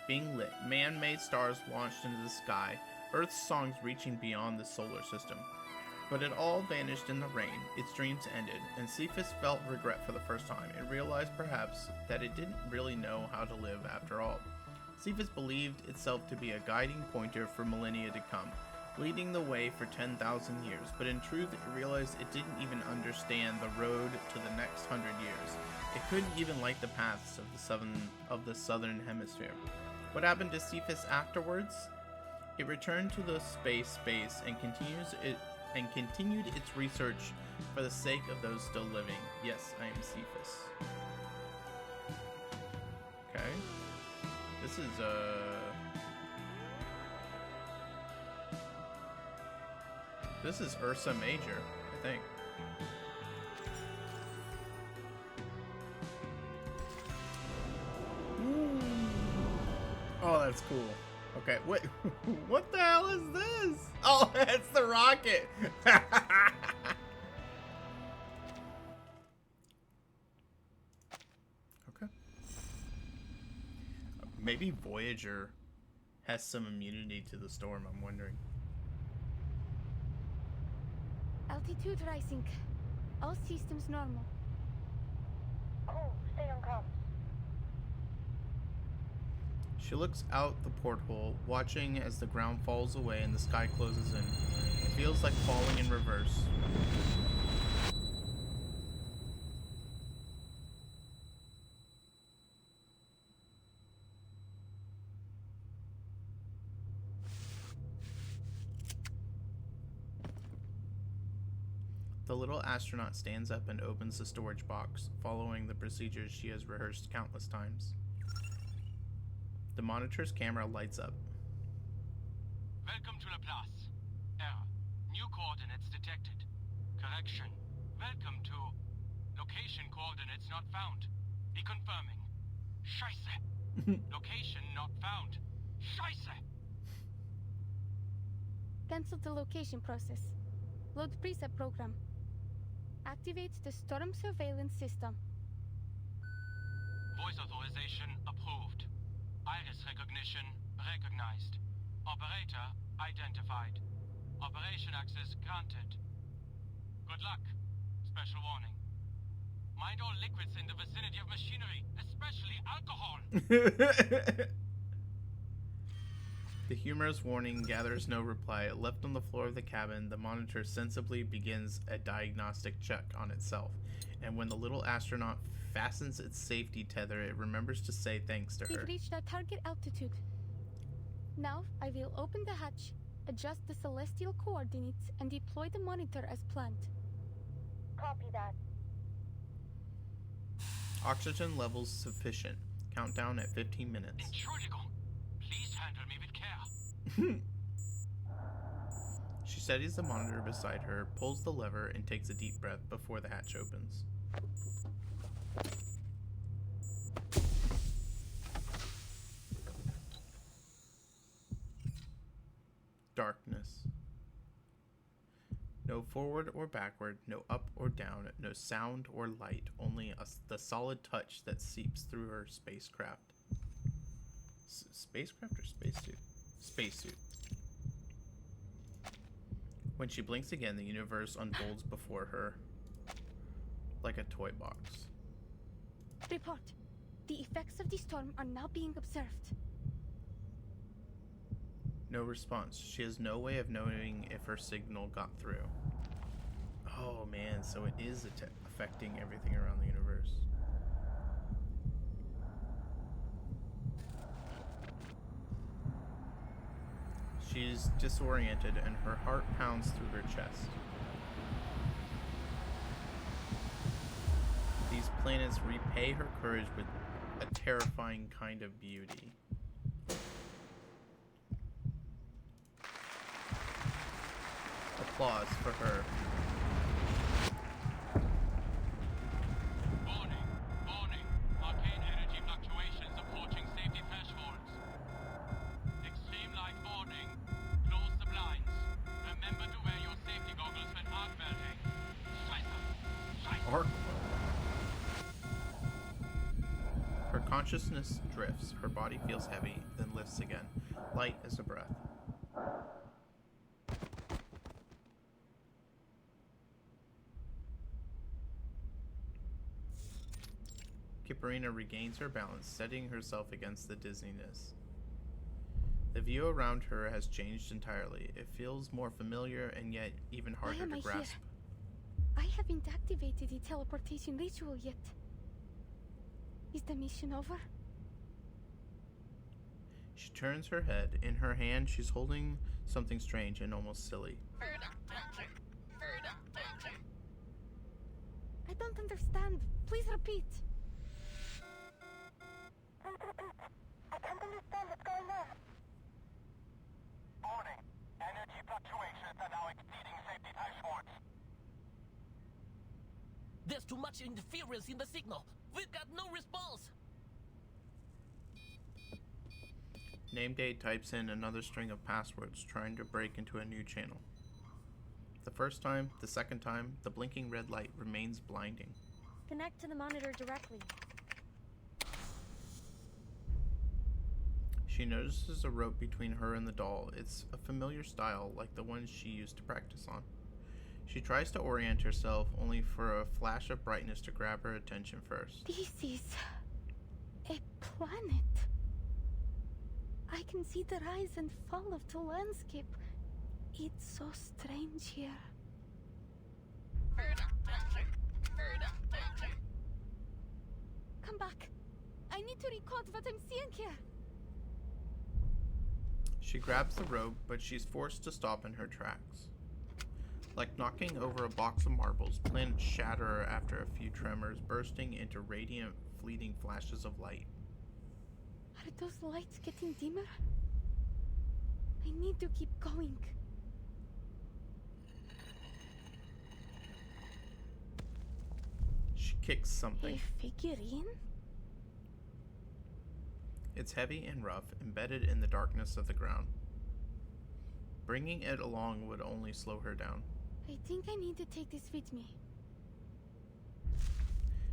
being lit, man-made stars launched into the sky, Earth's songs reaching beyond the solar system. But it all vanished in the rain, its dreams ended, and Cephas felt regret for the first time. It realized perhaps that it didn't really know how to live after all. Cephas believed itself to be a guiding pointer for millennia to come, leading the way for 10,000 years, but in truth it realized it didn't even understand the road to the next 100 years. It couldn't even light the paths of the southern hemisphere. What happened to Cephas afterwards? It returned to the space and continued its research for the sake of those still living. Yes, I am Cephas. Okay. This is, This is Ursa Major, I think. Ooh. Oh, that's cool. Okay, wait, what the hell is this? Oh, it's the rocket. Okay. Maybe Voyager has some immunity to the storm, I'm wondering. Altitude rising. All systems normal. Cool, stay on comms. She looks out the porthole, watching as the ground falls away and the sky closes in. It feels like falling in reverse. The little astronaut stands up and opens the storage box, following the procedures she has rehearsed countless times. The monitor's camera lights up. Welcome to Laplace. Error. New coordinates detected. Correction. Welcome to... Location coordinates not found. Be confirming. Scheiße. Location not found. Scheiße. Cancel the location process. Load preset program. Activate the storm surveillance system. Voice authorization approved. Iris recognition recognized. Operator identified. Operation access granted. Good luck. Special warning. Mind all liquids in the vicinity of machinery, especially alcohol. The humorous warning gathers no reply. Left on the floor of the cabin, the monitor sensibly begins a diagnostic check on itself. And when the little astronaut fastens its safety tether, it remembers to say thanks to her. We've reached our target altitude. Now, I will open the hatch, adjust the celestial coordinates, and deploy the monitor as planned. Copy that. Oxygen levels sufficient. Countdown at 15 minutes. Entschuldigung. Please handle me with care. She steadies the monitor beside her, pulls the lever, and takes a deep breath before the hatch opens. Darkness. No forward or backward, no up or down, no sound or light, only the solid touch that seeps through her spacecraft. Spacecraft or spacesuit? Spacesuit. When she blinks again, the universe unfolds before her like a toy box. Report. The effects of the storm are now being observed. No response. She has no way of knowing if her signal got through. Oh man, so it is affecting everything around the universe. She's disoriented and her heart pounds through her chest. These planets repay her courage with a terrifying kind of beauty. Applause for her. Warning! Warning! Arcane energy fluctuations approaching safety thresholds. Extreme light warning. Close the blinds. Remember to wear your safety goggles when arc melting. Scheiße! Arc. Her consciousness drifts. Her body feels heavy, then lifts again, light as a breath. Kipparina regains her balance, steadying herself against the dizziness. The view around her has changed entirely. It feels more familiar and yet even Why harder am to I grasp. here? I haven't activated the teleportation ritual yet. Is the mission over? She turns her head. In her hand, she's holding something strange and almost silly. I don't understand. Please repeat. I can't understand what's going on. Warning! Energy fluctuations are now exceeding safety thresholds. There's too much interference in the signal. We've got no response. Namedate types in another string of passwords, trying to break into a new channel. The first time, the second time, the blinking red light remains blinding. Connect to the monitor directly. She notices a rope between her and the doll. It's a familiar style, like the one she used to practice on. She tries to orient herself, only for a flash of brightness to grab her attention first. This is a planet. I can see the rise and fall of the landscape. It's so strange here. Come back. I need to record what I'm seeing here. She grabs the rope, but she's forced to stop in her tracks. Like knocking over a box of marbles, planets shatter after a few tremors, bursting into radiant, fleeting flashes of light. Are those lights getting dimmer? I need to keep going. She kicks something. A figurine? It's heavy and rough, embedded in the darkness of the ground. Bringing it along would only slow her down. I think I need to take this with me.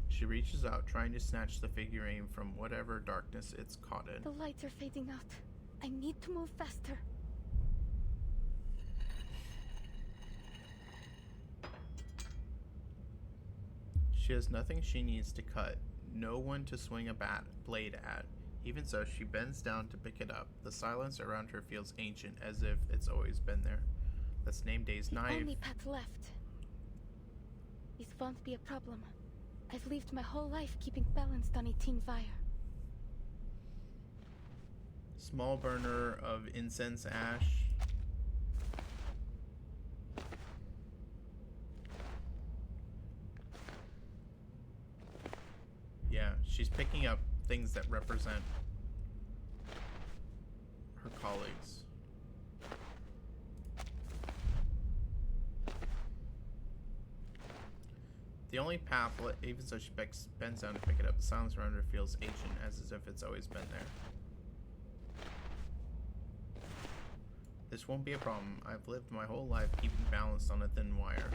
She reaches out, trying to snatch the figurine from whatever darkness it's caught in. The lights are fading out. I need to move faster. She has nothing she needs to cut, no one to swing a blade at. Even so, she bends down to pick it up. The silence around her feels ancient, as if it's always been there. That's Namedate's knife. Only path left. This won't be a problem. I've lived my whole life keeping balanced on a tin fire. Small burner of incense ash. Yeah, she's picking up things that represent her colleagues. The only path, even so she bends down to pick it up, the silence around her feels ancient, as if it's always been there. The This won't be a problem. I've lived my whole life keeping balanced on a thin wire.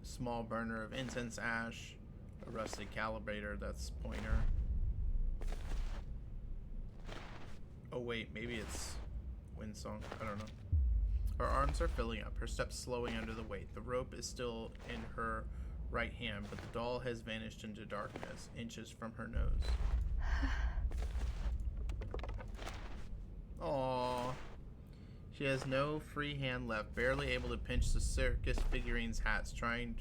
A small burner of incense ash, a rusted calibrator, that's pointer. Oh wait, maybe it's Windsong, I don't know. Her arms are filling up, her steps slowing under the weight. The rope is still in her right hand, but the doll has vanished into darkness, inches from her nose. Aww. She has no free hand left, barely able to pinch the circus figurines' hats, trying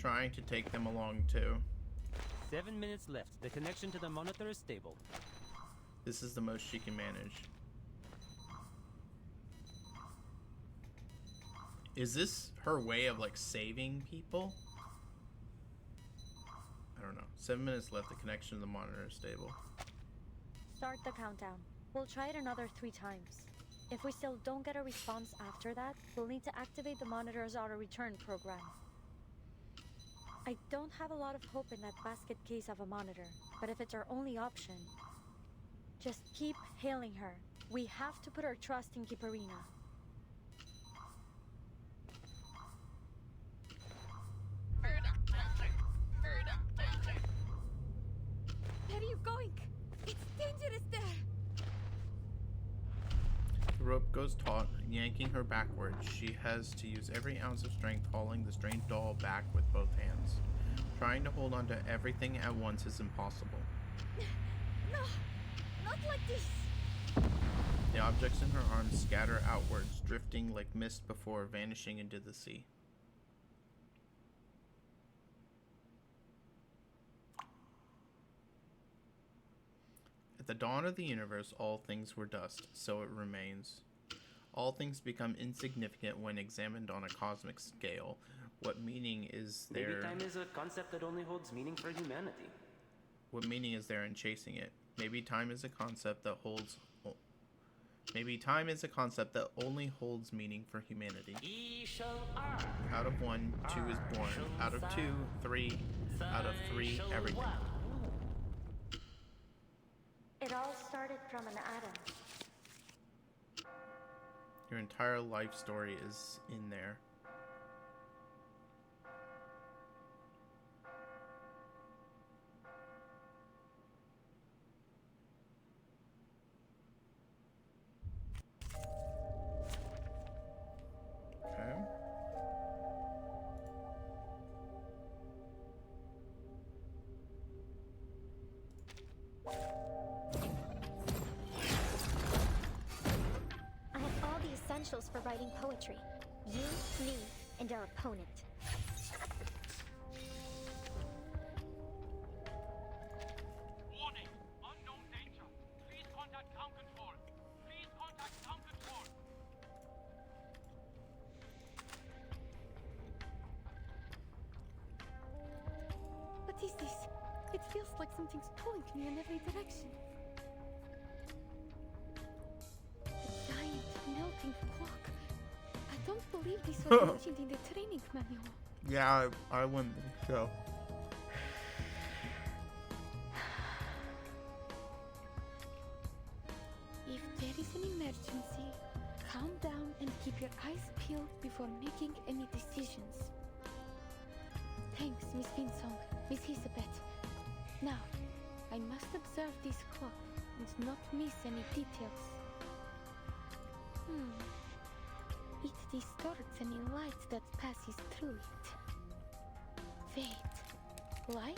to take them along too. 7 minutes left. The connection to the monitor is stable. This is the most she can manage. Is this her way of like saving people? I don't know. 7 minutes left. The connection to the monitor is stable. Start the countdown. We'll try it another 3 times. If we still don't get a response after that, we'll need to activate the monitor's auto-return program. I don't have a lot of hope in that basket case of a monitor, but if it's our only option, just keep hailing her. We have to put our trust in Kiparina. Where are you going? It's dangerous there! The rope goes taut, yanking her backwards. She has to use every ounce of strength hauling the strange doll back with both hands. Trying to hold on to everything at once is impossible. No! Not like this! The objects in her arms scatter outwards, drifting like mist before vanishing into the sea. At the dawn of the universe, all things were dust, so it remains. All things become insignificant when examined on a cosmic scale. What meaning is there? Maybe time is a concept that only holds meaning for humanity. What meaning is there in chasing it? Maybe time is a concept that holds. Maybe time is a concept that only holds meaning for humanity. Out of 1, 2 is born. Out of 2, 3. Out of 3, everything. It all started from an atom. Your entire life story is in there. Okay. I have all the essentials for writing poetry. You, me, and our opponent. Warning! Unknown danger. Please contact ground control. Please contact ground control. What is this? It feels like something's pulling me in every direction. A giant melting clock. I don't believe this was mentioned in the training manual. Yeah, I wouldn't think so. If there is an emergency, calm down and keep your eyes peeled before making any decisions. Thanks, Miss Vinsong, Miss Hisabeth. Now, I must observe this clock and not miss any details. It distorts any light that passes through it. Wait, light?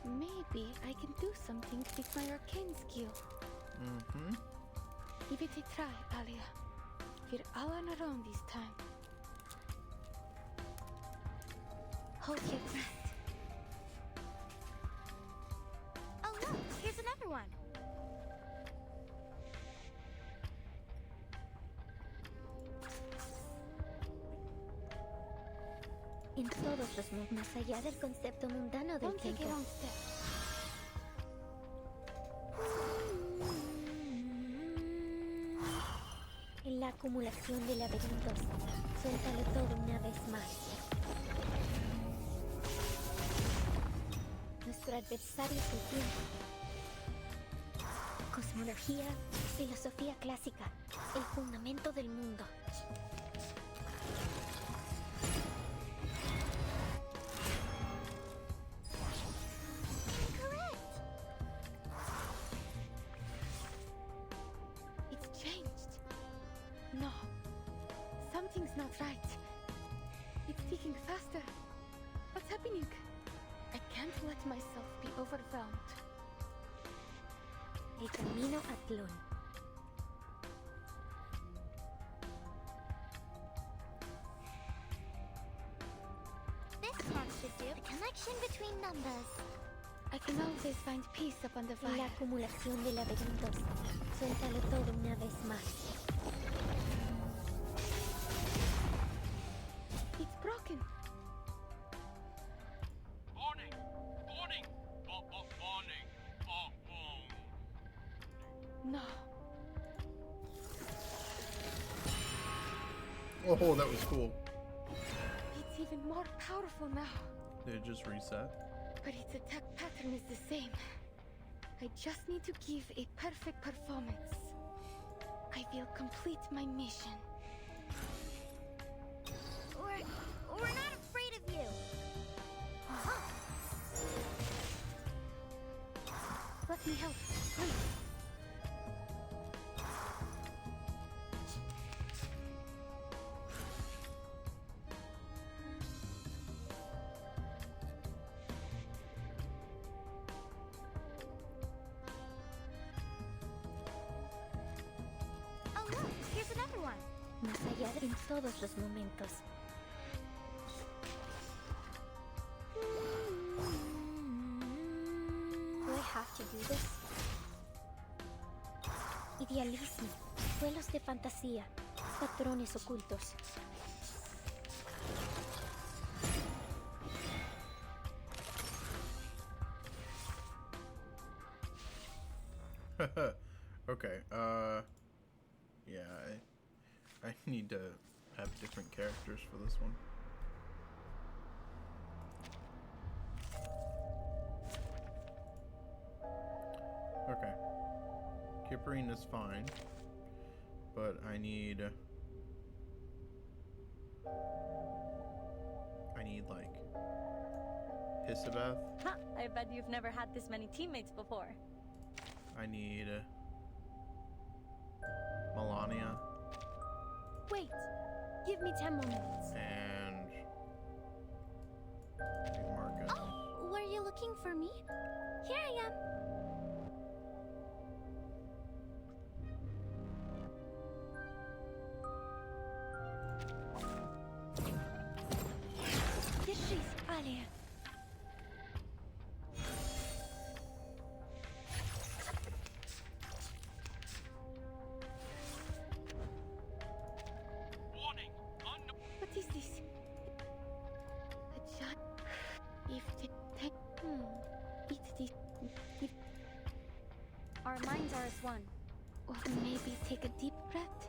Maybe I can do something with my arcane skill. Give it a try, Alia. We're all on our own this time. Hold your breath. Oh look, here's another one. En todos los mundos, más allá del concepto mundano del Don't take tiempo. a wrong step. En la acumulación de laberintos, suéltalo todo una vez más. Nuestro adversario es el tiempo. Cosmología, filosofía clásica, el fundamento del mundo. Incorrect! It's changed. No. Something's not right. It's ticking faster. What's happening? I can't let myself be overwhelmed. El camino a Tlon. This part should do. The connection between numbers. I can always find peace upon the fire. La acumulación de laberintos. Suéltalo todo una vez más. It's broken. Warning! Warning! Warning! Oh, No. Oh, that was cool. It's even more powerful now. Did it just reset? But its attack pattern is the same. I just need to give a perfect performance. I will complete my mission. We're not afraid of you. Let me help, please. Oh look, here's another one. Más allá en todos los momentos. Do I have to do this? Idealismo, vuelos de fantasía, patrones ocultos. Okay, yeah, I need to have different characters for this one. Okay. Kipperine is fine, but I need like Hisabeth. Ha! I bet you've never had this many teammates before. I need Melania Wait, give me 10 more minutes. and maybe Marcus. Oh, were you looking for me? Here I am. Держись, Алия. warning! What is this? A giant. If the tank. It's this. If. Our minds are as one. Or maybe take a deep breath.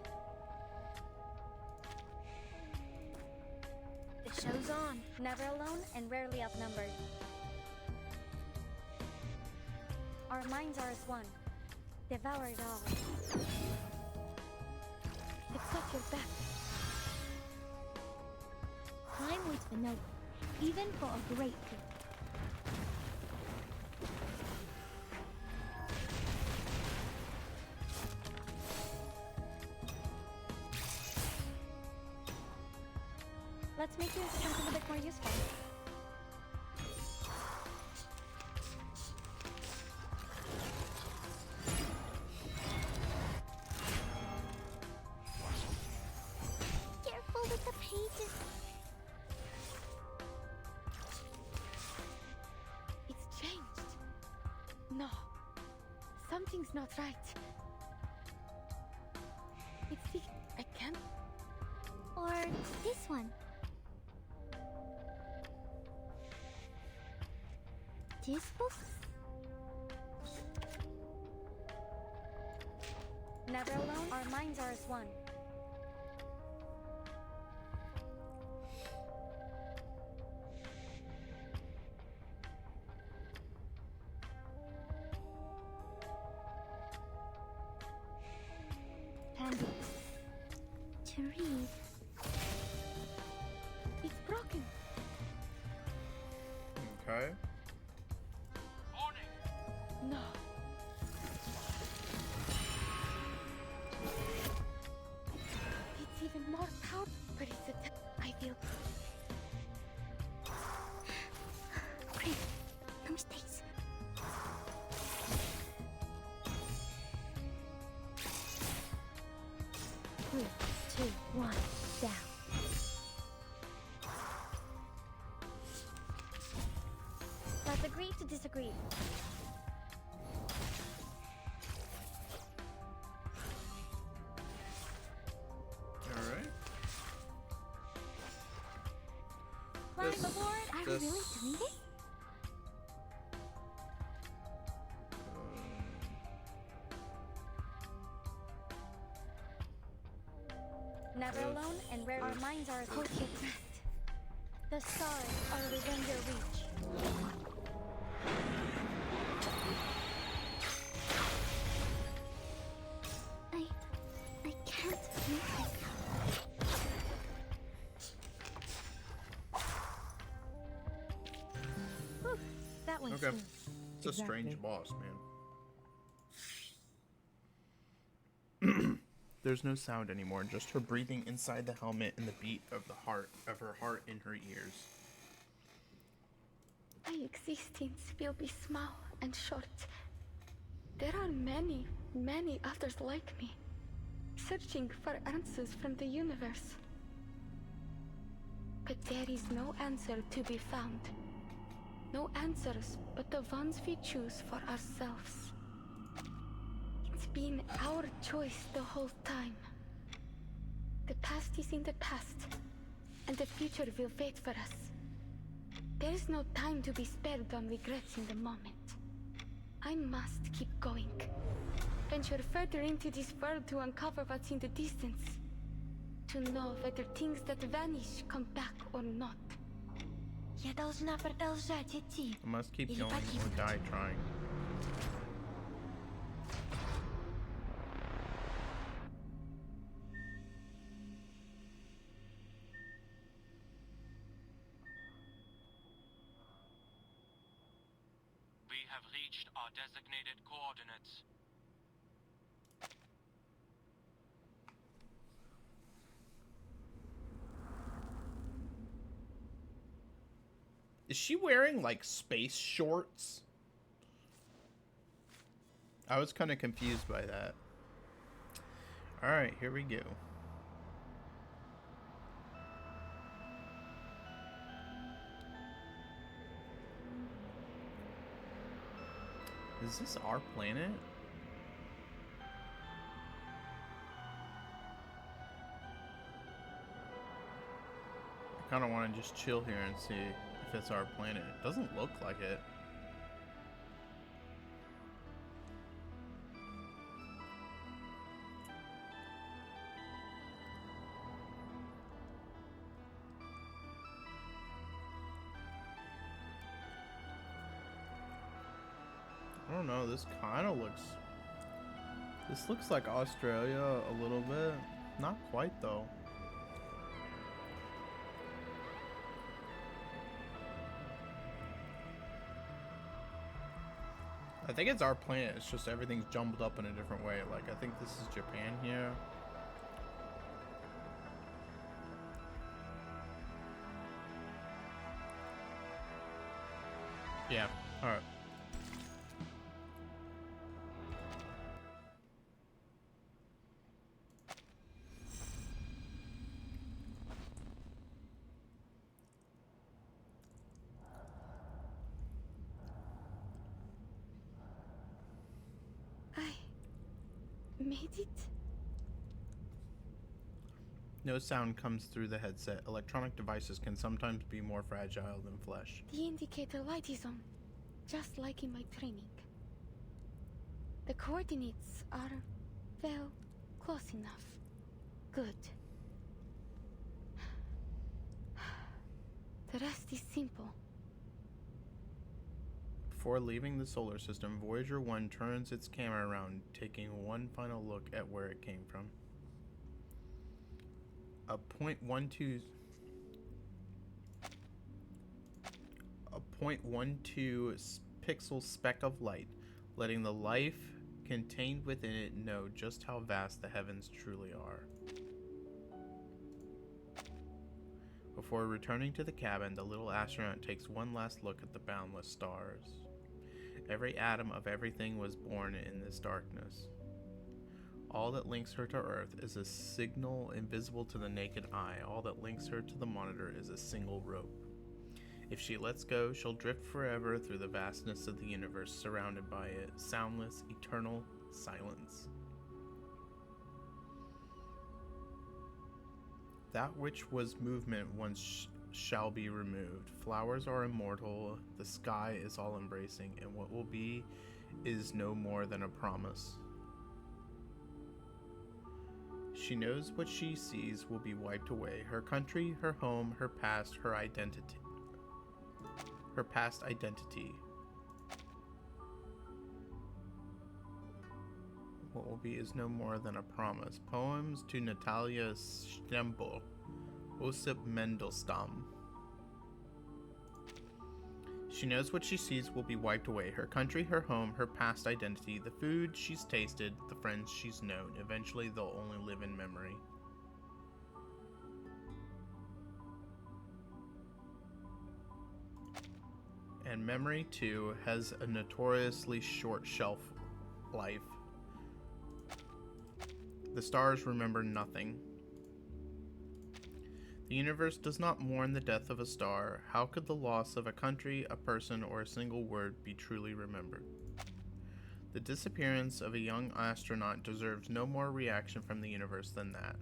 The show's on. Never alone and rarely outnumbered. Our minds are as one. Devour it all. I've got your back. Time waits for no one, even for a great good. Let's make you into something a bit more useful. Careful with the pages. It's changed. No. Something's not right. It's the. I can't. Or this one. This book? Never alone, our minds are as one. To read. It's broken. Okay. No. It's even more powerful, but it's I feel. Great. No mistakes. 3, 2, 1, down. Let's agree to disagree. Alright. Climb This- aboard. Are we this- really doing this? Never alone, and where our minds are. Hold your breath. The stars are within your reach. I can't make it. Whew, that went Okay. smooth. It's a strange Exactly. boss, man. There's no sound anymore, just her breathing inside the helmet and the beat of her heart in her ears. My existence will be small and short. There are many, many others like me, searching for answers from the universe. But there is no answer to be found. No answers but the ones we choose for ourselves. It's been our choice the whole time. The past is in the past, and the future will wait for us. There is no time to be spared on regrets in the moment. I must keep going. Venture further into this world to uncover what's in the distance. To know whether things that vanish come back or not. I must keep going or die trying. We have reached our designated coordinates. Is she wearing like space shorts? I was kind of confused by that. Alright, here we go. Is this our planet? I kind of want to just chill here and see if it's our planet. It doesn't look like it. I don't know, this kind of looks... This looks like Australia a little bit. Not quite, though. I think it's our planet, it's just everything's jumbled up in a different way. Like, I think this is Japan here. Yeah, alright. Made it? No sound comes through the headset. Electronic devices can sometimes be more fragile than flesh. The indicator light is on, just like in my training. The coordinates are, well, close enough. Good. The rest is simple. Before leaving the solar system, Voyager 1 turns its camera around, taking one final look at where it came from. a 0.12 pixel speck of light, letting the life contained within it know just how vast the heavens truly are. Before returning to the cabin, the little astronaut takes one last look at the boundless stars. Every atom of everything was born in this darkness. All that links her to Earth is a signal invisible to the naked eye. All that links her to the monitor is a single rope. If she lets go, she'll drift forever through the vastness of the universe, surrounded by it, soundless, eternal silence. That which was movement once shall be removed. Flowers are immortal, the sky is all-embracing, and what will be is no more than a promise. She knows what she sees will be wiped away. Her country, her home, her past, her identity. Her past identity. What will be is no more than a promise. Poems to Natalia Stempel, Osip Mendelstam. She knows what she sees will be wiped away. Her country, her home, her past identity, the food she's tasted, the friends she's known. Eventually, they'll only live in memory. And memory, too, has a notoriously short shelf life. The stars remember nothing. The universe does not mourn the death of a star. How could the loss of a country, a person, or a single word be truly remembered? The disappearance of a young astronaut deserves no more reaction from the universe than that.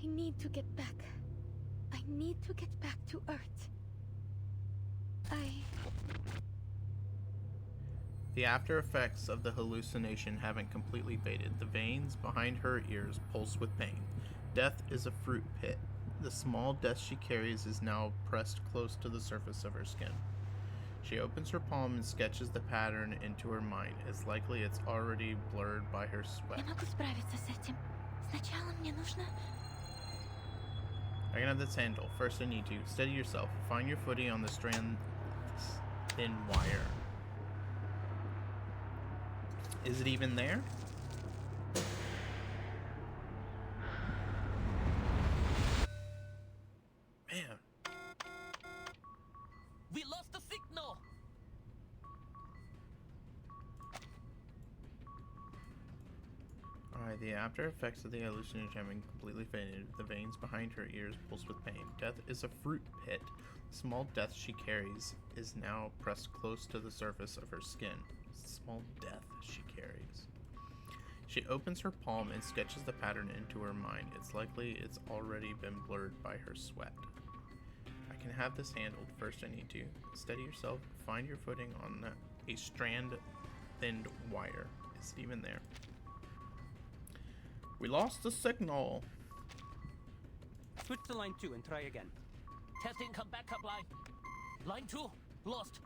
I need to get back. I need to get back to Earth. The after effects of the hallucination haven't completely faded. The veins behind her ears pulse with pain. Death is a fruit pit. The small death she carries is now pressed close to the surface of her skin. She opens her palm and sketches the pattern into her mind. It's likely it's already blurred by her sweat. I can have this handle. First I need to steady yourself. Find your footing on the strand thin wire. Is it even there? Man. We lost the signal! Alright, the after effects of the hallucination having completely faded. The veins behind her ears pulse with pain. Death is a fruit pit. The small death she carries is now pressed close to the surface of her skin. Small death she carries. She opens her palm and sketches the pattern into her mind. It's likely it's already been blurred by her sweat. I can have this handled. First I need to steady yourself. Find your footing on a strand thinned wire. Is it even there? We lost the signal. Switch to line 2 and try again. Testing, come back up line. Line 2, lost.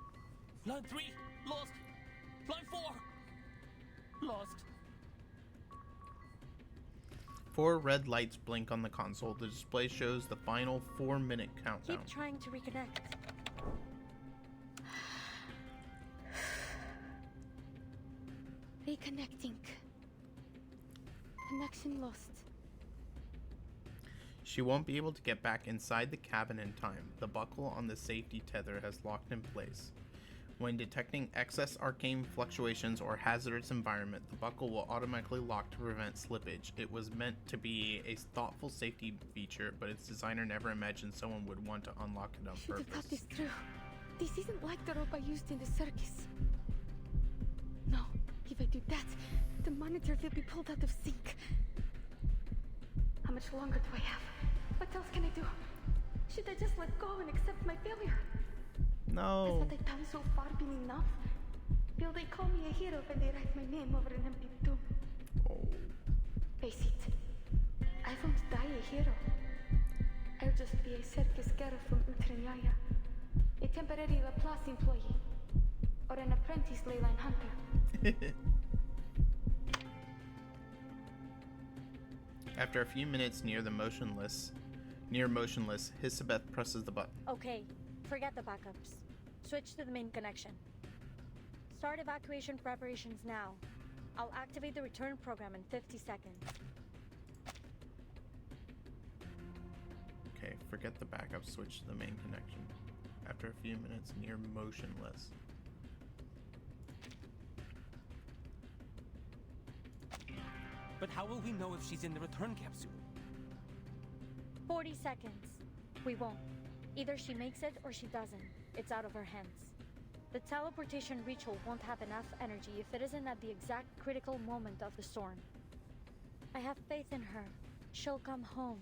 Line 3, lost. Line 4, lost. 4 red lights blink on the console. The display shows the final 4-minute countdown. Keep trying to reconnect. Reconnecting. Connection lost. She won't be able to get back inside the cabin in time. The buckle on the safety tether has locked in place. When detecting excess arcane fluctuations or hazardous environment, the buckle will automatically lock to prevent slippage. It was meant to be a thoughtful safety feature, but its designer never imagined someone would want to unlock it on Should have thought purpose. this through. This isn't like the rope I used in the circus. No, if I do that, the monitor will be pulled out of sync. How much longer do I have? What else can I do? Should I just let go and accept my failure? No. Has what I've done so far been enough? Will they call me a hero when they write my name over an empty tomb? Oh. Face it, I won't die a hero. I'll just be a circus girl from Utranyaya, a temporary Laplace employee, or an apprentice leyline hunter. After a few minutes near the motionless Near motionless, Hisabeth presses the button. Okay, forget the backups. Switch to the main connection. Start evacuation preparations now. I'll activate the return program in 50 seconds. Okay, forget the backup, switch to the main connection. After a few minutes, near motionless. But how will we know if she's in the return capsule? 40 seconds. We won't. Either she makes it or she doesn't. It's out of her hands. The teleportation ritual won't have enough energy if it isn't at the exact critical moment of the storm. I have faith in her. She'll come home.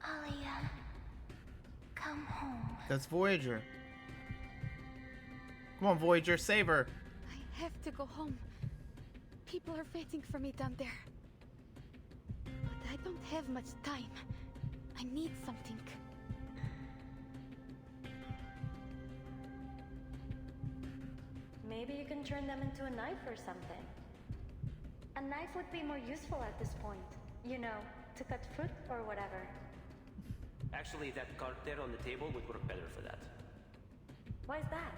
Alia, come home. That's Voyager. Come on, Voyager, save her. I have to go home. People are waiting for me down there. But I don't have much time. I need something. Maybe you can turn them into a knife or something. A knife would be more useful at this point. You know, to cut fruit or whatever. Actually, that card there on the table would work better for that. Why is that?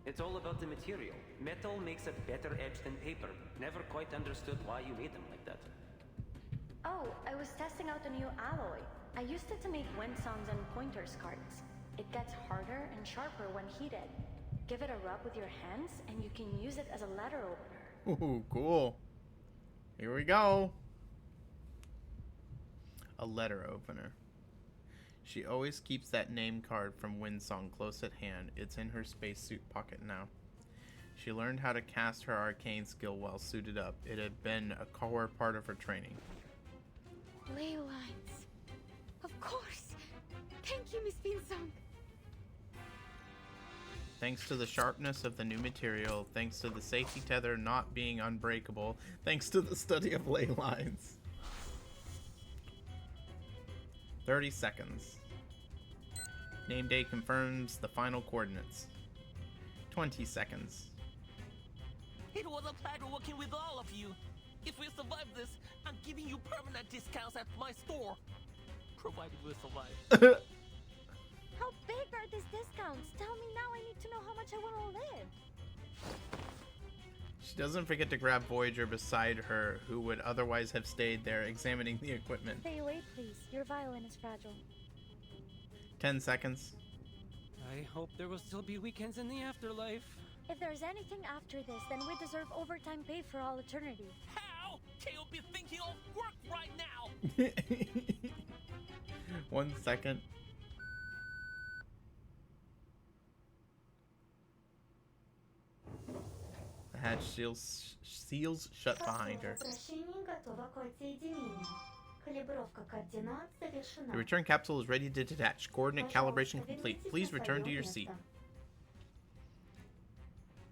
It's all about the material. Metal makes a better edge than paper. Never quite understood why you made them like that. Oh, I was testing out a new alloy. I used it to make wind sounds and pointers cards. It gets harder and sharper when heated. Give it a rub with your hands and you can use it as a letter opener. Ooh, cool. Here we go. A letter opener. She always keeps that name card from Windsong close at hand. It's in her spacesuit pocket now. She learned how to cast her arcane skill while suited up. It had been a core part of her training. Ley lines. Of course. Thank you, Miss Windsong. Thanks to the sharpness of the new material, thanks to the safety tether not being unbreakable, thanks to the study of ley lines. 30 seconds. Name day confirms the final coordinates. 20 seconds. It was a pleasure working with all of you. If we survive this, I'm giving you permanent discounts at my store. Provided we survive. How big are these discounts? Tell me now, I need to know how much I want to live. She doesn't forget to grab Voyager beside her, who would otherwise have stayed there examining the equipment. Stay away, please. Your violin is fragile. 10 seconds. I hope there will still be weekends in the afterlife. If there's anything after this, then we deserve overtime pay for all eternity. How can you be thinking of work right now? 1 second. The hatch seals shut behind her. The return capsule is ready to detach. Coordinate calibration complete. Please return to your seat.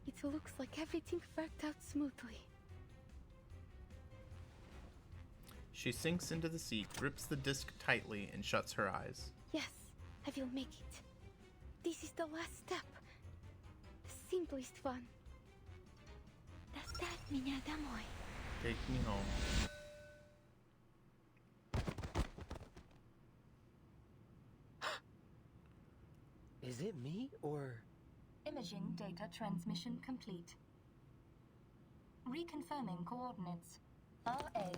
It looks like everything worked out smoothly. She sinks into the seat, grips the disc tightly, and shuts her eyes. Yes, I will make it. This is the last step. The simplest one. Доставь меня домой. Take me home. Is it me, or...? Imaging data transmission complete. Reconfirming coordinates. RA,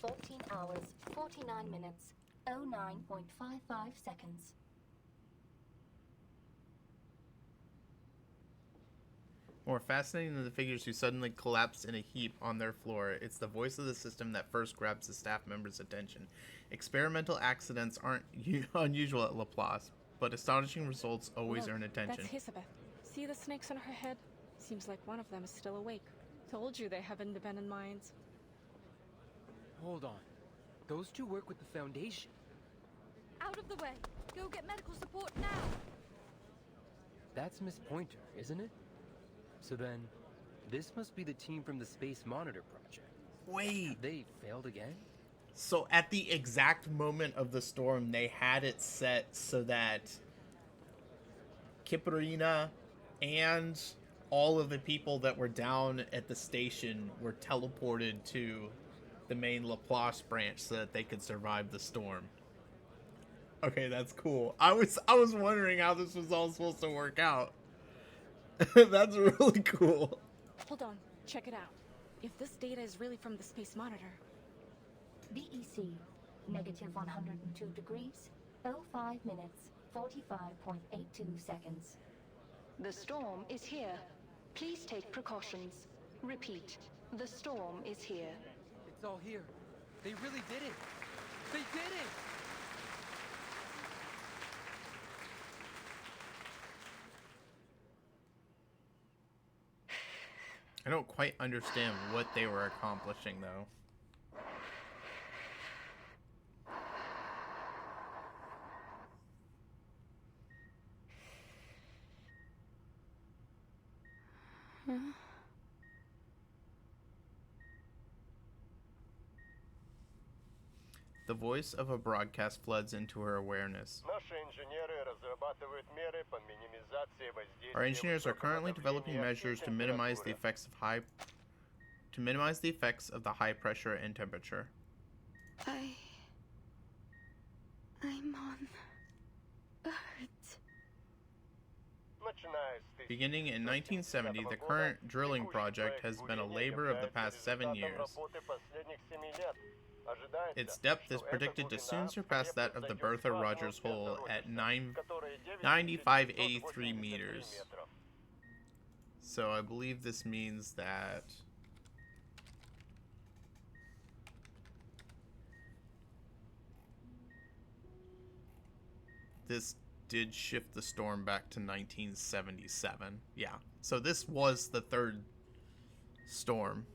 14 hours, 49 minutes, 09.55 seconds. More fascinating than the figures who suddenly collapse in a heap on their floor, it's the voice of the system that first grabs the staff member's attention. Experimental accidents aren't unusual at Laplace, but astonishing results always Look, earn attention. That's Hisabeth. See the snakes on her head? Seems like one of them is still awake. Told you they have independent minds. Hold on. Those two work with the Foundation. Out of the way! Go get medical support now! That's Miss Pointer, isn't it? So then, this must be the team from the Space Monitor Project. Wait! They failed again? So at the exact moment of the storm, they had it set so that Kiparina and all of the people that were down at the station were teleported to the main Laplace branch so that they could survive the storm. Okay, that's cool. I was wondering how this was all supposed to work out. That's really cool. Hold on, check it out. If this data is really from the space monitor. BEC, negative 102 degrees, 05 minutes, 45.82 seconds. The storm is here. Please take precautions. Repeat, the storm is here. It's all here. They really did it. They did it! I don't quite understand what they were accomplishing, though. The voice of a broadcast floods into her awareness. Our engineers are currently developing measures to minimize the effects of the high pressure and temperature. I'm on Earth. Beginning in 1970, the current drilling project has been a labor of the past 7 years. Its depth is predicted to soon surpass that of the Bertha-Rogers hole at 9583 meters. So I believe this means that this did shift the storm back to 1977. Yeah, so this was the third storm.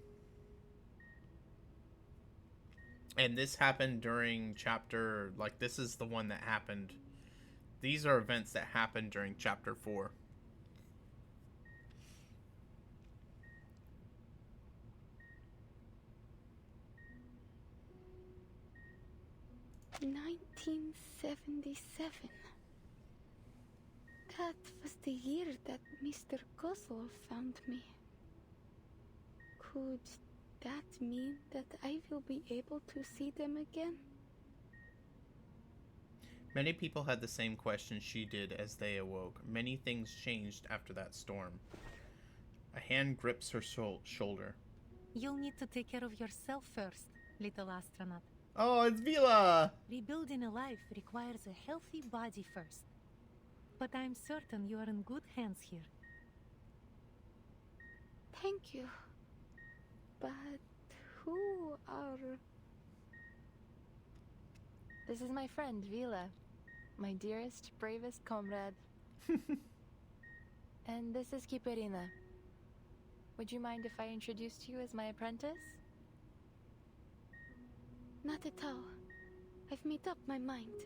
And this happened during chapter, like, this is the one that happened. These are events that happened during chapter 4. $1977. That was the year that Mr. Kozlov found me. Could that mean that I will be able to see them again? Many people had the same question she did as they awoke. Many things changed after that storm. A hand grips her shoulder. You'll need to take care of yourself first, little astronaut. Oh, it's Vila! Rebuilding a life requires a healthy body first. But I'm certain you are in good hands here. Thank you. But who are... This is my friend, Vila. My dearest, bravest comrade. And this is Kiperina. Would you mind if I introduced you as my apprentice? Not at all. I've made up my mind.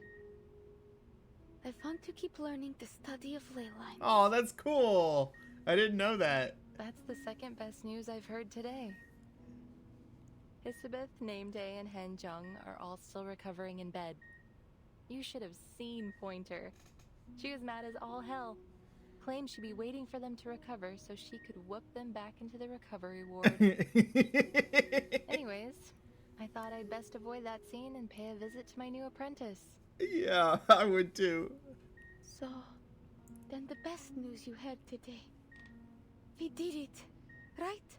I want to keep learning the study of ley lines. Oh, that's cool! I didn't know that. That's the second best news I've heard today. Isabeth, Nameday, and Hanjung are all still recovering in bed. You should have seen Pointer. She was mad as all hell. Claimed she'd be waiting for them to recover so she could whoop them back into the recovery ward. Anyways, I thought I'd best avoid that scene and pay a visit to my new apprentice. Yeah, I would too. So, then the best news you heard today. We did it, right?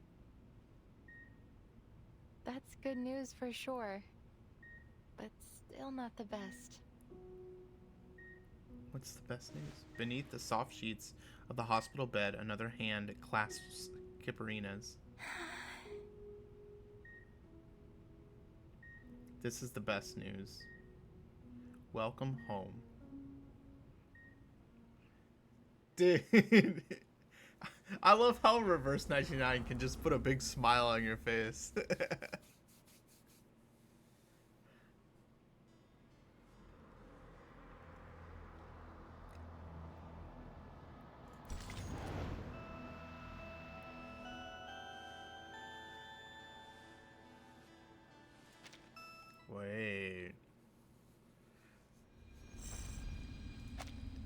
That's good news for sure. But still not the best. What's the best news? Beneath the soft sheets of the hospital bed, another hand clasps Kiperina's. This is the best news. Welcome home. Dude. I love how Reverse 99 can just put a big smile on your face. Wait.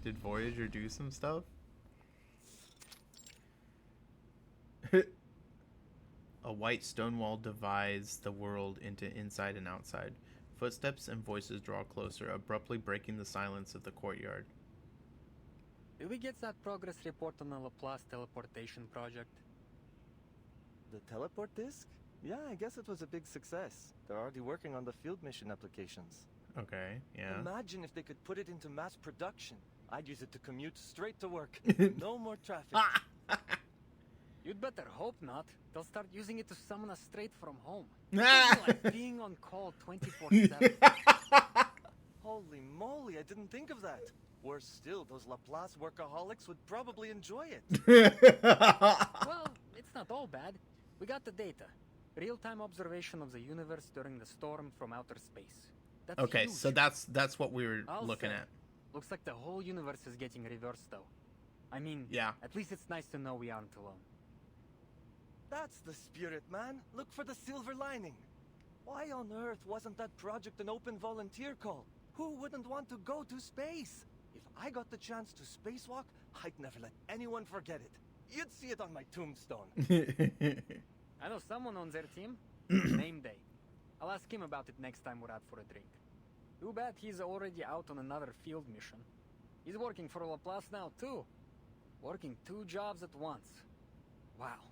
Did Voyager do some stuff? A white stone wall divides the world into inside and outside. Footsteps and voices draw closer, abruptly breaking the silence of the courtyard. Did we get that progress report on the Laplace teleportation project? The teleport disk? Yeah, I guess it was a big success. They're already working on the field mission applications. Okay, yeah. Imagine if they could put it into mass production. I'd use it to commute straight to work. No more traffic. You'd better hope not. They'll start using it to summon us straight from home. Ah! It's like being on call 24/7. Holy moly, I didn't think of that. Worse still, those Laplace workaholics would probably enjoy it. Well, it's not all bad. We got the data. Real-time observation of the universe during the storm from outer space. That's Okay, huge. so that's what we were I'll looking say. at. Looks like the whole universe is getting reversed, though. I mean, Yeah. at least it's nice to know we aren't alone. That's the spirit, man. Look for the silver lining. Why on earth wasn't that project an open volunteer call? Who wouldn't want to go to space? If I got the chance to spacewalk, I'd never let anyone forget it. You'd see it on my tombstone. I know someone on their team. Name day. I'll ask him about it next time we're out for a drink. Too bad he's already out on another field mission. He's working for Laplace now, too. Working 2 jobs at once. Wow.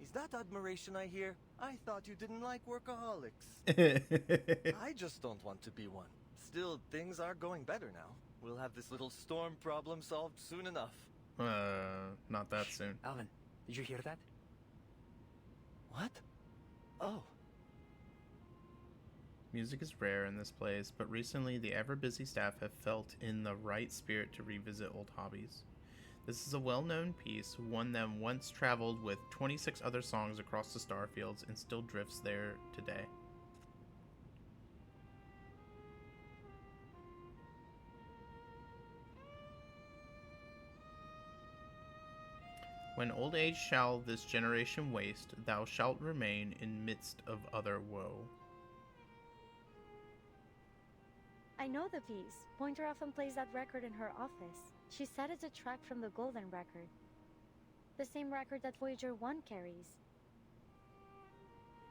Is that admiration I hear? I thought you didn't like workaholics. I just don't want to be one. Still, things are going better now. We'll have this little storm problem solved soon enough. Not that soon. Alvin, did you hear that? What? Oh. Music is rare in this place, but recently the ever-busy staff have felt in the right spirit to revisit old hobbies. This is a well-known piece, one that once traveled with 26 other songs across the starfields and still drifts there today. When old age shall this generation waste, thou shalt remain in midst of other woe. I know the piece. Pointer often plays that record in her office. She said it's a track from the Golden Record. The same record that Voyager 1 carries.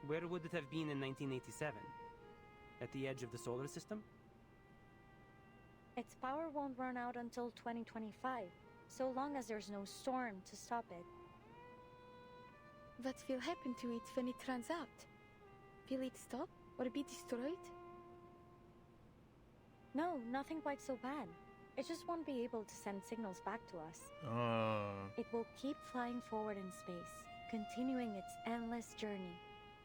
Where would it have been in 1987? At the edge of the solar system? Its power won't run out until 2025, so long as there's no storm to stop it. What will happen to it when it runs out? Will it stop or be destroyed? No, nothing quite so bad. It just won't be able to send signals back to us. It will keep flying forward in space, continuing its endless journey.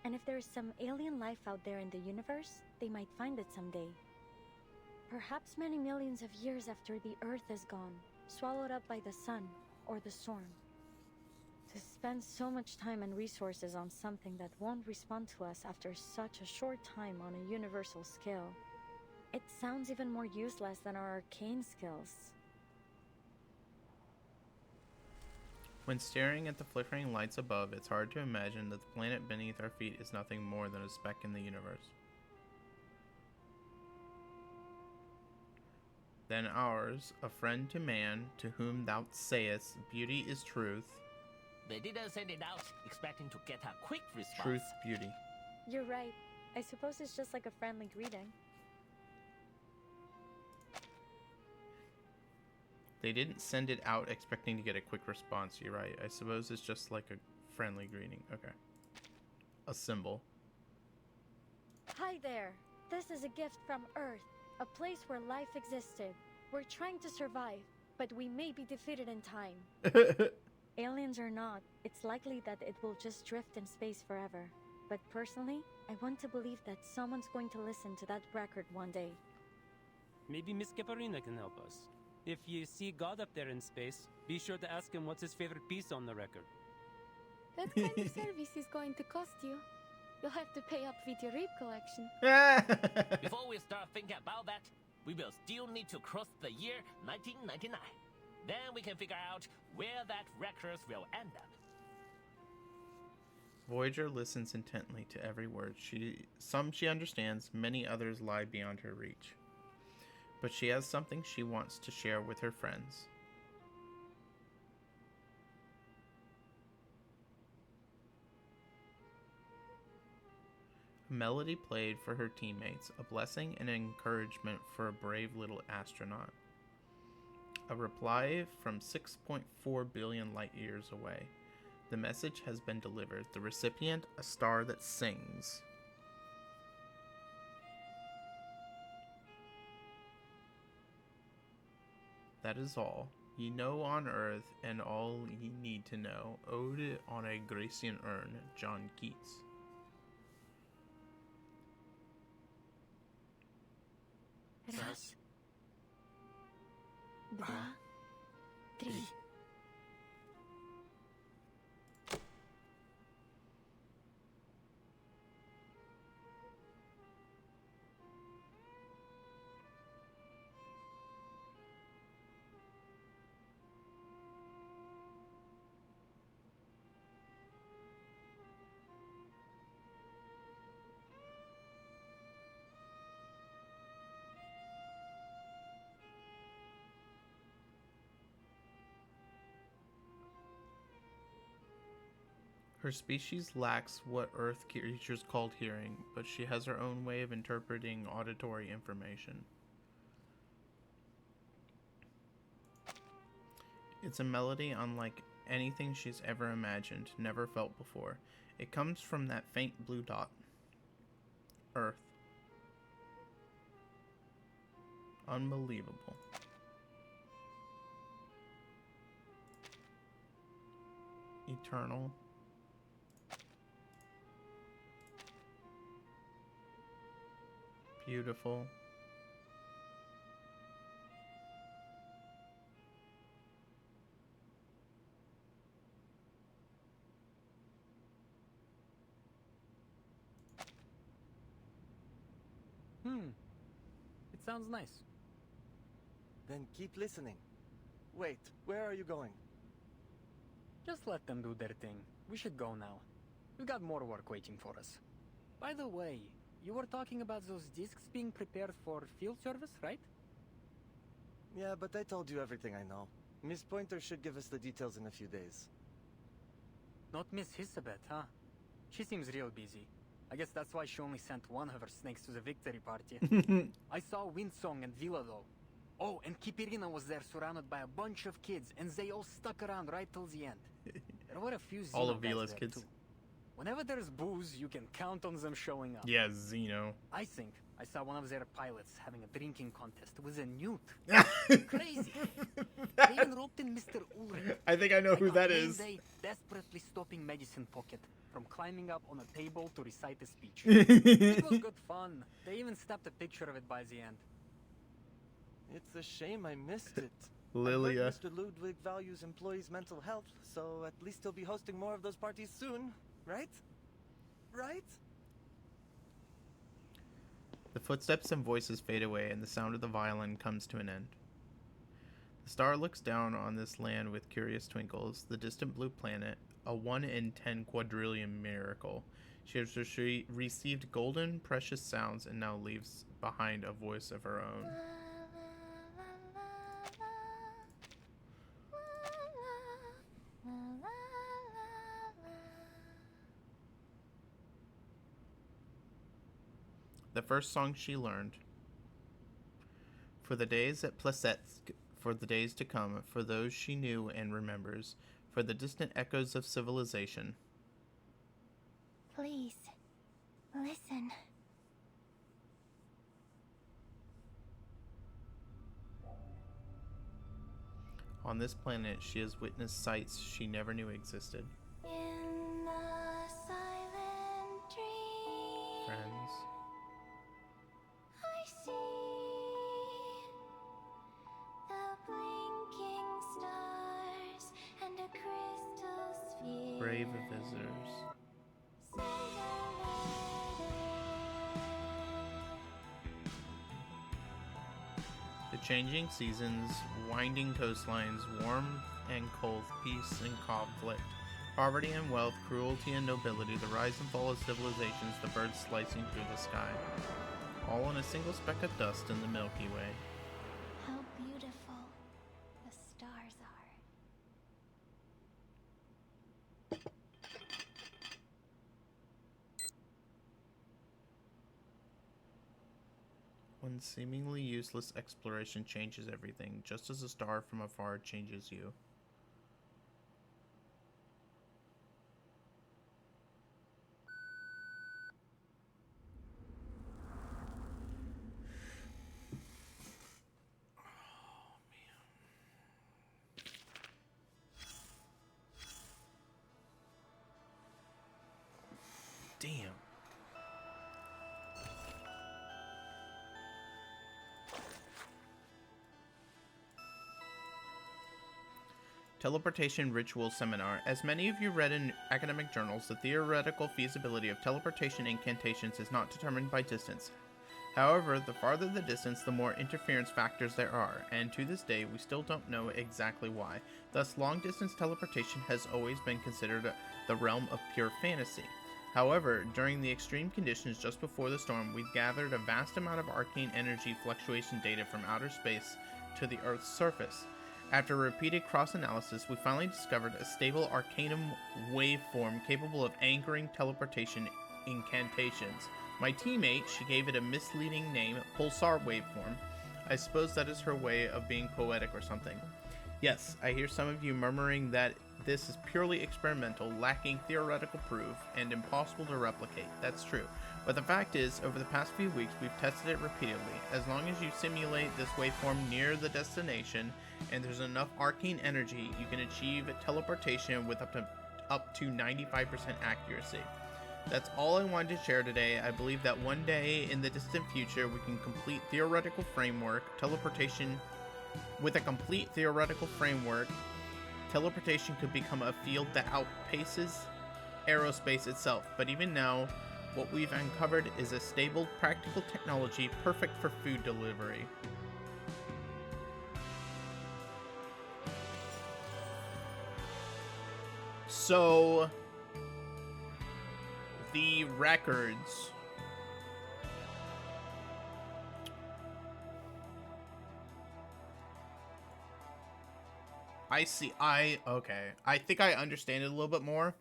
And if there's some alien life out there in the universe, they might find it someday. Perhaps many millions of years after the Earth is gone, swallowed up by the sun or the storm. To spend so much time and resources on something that won't respond to us after such a short time on a universal scale, it sounds even more useless than our arcane skills. When staring at the flickering lights above, it's hard to imagine that the planet beneath our feet is nothing more than a speck in the universe. Then ours, a friend to man, to whom thou sayest, beauty is truth. They didn't send it out expecting to get a quick response. Truth, beauty. You're right. I suppose it's just like a friendly greeting. They didn't send it out expecting to get a quick response, you're right. I suppose it's just like a friendly greeting. Okay. A symbol. Hi there. This is a gift from Earth, a place where life existed. We're trying to survive, but we may be defeated in time. Aliens or not, it's likely that it will just drift in space forever. But personally, I want to believe that someone's going to listen to that record one day. Maybe Miss Caparina can help us. If you see God up there in space, be sure to ask him what's his favorite piece on the record. That kind of service is going to cost you. You'll have to pay up with your rape collection. Before we start thinking about that, we will still need to cross the year 1999. Then we can figure out where that record will end up. Voyager listens intently to every word. Some she understands, many others lie beyond her reach. But she has something she wants to share with her friends. Melody played for her teammates, a blessing and encouragement for a brave little astronaut. A reply from 6.4 billion light years away. The message has been delivered. The recipient, a star that sings. That is all. Ye know on earth, and all ye need to know. Ode on a Gracian urn, John Keats. Raz, dva, tri. Her species lacks what Earth creatures called hearing, but she has her own way of interpreting auditory information. It's a melody unlike anything she's ever imagined, never felt before. It comes from that faint blue dot. Earth. Unbelievable. Eternal. Beautiful. It sounds nice. Then keep listening. Wait, where are you going? Just let them do their thing. We should go now. We've got more work waiting for us. By the way, you were talking about those discs being prepared for field service, right? Yeah, but I told you everything I know. Miss Pointer should give us the details in a few days. Not Miss Hissabeth, huh? She seems real busy. I guess that's why she only sent one of her snakes to the victory party. I saw Windsong and Villa though. Oh, and Kipirina was there surrounded by a bunch of kids, and they all stuck around right till the end. There were a few Xeno All of guys Villa's there, kids. too. Whenever there's booze, you can count on them showing up. Yeah, Xeno. I think I saw one of their pilots having a drinking contest with a newt. Crazy. They even roped in Mr. Ulrich. I think I know who Like that a is. Day, desperately stopping Medicine Pocket from climbing up on a table to recite a speech. It was good fun. They even snapped a picture of it by the end. It's a shame I missed it. Lilia. I heard Mr. Ludwig values employees' mental health, so at least he'll be hosting more of those parties soon, right? Right? The footsteps and voices fade away, and the sound of the violin comes to an end. The star looks down on this land with curious twinkles, the distant blue planet, a 1 in 10 quadrillion miracle. She has received golden, precious sounds and now leaves behind a voice of her own. The first song she learned. For the days at Plesetsk, for the days to come, for those she knew and remembers, for the distant echoes of civilization. Please, listen. On this planet, she has witnessed sights she never knew existed. In a silent dream, Friends. I see the blinking stars and a crystal sphere. Brave visitors. The changing seasons, winding coastlines, warmth and cold, peace and conflict, poverty and wealth, cruelty and nobility, the rise and fall of civilizations, the birds slicing through the sky. All in a single speck of dust in the Milky Way. How beautiful the stars are. When seemingly useless exploration changes everything, just as a star from afar changes you. Damn. Teleportation Ritual Seminar. As many of you read in academic journals, the theoretical feasibility of teleportation incantations is not determined by distance. However, the farther the distance, the more interference factors there are, and to this day, we still don't know exactly why. Thus, long-distance teleportation has always been considered the realm of pure fantasy. However, during the extreme conditions just before the storm, we gathered a vast amount of arcane energy fluctuation data from outer space to the Earth's surface. After repeated cross-analysis, we finally discovered a stable arcanum waveform capable of anchoring teleportation incantations. My teammate, she gave it a misleading name, Pulsar Waveform. I suppose that is her way of being poetic or something. Yes, I hear some of you murmuring that this is purely experimental, lacking theoretical proof, and impossible to replicate. That's true. But the fact is, over the past few weeks, we've tested it repeatedly. As long as you simulate this waveform near the destination, and there's enough arcane energy, you can achieve teleportation with up to 95% accuracy. That's all I wanted to share today. I believe that one day in the distant future, we can complete theoretical framework, teleportation. With a complete theoretical framework, teleportation could become a field that outpaces aerospace itself. But even now, what we've uncovered is a stable, practical technology perfect for food delivery. So, the records. I see. Okay. I think I understand it a little bit more.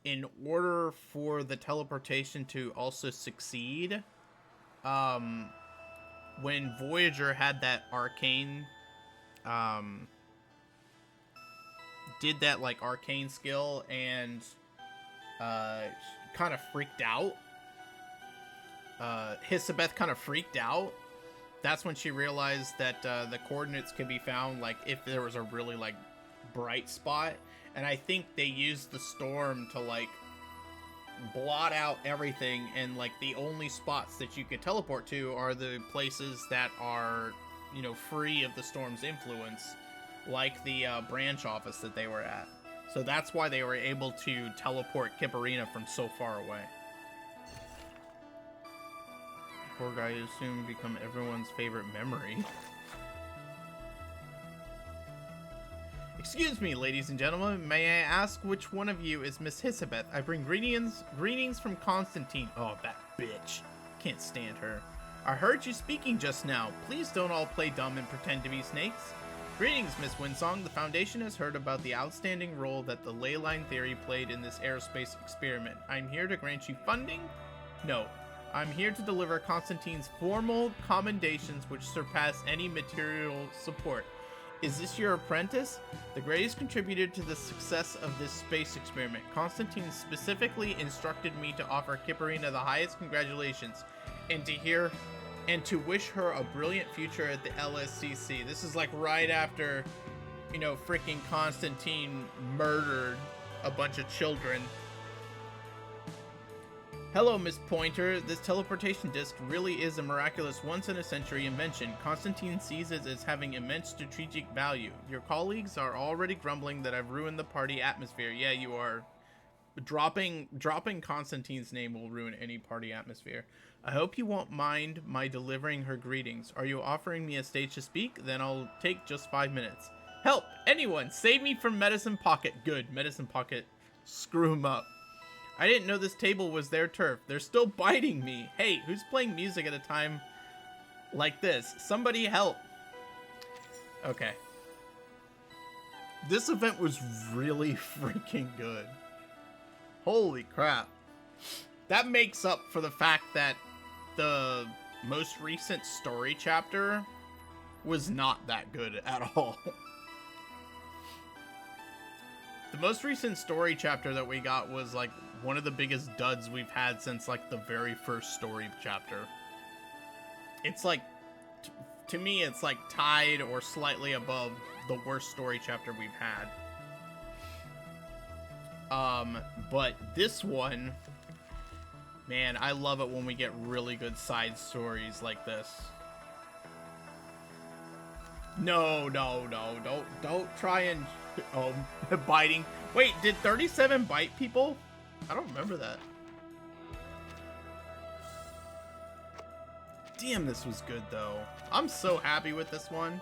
In order for the teleportation to also succeed, when Voyager had that arcane, did that like arcane skill and kind of freaked out. Hisabeth kind of freaked out. That's when she realized that the coordinates could be found like if there was a really like bright spot. And I think they used the storm to like blot out everything, and like the only spots that you could teleport to are the places that are, you know, free of the storm's influence, like the branch office that they were at. So that's why they were able to teleport Kipperina from so far away. Poor guy will soon become everyone's favorite memory. Excuse me, ladies and gentlemen, may I ask which one of you is Miss Hisabeth? I bring greetings from Constantine. Oh, that bitch. Can't stand her. I heard you speaking just now. Please don't all play dumb and pretend to be snakes. Greetings, Miss Winsong. The Foundation has heard about the outstanding role that the ley line theory played in this aerospace experiment. I'm here to grant you funding? No. I'm here to deliver Constantine's formal commendations which surpass any material support. Is this your apprentice? The greatest contributor to the success of this space experiment. Constantine specifically instructed me to offer Kipperina the highest congratulations and to wish her a brilliant future at the LSCC. This is like right after, you know, freaking Constantine murdered a bunch of children. Hello, Miss Pointer. This teleportation disc really is a miraculous once-in-a-century invention. Constantine sees it as having immense strategic value. Your colleagues are already grumbling that I've ruined the party atmosphere. Yeah, you are. Dropping Constantine's name will ruin any party atmosphere. I hope you won't mind my delivering her greetings. Are you offering me a stage to speak? Then I'll take just 5 minutes. Help! Anyone! Save me from Medicine Pocket. Good. Medicine Pocket. Screw him up. I didn't know this table was their turf. They're still biting me. Hey, who's playing music at a time like this? Somebody help. Okay. This event was really freaking good. Holy crap. That makes up for the fact that the most recent story chapter was not that good at all. The most recent story chapter that we got was like one of the biggest duds we've had since like the very first story chapter. It's like, to me, it's like tied or slightly above the worst story chapter we've had. But this one, man, I love it when we get really good side stories like this. No, don't try and, biting. Wait, did 37 bite people? I don't remember that. Damn, this was good though. I'm so happy with this one.